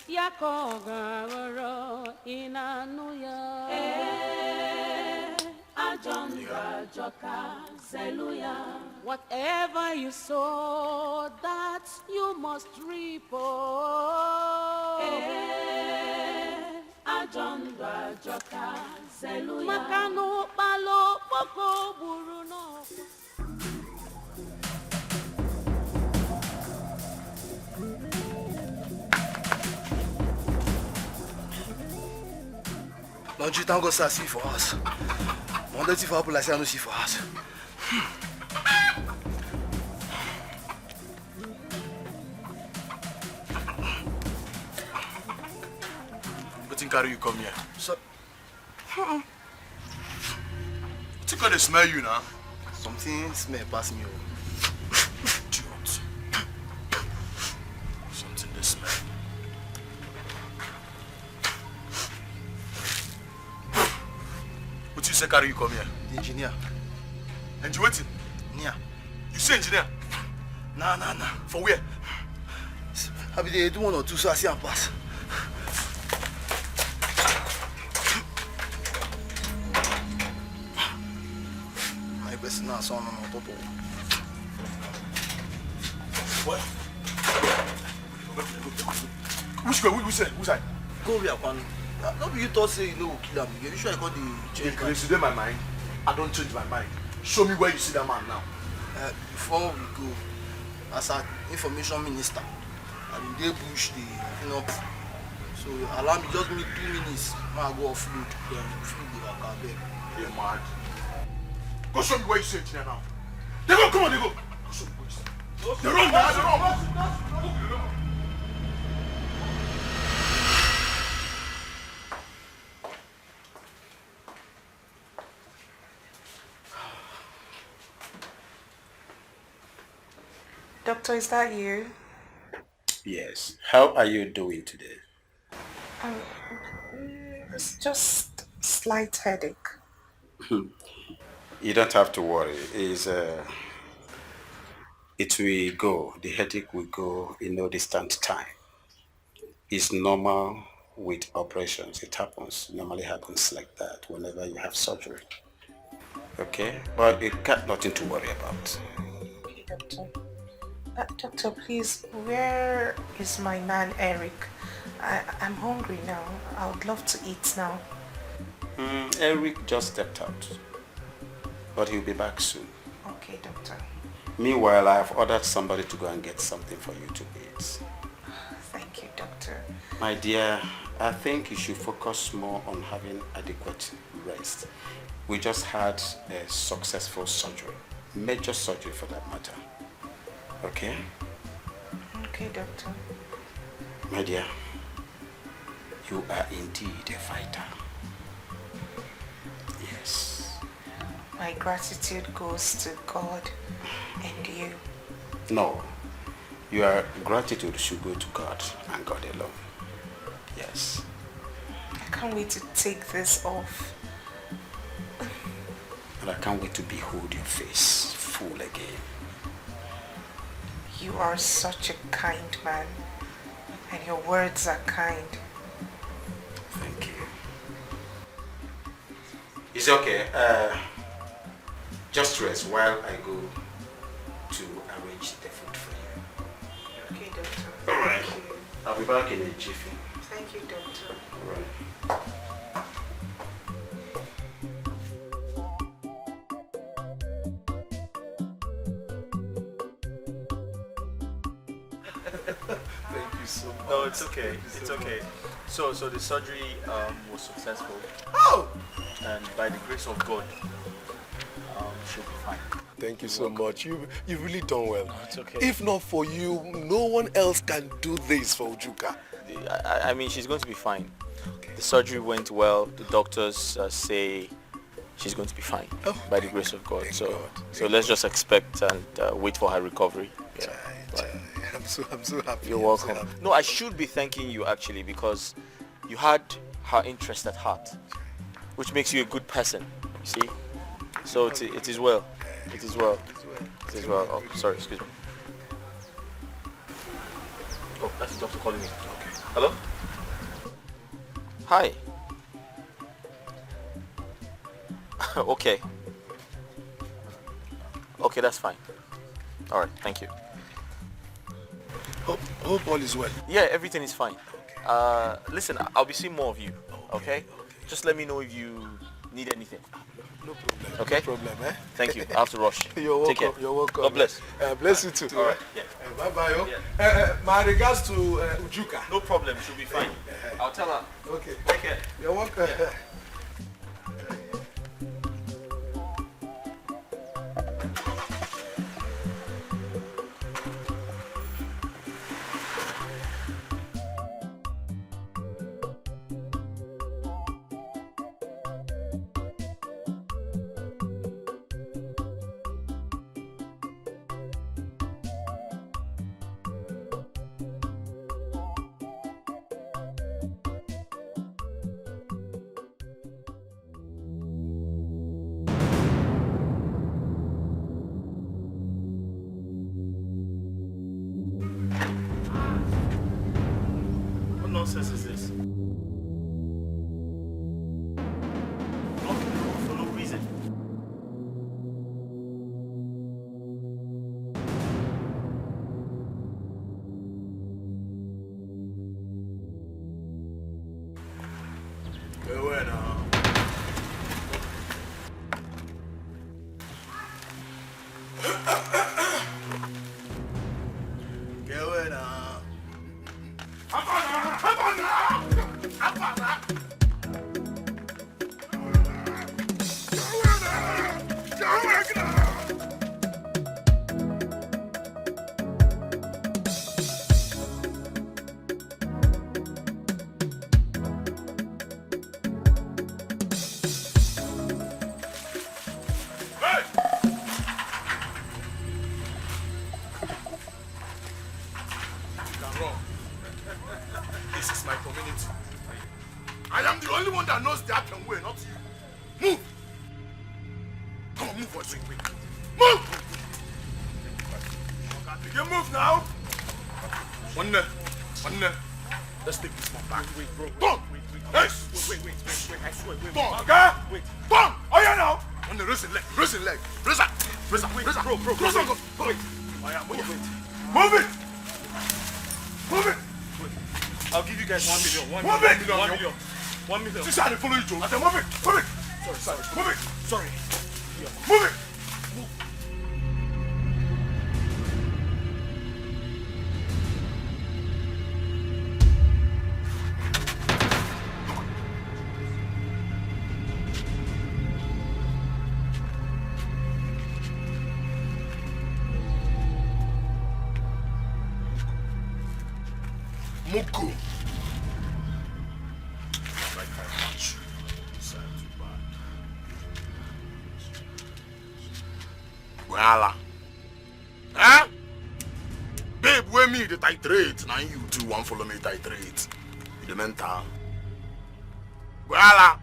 ya ka ọ ga-aghọrọ ị na-anụ ya ajọ ndụ ajọka zelu ya whatever you sow that you must reap ajọ ndụ ajọka zelu ya maka na ụkpala okpoko gburu n'ọkụ. Don't you think God see for us? One day for people like say I no see for us. Wetin carry you come here? So, Wetin come dey smell you now? something smell pass me. Idiot. Something dey smell. Wetin you say carry you come here? The engineer. Engineer wetin? Nia. You say engineer? Nah. For where? I be dey do one or two so I see am pass. My person now son on top of. What? Which way? Which side? Which side? Go be one. No be you thought say you no go kill am. You sure I got the change? If you dey my mind, I don't change my mind. Show me where you see that man now. Before we go, as an information minister, I bin dey bush the so allow me just me 2 minutes. May I go offload, then free the waka back. You're mad. Go show me where you see engineer now. They go, come on, they go. Go show me where you see. They're wrong, man. They're wrong. Doctor, is that you? Yes. How are you doing today? It's just slight headache. You don't have to worry. It will go. The headache will go in no distant time. It's normal with operations. It normally happens like that whenever you have surgery. Okay? But it got nothing to worry about. Okay, doctor. Doctor, please, where is my man Eric? I'm hungry now. I would love to eat now. Eric just stepped out, but he'll be back soon. Okay, doctor. Meanwhile, I have ordered somebody to go and get something for you to eat. Thank you, doctor. My dear, I think you should focus more on having adequate rest. We just had a successful surgery, major surgery for that matter. Okay? Okay, doctor. My dear, you are indeed a fighter. Yes. My gratitude goes to God and you. No, your gratitude should go to God and God alone. Yes. I can't wait to take this off. And I can't wait to behold your face full again. You are such a kind man, and your words are kind. Thank you. It's okay. Just rest while I go to arrange the food for you. Okay, doctor. All right. Thank you. I'll be back in a jiffy. Thank you, doctor. All right. Thank you so much. No, it's okay. It's okay. So the surgery was successful. Oh! And by the grace of God, she'll be fine. Thank you so much. You've really done well. No, it's okay. If not for you, no one else can do this for Ujuka. I mean, she's going to be fine. Okay. The surgery went well. The doctors say she's going to be fine by the grace of God. So let's just expect and wait for her recovery. Yeah. Right. I'm so happy. You're welcome. No, I should be thanking you actually because you had her interest at heart, which makes you a good person. You see? So it is well. It is well. It is well. Oh, sorry, excuse me. Oh, that's the doctor calling me. Okay. Hello? Hi. Okay. Okay, that's fine. All right, thank you. Hope all is well. Yeah, everything is fine. Listen, I'll be seeing more of you. Okay? Just let me know if you need anything. No problem. Okay? No problem, eh? Thank you. I have to rush. You're welcome. Take care. You're welcome. God bless. Bless you too. All right. Yeah. Bye-bye. Yeah. My regards to Ujuka. No problem. She'll be fine. I'll tell her. Okay. Take care. You're welcome. Yeah. Nonsense is this? Blocking the road for no reason. Qué bueno. Qué buena. This is my community. I am the only one that knows the Akan way, not you. Move! Come on, move, boys. Move! You move now! One there. Let's take this one back. Wait, bro. Wait. Yes! Wait. I swear, wait. Okay? Wait. Come! Oh, yeah, now! One there, raise the leg. Raise that. Wait, bro. Wait. Oh, yeah, wait. Move it! Move it! I'll give you guys 1 million. 1 Move million. it! 1 million. 1 million. This I follow you, Joe. I said, move it! Move it! Sorry. Move it! Sorry. Move it! Muku. Like I want you. Sad too bad. Voila. Huh? Babe, where me the titrate? Now you two want follow me titrate. The mental. Voila.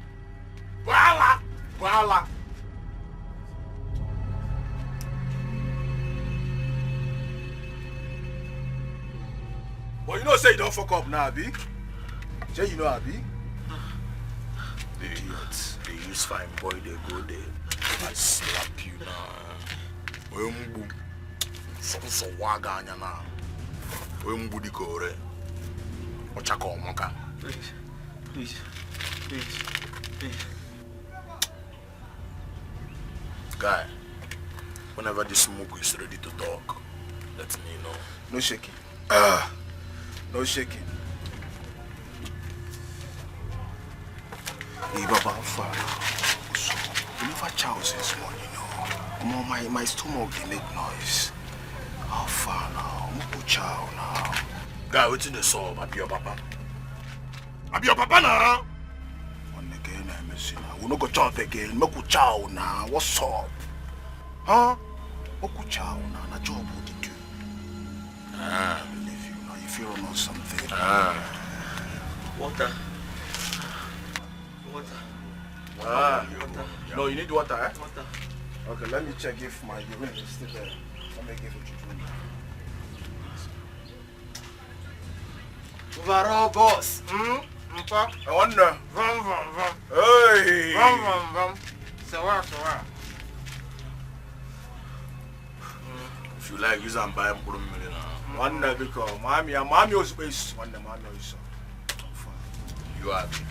Voila. Voila. But you know say you don't fuck up now, Abi. Say you know, Abi. The idiots. They use fine boy, they go there. I slap you now. Wembu. So waga anya na. Wembu di kore. Ochaka omoka. Please. Guy, whenever the smoke is ready to talk, let me know. No shaking. No shaking. Hey, Baba, how far? So, you never chow since morning, you know. My stomach, they make noise. How far now? I'm go chow now. Guy, what's in the soul? Abi your papa. Abi your papa now? One again, I'm missing now. We no go chow again. No go chow now. What's up? Huh? No go chow now. Na job what you do. I believe you now. If you don't know something. Water. Water. No, you need water, eh? Water. Okay, let me check if my urine is still there. Let me give it to you. Overall boss. I wonder. Vom. Hey. Vom. So what? If you like, use and buy $1 million. One because mommy was space. One mommy is. You happy?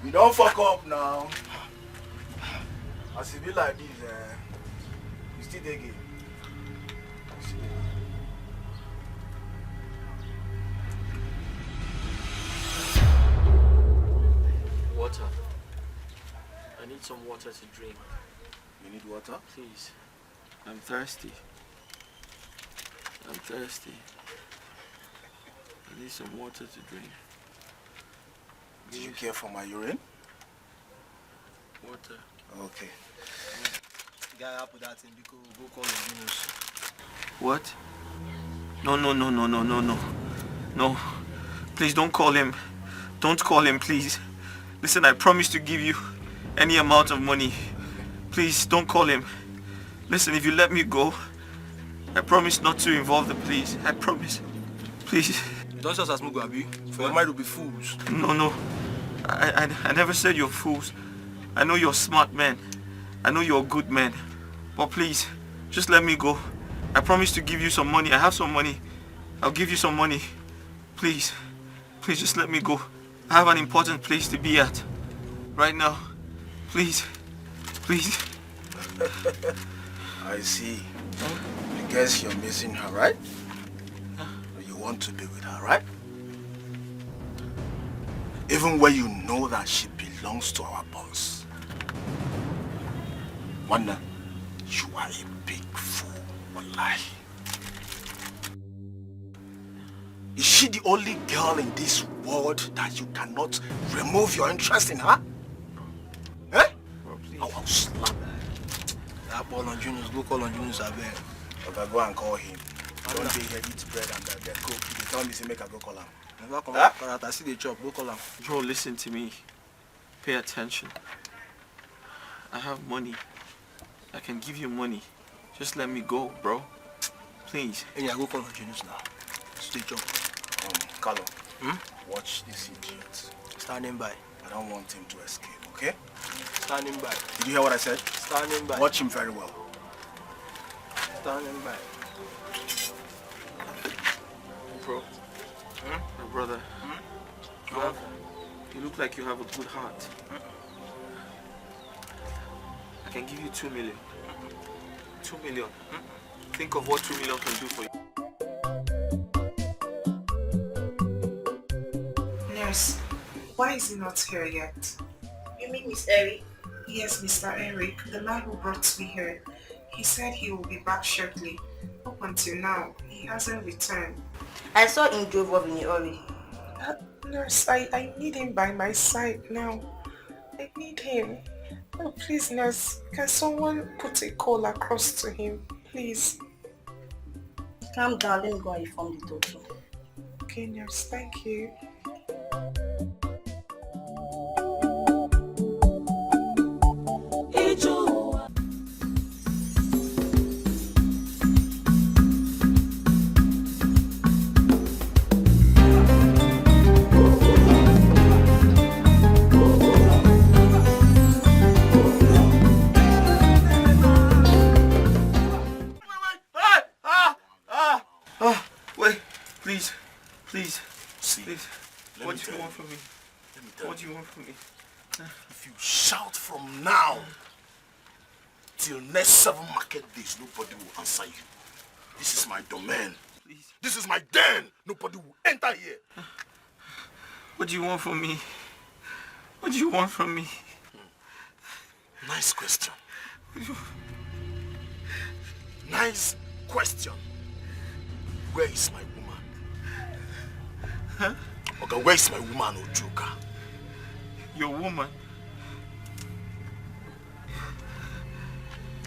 We don't fuck up now. As it be like this, you still dig it. Water. I need some water to drink. You need water? Please. I'm thirsty. I need some water to drink. Did you care for my urine? Water. Okay. Guy, I put that in because go call the news. What? No. No. Please don't call him. Don't call him, please. Listen, I promise to give you any amount of money. Please don't call him. Listen, if you let me go, I promise not to involve the police. I promise. Please. Don't just ask Mugu, Abi. For your mind will be fools. No. I never said you're fools. I know you're smart men. I know you're a good man. But please, just let me go. I promise to give you some money. I have some money. I'll give you some money. Please. Please just let me go. I have an important place to be at. Right now. Please. I see. I guess you're missing her, right? You want to be with her, right? Even when you know that she belongs to our boss. Wanda, you are a big fool, wallahi. Is she the only girl in this world that you cannot remove your interest in her? Eh? I'll slap her. That ball on Juniors, go call on Juniors, I beg. Okay, go and call him. Don't be here, eat bread and then go. They tell me to make her go call him. Never come back, I see the chop, go call him. Bro, listen to me. Pay attention. I have money. I can give you money. Just let me go, bro. Please. Hey, I go call on Juniors now. Stay chop. Carlo, watch this idiot. Standing by. I don't want him to escape, okay? Standing by. Did you hear what I said? Standing by. Watch him very well. Standing by. Bro. My brother. You look like you have a good heart. I can give you 2 million. 2 million. Think of what 2 million can do for you. Nurse, why is he not here yet? You mean Miss Eric? Yes, Mr. Eric, the man who brought me here. He said he will be back shortly. Up until now, he hasn't returned. I saw him drove off in a hurry. Nurse, I need him by my side now. I need him. Oh, please, nurse, can someone put a call across to him, please? Calm down, let me go and inform the doctor. Okay, nurse, thank you. Wait, please. See, please. What do you want from me? What do you want from me? If you shout from now till next 7 market days, nobody will answer you. This is my domain. Please. This is my den. Nobody will enter here. What do you want from me? What do you want from me? Nice question. Nice question. Where is my woman? Huh? Okay, where is my woman, Ojuka? Your woman?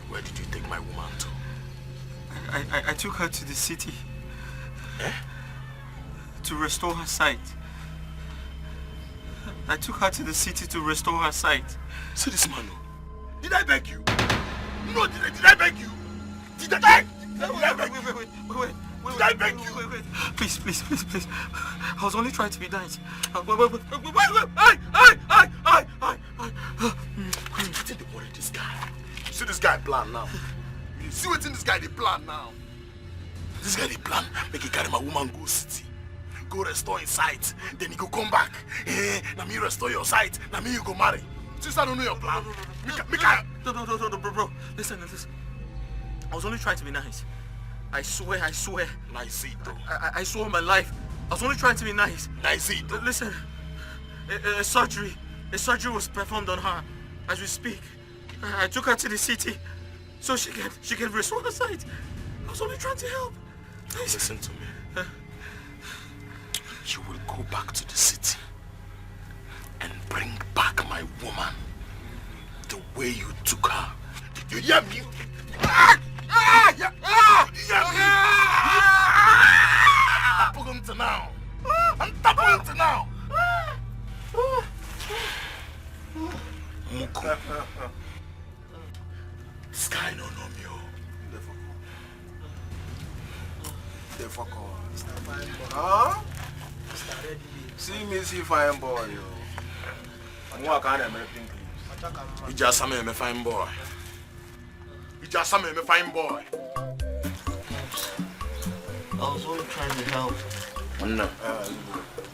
Where did you take my woman to? I took her to the city. Eh? To restore her sight. I took her to the city to restore her sight. See this man. Did I beg you? No, did I beg you? Did I beg you? Wait, did I beg you? Wait. Please. I was only trying to be nice. Wait. You think they worry this guy? You see this guy plan now? You see what's in this guy they plan now? This guy they plan, make he carry my woman go city. Go restore his sight, then he go come back. Now me restore your sight, now me you go marry. Since I don't know your plan. No, bro. Listen. I was only trying to be nice. I swear. Nice it though. I swear on my life. I was only trying to be nice. Nice it though. Listen, a surgery was performed on her as we speak. I took her to the city so she can restore her sight. I was only trying to help. Nice. Listen to me. You will go back to the city and bring back my woman the way you took her. Did you hear me? I'm tapping to now. Muku. This guy no know me. Huh? See me, see fine boy. I'm walking on everything. You just me fine boy. You just me fine boy. I was only trying to help. No.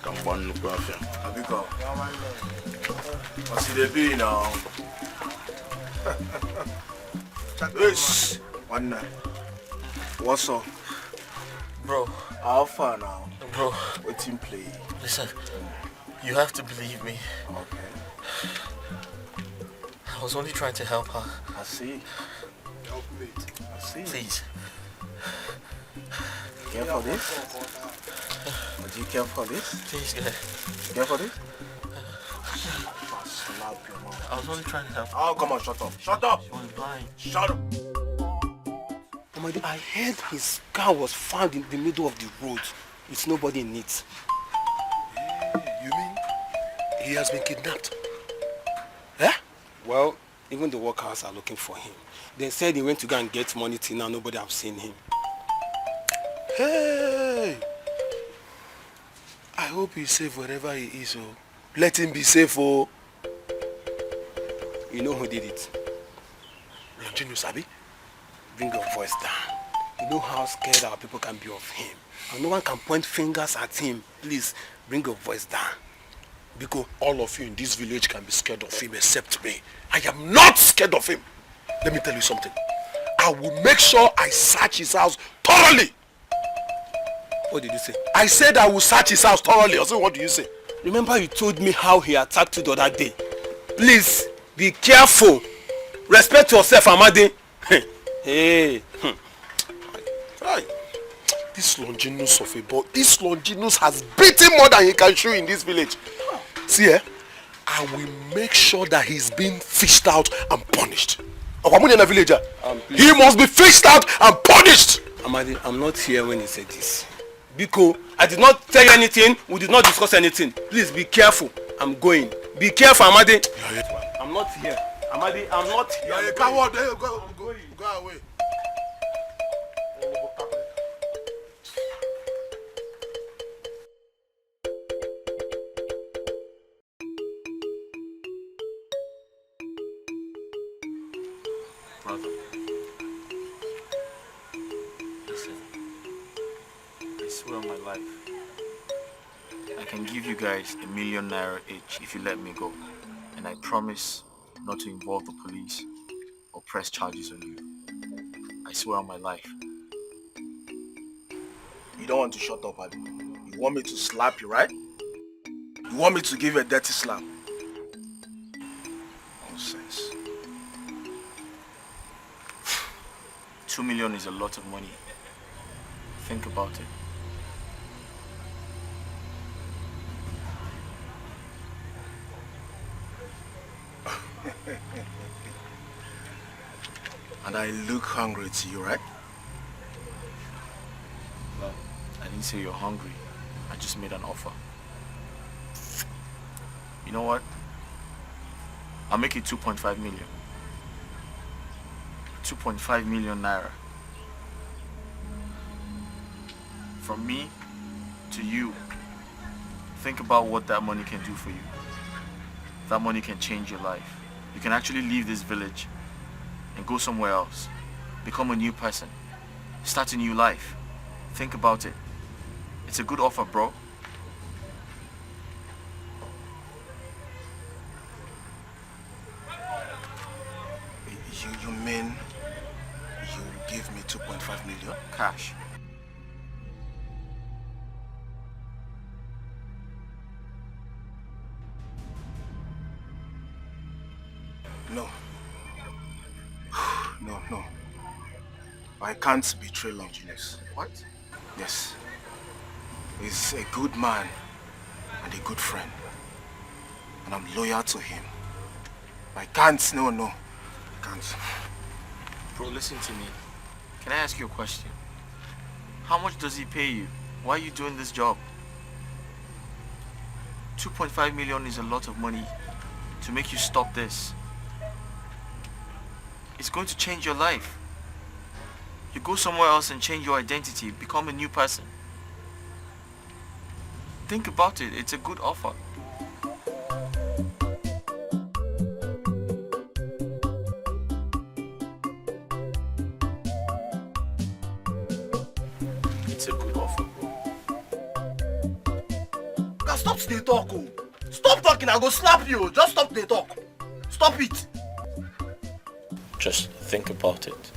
Come on, look at him. Abiko. What's it be now? Yes. One night. What's up? Bro. How far now? Bro. Waiting play. Listen, you have to believe me. Okay. I was only trying to help her. I see. Help me. I see. Please. Care for this? Do you care for this? Please, guy. You care for this? Slap your mouth. I was only trying to help. Oh, come on, shut up. Shut up! She was blind. Shut up! Oh my God, I heard his car was found in the middle of the road with nobody in it. You mean he has been kidnapped? Eh? Well, even the workers are looking for him. They said he went to go and get money till now nobody have seen him. Hey! I hope he's safe wherever he is. Oh. Let him be safe. Oh. You know who did it? Longinus, Abi? Bring your voice down. You know how scared our people can be of him. And no one can point fingers at him. Please, bring your voice down. Because all of you in this village can be scared of him except me. I am not scared of him. Let me tell you something. I will make sure I search his house thoroughly. What did you say? I said I will search his house thoroughly. Also, what do you say? Remember you told me how he attacked you the other day. Please, be careful. Respect yourself, Amadi. Hey. Right. This Longinus of a boy, this Longinus has beaten more than he can chew in this village. See, I will make sure that he's being fished out and punished. Okwamuni villager, he must be fished out and punished. Amadi, I'm not here when he said this. Biko, I did not tell you anything. We did not discuss anything. Please be careful. I'm going. Be careful, Amadi. I'm not here. Amadi, I'm not here. You're a coward. Go away. Brother, listen, I swear on my life, I can give you guys ₦1 million each if you let me go. And I promise not to involve the police or press charges on you. I swear on my life. You don't want to shut up, Abi. You want me to slap you, right? You want me to give you a dirty slap? Nonsense. 2 million is a lot of money. Think about it. And I look hungry to you, right? Well, I didn't say you're hungry. I just made an offer. You know what? I'll make it 2.5 million. 2.5 million naira. From me to you. Think about what that money can do for you. That money can change your life. You can actually leave this village and go somewhere else. Become a new person. Start a new life. Think about it. It's a good offer, bro. You mean you will give me 2.5 million? Cash. No. No. I can't betray Longinus. What? Yes. He's a good man and a good friend. And I'm loyal to him. I can't, no. I can't. Bro, listen to me. Can I ask you a question? How much does he pay you? Why are you doing this job? 2.5 million is a lot of money to make you stop this. It's going to change your life. You go somewhere else and change your identity, become a new person. Think about it. It's a good offer. It's a good offer, bro. Now stop the talk, oh. Stop talking, I go slap you. Just stop the talk. Stop it. Just think about it.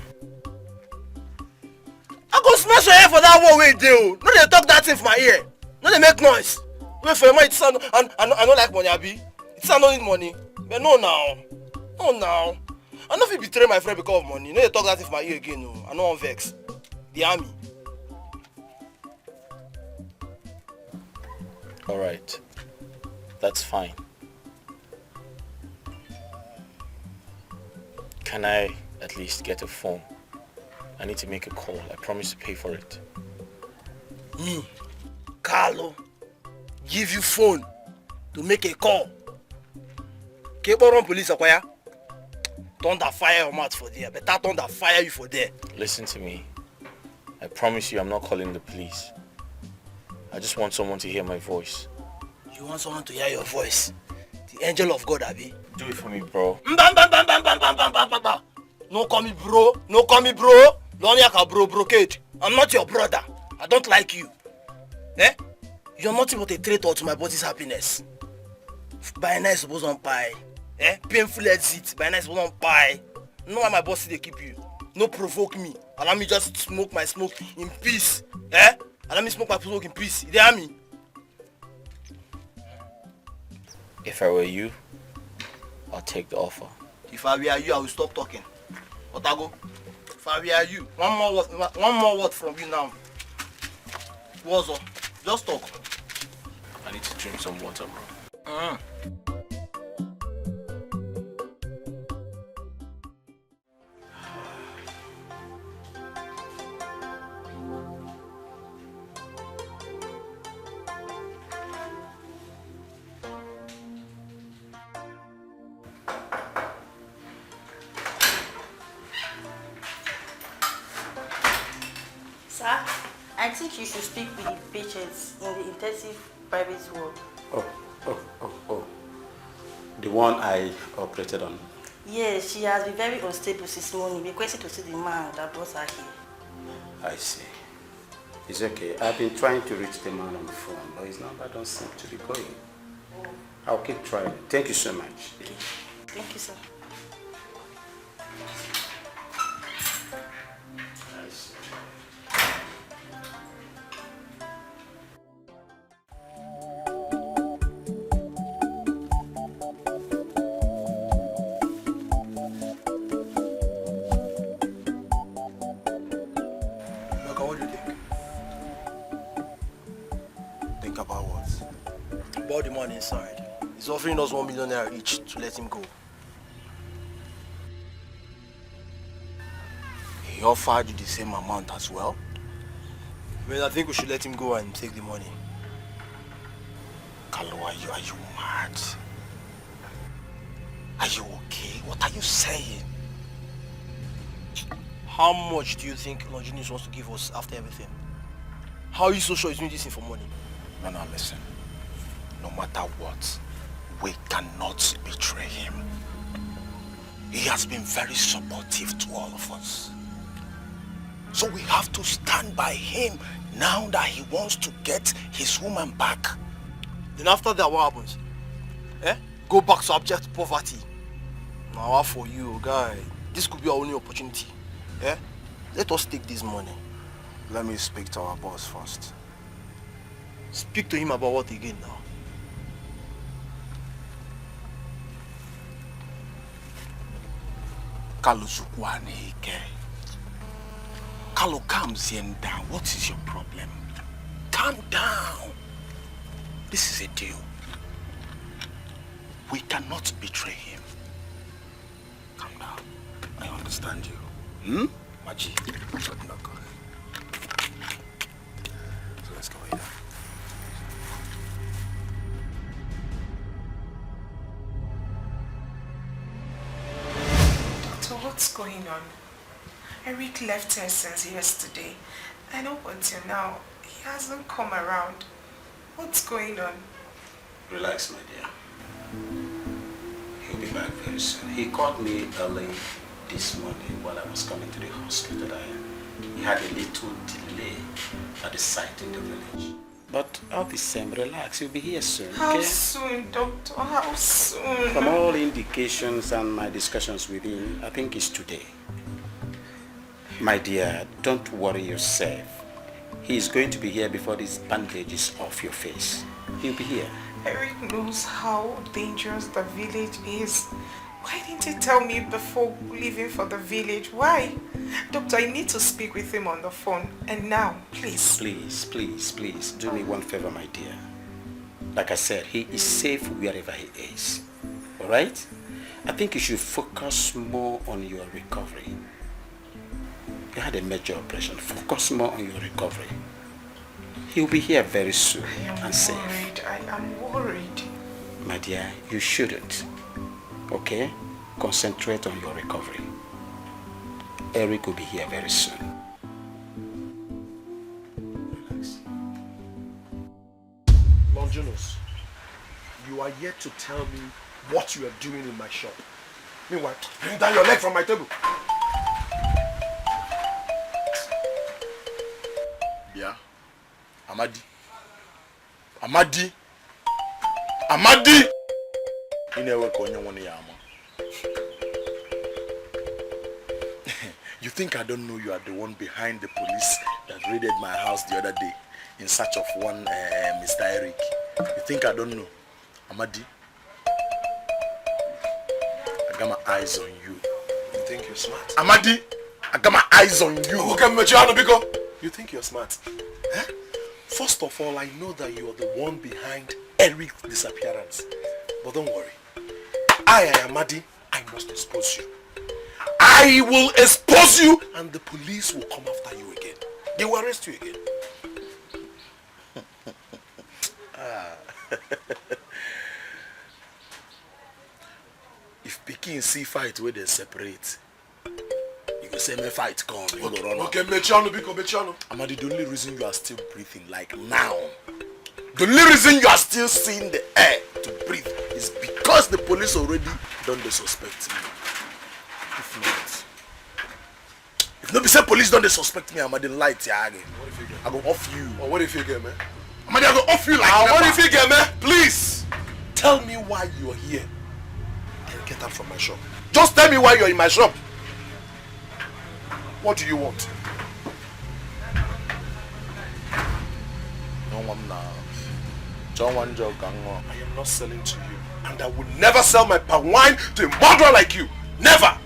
I go smash your head for that one way, deal. No, they talk that thing for my ear. No, they make noise. Wait for your money, it's and I don't like money, Abi. It's I don't need money. But no now. I know if you betray my friend because of money. No, they talk that thing for my ear again, no. I know I'm vex. The army. Alright. That's fine. Can I at least get a phone? I need to make a call. I promise to pay for it. Me, Carlo, give you phone to make a call. Keboron police acquire. Thunder fire your mouth for there. Better thunder fire you for there. Listen to me. I promise you I'm not calling the police. I just want someone to hear my voice. You want someone to hear your voice? The angel of God, Abi. Do it for me, bro. No call me bro. No call me bro. Loniaka bro brocade. I'm not your brother. I don't like you. Eh? You're nothing but a traitor to my body's happiness. By night suppose on pie. Eh? Painful exit. By night suppose on pie. No why my boss they keep you. No provoke me. Allow me just smoke my smoke in peace. Eh? Allow me smoke my smoke in peace. You hear me? If I were you, I'll take the offer. If I were you, I will stop talking. Otago, if I were you, one more word from you now. What's up? Just talk. I need to drink some water, bro. Sir, I think you should speak with the patients in the intensive private ward. Oh. The one I operated on. Yes, she has been very unstable since morning, requesting to see the man that brought her here. I see. It's okay. I've been trying to reach the man on the phone, but his number don't seem to be going. I'll keep trying. Thank you so much. Okay. Thank you, sir. What do you think? Think about what? About the money inside. He's offering us 1 million naira each to let him go. He offered you the same amount as well? Well, I think we should let him go and take the money. Kalu, are you mad? Are you okay? What are you saying? How much do you think Longinus wants to give us after everything? How are you so sure he's doing this thing for money? No, listen. No matter what, we cannot betray him. He has been very supportive to all of us. So we have to stand by him now that he wants to get his woman back. Then after that, what happens? Eh? Go back to abject poverty. Now, for you, guy, this could be our only opportunity. Eh? Let us take this money. Let me speak to our boss first. Speak to him about what again now? Kalu, calm Zen down. What is your problem? Calm down. This is a deal. We cannot betray him. Calm down. I understand you. Maji? No, go ahead. So let's go here. Doctor, what's going on? Eric left here since yesterday. And up until now, he hasn't come around. What's going on? Relax, my dear. He'll be back very soon. He called me early this morning while I was coming to the hospital. He had a little delay at the site in the village. But all the same, relax. He'll be here soon. How okay? soon, doctor? How soon? From all indications and my discussions with him, I think it's today. My dear, don't worry yourself. He is going to be here before this bandage is off your face. He'll be here. Eric knows how dangerous the village is. Why didn't he tell me before leaving for the village? Why? Doctor, I need to speak with him on the phone. And now, please. Please, do me one favor, my dear. Like I said, he is safe wherever he is. Alright? I think you should focus more on your recovery. You had a major operation. Focus more on your recovery. He'll be here very soon and safe. I am worried. My dear, you shouldn't. Okay? Concentrate on your recovery. Eric will be here very soon. Relax. Longinus, you are yet to tell me what you are doing in my shop. Meanwhile, bring down your leg from my table. Yeah. Amadi. Amadi. Amadi! You think I don't know you are the one behind the police that raided my house the other day in search of one Mr. Eric? You think I don't know? Amadi, I got my eyes on you. You think you're smart? Amadi, I got my eyes on you. Okay, Machiano Biko. You think you're smart? Huh? First of all, I know that you are the one behind Eric's disappearance. But don't worry. I am Amadi. I must expose you. I will expose you and the police will come after you again. They will arrest you again. If Pekin see fight where they separate, you go say me fight come, you go run. Okay, Mechiano. Amadi, the only reason you are still breathing like now, the only reason you are still seeing the air to breathe is because the police already done the suspect me. If not be say police don't they suspect me, Amadi light ya again. What if you get? I go off you. Or what if you get, man? Amadi, I go off you like what if you get, man? Please tell me why you are here and get out from my shop. Just tell me why you're in my shop. What do you want? No one now. John one joke I am not selling to you, and I will never sell my palm wine to a murderer like you. Never.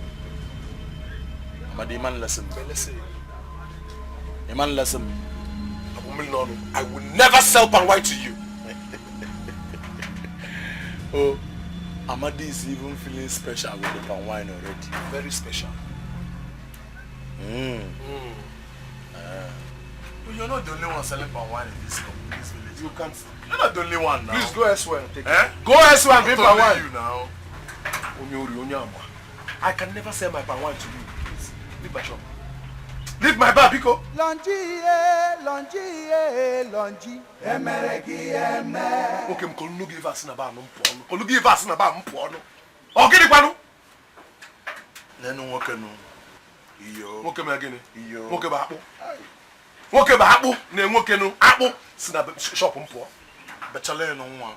Amadi, man, listen. Man, listen. I will never sell palm wine to you. Oh, Amadi is even feeling special with the palm wine already. Very special. But you're not the only one selling palm wine in this village. You can't. You're not the only one now. Please go elsewhere and take it. Go elsewhere and drink palm wine. You now. I can never sell my palm wine to you. Please, leave my shop. Leave my bar, Pico. Longi, emereki eme. Okay, I'm calling you give us na bar no porno. Calling you give us na bar porno. Okay, the panu. Nenu woke no. Iyo. Woke me again. Iyo. Woke ba akpu. Woke ba akpu. Na woke no akpu. Si na shop mpo. Bechale no nwa.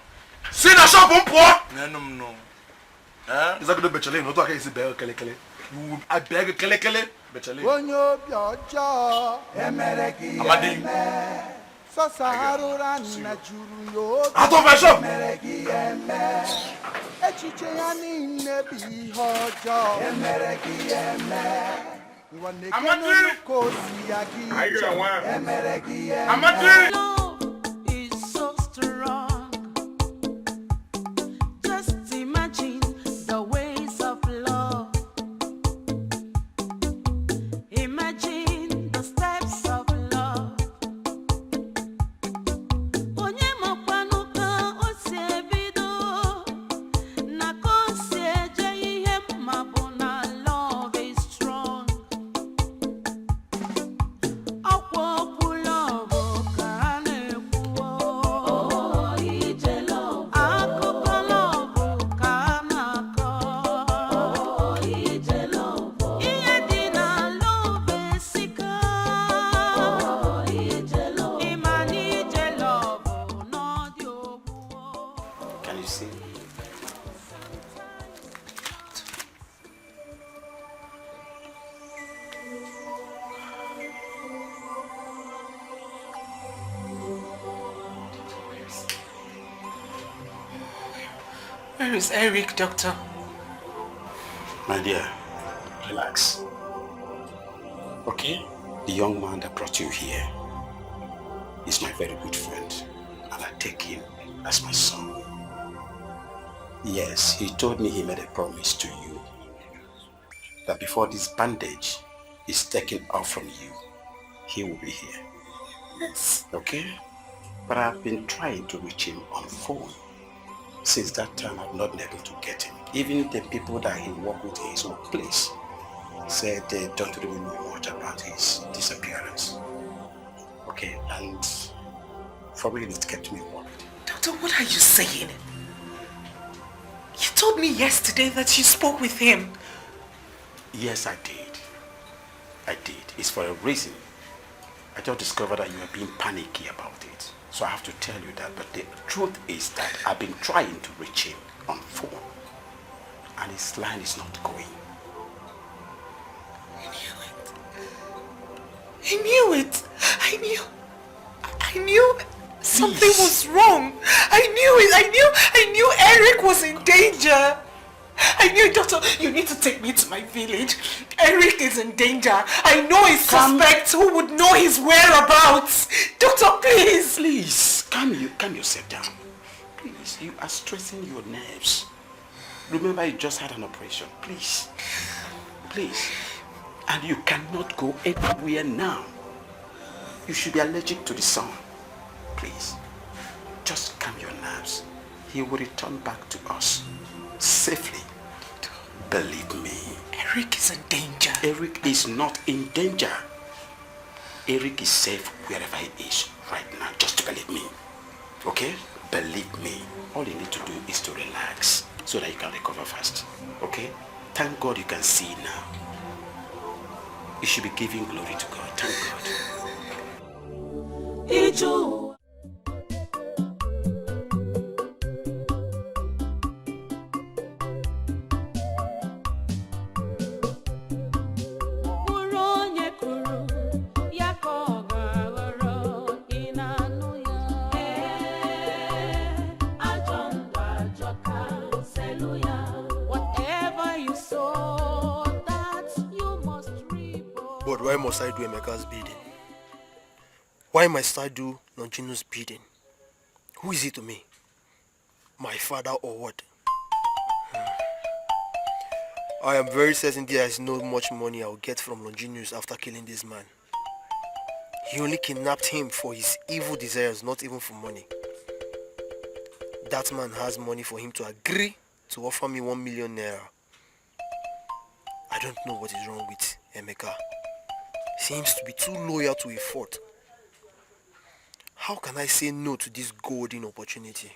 Si na shop mpo. Nenum no. Is that the bechale no to aka isi be kele. You I beg kele. Bechale. Onyo biojo, emereki eme. So saharura na juru yo. Out of my shop. Emereki eme. Echiche ya ni nebi hojo. Emereki eme. Amadi. Emereki eme. Amadi. Is so strong. Just imagine the ways of love. Imagine the steps of love. Onye mokpanu ka o si ebido, na ka o si eje ihe ma bụ na love is strong. Akwa okwu love ka a na-ekwu o. Ije love. Akụkọ love ka a na-akọ o. Ije love. Ihe dị na love esika o. Ije love. Ịma na ije love n'ọdị ogbu o. Can you see? Where is Eric, doctor? My dear, relax. Okay? The young man that brought you here is my very good friend, and I take him as my son. Yes, he told me he made a promise to you that before this bandage is taken off from you, he will be here. Yes. Okay? But I've been trying to reach him on phone. Since that time, I've not been able to get him. Even the people that he worked with in his workplace said they don't really know much about his disappearance. Okay, and for real, it kept me worried. Doctor, what are you saying? You told me yesterday that you spoke with him. Yes, I did. I did. It's for a reason. I just discovered that you were being panicky about it. So I have to tell you that. But the truth is that I've been trying to reach him on phone. And his line is not going. I knew it. I knew something was wrong. I knew it. I knew Eric was in danger. I knew, doctor, you need to take me to my village. Eric is in danger. I know a suspect who would know his whereabouts. Doctor, please. Please, calm yourself down. Please, you are stressing your nerves. Remember, you just had an operation. Please. Please. And you cannot go anywhere now. You should be allergic to the sun. Please. Just calm your nerves. He will return back to us safely. Believe me. Eric is in danger. Eric is not in danger. Eric is safe wherever he is right now. Just believe me. Okay? Believe me. All you need to do is to relax so that you can recover fast. Okay? Thank God you can see now. You should be giving glory to God. Thank God. But why must I do Emeka's bidding? Why must I do Nonchino's bidding? Who is he to me? My father or what? I am very certain there is not much money I will get from Longinus after killing this man. He only kidnapped him for his evil desires, not even for money. That man has money for him to agree to offer me 1 million naira. I don't know what is wrong with Emeka. Seems to be too loyal to a fault. How can I say no to this golden opportunity?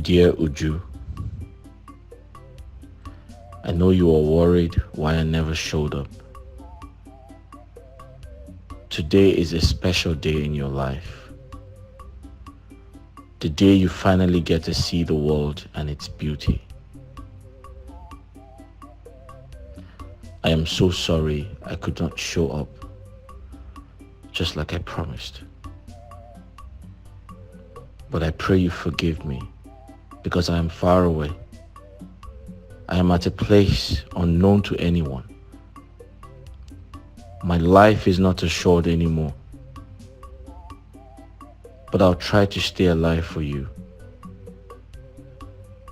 Dear Uju, I know you are worried why I never showed up. Today is a special day in your life. The day you finally get to see the world and its beauty. I am so sorry I could not show up, just like I promised. But I pray you forgive me, because I am far away. I am at a place unknown to anyone. My life is not assured anymore. But I'll try to stay alive for you,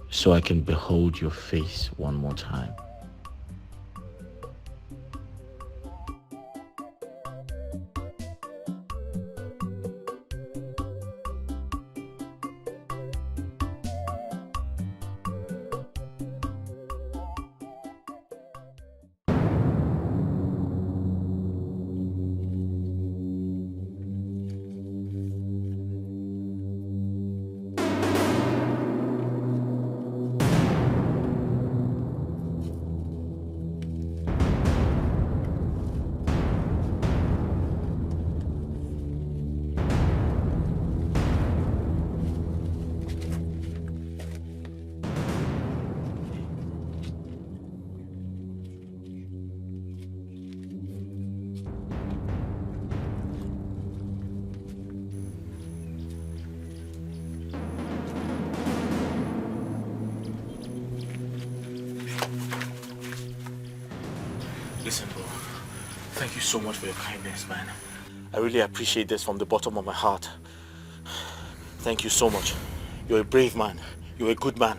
so I can behold your face one more time. Listen, bro. Thank you so much for your kindness, man. I really appreciate this from the bottom of my heart. Thank you so much. You're a brave man. You're a good man.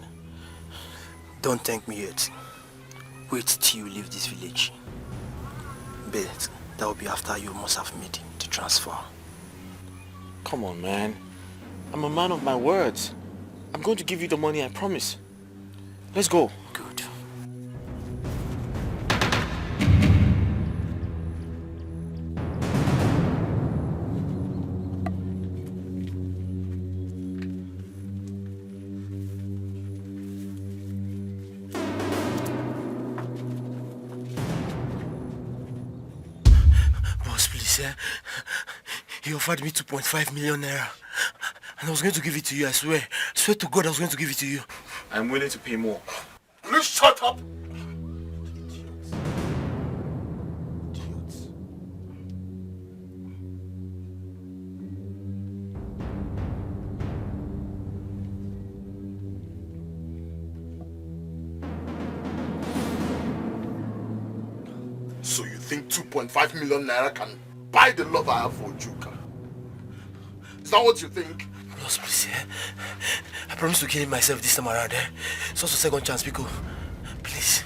Don't thank me yet. Wait till you leave this village. But that will be after you must have made the transfer. Come on, man. I'm a man of my words. I'm going to give you the money, I promise. Let's go. Good. Boss, please, he offered me 2.5 million naira. And I was going to give it to you, I swear. I swear to God I was going to give it to you. I'm willing to pay more. Please shut up! So you think 2.5 million naira can buy the love I have for Juka? Is that what you think? Boss, please, I promise to kill him myself this time around, It's also second chance, Pico. Please.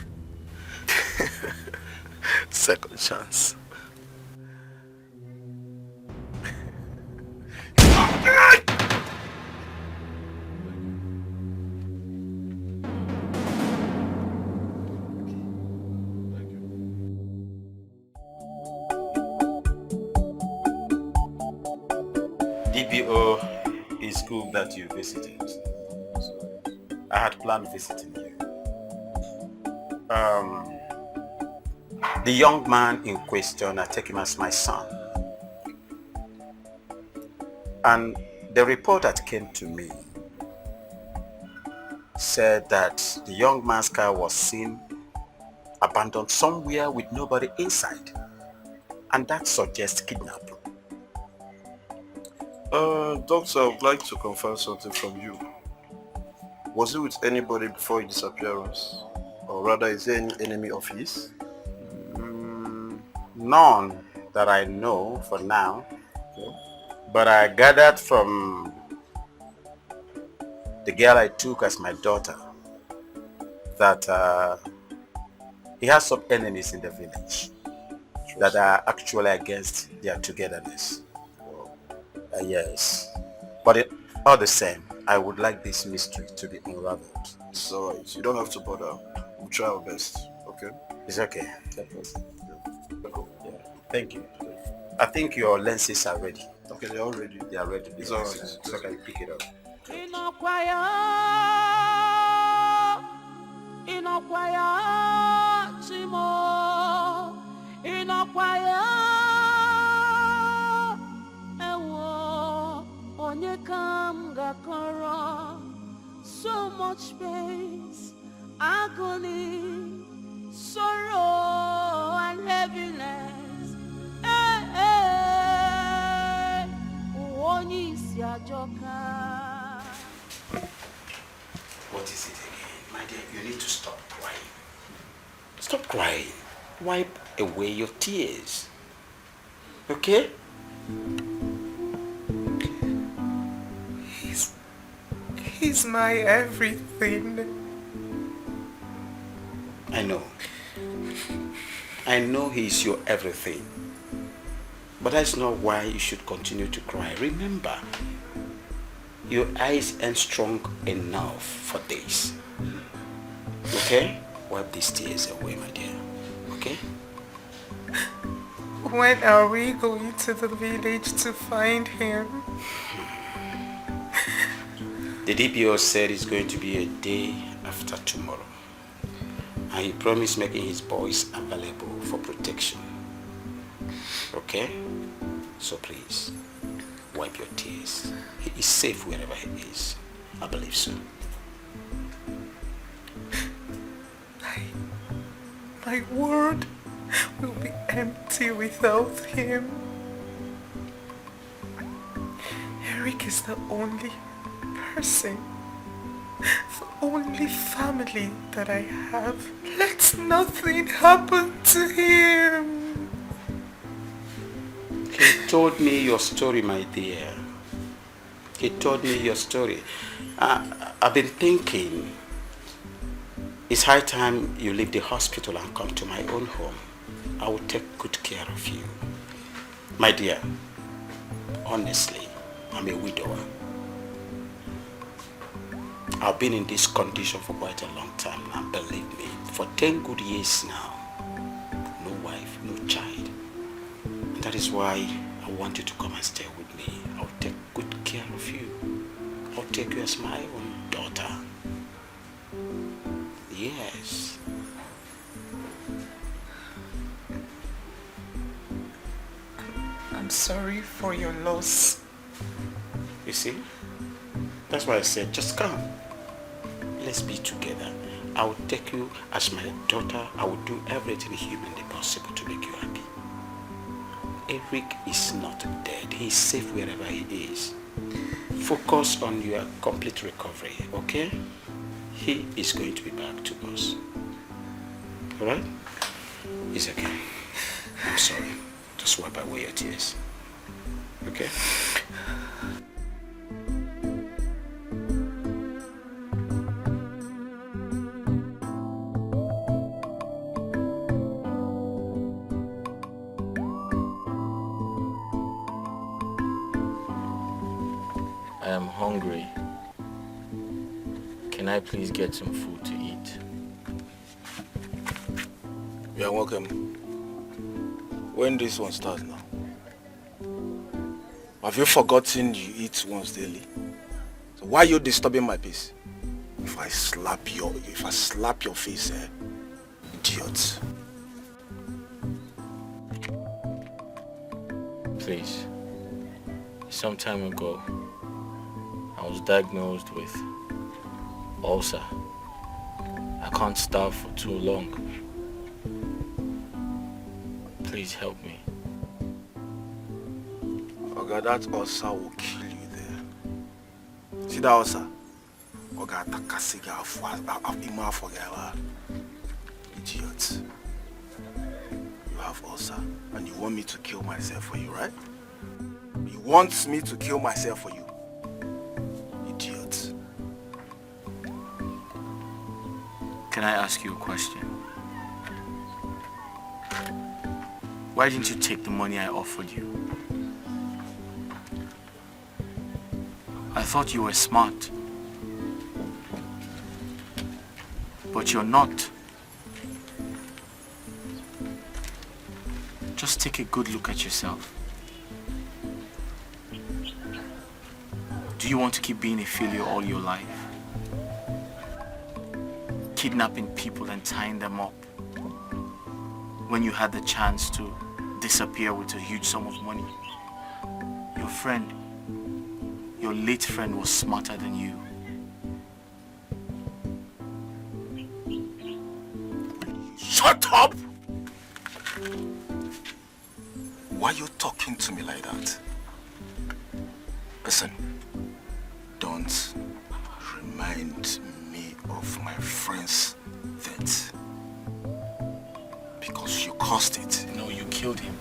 Second chance. DPO, it's cool that you visited. I had planned visiting you. The young man in question, I take him as my son. And the report that came to me said that the young man's car was seen abandoned somewhere with nobody inside. And that suggests kidnapping. Doctor, I would like to confirm something from you. Was he with anybody before his disappearance? Or rather, is there any enemy of his? None that I know for now. Okay. But I gathered from the girl I took as my daughter that he has some enemies in the village that are actually against their togetherness. Yes. But all the same, I would like this mystery to be unraveled. It's alright. You don't have to bother. We'll try our best. Okay? It's okay. Yeah. Thank you. I think your lenses are ready. Okay, they're all ready. They are ready. It's alright. So can you pick it up? So much pain, agony, sorrow and heaviness. What is it again? My dear, you need to stop crying. Stop crying. Wipe away your tears. Okay? He's my everything. I know. I know he's your everything. But that's not why you should continue to cry. Remember, your eyes aren't strong enough for this. Okay? Wipe these tears away, my dear. Okay? When are we going to the village to find him? The DPO said it's going to be a day after tomorrow. And he promised making his boys available for protection. Okay? So please, wipe your tears. He is safe wherever he is. I believe so. My world will be empty without him. Eric is the only person, the only family that I have. Let nothing happen to him. He told me your story, my dear. He told me your story. I've been thinking, it's high time you leave the hospital and come to my own home. I will take good care of you. My dear, honestly, I'm a widower. I've been in this condition for quite a long time now, believe me. For 10 good years now. No wife, no child. That is why I want you to come and stay with me. I'll take good care of you. I'll take you as my own daughter. Yes. I'm sorry for your loss. You see? That's why I said, just come. Let's be together. I will take you as my daughter. I will do everything humanly possible to make you happy. Eric is not dead. He is safe wherever he is. Focus on your complete recovery, okay? He is going to be back to us. Alright? It's okay. I'm sorry. Just wipe away your tears. Okay? I am hungry. Can I please get some food to eat? You are welcome. When this one starts now? Have you forgotten you eat once daily? So why are you disturbing my peace? If I slap your face, idiot. Please. Some time ago, I was diagnosed with ulcer. I can't starve for too long. Please help me. Okay, that ulcer will kill you there. See that ulcer? Okay, idiot. You have ulcer and you want me to kill myself for you, right? You want me to kill myself for you? Idiot. Can I ask you a question? Why didn't you take the money I offered you? I thought you were smart. But you're not. Just take a good look at yourself. Do you want to keep being a failure all your life? Kidnapping people and tying them up when you had the chance to disappear with a huge sum of money. Your friend, your late friend, was smarter than you. Shut up! Why are you talking to me like that? Listen, don't remind me of my friend's death. Because you caused it. No, you killed him.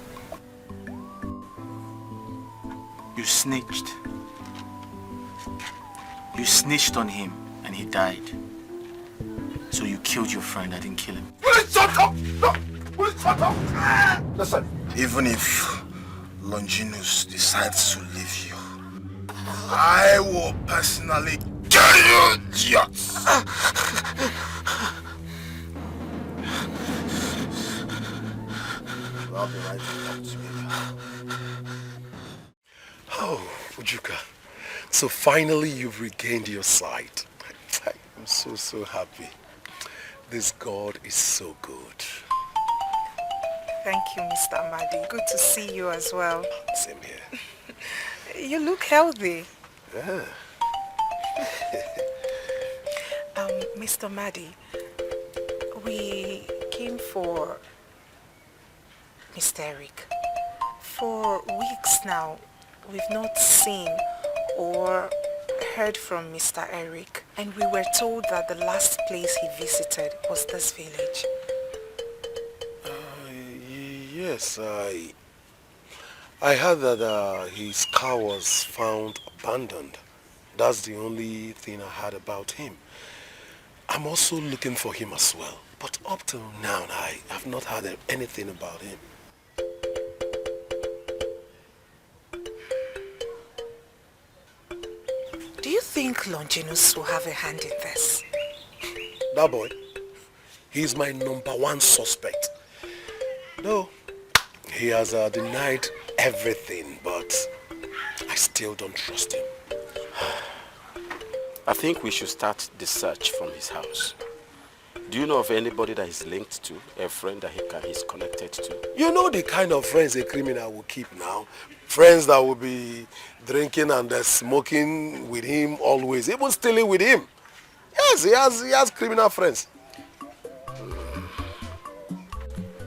You snitched. You snitched on him and he died. So you killed your friend. I didn't kill him. Please shut up! No! Please shut up! Listen, even if Longinus decides to leave you, I will personally kill you, idiots! I'll be right back to you. Oh, Ujuka. So finally you've regained your sight. I'm so happy. This God is so good. Thank you, Mr. Amadi. Good to see you as well. Same here. You look healthy. Yeah. Mr. Amadi, we came for Mr. Eric. For weeks now, we've not seen or heard from Mr. Eric, and we were told that the last place he visited was this village. Yes, I heard that his car was found abandoned. That's the only thing I heard about him. I'm also looking for him as well. But up till now, I have not heard anything about him. Do you think Longinus will have a hand in this? That boy, he's my #1 suspect. No, he has denied everything, but I still don't trust him. I think we should start the search from his house. Do you know of anybody that he's linked to, a friend that he's connected to? You know the kind of friends a criminal will keep now? Friends that will be drinking and smoking with him always, even stealing with him. Yes, he has criminal friends.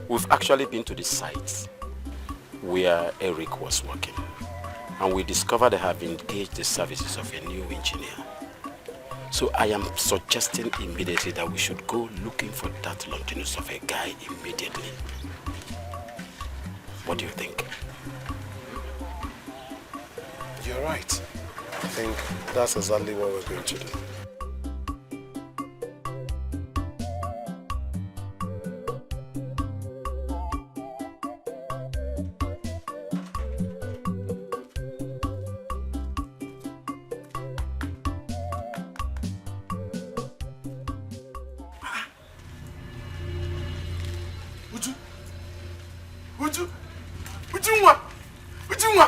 We've actually been to the site where Eric was working, and we discovered they have engaged the services of a new engineer. So I am suggesting immediately that we should go looking for that Longinus of a guy immediately. What do you think? You're right. I think that's exactly what we're going to do.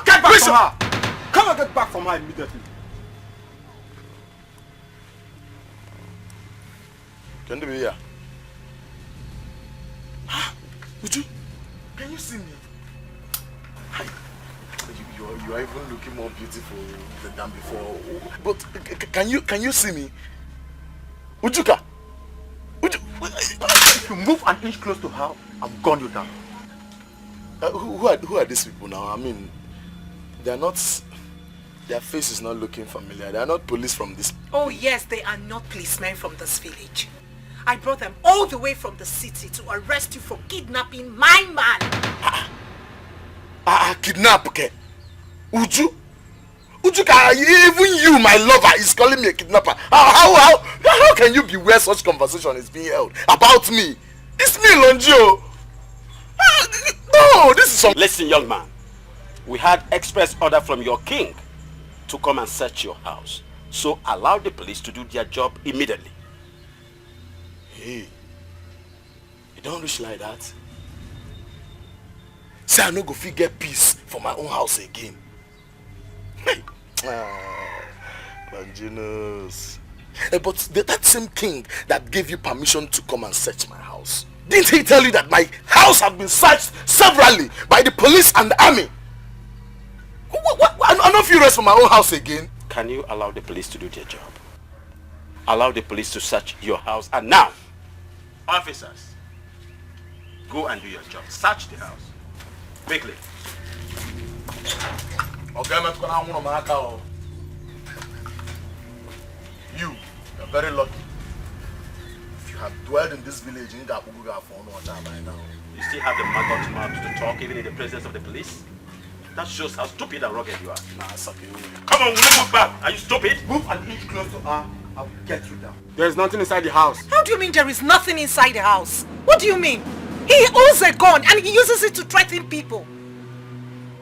Get back from her! Come and get back from her immediately. Can you be here? Uju, can you see me? Hi. You are even looking more beautiful than before. But can you see me? Ujuka! If you move an inch close to her, I'll gun you down. Who are these people now? I mean, they're not... Their face is not looking familiar. They are not police from this... Oh yes, they are not policemen from this village. I brought them all the way from the city to arrest you for kidnapping my man. Kidnap, okay? Uju, even you, my lover, is calling me a kidnapper. How can you be where such conversation is being held about me? It's me, Longio. No, this is some... Listen, young man. We had express order from your king to come and search your house. So allow the police to do their job immediately. Hey, you don't reach like that. Say I no go fit get peace for my own house again. Hey, Longinus. But that same king that gave you permission to come and search my house, didn't he tell you that my house has been searched severally by the police and the army? I'm not furious for my own house again. Can you allow the police to do their job? Allow the police to search your house, and now, officers, go and do your job. Search the house. Quickly. You are very lucky. If you have dwelled in this village in Gabuga for no time by now. You still have the maggot mouth to talk even in the presence of the police? That shows how stupid and rugged you are. Nah, it's okay. Come on, we'll move back. Are you stupid? Move an inch close to her, I'll get you down. There is nothing inside the house. How do you mean there is nothing inside the house? What do you mean? He owns a gun and he uses it to threaten people.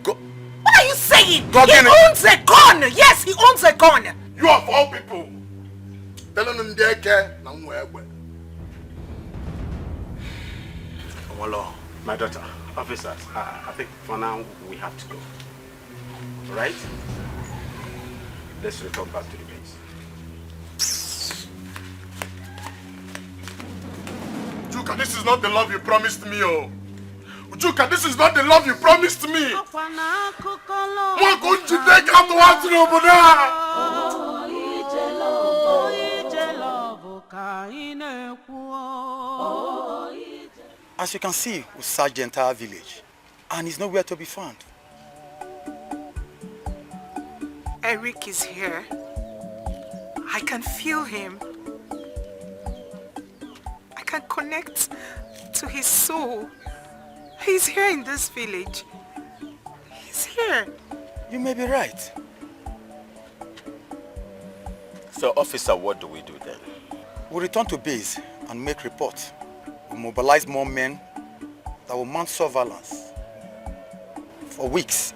What are you saying? He owns a gun! Yes, he owns a gun! You are of all people. Telling them they care. My daughter, officers, I think for now we have to go. Alright? Let's return back to the base. Ujuka, this is not the love you promised me, oh. Ujuka, this is not the love you promised me. As you can see, we searched the entire village, and he's nowhere to be found. Eric is here. I can feel him. I can connect to his soul. He's here in this village. He's here. You may be right. So, officer, what do we do then? We'll return to base and make report. We'll mobilize more men that will mount surveillance for weeks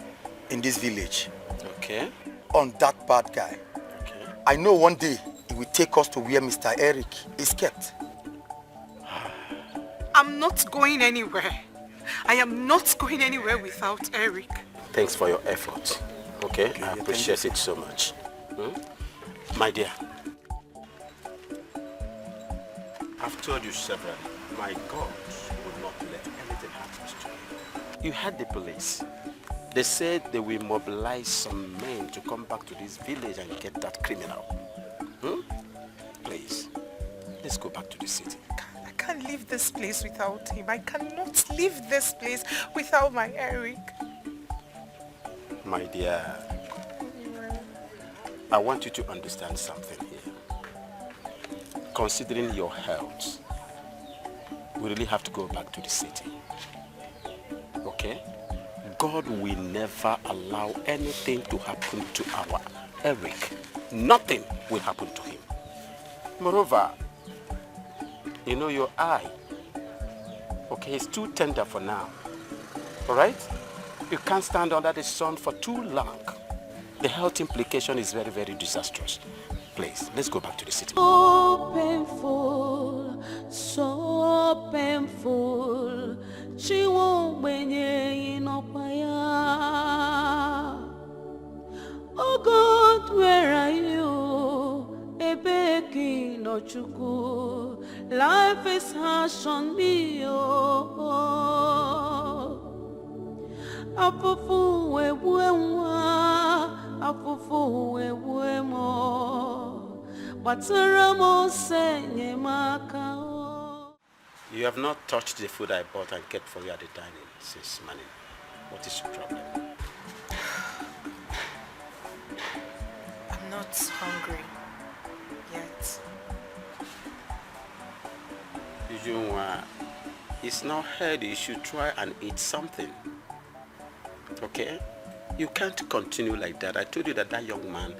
in this village. Okay. On that bad guy. Okay. I know one day he will take us to where Mr. Eric is kept. I'm not going anywhere. I am not going anywhere without Eric. Thanks for your effort. Okay? I appreciate it so much. My dear, I've told you several, my God will not let anything happen to you. You had the police. They said they will mobilize some men to come back to this village and get that criminal. Please, let's go back to the city. I can't leave this place without him. I cannot leave this place without my Eric. My dear, I want you to understand something here. Considering your health, we really have to go back to the city. Okay? God will never allow anything to happen to our Eric. Nothing will happen to him. Moreover, you know your eye. Okay, it's too tender for now. Alright? You can't stand under the sun for too long. The health implication is very, very disastrous. Please, let's go back to the city. So painful, so painful. She won't benye inopaya. Oh God, where are you? Ebeki no chuku. Life is harsh on me, oh. Afufu webuwa, afufu webuemo. Bataramo senye makao. You have not touched the food I bought and kept for you at the dining since morning. What is your problem? I'm not hungry yet. It's not healthy. You should try and eat something. Okay? You can't continue like that. I told you that young man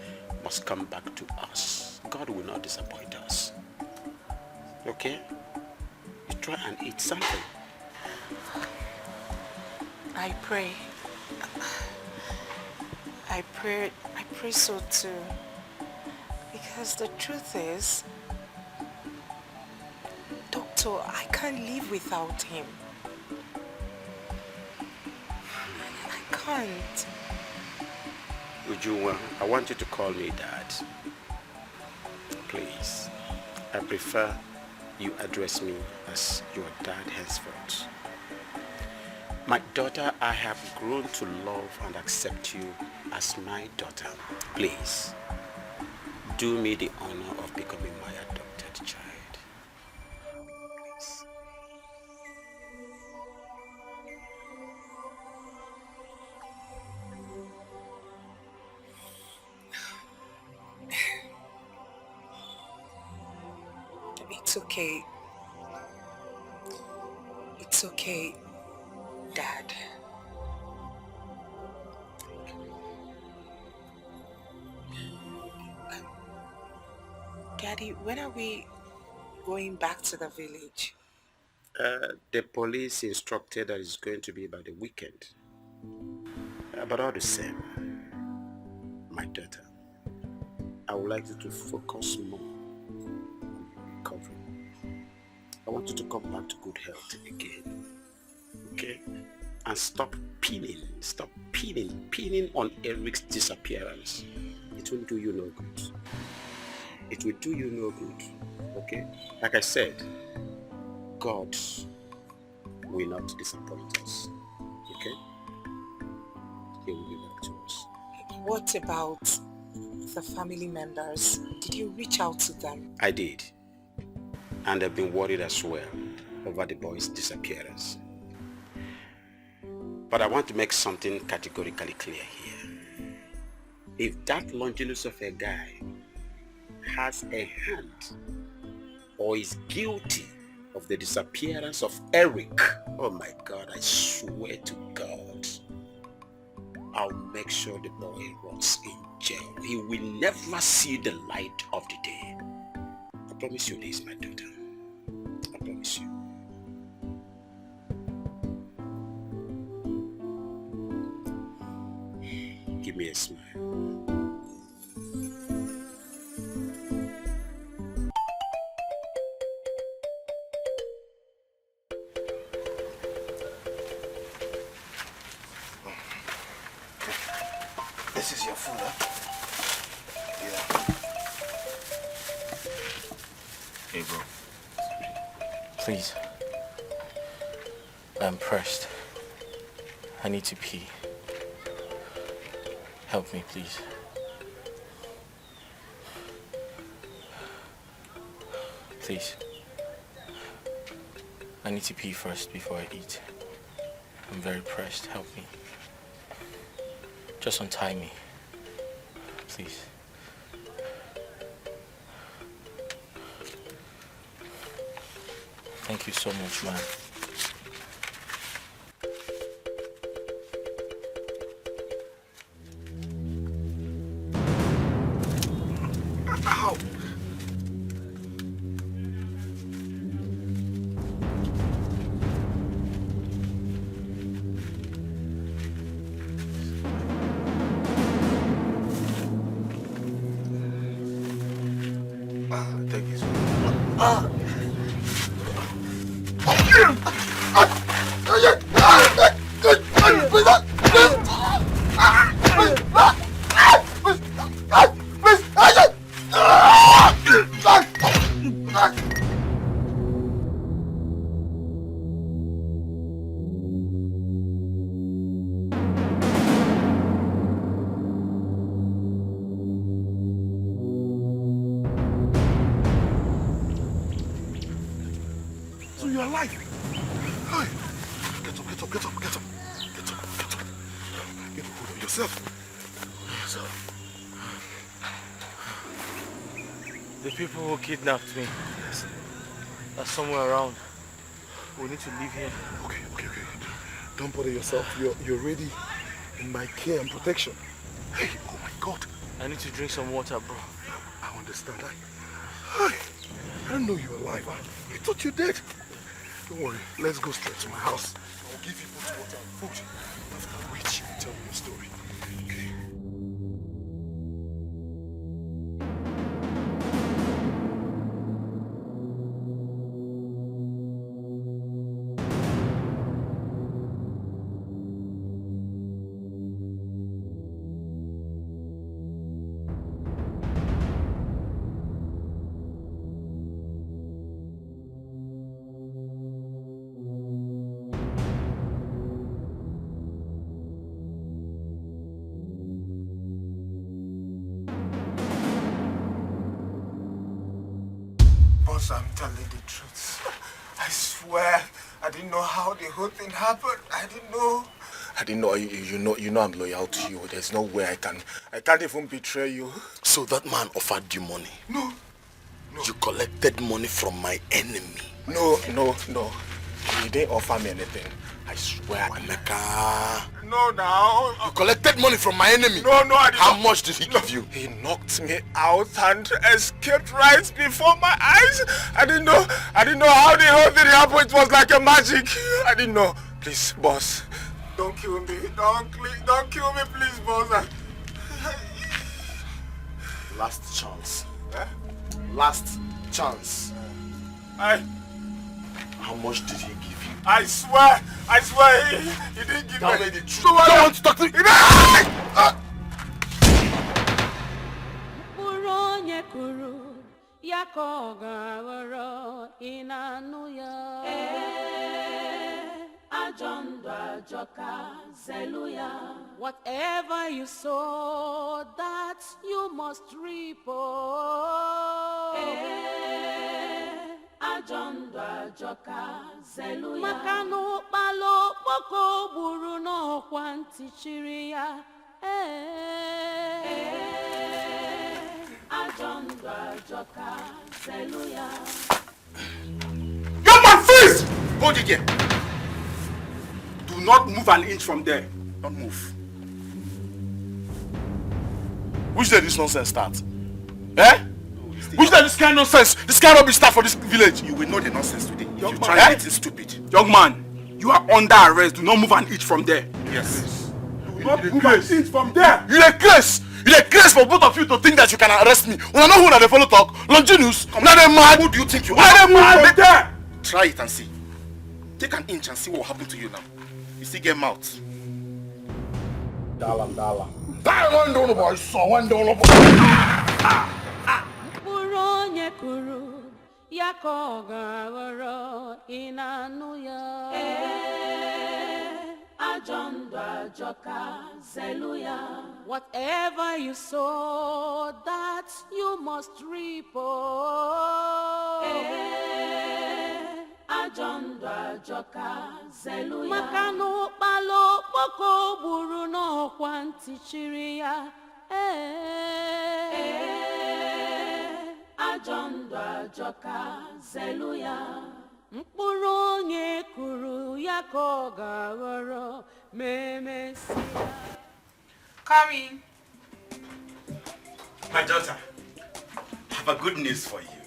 must come back to us. God will not disappoint us. Okay? You try and eat something. I pray so too. Because the truth is, Doctor, I can't live without him. I can't. Ujunwa, I want you to call me Dad. Please. I prefer you address me as your dad henceforth. My daughter, I have grown to love and accept you as my daughter. Please, do me the honor of becoming my adopted child. It's okay. It's okay, Dad. Daddy, when are we going back to the village? The police instructed that it's going to be by the weekend. But all the same, my daughter, I would like you to focus more on recovery. I want you to come back to good health again. Okay? And stop pinning on Eric's disappearance. It will do you no good. It will do you no good. Okay? Like I said, God will not disappoint us. Okay? He will be back to us. What about the family members? Did you reach out to them? I did. And they've been worried as well over the boy's disappearance. But I want to make something categorically clear here. If that Longinus of a guy has a hand or is guilty of the disappearance of Eric, oh my God, I swear to God, I'll make sure the boy rots in jail. He will never see the light of the day. I promise you this, my daughter. I promise you. Give me a smile. This is your food, huh? Yeah. Hey, bro. Please. I'm pressed. I need to pee. Help me, please. Please. I need to pee first before I eat. I'm very pressed. Help me. Just untie me. Please. Thank you so much, man. Ow! Thank you so much. So you're alive. Hey. Get up, get up, get up, get up. Get up, get up. Get a hold of yourself. The people who kidnapped me are somewhere around. We need to leave here. Okay. Don't bother yourself. You're ready in my care and protection. Hey, oh my God. I need to drink some water, bro. I understand. I didn't know you were alive. I thought you dead. Don't worry. Let's go straight to my house. I'll give you both water and food. After which you will tell me your story. Okay? I'm telling the truth. I swear, I didn't know how the whole thing happened. I didn't know. You know I'm loyal to you. There's no way I can't even betray you. So that man offered you money? No. You collected money from my enemy? No. He didn't offer me anything. I swear. Emeka. No, now. You collected money from my enemy? No, I didn't. How much did he give you? He knocked me out and escaped right before my eyes. I didn't know how the whole thing happened. It was like a magic. I didn't know. Please, boss. Don't kill me. Don't kill me, please, boss. Last chance. Last chance. How much did he give you? I swear, he didn't give me. Tell me the truth. Don't want to talk to me. Whatever you sow, that you must reap. Makano palo poko buru no kwanti chiria. Young man, freeze! Hold it here. Do not move an inch from there. Don't move. Which day this nonsense start? Eh? Which day this kind of nonsense, this kind of rubbish start for this village? You will know the nonsense today. If you man, try anything stupid. Young man, you are under arrest. Do not move an inch from there. Yes. Do not move an inch from there. You a case! You a case for both of you to think that you can arrest me. When I know who na dey follow talk, Longinus, now they mad. Who do you think you Now are? they mad. There. Try it and see. Take an inch and see what will happen to you now. You still get mouth. That one don't know boy, so one don't know boy. Mkpụrụ onye kụrụ ya ka ọ ga-aghọrọ, ị na-anụ ya? Ajọ ndụ ajọka, zelu ya. Whatever you sow, that you must reap. Ajọ ndụ ajọka, zelu ya. Maka na ụkpala okpoko gburu n'ọkwa ntị chiri ya. Ajọ ndụ ajọka, zelu ya. Mkpụrụ onye kụrụ ya ka ọ ga-aghọrọ, ma emesịa. Come in. My daughter, I have a good news for you.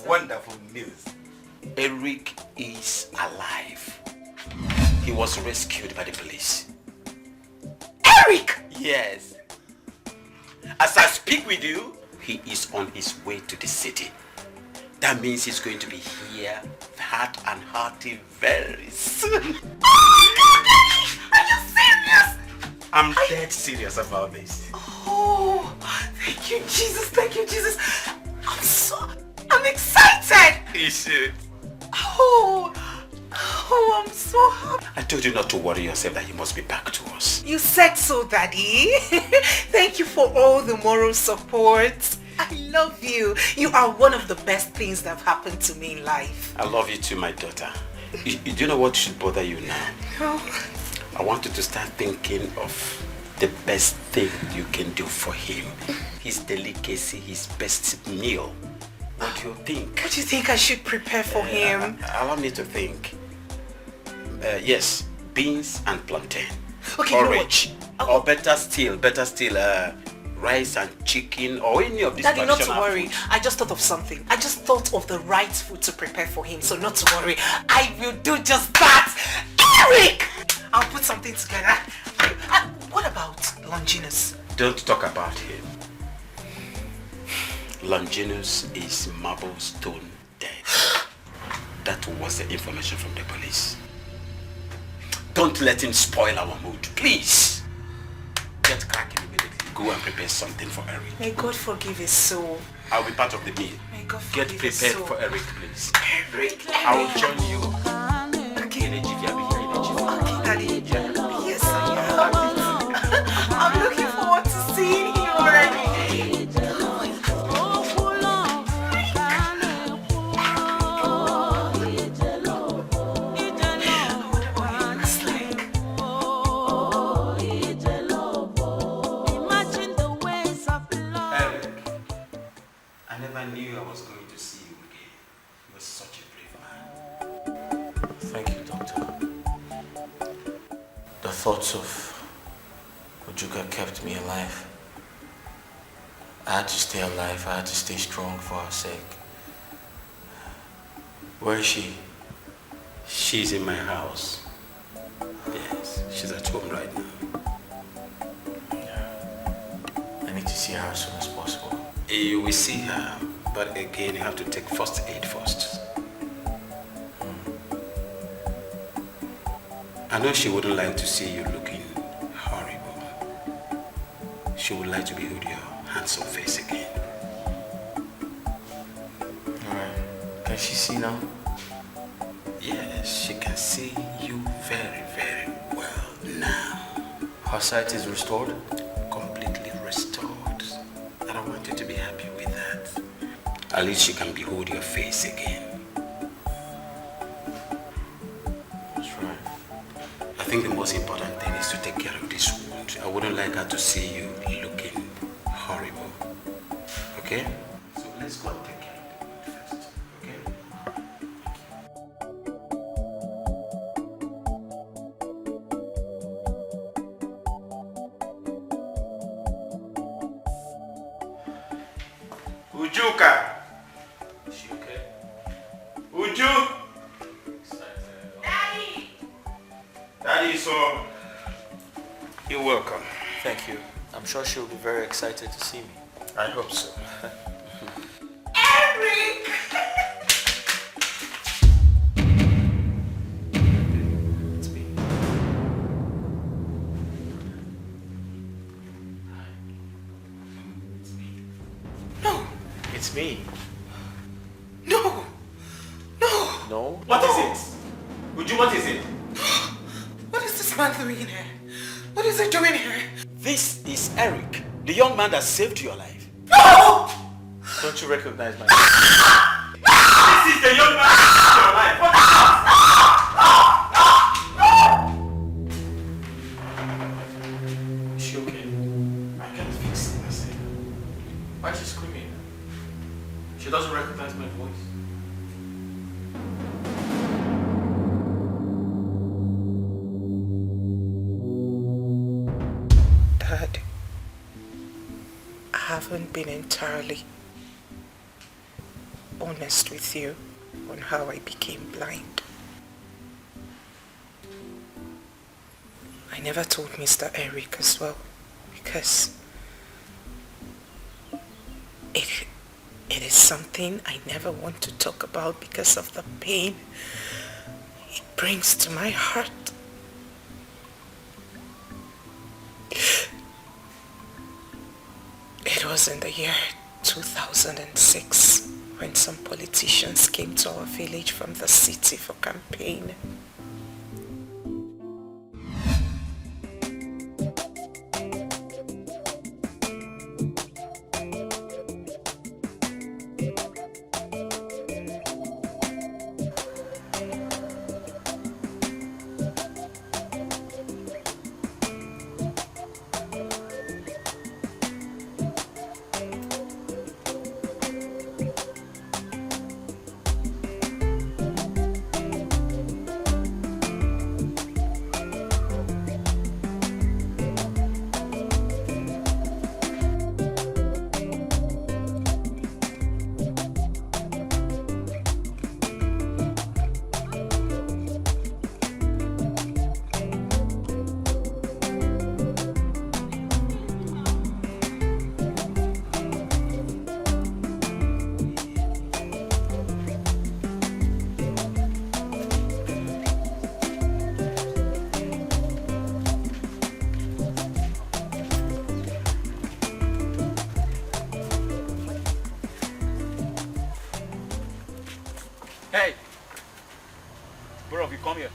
Wonderful news. Eric is alive. He was rescued by the police. Eric! Yes. As I speak with you, he is on his way to the city. That means he's going to be here, fat and hearty very soon. Oh God! Are you serious? I'm dead serious about this. Oh, thank you, Jesus. Thank you, Jesus. I'm excited. You should. Oh, I'm so happy. I told you not to worry yourself, that you must be back to us. You said so, Daddy. Thank you for all the moral support. I love you. You are one of the best things that have happened to me in life. I love you too, my daughter. You do know what should bother you now? Oh. I want you to start thinking of the best thing you can do for him. His delicacy, his best meal. What do you think? What do you think I should prepare for him? Allow me to think. Yes, beans and plantain. Okay, porridge. Or better still, rice and chicken or any of these Daddy, not to traditional worry. foods. I just thought of something. I just thought of the right food to prepare for him. So not to worry. I will do just that. Eric! I'll put something together. What about Longinus? Don't talk about him. Longinus is marble stone dead. That was the information from the police. Don't let him spoil our mood, please. Get cracking immediately. Go and prepare something for Eric. May God forgive his soul. I'll be part of the meal. May God Get forgive his prepared soul. for Eric, please. Eric. I will join you. Okay. Okay, Daddy. Yes, I am. I'm looking forward to seeing him already. I never knew I was going to see you again. You were such a brave man. Thank you, Doctor. The thoughts of Ojuka kept me alive. I had to stay alive. I had to stay strong for her sake. Where is she? She's in my house. Yes, she's at home right now. I need to see her as soon as possible. You will see her, but again, you have to take first aid first. I know she wouldn't like to see you looking horrible. She would like to behold your handsome face again. Alright. Can she see now? Yes, she can see you very, very well now. Her sight is restored? Completely restored. And I want you to be happy with that. At least she can behold your face again. That's right. I think the most important thing is to take care of this wound. I wouldn't like her to see you looking horrible. Okay? So let's go and take care of the wound first. Okay? Ujuka. Is she okay? Uju! Daddy! Daddy, so... You're welcome. Thank you. I'm sure she'll be very excited to see me. I hope so. Eric! It's me. No! No! No? What is it? Uju, what is it? What is this man doing here? What is he doing here? This is Eric, the young man that saved your life. No! Don't you recognize my This is the young man that saved your life. What is Is she okay? I can't fix it myself. Why is she screaming? She doesn't recognize my voice. Dad, I haven't been entirely honest with you on how I became blind. I never told Mr. Eric as well because it is something I never want to talk about because of the pain it brings to my heart. It was in the year 2006 when some politicians came to our village from the city for campaign. Hey! Bro, you come here.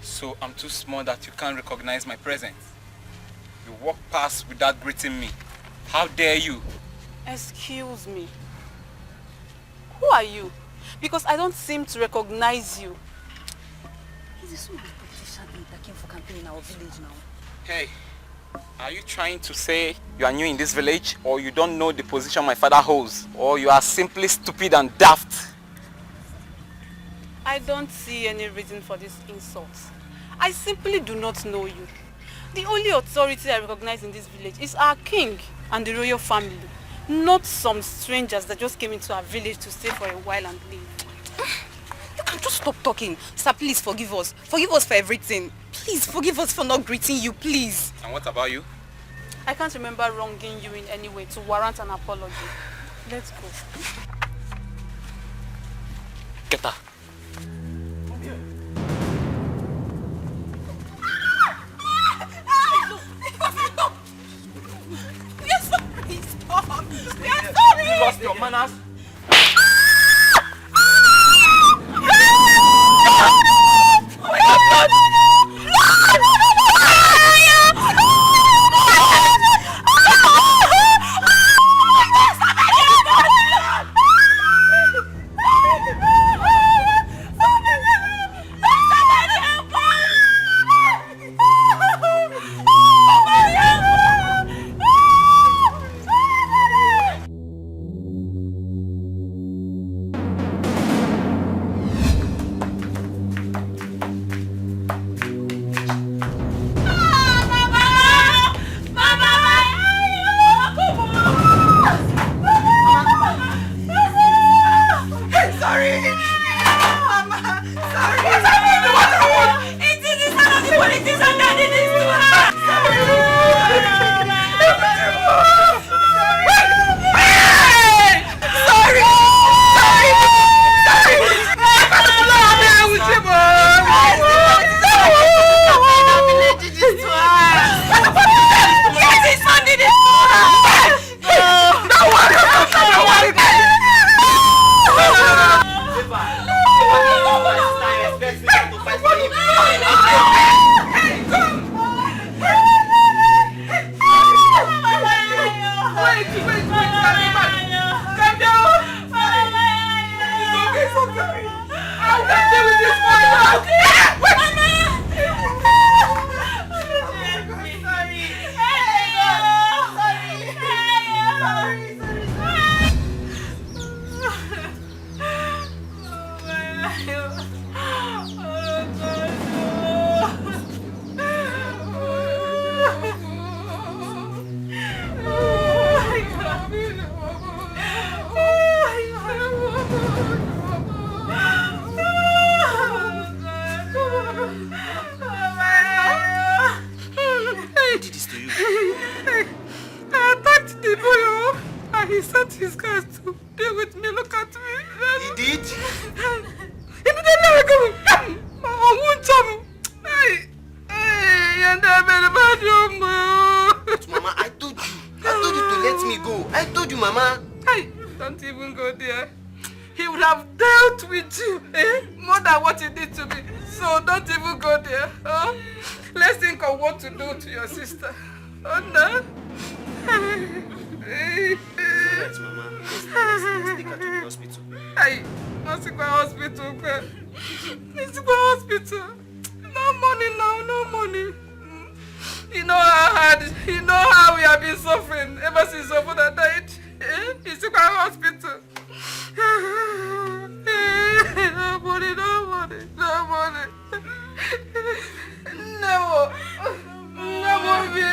So I'm too small that you can't recognize my presence. You walk past without greeting me. How dare you? Excuse me. Who are you? Because I don't seem to recognize you. He's the son of the politician that came for campaign in our village now. Hey, are you trying to say you are new in this village, or you don't know the position my father holds, or you are simply stupid and daft? I don't see any reason for this insult. I simply do not know you. The only authority I recognize in this village is our king and the royal family, not some strangers that just came into our village to stay for a while and leave. You can just stop talking. Sir, please forgive us. Forgive us for everything. Please forgive us for not greeting you, please. And what about you? I can't remember wronging you in any way to warrant an apology. Let's go. Get her. You lost your manners. Who did this to you? I attacked the boy, and he sent his guys to deal with me. Look at me. He did? He didn't let me go. I won't tell me. And I made a bad job. But Mama, I told you to let me go. I told you, Mama. Hey, don't even go there. He would have dealt with you, more than what he did to me. So don't even go there. Let's think of what to do to your sister. Oh no. Alright, Mama. Let's take her to the hospital. Hey, let's go hospital. Let's go hospital. No money now, no money. You know how hard, you know how we have been suffering ever since your father died. He's in our hospital. No money, no money, no money. No. No money.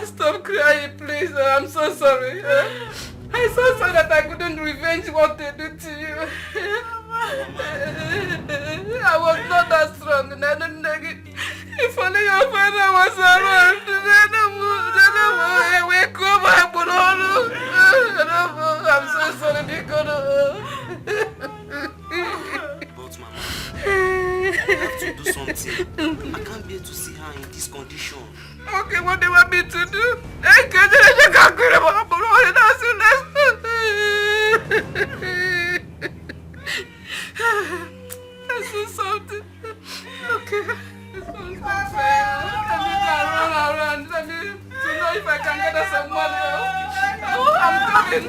Stop crying, please. I'm so sorry. I'm so sorry that I couldn't revenge what they did to you. I was not that strong. If only your father was around, I'm so sorry, because But Mama, I have to do something. I can't bear to see her in this condition. Okay, what do you want me to do? Let's do something. Okay. Stop saying. Let me go around. Let me to know if I can get some money. I'm coming.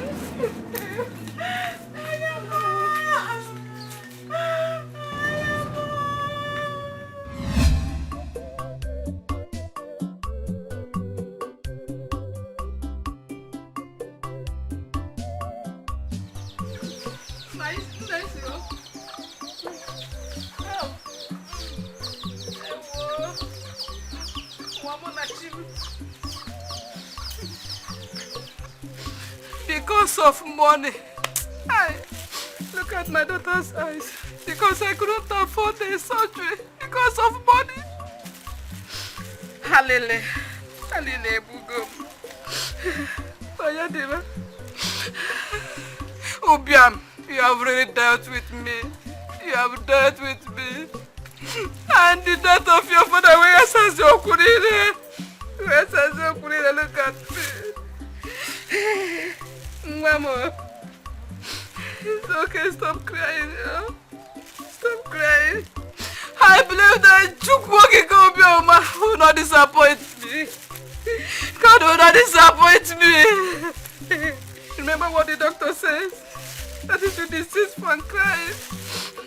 Because of money. Look at my daughter's eyes. Because I couldn't afford the surgery. Because of money. Halele. Halele Bugum. Oyadima. Obiam, you have really dealt with me. You have dealt with me. And the death of your father, where says your Kurire? Where says your Kurire? Look at me. Mama, it's okay, stop crying, Stop crying. I believe that Chukwokikobioma will not disappoint me. God will not disappoint me. Remember what the doctor says? That is to desist from crying,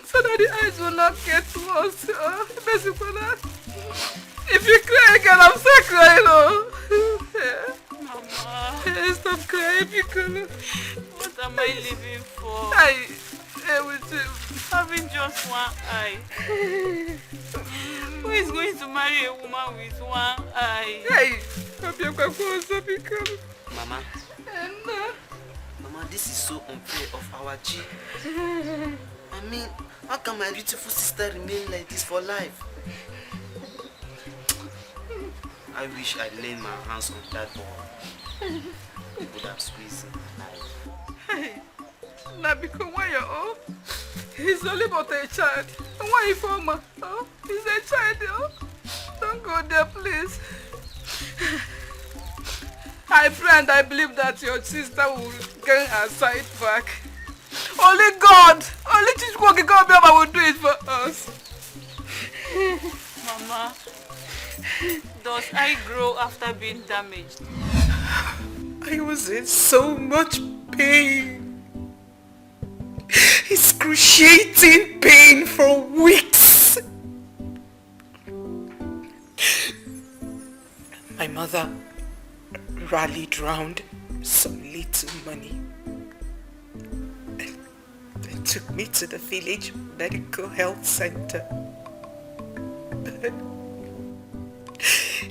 so that the eyes will not get worse. If you cry again, I'm still crying, Mama. Stop crying, Piccolo. What am I living for? Having just one eye. Who is going to marry a woman with one eye? Mama. Mama, this is so unfair of our G. I mean, how can my beautiful sister remain like this for life? I wish I laid my hands on that boy. It would have squeezed him alive. Now because why you're old, he's only but a child. And why you for ma? He's a child, Don't go there, please. I pray and I believe that your sister will gain her sight back. Only God, only Chichwoki will do it for us. Mama, does eye grow after being damaged? I was in so much pain. Excruciating pain for weeks. My mother rallied round some little money and took me to the village medical health center.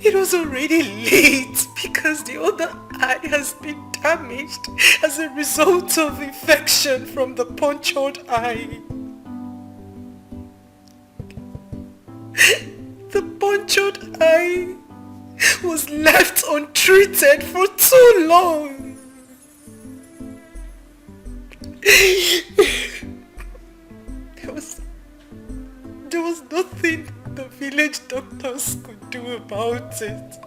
It was already late because the other eye has been damaged as a result of infection from the punctured eye. The punctured was left untreated for too long. There was nothing the village doctors could do about it.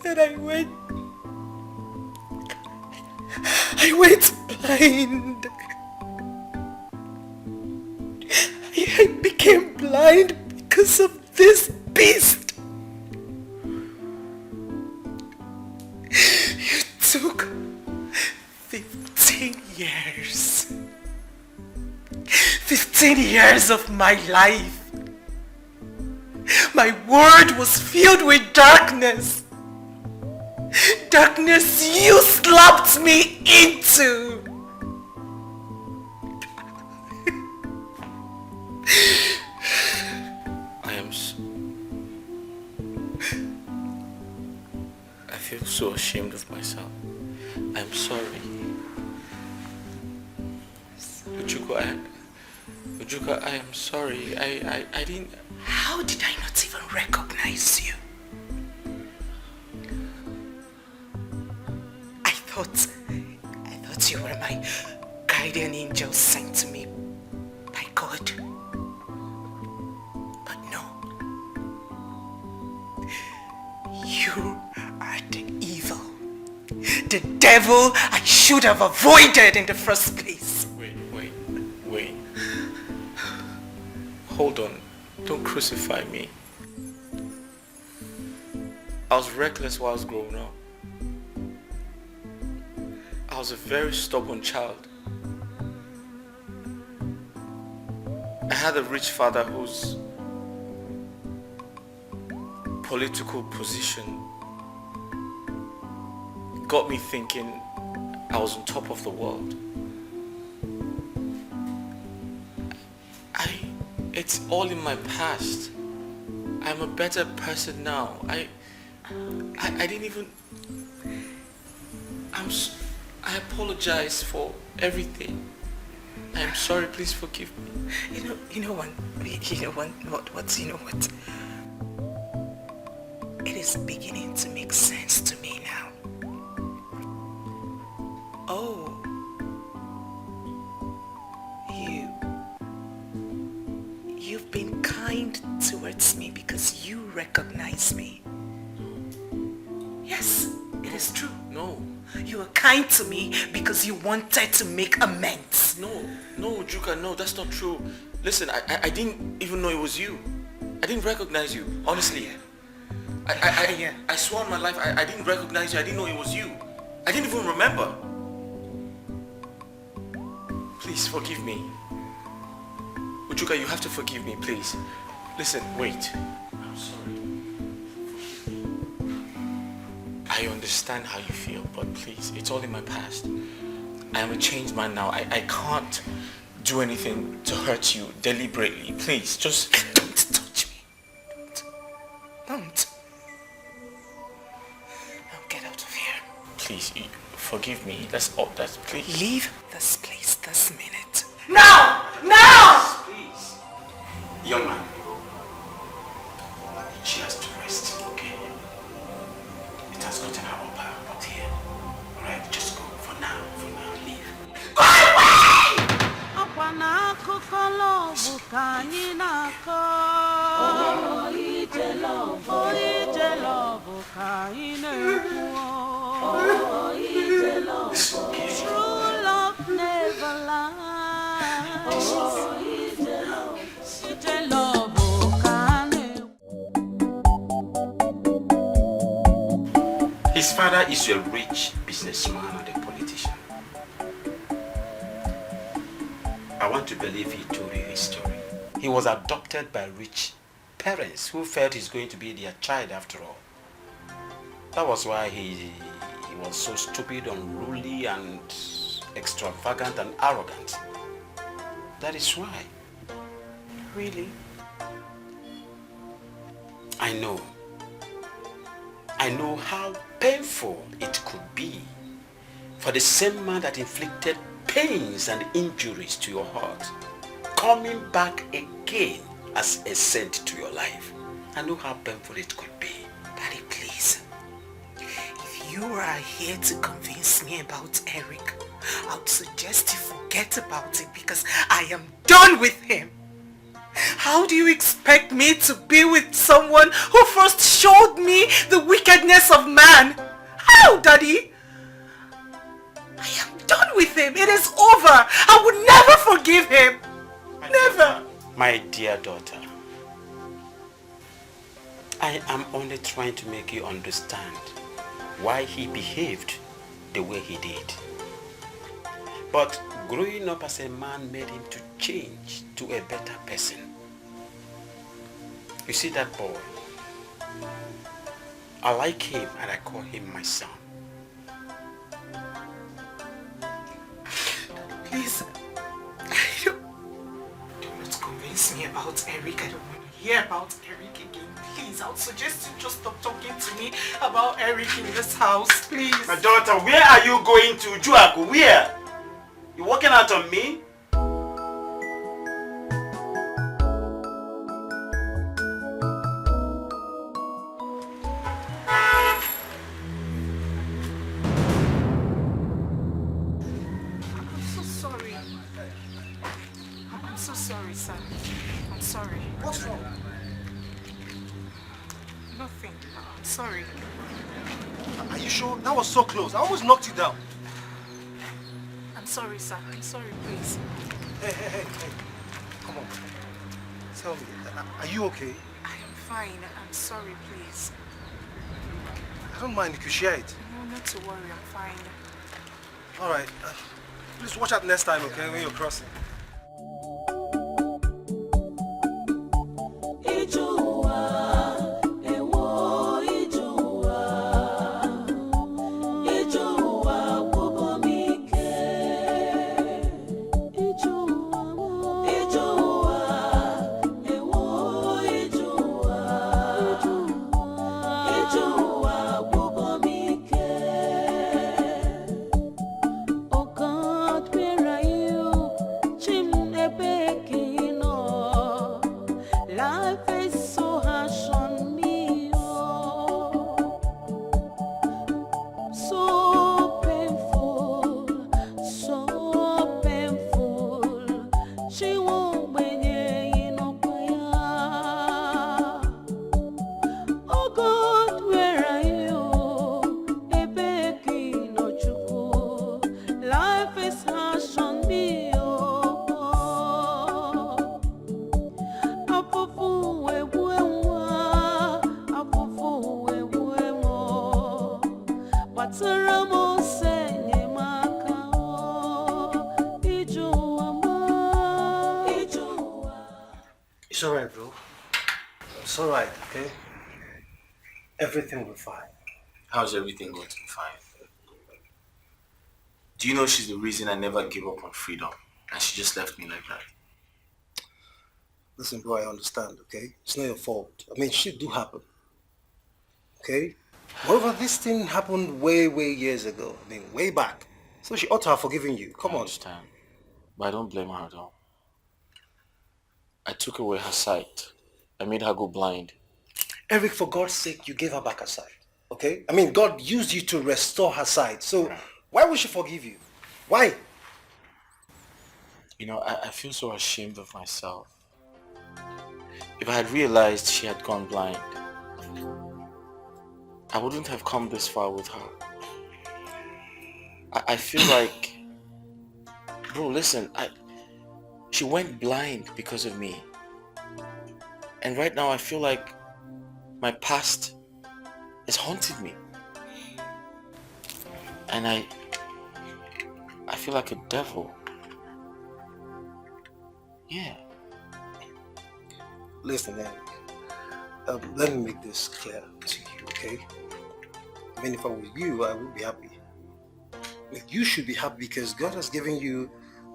And I went blind. I became blind because of this beast. You took 15 years. 15 years of my life. My world was filled with darkness. Darkness you slapped me into. I feel so ashamed of myself. I'm sorry. Ujuka, I am sorry. I didn't... How did I not even recognize you? I thought you were my guardian angel sent to me by God. But no. You are the evil. The devil I should have avoided in the first place. Wait. Hold on. Don't crucify me. I was reckless while I was growing up. I was a very stubborn child. I had a rich father whose political position got me thinking I was on top of the world. It's all in my past. I'm a better person now. I didn't even... I apologize for everything. I'm sorry, please forgive me. You know what? It is beginning to make sense to me now. Oh. You've been kind towards me because you recognize me. Yes, it is true. No. You were kind to me because you wanted to make amends. No, Juka, no, that's not true. Listen, I didn't even know it was you. I didn't recognize you, honestly. I swore on my life, I didn't recognize you. I didn't know it was you. I didn't even remember. Please forgive me. Ujuka, you have to forgive me, please. Listen, wait. I'm sorry. I understand how you feel, but please, it's all in my past. I am a changed man now. I can't do anything to hurt you deliberately. Please, just... Don't touch me. Don't. Now get out of here. Please, forgive me. That's all. That's... Please. Leave this place this minute. Now! Please. Young man. She has to rest, okay? It has gotten her up here. Alright, just go for now. Leave. Go away! Akwana kukolo bukani nako. Oh, ije love bukani nekuo. Oh, ije love. True love never lies. Oh, ije love bukani. His father is a rich businessman and a politician. I want to believe he told you his story. He was adopted by rich parents who felt he's going to be their child after all. That was why he was so stupid, unruly, and extravagant and arrogant. That is why. Really? I know how painful it could be for the same man that inflicted pains and injuries to your heart coming back again as a saint to your life. I know how painful it could be. Daddy, please. If you are here to convince me about Eric, I would suggest you forget about it because I am done with him. How do you expect me to be with someone who first showed me the wickedness of man? How, Daddy? I am done with him. It is over. I would never forgive him. Never. My dear daughter, I am only trying to make you understand why he behaved the way he did. But growing up as a man made him to change to a better person. You see that boy? I like him and I call him my son. Please, do not convince me about Eric. I don't want to hear about Eric again. Please, I would suggest you just stop talking to me about Eric in this house, please. My daughter, where are you going to? Juaku, where? You walking out on me? That was so close. I almost knocked you down. I'm sorry, sir. I'm sorry, please. Hey. Come on. Tell me, are you okay? I am fine. I'm sorry, please. I don't mind if you share it. No, not to worry. I'm fine. All right. Please watch out next time, okay, when you're crossing. It's alright, bro. It's alright, okay? Everything will be fine. How's everything going to be fine? Do you know she's the reason I never give up on freedom? And she just left me like that. Listen, bro, I understand, okay? It's not your fault. I mean, shit do happen. Okay? Moreover, this thing happened way years ago. I mean, way back. So she ought to have forgiven you. Come on. I understand. But I don't blame her at all. I took away her sight. I made her go blind. Eric, for God's sake, you gave her back her sight. Okay? I mean, God used you to restore her sight. So why would she forgive you? Why? You know, I feel so ashamed of myself. If I had realized she had gone blind, I wouldn't have come this far with her. I feel like... Bro, listen, she went blind because of me. And right now I feel like my past is haunting me. And I feel like a devil. Yeah. Listen, Eric. Let me make this clear to you, okay? I mean, if I were you, I would be happy. I mean, you should be happy because God has given you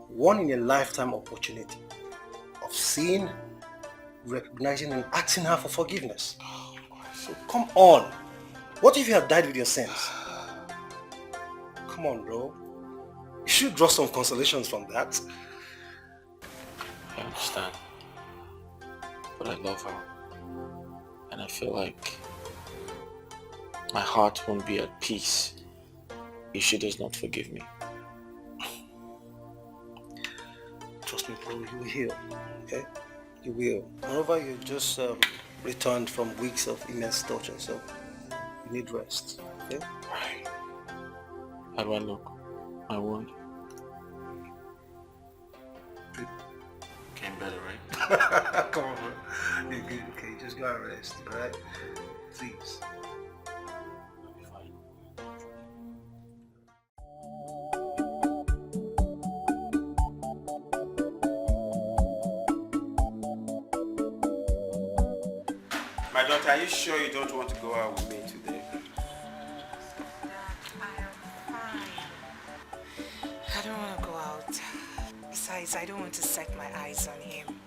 one in a lifetime opportunity of seeing, recognizing and asking her for forgiveness. So come on. What if you have died with your sins? Come on, bro. You should draw some consolations from that. I understand. But I love her. And I feel like my heart won't be at peace if she does not forgive me. Trust me, bro, you will heal. Okay? You will. Moreover, you just returned from weeks of immense torture, so you need rest. Okay? Right. How do I look? I won't. Getting better, right? Come on, bro. You're good. Okay, just go and rest, alright? Please. My daughter, are you sure you don't want to go out with me today? I don't want to go out. Besides, I don't want to set my eyes on him.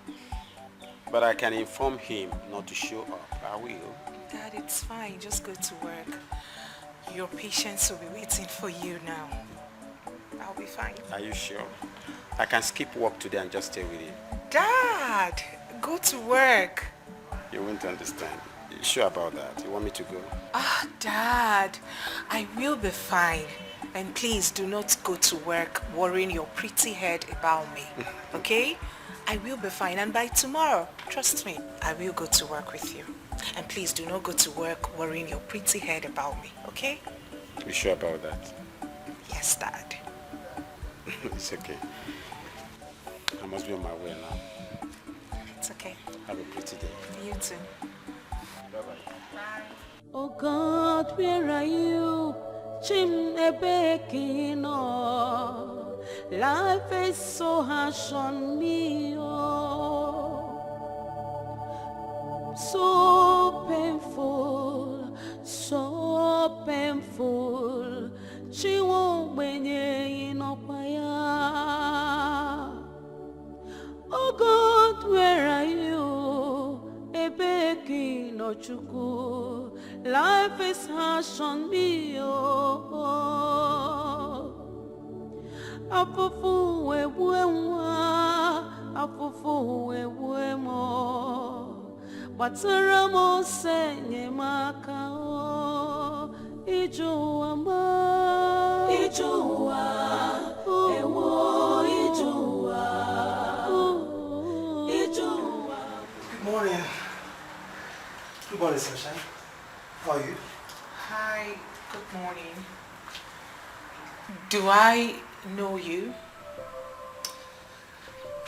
But I can inform him not to show up. I will. Dad, it's fine. Just go to work. Your patients will be waiting for you now. I'll be fine. Are you sure? I can skip work today and just stay with you. Dad, go to work. You won't understand. You sure about that? You want me to go? Dad, I will be fine. And please do not go to work worrying your pretty head about me. Okay? I will be fine. And by tomorrow, trust me, I will go to work with you. And please do not go to work worrying your pretty head about me. Okay? You sure about that? Yes, Dad. It's okay. I must be on my way now. It's okay. Have a pretty day. You too. Bye-bye. Bye. Oh God, where are you? Chimnebekino. Life is so harsh on me, oh. So painful, so painful. She won't benye inopaya. Oh God, where are you? Ebeki no chuku. Life is harsh on me, oh. Afufu webuemwa, afufu webuemo. Bataramo senye makao. Ijuwa ma, ijuwa, ewo ijuwa, ijuwa. Good morning. Good morning, Sunshine. How are you? Hi, good morning. Do I know you?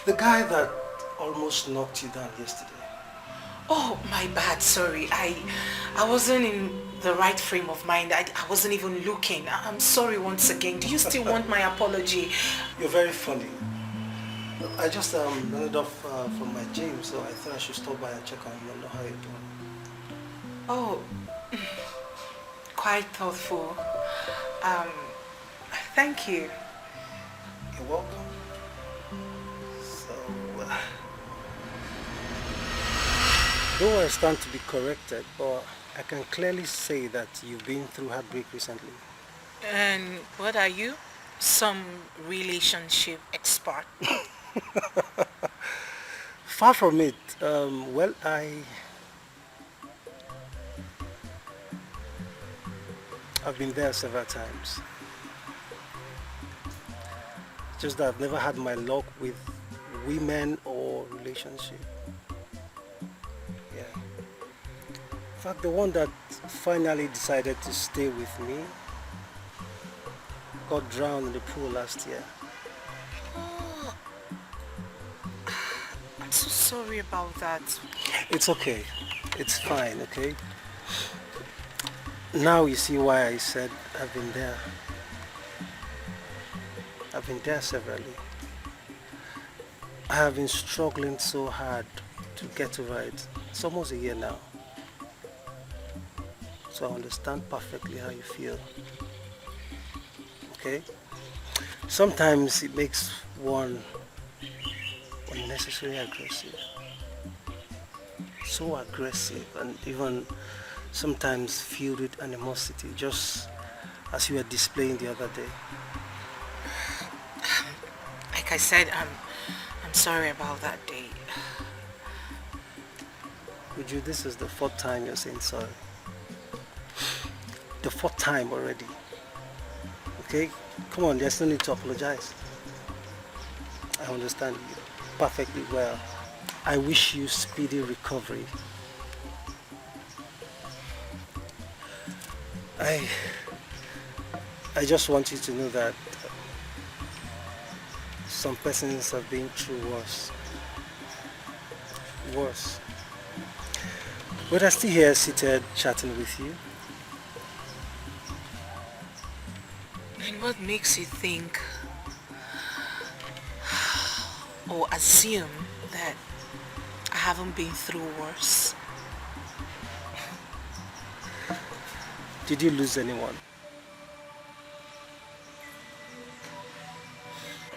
The guy that almost knocked you down yesterday. Oh, my bad, sorry. I wasn't in the right frame of mind. I wasn't even looking. I'm sorry once again. Do you still want my apology? You're very funny. I just ended off from my gym, so I thought I should stop by and check on you and know how you're doing. Oh, quite thoughtful. Thank you. You're welcome. So, though I stand to be corrected, but I can clearly say that you've been through heartbreak recently. And what are you? Some relationship expert? Far from it. Well, I've been there several times. Just that I've never had my luck with women or relationship. Yeah. In fact, the one that finally decided to stay with me got drowned in the pool last year. Oh, I'm so sorry about that. It's okay. It's fine, okay? Now you see why I said I've been there. I've been there severally. I have been struggling so hard to get over it. It's almost a year now. So I understand perfectly how you feel. Okay? Sometimes it makes one unnecessarily aggressive. So aggressive and even sometimes filled with animosity, just as you were displaying the other day. Like I said, I'm sorry about that day. Uju, this is the 4th time you're saying sorry. The 4th time already. Okay? Come on, there's no need to apologize. I understand you perfectly well. I wish you speedy recovery. I just want you to know that some persons have been through worse. Worse. But I'm still here seated chatting with you. And what makes you think or assume that I haven't been through worse? Did you lose anyone?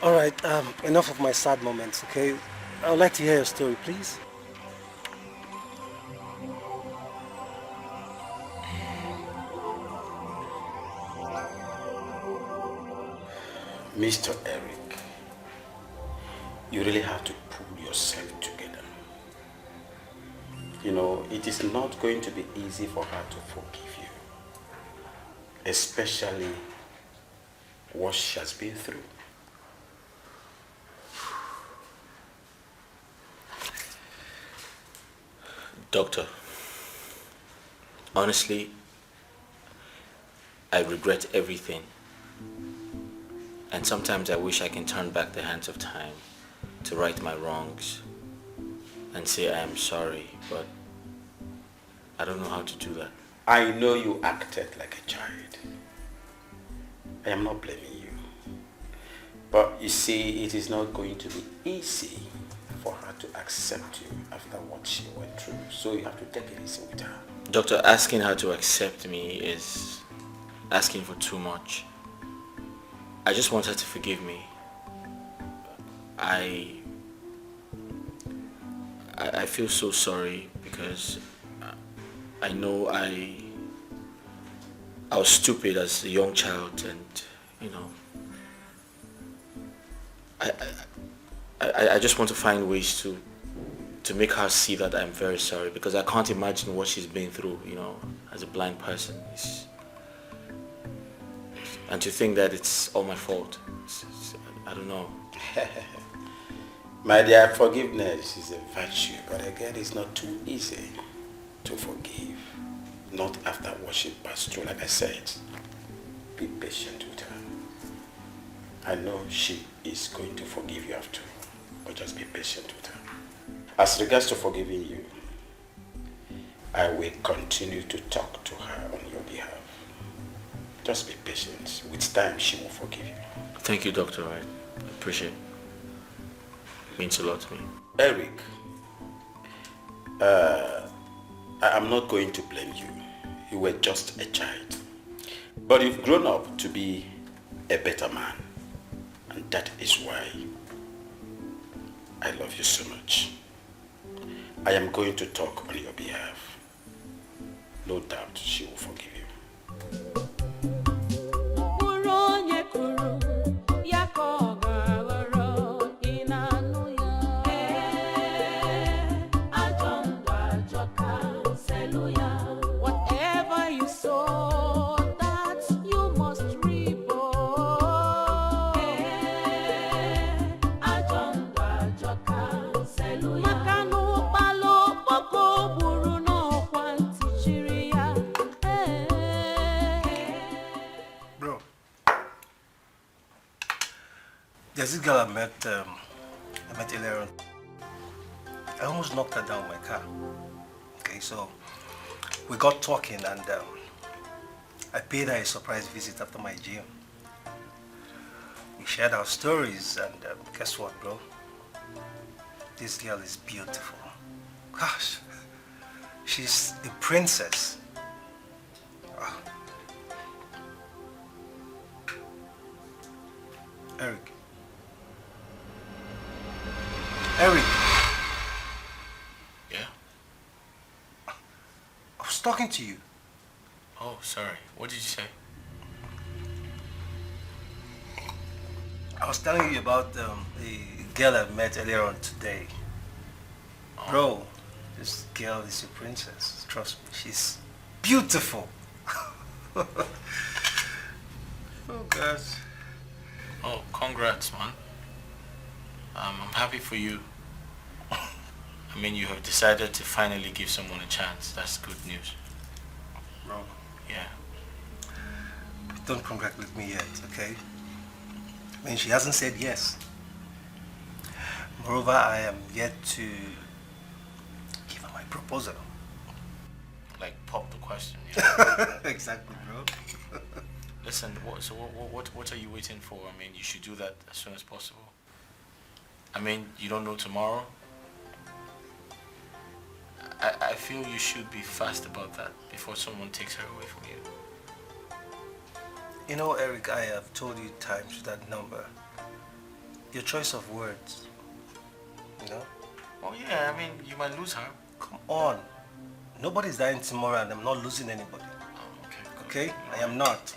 Alright, enough of my sad moments, okay? I would like to hear your story, please. Mr. Eric, you really have to pull yourself together. You know, it is not going to be easy for her to forgive you, especially what she has been through. Doctor, honestly, I regret everything. And sometimes I wish I can turn back the hands of time to right my wrongs and say I am sorry, but I don't know how to do that. I know you acted like a child. I am not blaming you. But you see, it is not going to be easy for her to accept you after what she went through. So you have to take it easy with her. Doctor, asking her to accept me is asking for too much. I just want her to forgive me. I feel so sorry because I know I was stupid as a young child, and you know, I just want to find ways to make her see that I'm very sorry, because I can't imagine what she's been through, you know, as a blind person. And to think that it's all my fault, I don't know. My dear, forgiveness is a virtue, but again, it's not too easy to forgive. Not after what she passed through. Like I said, be patient with her. I know she is going to forgive you after, but just be patient with her. As regards to forgiving you, I will continue to talk to her on your behalf. Just be patient. With time, she will forgive you. Thank you, Doctor. I appreciate it. It means a lot to me. Eric, I am not going to blame you. You were just a child. But you've grown up to be a better man. And that is why I love you so much. I am going to talk on your behalf. No doubt she will forgive you. Whatever you sow, that you must reap. Bro, there's this girl I met earlier on. I almost knocked her down with my car. Okay, so we got talking, and I paid her a surprise visit after my gym. We shared our stories, and guess what, bro? This girl is beautiful. Gosh, she's a princess. Ah. Eric. Eric. Yeah? I was talking to you. Oh, sorry. What did you say? I was telling you about the girl I met earlier on today. Bro, This girl is your princess. Trust me, she's beautiful. Oh, God. Oh, congrats, man. I'm happy for you. I mean, you have decided to finally give someone a chance. That's good news. Bro. Yeah. Don't congratulate me yet, okay? I mean, she hasn't said yes. Moreover, I am yet to give her my proposal. Like, pop the question, yeah? Exactly, bro. Listen, what are you waiting for? I mean, you should do that as soon as possible. I mean, you don't know tomorrow? I feel you should be fast about that before someone takes her away from you. You know, Eric, I have told you times with that number. Your choice of words, you know? Oh yeah, I mean, you might lose her. Come on. Nobody's dying tomorrow and I'm not losing anybody. Oh, okay. Okay? I am not.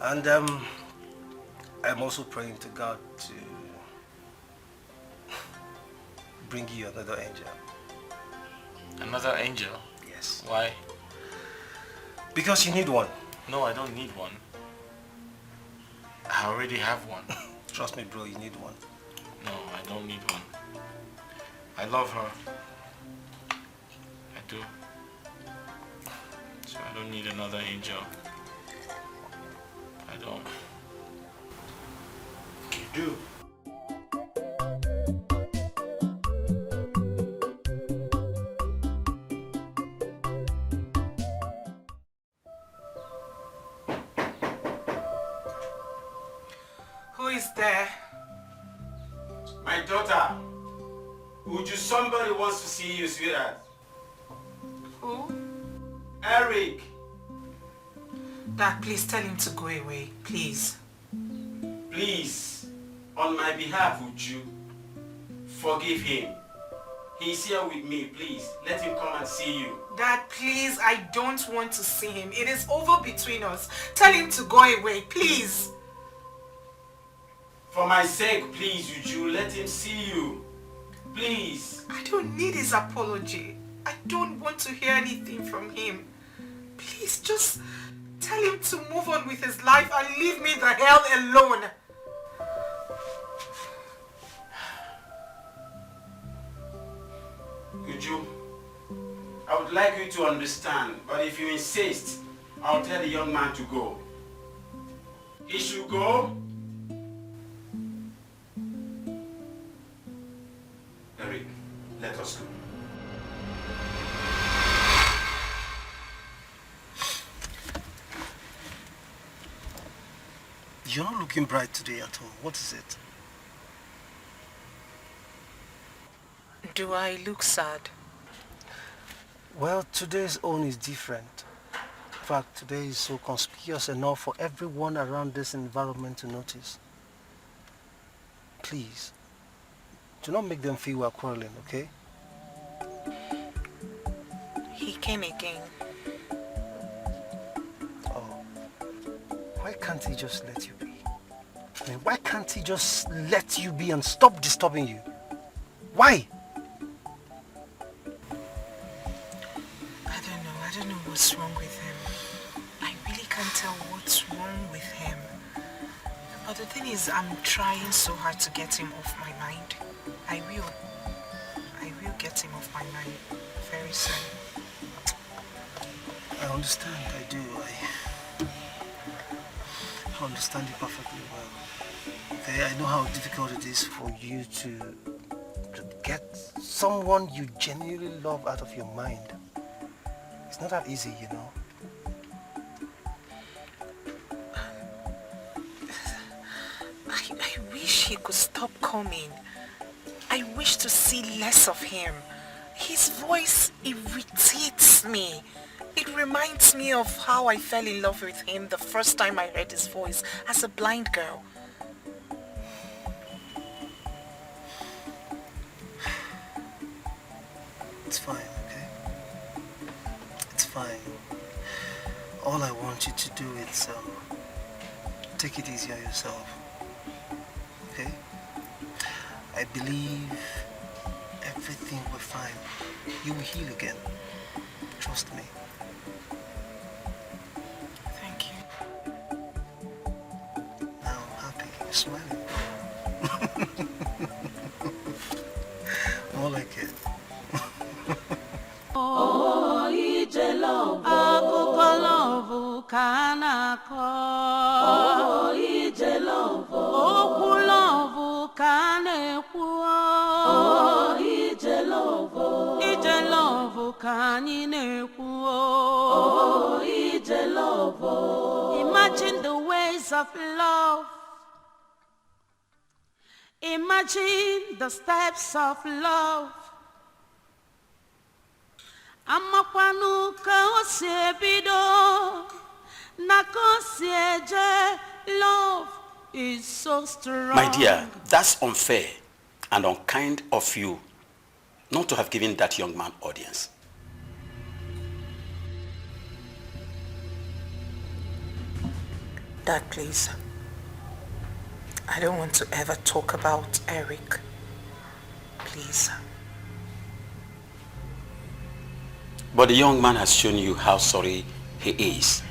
And I'm also praying to God to bring you another angel. Another angel? Yes. Why? Because you need one. No, I don't need one. I already have one. Trust me, bro, you need one. No, I don't need one. I love her. I do. So I don't need another angel. I don't. You do. Who is there? My daughter. Would you somebody wants to see you, sweetheart? Who? Eric. Dad, please tell him to go away, please. Please, on my behalf, would you forgive him? He's here with me, please. Let him come and see you. Dad, please, I don't want to see him. It is over between us. Tell him to go away, please. For my sake, please, would you let him see you? Please. I don't need his apology. I don't want to hear anything from him. Please, just tell him to move on with his life and leave me the hell alone. Uju, I would like you to understand, but if you insist, I'll tell the young man to go. He should go. Eric, let us go. You're not looking bright today at all. What is it? Do I look sad? Well, today's own is different. In fact, today is so conspicuous enough for everyone around this environment to notice. Please, do not make them feel we're quarreling, okay? He came again. Oh, why can't he just let you be? I mean, why can't he just let you be and stop disturbing you? Why? I don't know what's wrong with him. I really can't tell what's wrong with him. But the thing is, I'm trying so hard to get him off my mind. I will get him off my mind very soon. I understand, I do. I understand you perfectly well. Okay, I know how difficult it is for you to get someone you genuinely love out of your mind. It's not that easy, you know. I wish he could stop coming. I wish to see less of him. His voice irritates me. It reminds me of how I fell in love with him the first time I heard his voice as a blind girl. It's fine, okay? It's fine. All I want you to do is take it easy on yourself. Okay? I believe everything will be fine. You will heal again. Trust me. Thank you. Now I'm happy. You're smiling. More like it. Oh, ije love. Akụkọ love ka na-akọ. Oh, ije love. Okwu love ka na-ekwu. Oh, ije love. Ije love ka anyị na-ekwu. Oh, ije love. Imagine the ways of love. Imagine the steps of love. Amakwanu ka o si ebido, na ka o si eje. Love is so strong. My dear, that's unfair and unkind of you not to have given that young man audience. Dad, please. I don't want to ever talk about Eric. Please. But the young man has shown you how sorry he is.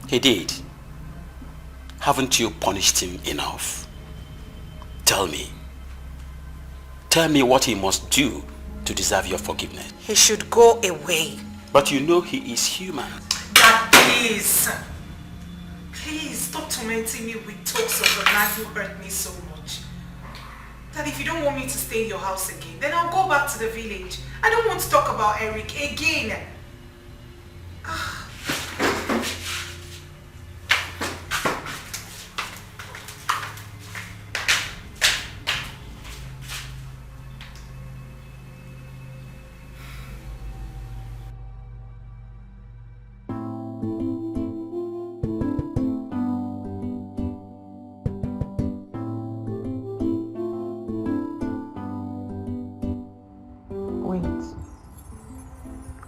He did. Haven't you punished him enough? Tell me. Tell me what he must do to deserve your forgiveness. He should go away. But you know he is human. Dad, please. Please stop tormenting me with talks of the man who hurt me so much. Dad, if you don't want me to stay in your house again, then I'll go back to the village. I don't want to talk about Eric again.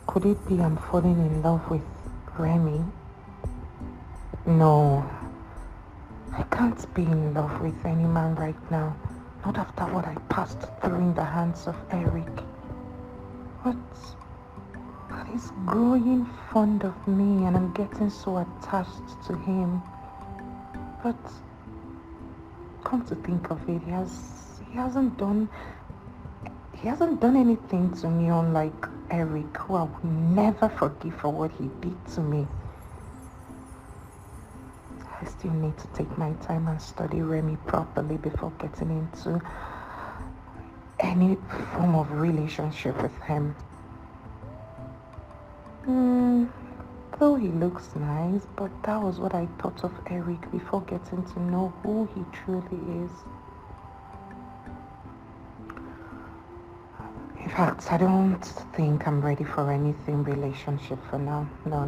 Could it be I'm falling in love with Remy? No. I can't be in love with any man right now. Not after what I passed through in the hands of Eric. But he's growing fond of me and I'm getting so attached to him. But come to think of it, he hasn't done anything to me unlike Eric, who I will never forgive for what he did to me. I still need to take my time and study Remy properly before getting into any form of relationship with him. Though he looks nice, but that was what I thought of Eric before getting to know who he truly is. In fact, I don't think I'm ready for anything relationship for now. No.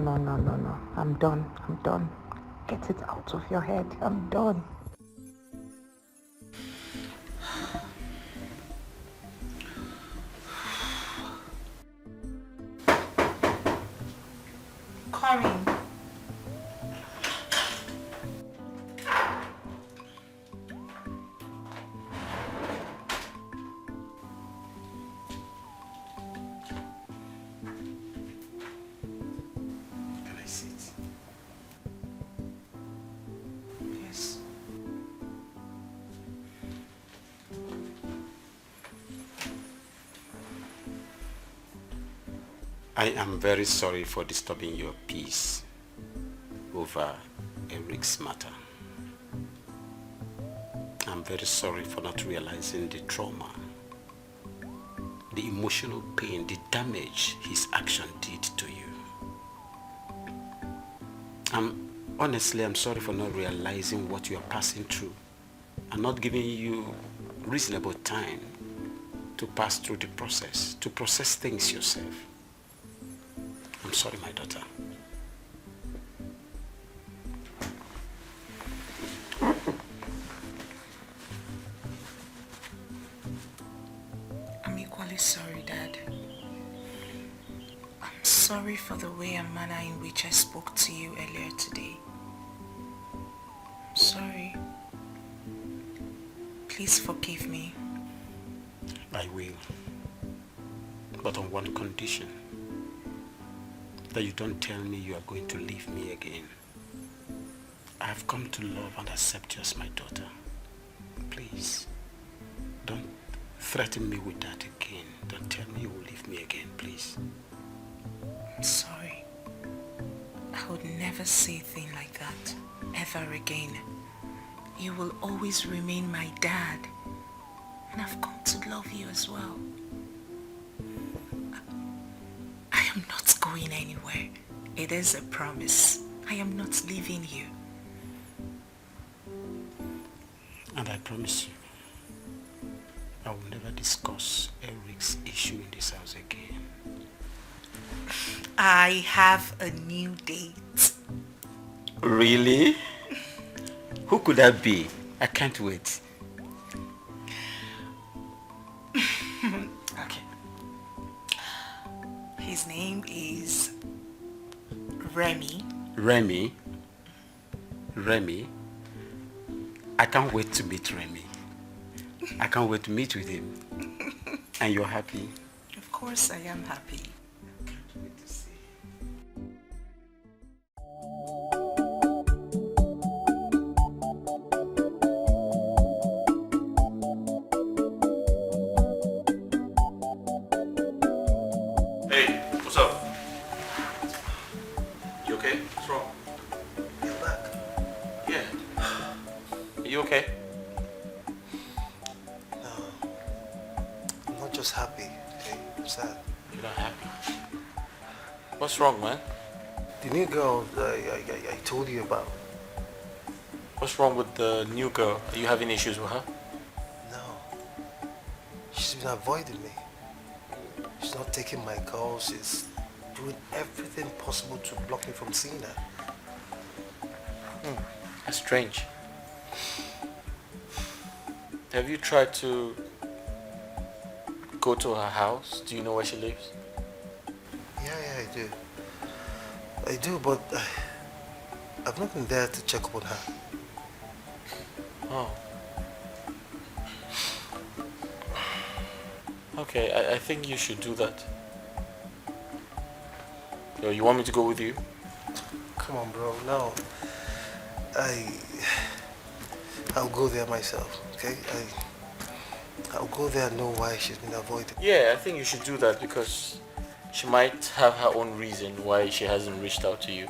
I'm done. Get it out of your head. I'm done. Coming. I am very sorry for disturbing your peace over Eric's matter. I'm very sorry for not realizing the trauma, the emotional pain, the damage his action did to you. Honestly, I'm sorry for not realizing what you are passing through and not giving you reasonable time to pass through the process, to process things yourself. I'm sorry, my daughter. I'm equally sorry, Dad. I'm sorry for the way and manner in which I spoke to you earlier today. I'm sorry. Please forgive me. I will. But on one condition. That you don't tell me you are going to leave me again. I have come to love and accept you as my daughter. Please, don't threaten me with that again. Don't tell me you will leave me again, please. I'm sorry. I would never say a thing like that ever again. You will always remain my dad. And I've come to love you as well. I am not going anywhere. It is a promise. I am not leaving you. And I promise you, I will never discuss Eric's issue in this house again. I have a new date. Really? Who could that be? I can't wait. Okay. His name is Remy. Remy? Remy? I can't wait to meet Remy. I can't wait to meet with him. And you're happy? Of course I am happy. Hey, what's up? You okay? What's wrong? You're back. Yeah. Are you okay? No. I'm not just happy, okay? I'm sad. You're not happy. What's wrong, man? The new girl I told you about. What's wrong with the new girl? Are you having issues with her? No. She's been avoiding me. She's not taking my calls. She's doing everything possible to block me from seeing her. That's strange. Have you tried to go to her house? Do you know where she lives? Yeah, I do. I do, but I've not been there to check up on her. Oh. Okay, I think you should do that. Yo, you want me to go with you? Come on, bro. No. I'll go there myself, okay? I'll go there and know why she's been avoiding. Yeah, I think you should do that because she might have her own reason why she hasn't reached out to you.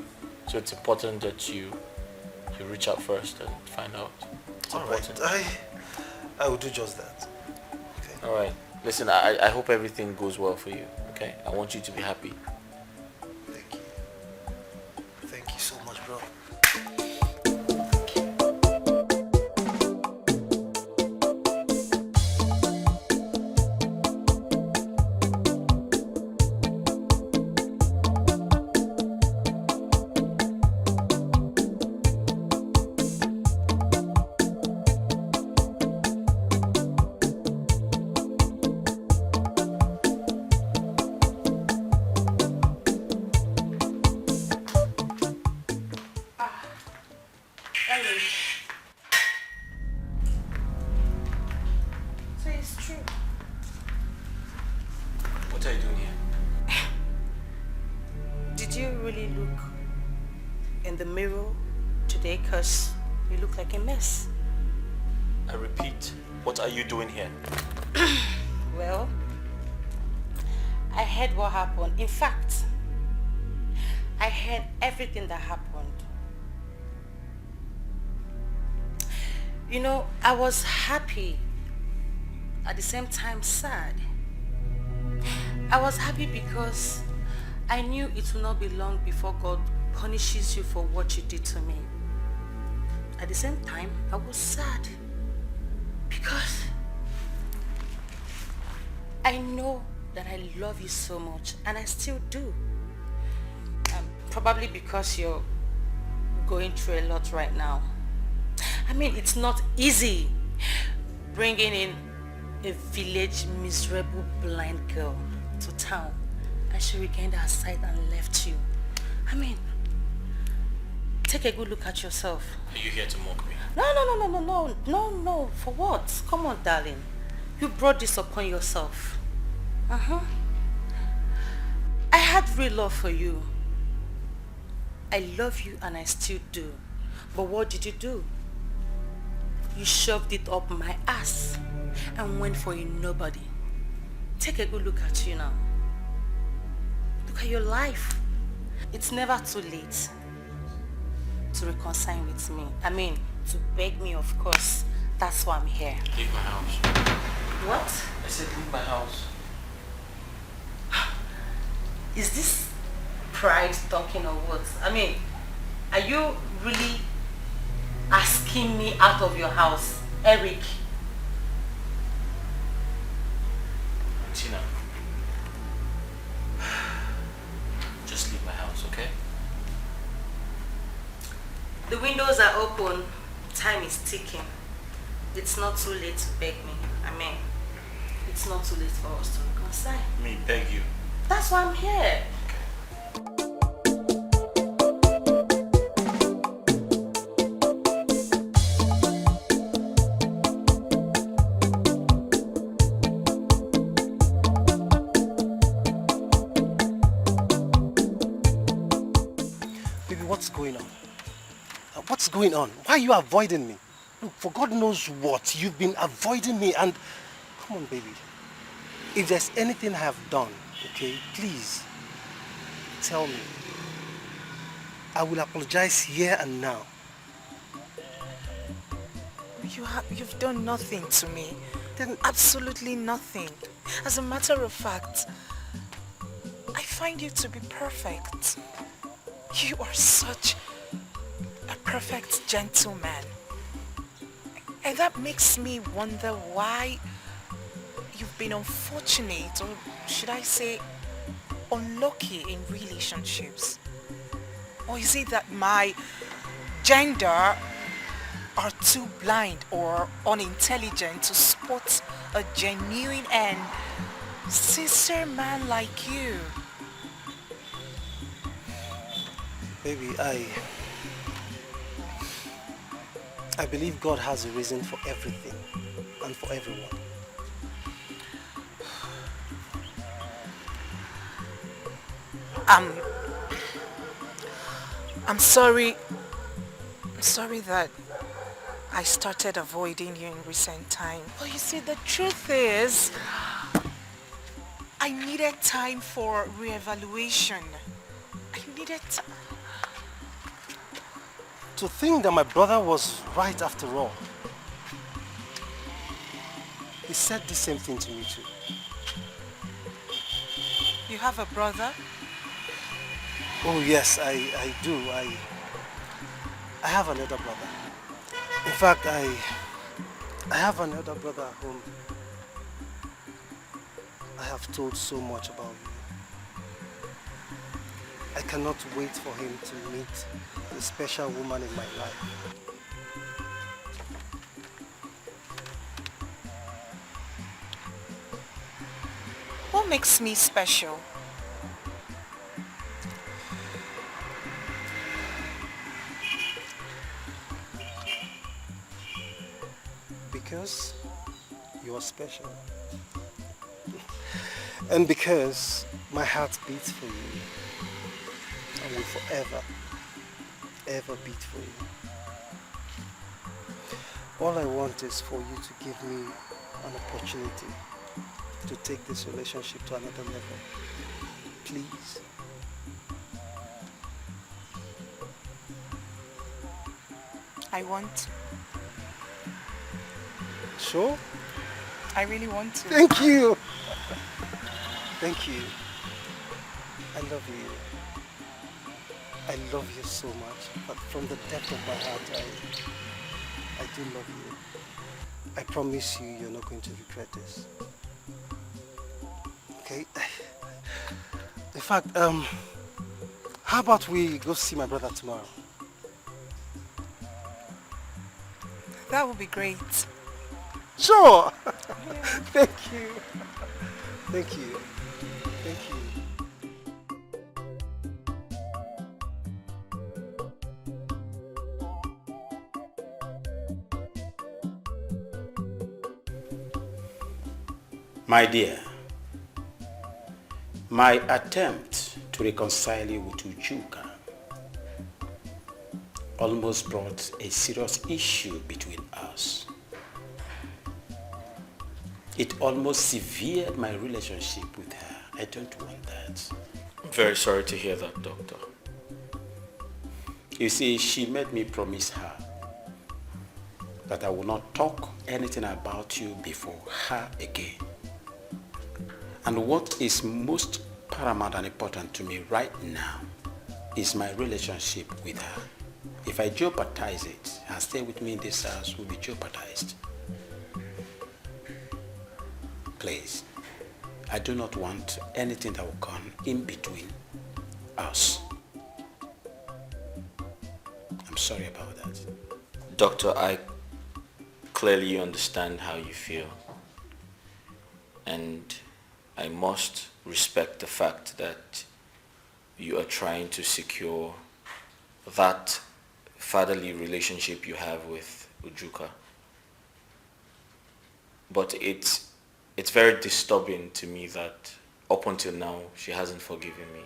So it's important that you reach out first and find out. It's important. I will do just that. Okay. All right. Listen, I hope everything goes well for you, okay? I want you to be happy. Thank you. Thank you so much, bro. So it's true. What are you doing here? Did you really look in the mirror today? Because you look like a mess. I repeat, what are you doing here? Well, I heard what happened. In fact, I heard everything that happened. You know, I was happy, at the same time sad. I was happy because I knew it would not be long before God punishes you for what you did to me. At the same time, I was sad because I know that I love you so much, and I still do. Probably because you're going through a lot right now. I mean, it's not easy bringing in a village miserable blind girl to town, and she regained her sight and left you. I mean, take a good look at yourself. Are you here to mock me? No. For what? Come on, darling. You brought this upon yourself. Uh-huh. I had real love for you. I love you and I still do. But what did you do? You shoved it up my ass and went for a nobody. Take a good look at you now. Look at your life. It's never too late to reconcile with me. I mean, to beg me, of course. That's why I'm here. Leave my house. What? I said leave my house. Is this pride talking or what? I mean, are you really asking me out of your house, Eric? Tina, just leave my house, okay? The windows are open. Time is ticking. It's not too late to beg me. I mean, it's not too late for us to reconcile. Me beg you. That's why I'm here. Baby, what's going on? What's going on? Why are you avoiding me? Look, for God knows what, you've been avoiding me and... Come on, baby. If there's anything I have done, okay, please, tell me. I will apologize here and now. You've done nothing to me. Then absolutely nothing. As a matter of fact, I find you to be perfect. You are such a perfect gentleman. And that makes me wonder why you've been unfortunate, or should I say unlucky in relationships. Or is it that my gender are too blind or unintelligent to spot a genuine and sincere man like you? Baby, I believe God has a reason for everything and for everyone. I'm sorry. I'm sorry that I started avoiding you in recent time. But you see, the truth is, I needed time for reevaluation. I needed time. To think that my brother was right after all. He said the same thing to me too. You have a brother? Oh yes, I do. I have another brother. In fact, I have another brother at whom I have told so much about you. I cannot wait for him to meet the special woman in my life. What makes me special? Because you are special. And because my heart beats for you. And will forever, ever beat for you. All I want is for you to give me an opportunity to take this relationship to another level. Please. I want to. Sure? I really want to. Thank you. Thank you. I love you. I love you so much. But from the depth of my heart, I do love you. I promise you, you're not going to regret this. Okay? In fact, how about we go see my brother tomorrow? That would be great. Sure! Thank you. Thank you. Thank you. My dear, my attempt to reconcile you with Ujuka almost brought a serious issue between us. It almost severed my relationship with her. I don't want that. I'm very sorry to hear that, Doctor. You see, she made me promise her that I will not talk anything about you before her again. And what is most paramount and important to me right now is my relationship with her. If I jeopardize it, her stay with me in this house will be jeopardized. Please, I do not want anything that will come in between us. I'm sorry about that. Doctor, I clearly understand how you feel. And I must respect the fact that you are trying to secure that fatherly relationship you have with Ujuka. But it's very disturbing to me that up until now she hasn't forgiven me.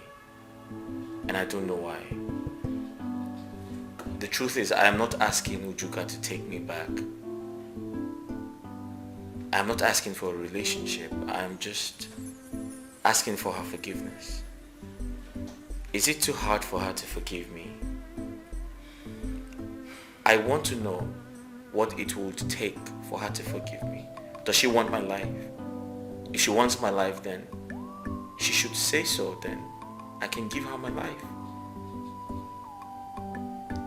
And I don't know why. The truth is, I am not asking Ujuka to take me back. I'm not asking for a relationship. I'm just asking for her forgiveness. Is it too hard for her to forgive me? I want to know what it would take for her to forgive me. Does she want my life? If she wants my life, then she should say so. Then I can give her my life.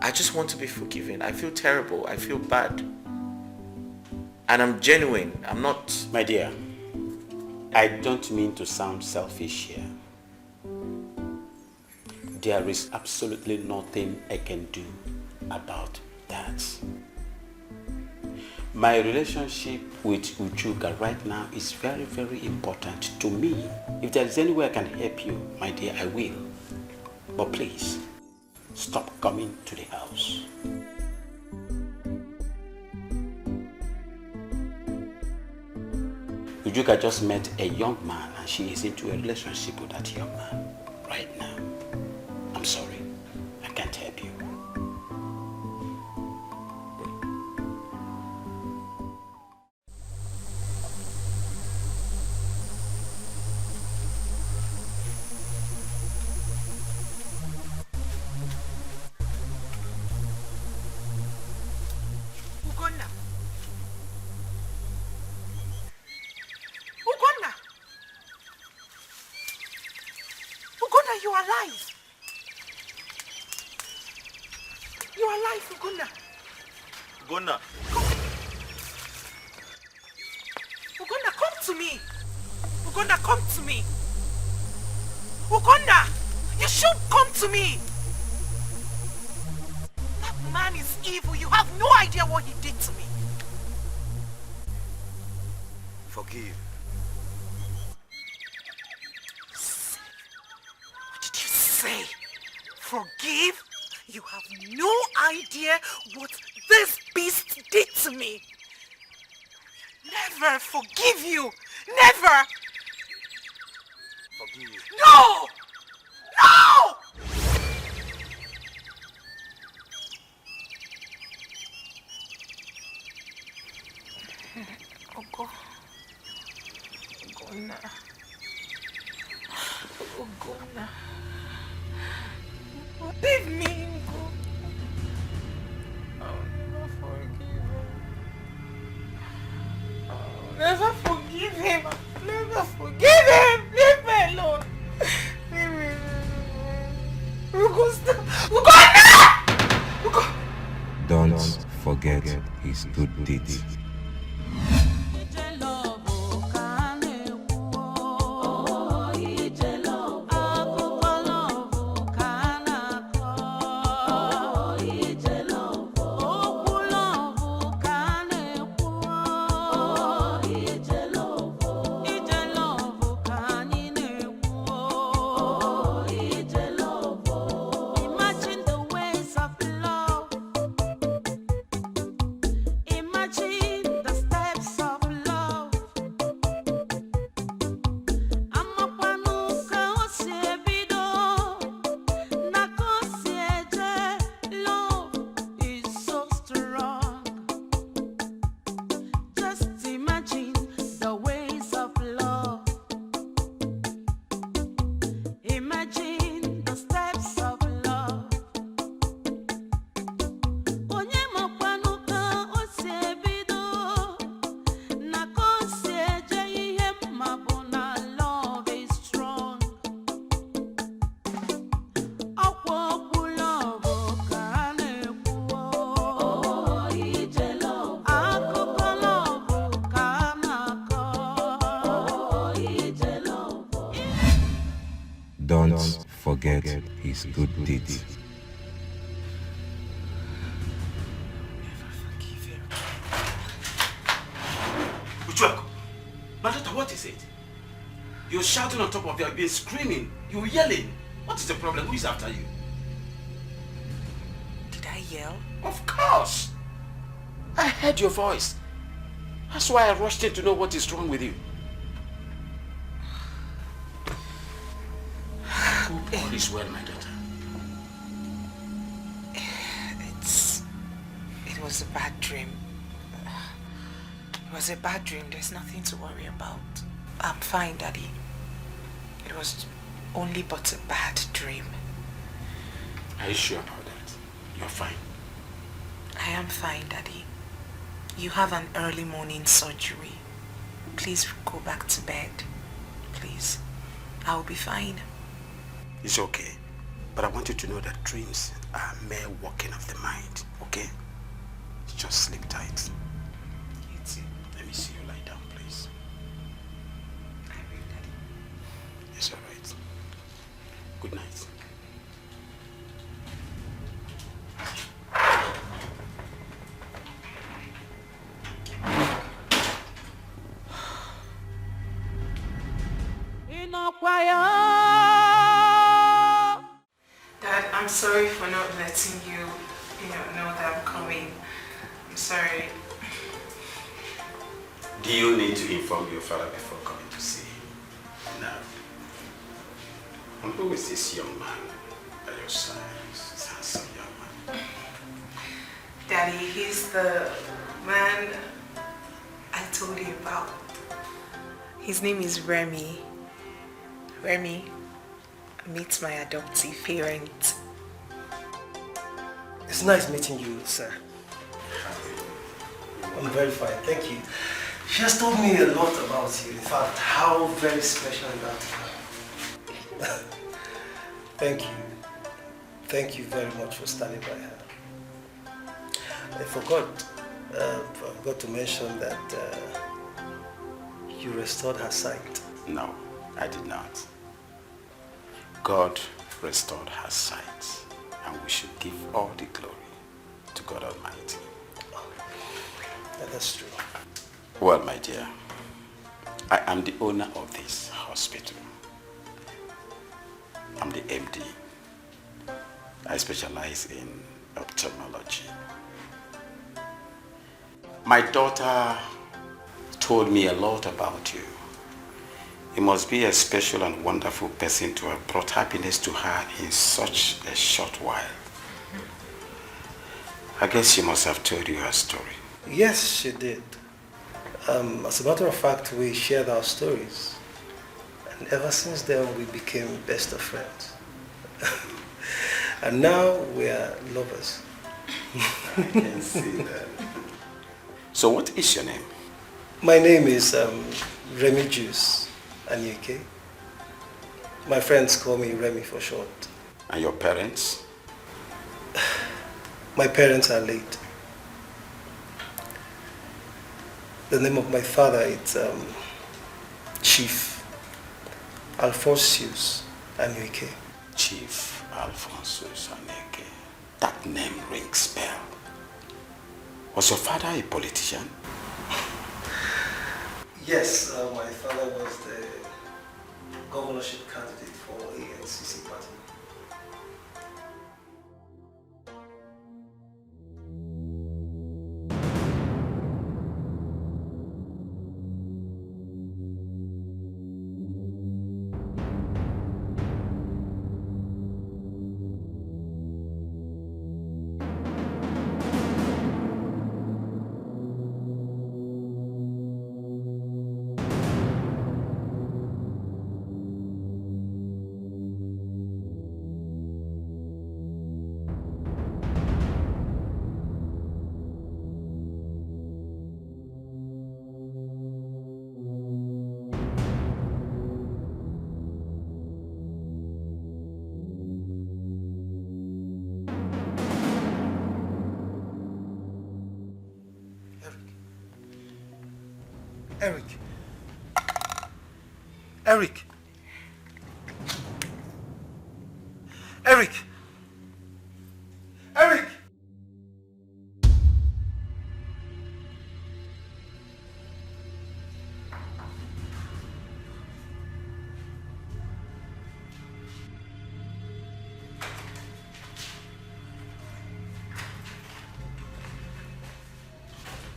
I just want to be forgiven. I feel terrible. I feel bad. And I'm genuine. I'm not... My dear, I don't mean to sound selfish here. There is absolutely nothing I can do about that. My relationship with Ujuka right now is very, very important to me. If there is any way I can help you, my dear, I will. But please, stop coming to the house. Ujuka just met a young man and she is into a relationship with that young man right now. I'm sorry, I can't help you. Ugonna. Ugonna. Ugonna, you are alive. You are alive, Ugonna. Ugonna. Ugonna, come to me. Ugonna, come to me. Ugonna, you should come to me. That man is evil. You have no idea what he did to me. Forgive. What did you say? Forgive? You have no idea what this beast did to me. Never forgive you. Never. Forgive. No! No! Ogo. Ugonna. Ugonna. Leave me, Ugo. I'll never forgive him. I'll never forgive him. I'll never forgive him. Leave me alone. Leave me alone. Ugo, stop. Ugonna! Ugo. Don't forget his good deeds. Imagine Imagine the steps of love. Onye makwanụ ka o si ebido, na ka o si eje ihe mma bụ na love is strong. Ọkwa okwu love ka a na-ekwu. Oh, ije love. Akụkọ love ka a na-akọ. Oh, ije love. Don't forget his good deeds. Uchuako, my daughter, what is it? You're shouting on top of your bed, screaming. You're yelling. What is the problem? Who is after you? Did I yell? Of course. I heard your voice. That's why I rushed in to know what is wrong with you. All is well, my daughter. It was a bad dream. It was a bad dream. There's nothing to worry about. I'm fine, Daddy. It was only but a bad dream. Are you sure about that? You're fine. I am fine, Daddy. You have an early morning surgery. Please go back to bed. Please. I'll be fine. It's okay. But I want you to know that dreams are mere working of the mind, okay? Just sleep tight. Let me see you lie down, please. It's all right. Good night. Dad, I'm sorry for not letting you, know that I'm coming. I'm sorry. Do you need to inform your father before coming to see him? No. And who is this young man at your side? This handsome young man. Daddy, he's the man I told you about. His name is Remy. Remy, meet my adoptive parent. It's nice meeting you, sir. I'm very fine, thank you. She has told me a lot about you. In fact, how very special you are to her. Thank you. Thank you very much for standing by her. I forgot to mention that you restored her sight. No, I did not. God restored her sight, and we should give all the glory to God Almighty. That's true. Well, my dear, I am the owner of this hospital. I'm the MD. I specialize in ophthalmology. My daughter told me a lot about you. You must be a special and wonderful person to have brought happiness to her in such a short while. I guess she must have told you her story. Yes, she did. As a matter of fact, we shared our stories. And ever since then, we became best of friends. And now we are lovers. I can see that. So what is your name? My name is Remy Juice Anyeke. My friends call me Remy for short. And your parents? My parents are late. The name of my father is Chief Alphonsus Anyeke. Chief Alphonsus Anyeke. That name rings bell. Was your father a politician? Yes, my father was the governorship candidate for ANCC party. Eric. Eric. Eric. Eric.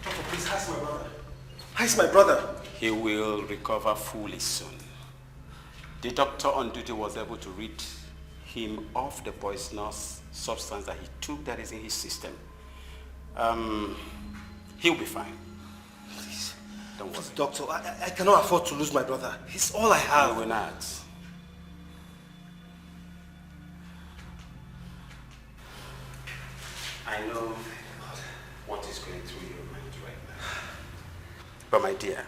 Doctor, please, how's my brother? How's my brother? He will recover fully soon. The doctor on duty was able to rid him of the poisonous substance that he took that is in his system. He'll be fine. Please. Don't worry. Doctor, I cannot afford to lose my brother. He's all I have. You will not. I know what is going through your mind right now. But my dear,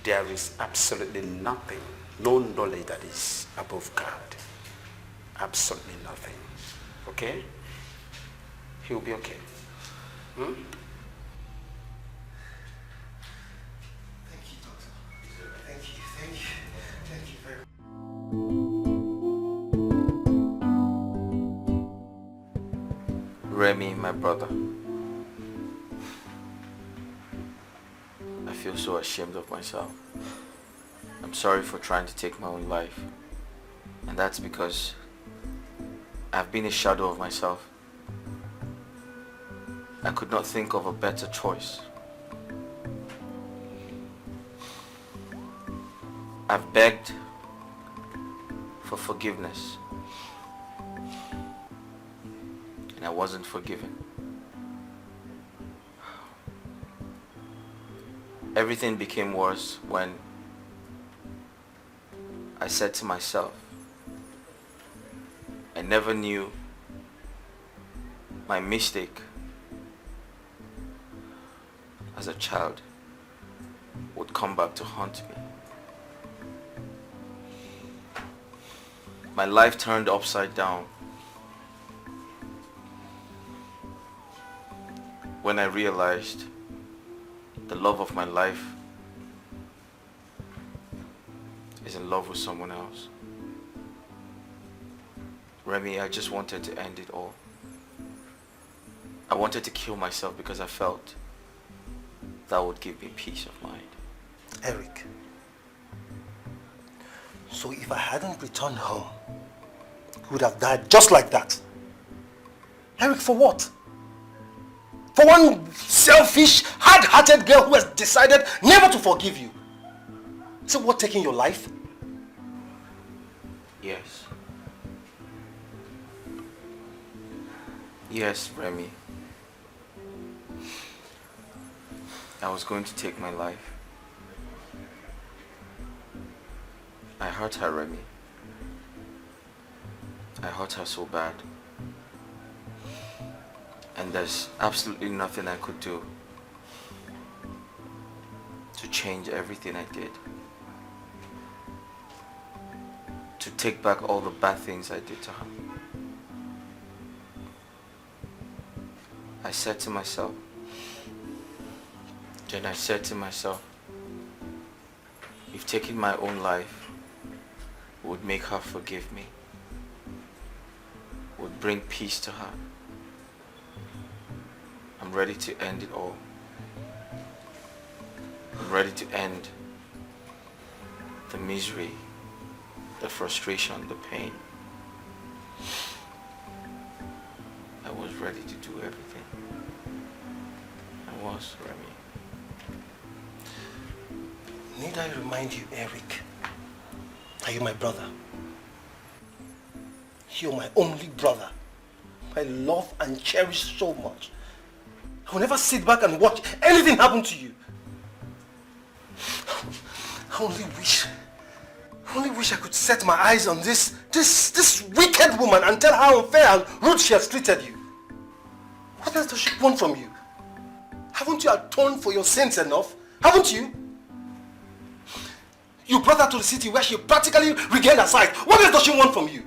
there is absolutely nothing, no knowledge that is above God. Absolutely nothing. Okay? He'll be okay. Hmm? Thank you, doctor. Thank you, thank you. Thank you very much. Remy, my brother. I feel so ashamed of myself. I'm sorry for trying to take my own life. And that's because I've been a shadow of myself. I could not think of a better choice. I've begged for forgiveness. And I wasn't forgiven. Everything became worse when I said to myself, I never knew my mistake as a child would come back to haunt me. My life turned upside down when I realized the love of my life is in love with someone else. Remy, I just wanted to end it all. I wanted to kill myself because I felt that would give me peace of mind. Eric, so if I hadn't returned home, he would have died just like that. Eric, for what? For one selfish, hard-hearted girl who has decided never to forgive you. Is it worth taking your life? Yes. Yes, Remy. I was going to take my life. I hurt her, Remy. I hurt her so bad. And there's absolutely nothing I could do to change everything I did. To take back all the bad things I did to her. I said to myself, then I said to myself, if taking my own life would make her forgive me, would bring peace to her, I'm ready to end it all. I'm ready to end the misery, the frustration, the pain. I was ready to do everything. I was, Remy. Need I remind you, Eric, that you're my brother. You're my only brother. I love and cherish so much. I will never sit back and watch anything happen to you. I only wish I could set my eyes on this wicked woman and tell her how unfair and rude she has treated you. What else does she want from you? Haven't you atoned for your sins enough? Haven't you? You brought her to the city where she practically regained her sight. What else does she want from you?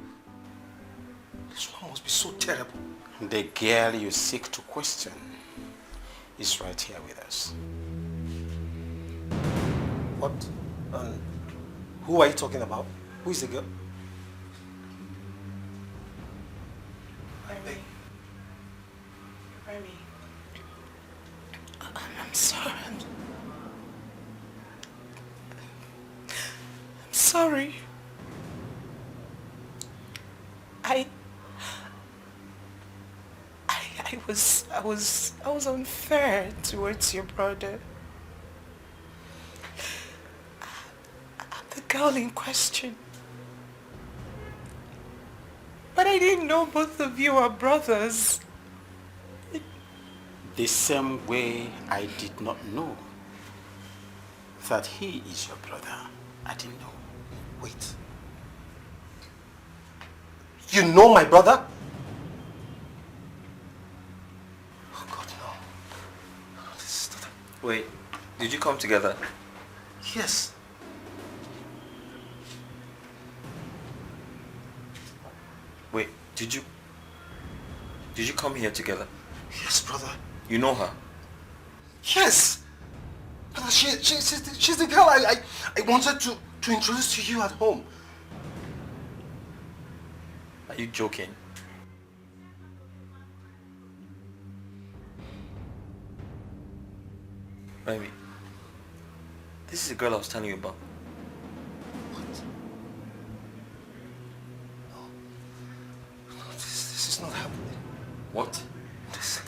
This one must be so terrible. The girl you seek to question is right here with us. What? Who are you talking about? Who is the girl? Remy. Remy. I'm sorry. I'm sorry. I was unfair towards your brother. I'm the girl in question. But I didn't know both of you are brothers. The same way I did not know that he is your brother. I didn't know. Wait. You know my brother? Oh God, no. This is not... Wait, did you come together? Yes. Wait, did you come here together? Yes, brother. You know her? Yes. Brother, she's the girl I wanted to introduce to you at home. Are you joking? Remy, this is the girl I was telling you about. What? No, this is not happening. What? This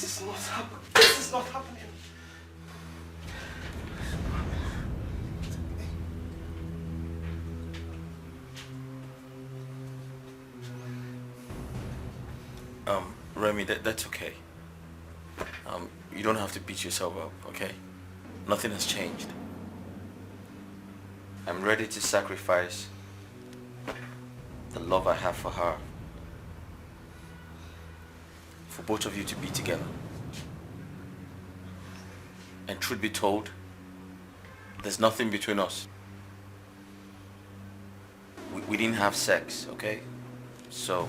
is not happening. This is not happening. Remy, that's okay. You don't have to beat yourself up, okay? Nothing has changed. I'm ready to sacrifice the love I have for her for both of you to be together. And truth be told, there's nothing between us. We didn't have sex, okay? So,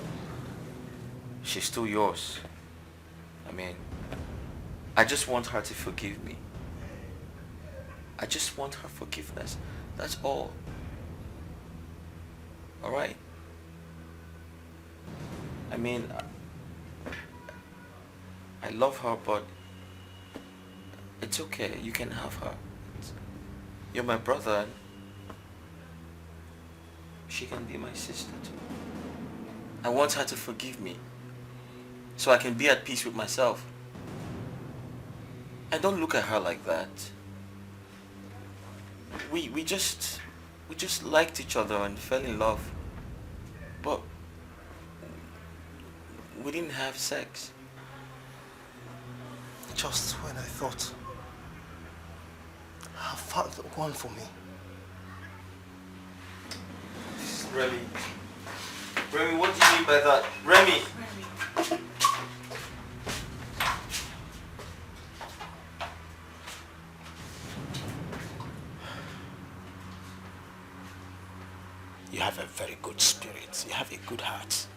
she's still yours. I mean, I just want her to forgive me. I just want her forgiveness. That's all. Alright? I mean, I love her, but it's okay. You can have her. You're my brother, and she can be my sister too. I want her to forgive me so I can be at peace with myself. I don't look at her like that. We just liked each other and fell in love. But we didn't have sex. Just when I thought I found the one for me. Remy. Remy, what do you mean by that? Remy! You have a very good spirit. You have a good heart.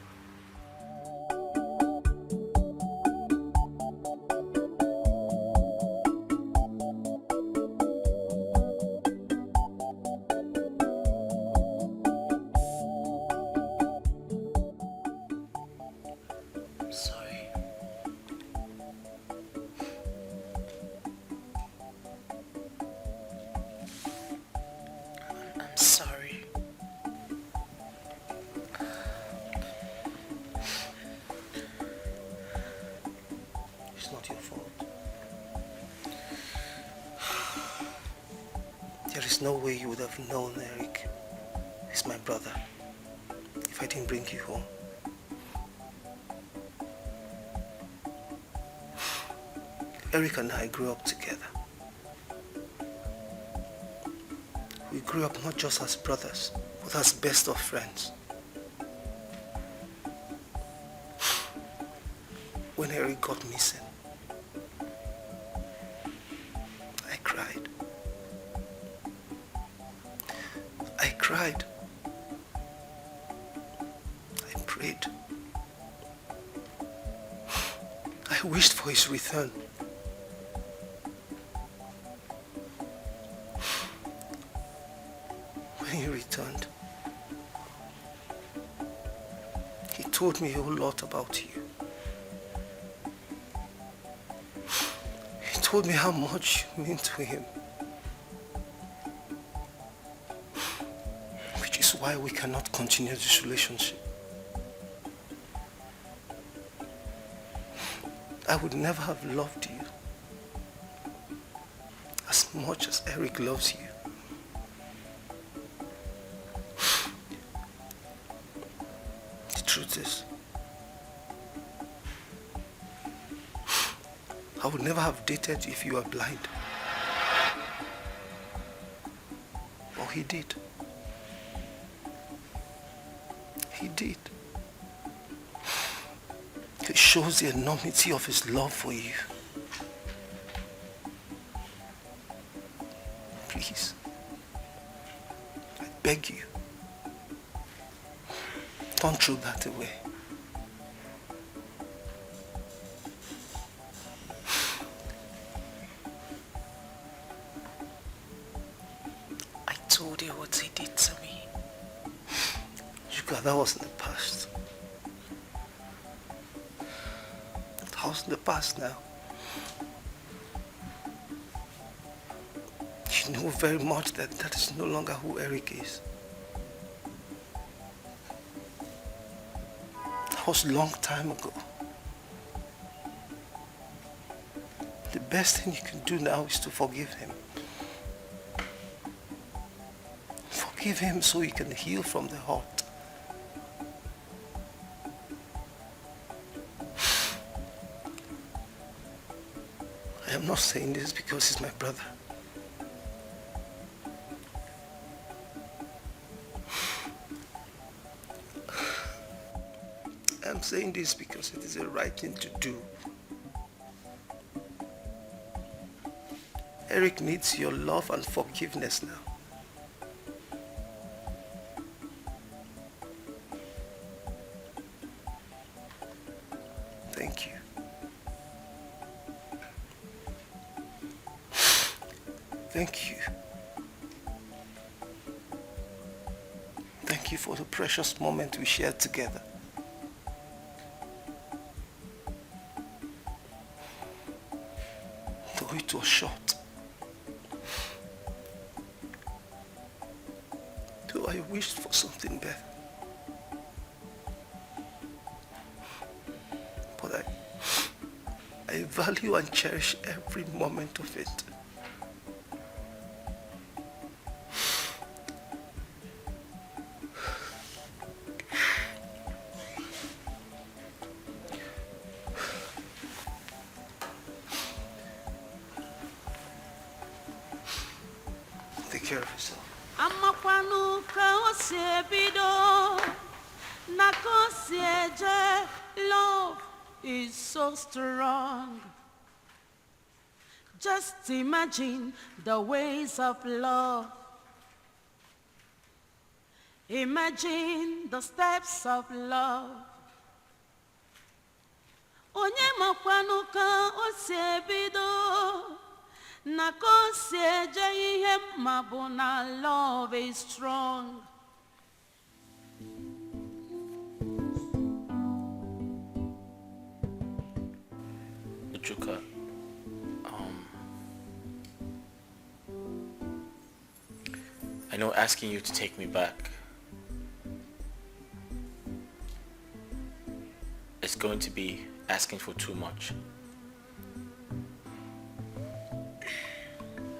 No way you would have known Eric is my brother if I didn't bring you home. Eric and I grew up together. We grew up not just as brothers, but as best of friends. When Eric got missing, I cried. I cried. I prayed. I wished for his return. when he returned, he told me a whole lot about you. He told me how much you mean to him. Which is why we cannot continue this relationship. I would never have loved you as much as Eric loves you. The truth is, I would never have dated you if you were blind. But he did. He did. It shows the enormity of his love for you. Please, I beg you, don't throw that away. I told you what he did to me. Yuka, that was in the past. That was in the past now. You know very much that that is no longer who Eric is. That was a long time ago. The best thing you can do now is to forgive him. Forgive him so he can heal from the heart. I am not saying this because he's my brother. I'm saying this because it is the right thing to do. Eric needs your love and forgiveness now. Thank you. Thank you. Thank you for the precious moment we shared together. Though it was short. Though I wished for something better. But I value and cherish every moment of it. Take care of yourself. Amakwanu ka o si ebido na ka o si eje. Love is so strong. Just imagine the ways of love. Imagine the steps of love. Onye makwanu ka o si ebido na ka o si eje ihe ma bụ na love is strong. Uchuka, I know asking you to take me back is going to be asking for too much.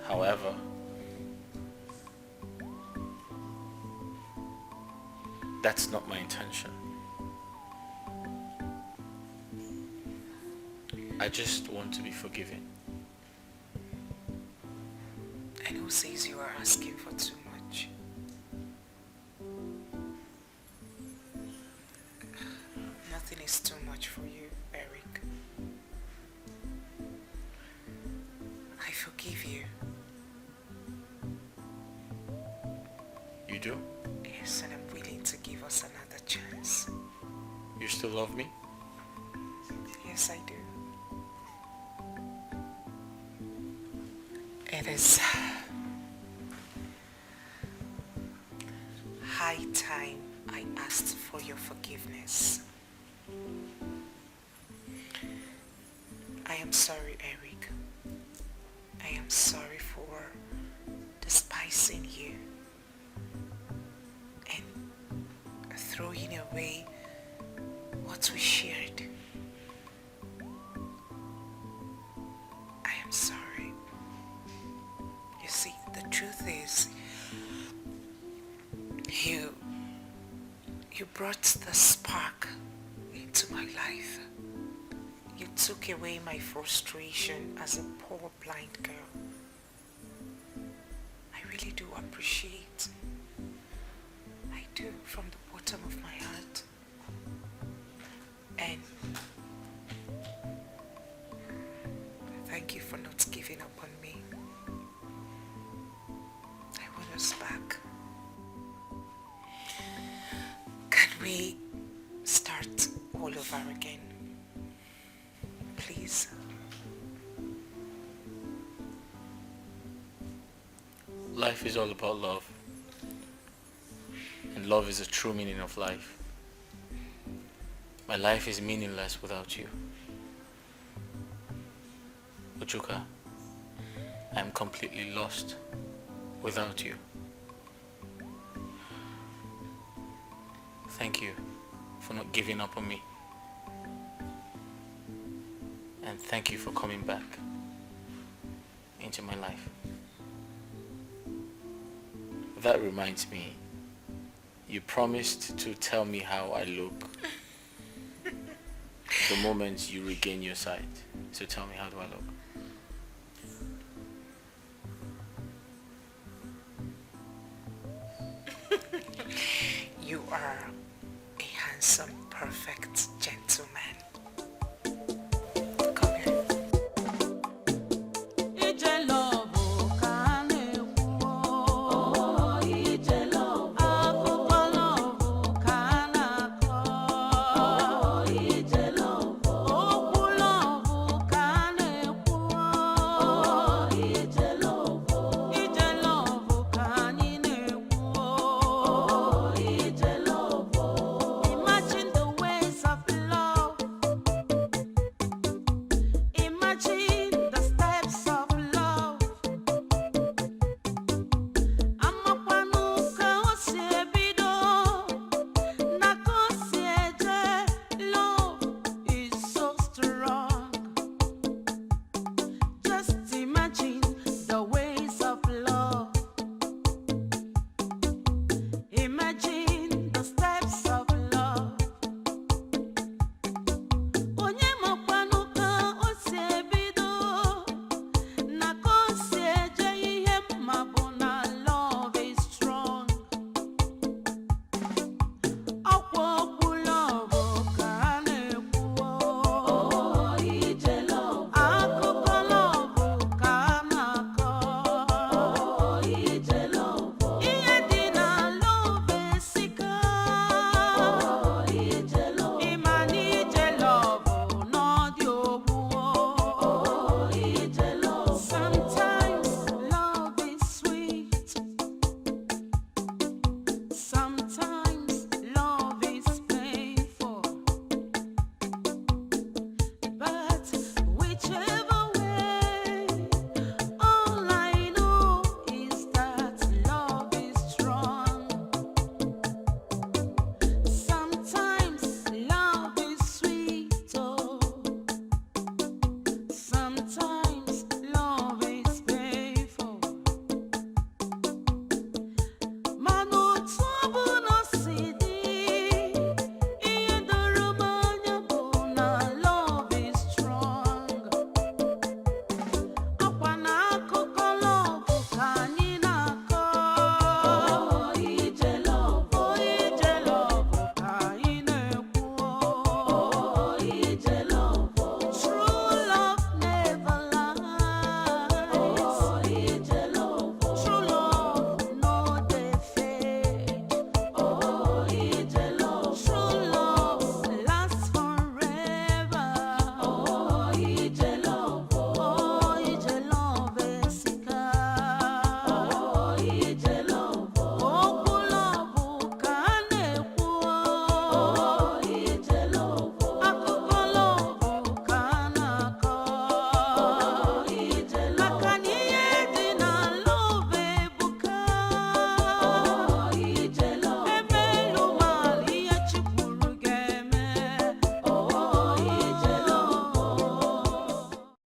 However, that's not my intention. I just want to be forgiven. And who says you are asking for too much? Nothing is too much for you, Eric. I forgive you. You do? Yes, and I'm willing to give us another chance. You still love me? Yes, I do. It is high time I asked for your forgiveness. I am sorry, Eric. I am sorry for despising you and throwing away what we shared. I am sorry. You see, the truth is, you brought the spark into my life. You took away my frustration as a poor blind girl. I really do appreciate. I do, from the bottom of my heart. And thank you for not giving up on me. I want us back. Can we start all over again? Please. Life is all about love. And love is the true meaning of life. My life is meaningless without you. Ojuka, I am completely lost without you. Thank you for not giving up on me. And thank you for coming back into my life. That reminds me, you promised to tell me how I look the moment you regain your sight. So tell me, how do I look? You are a handsome, perfect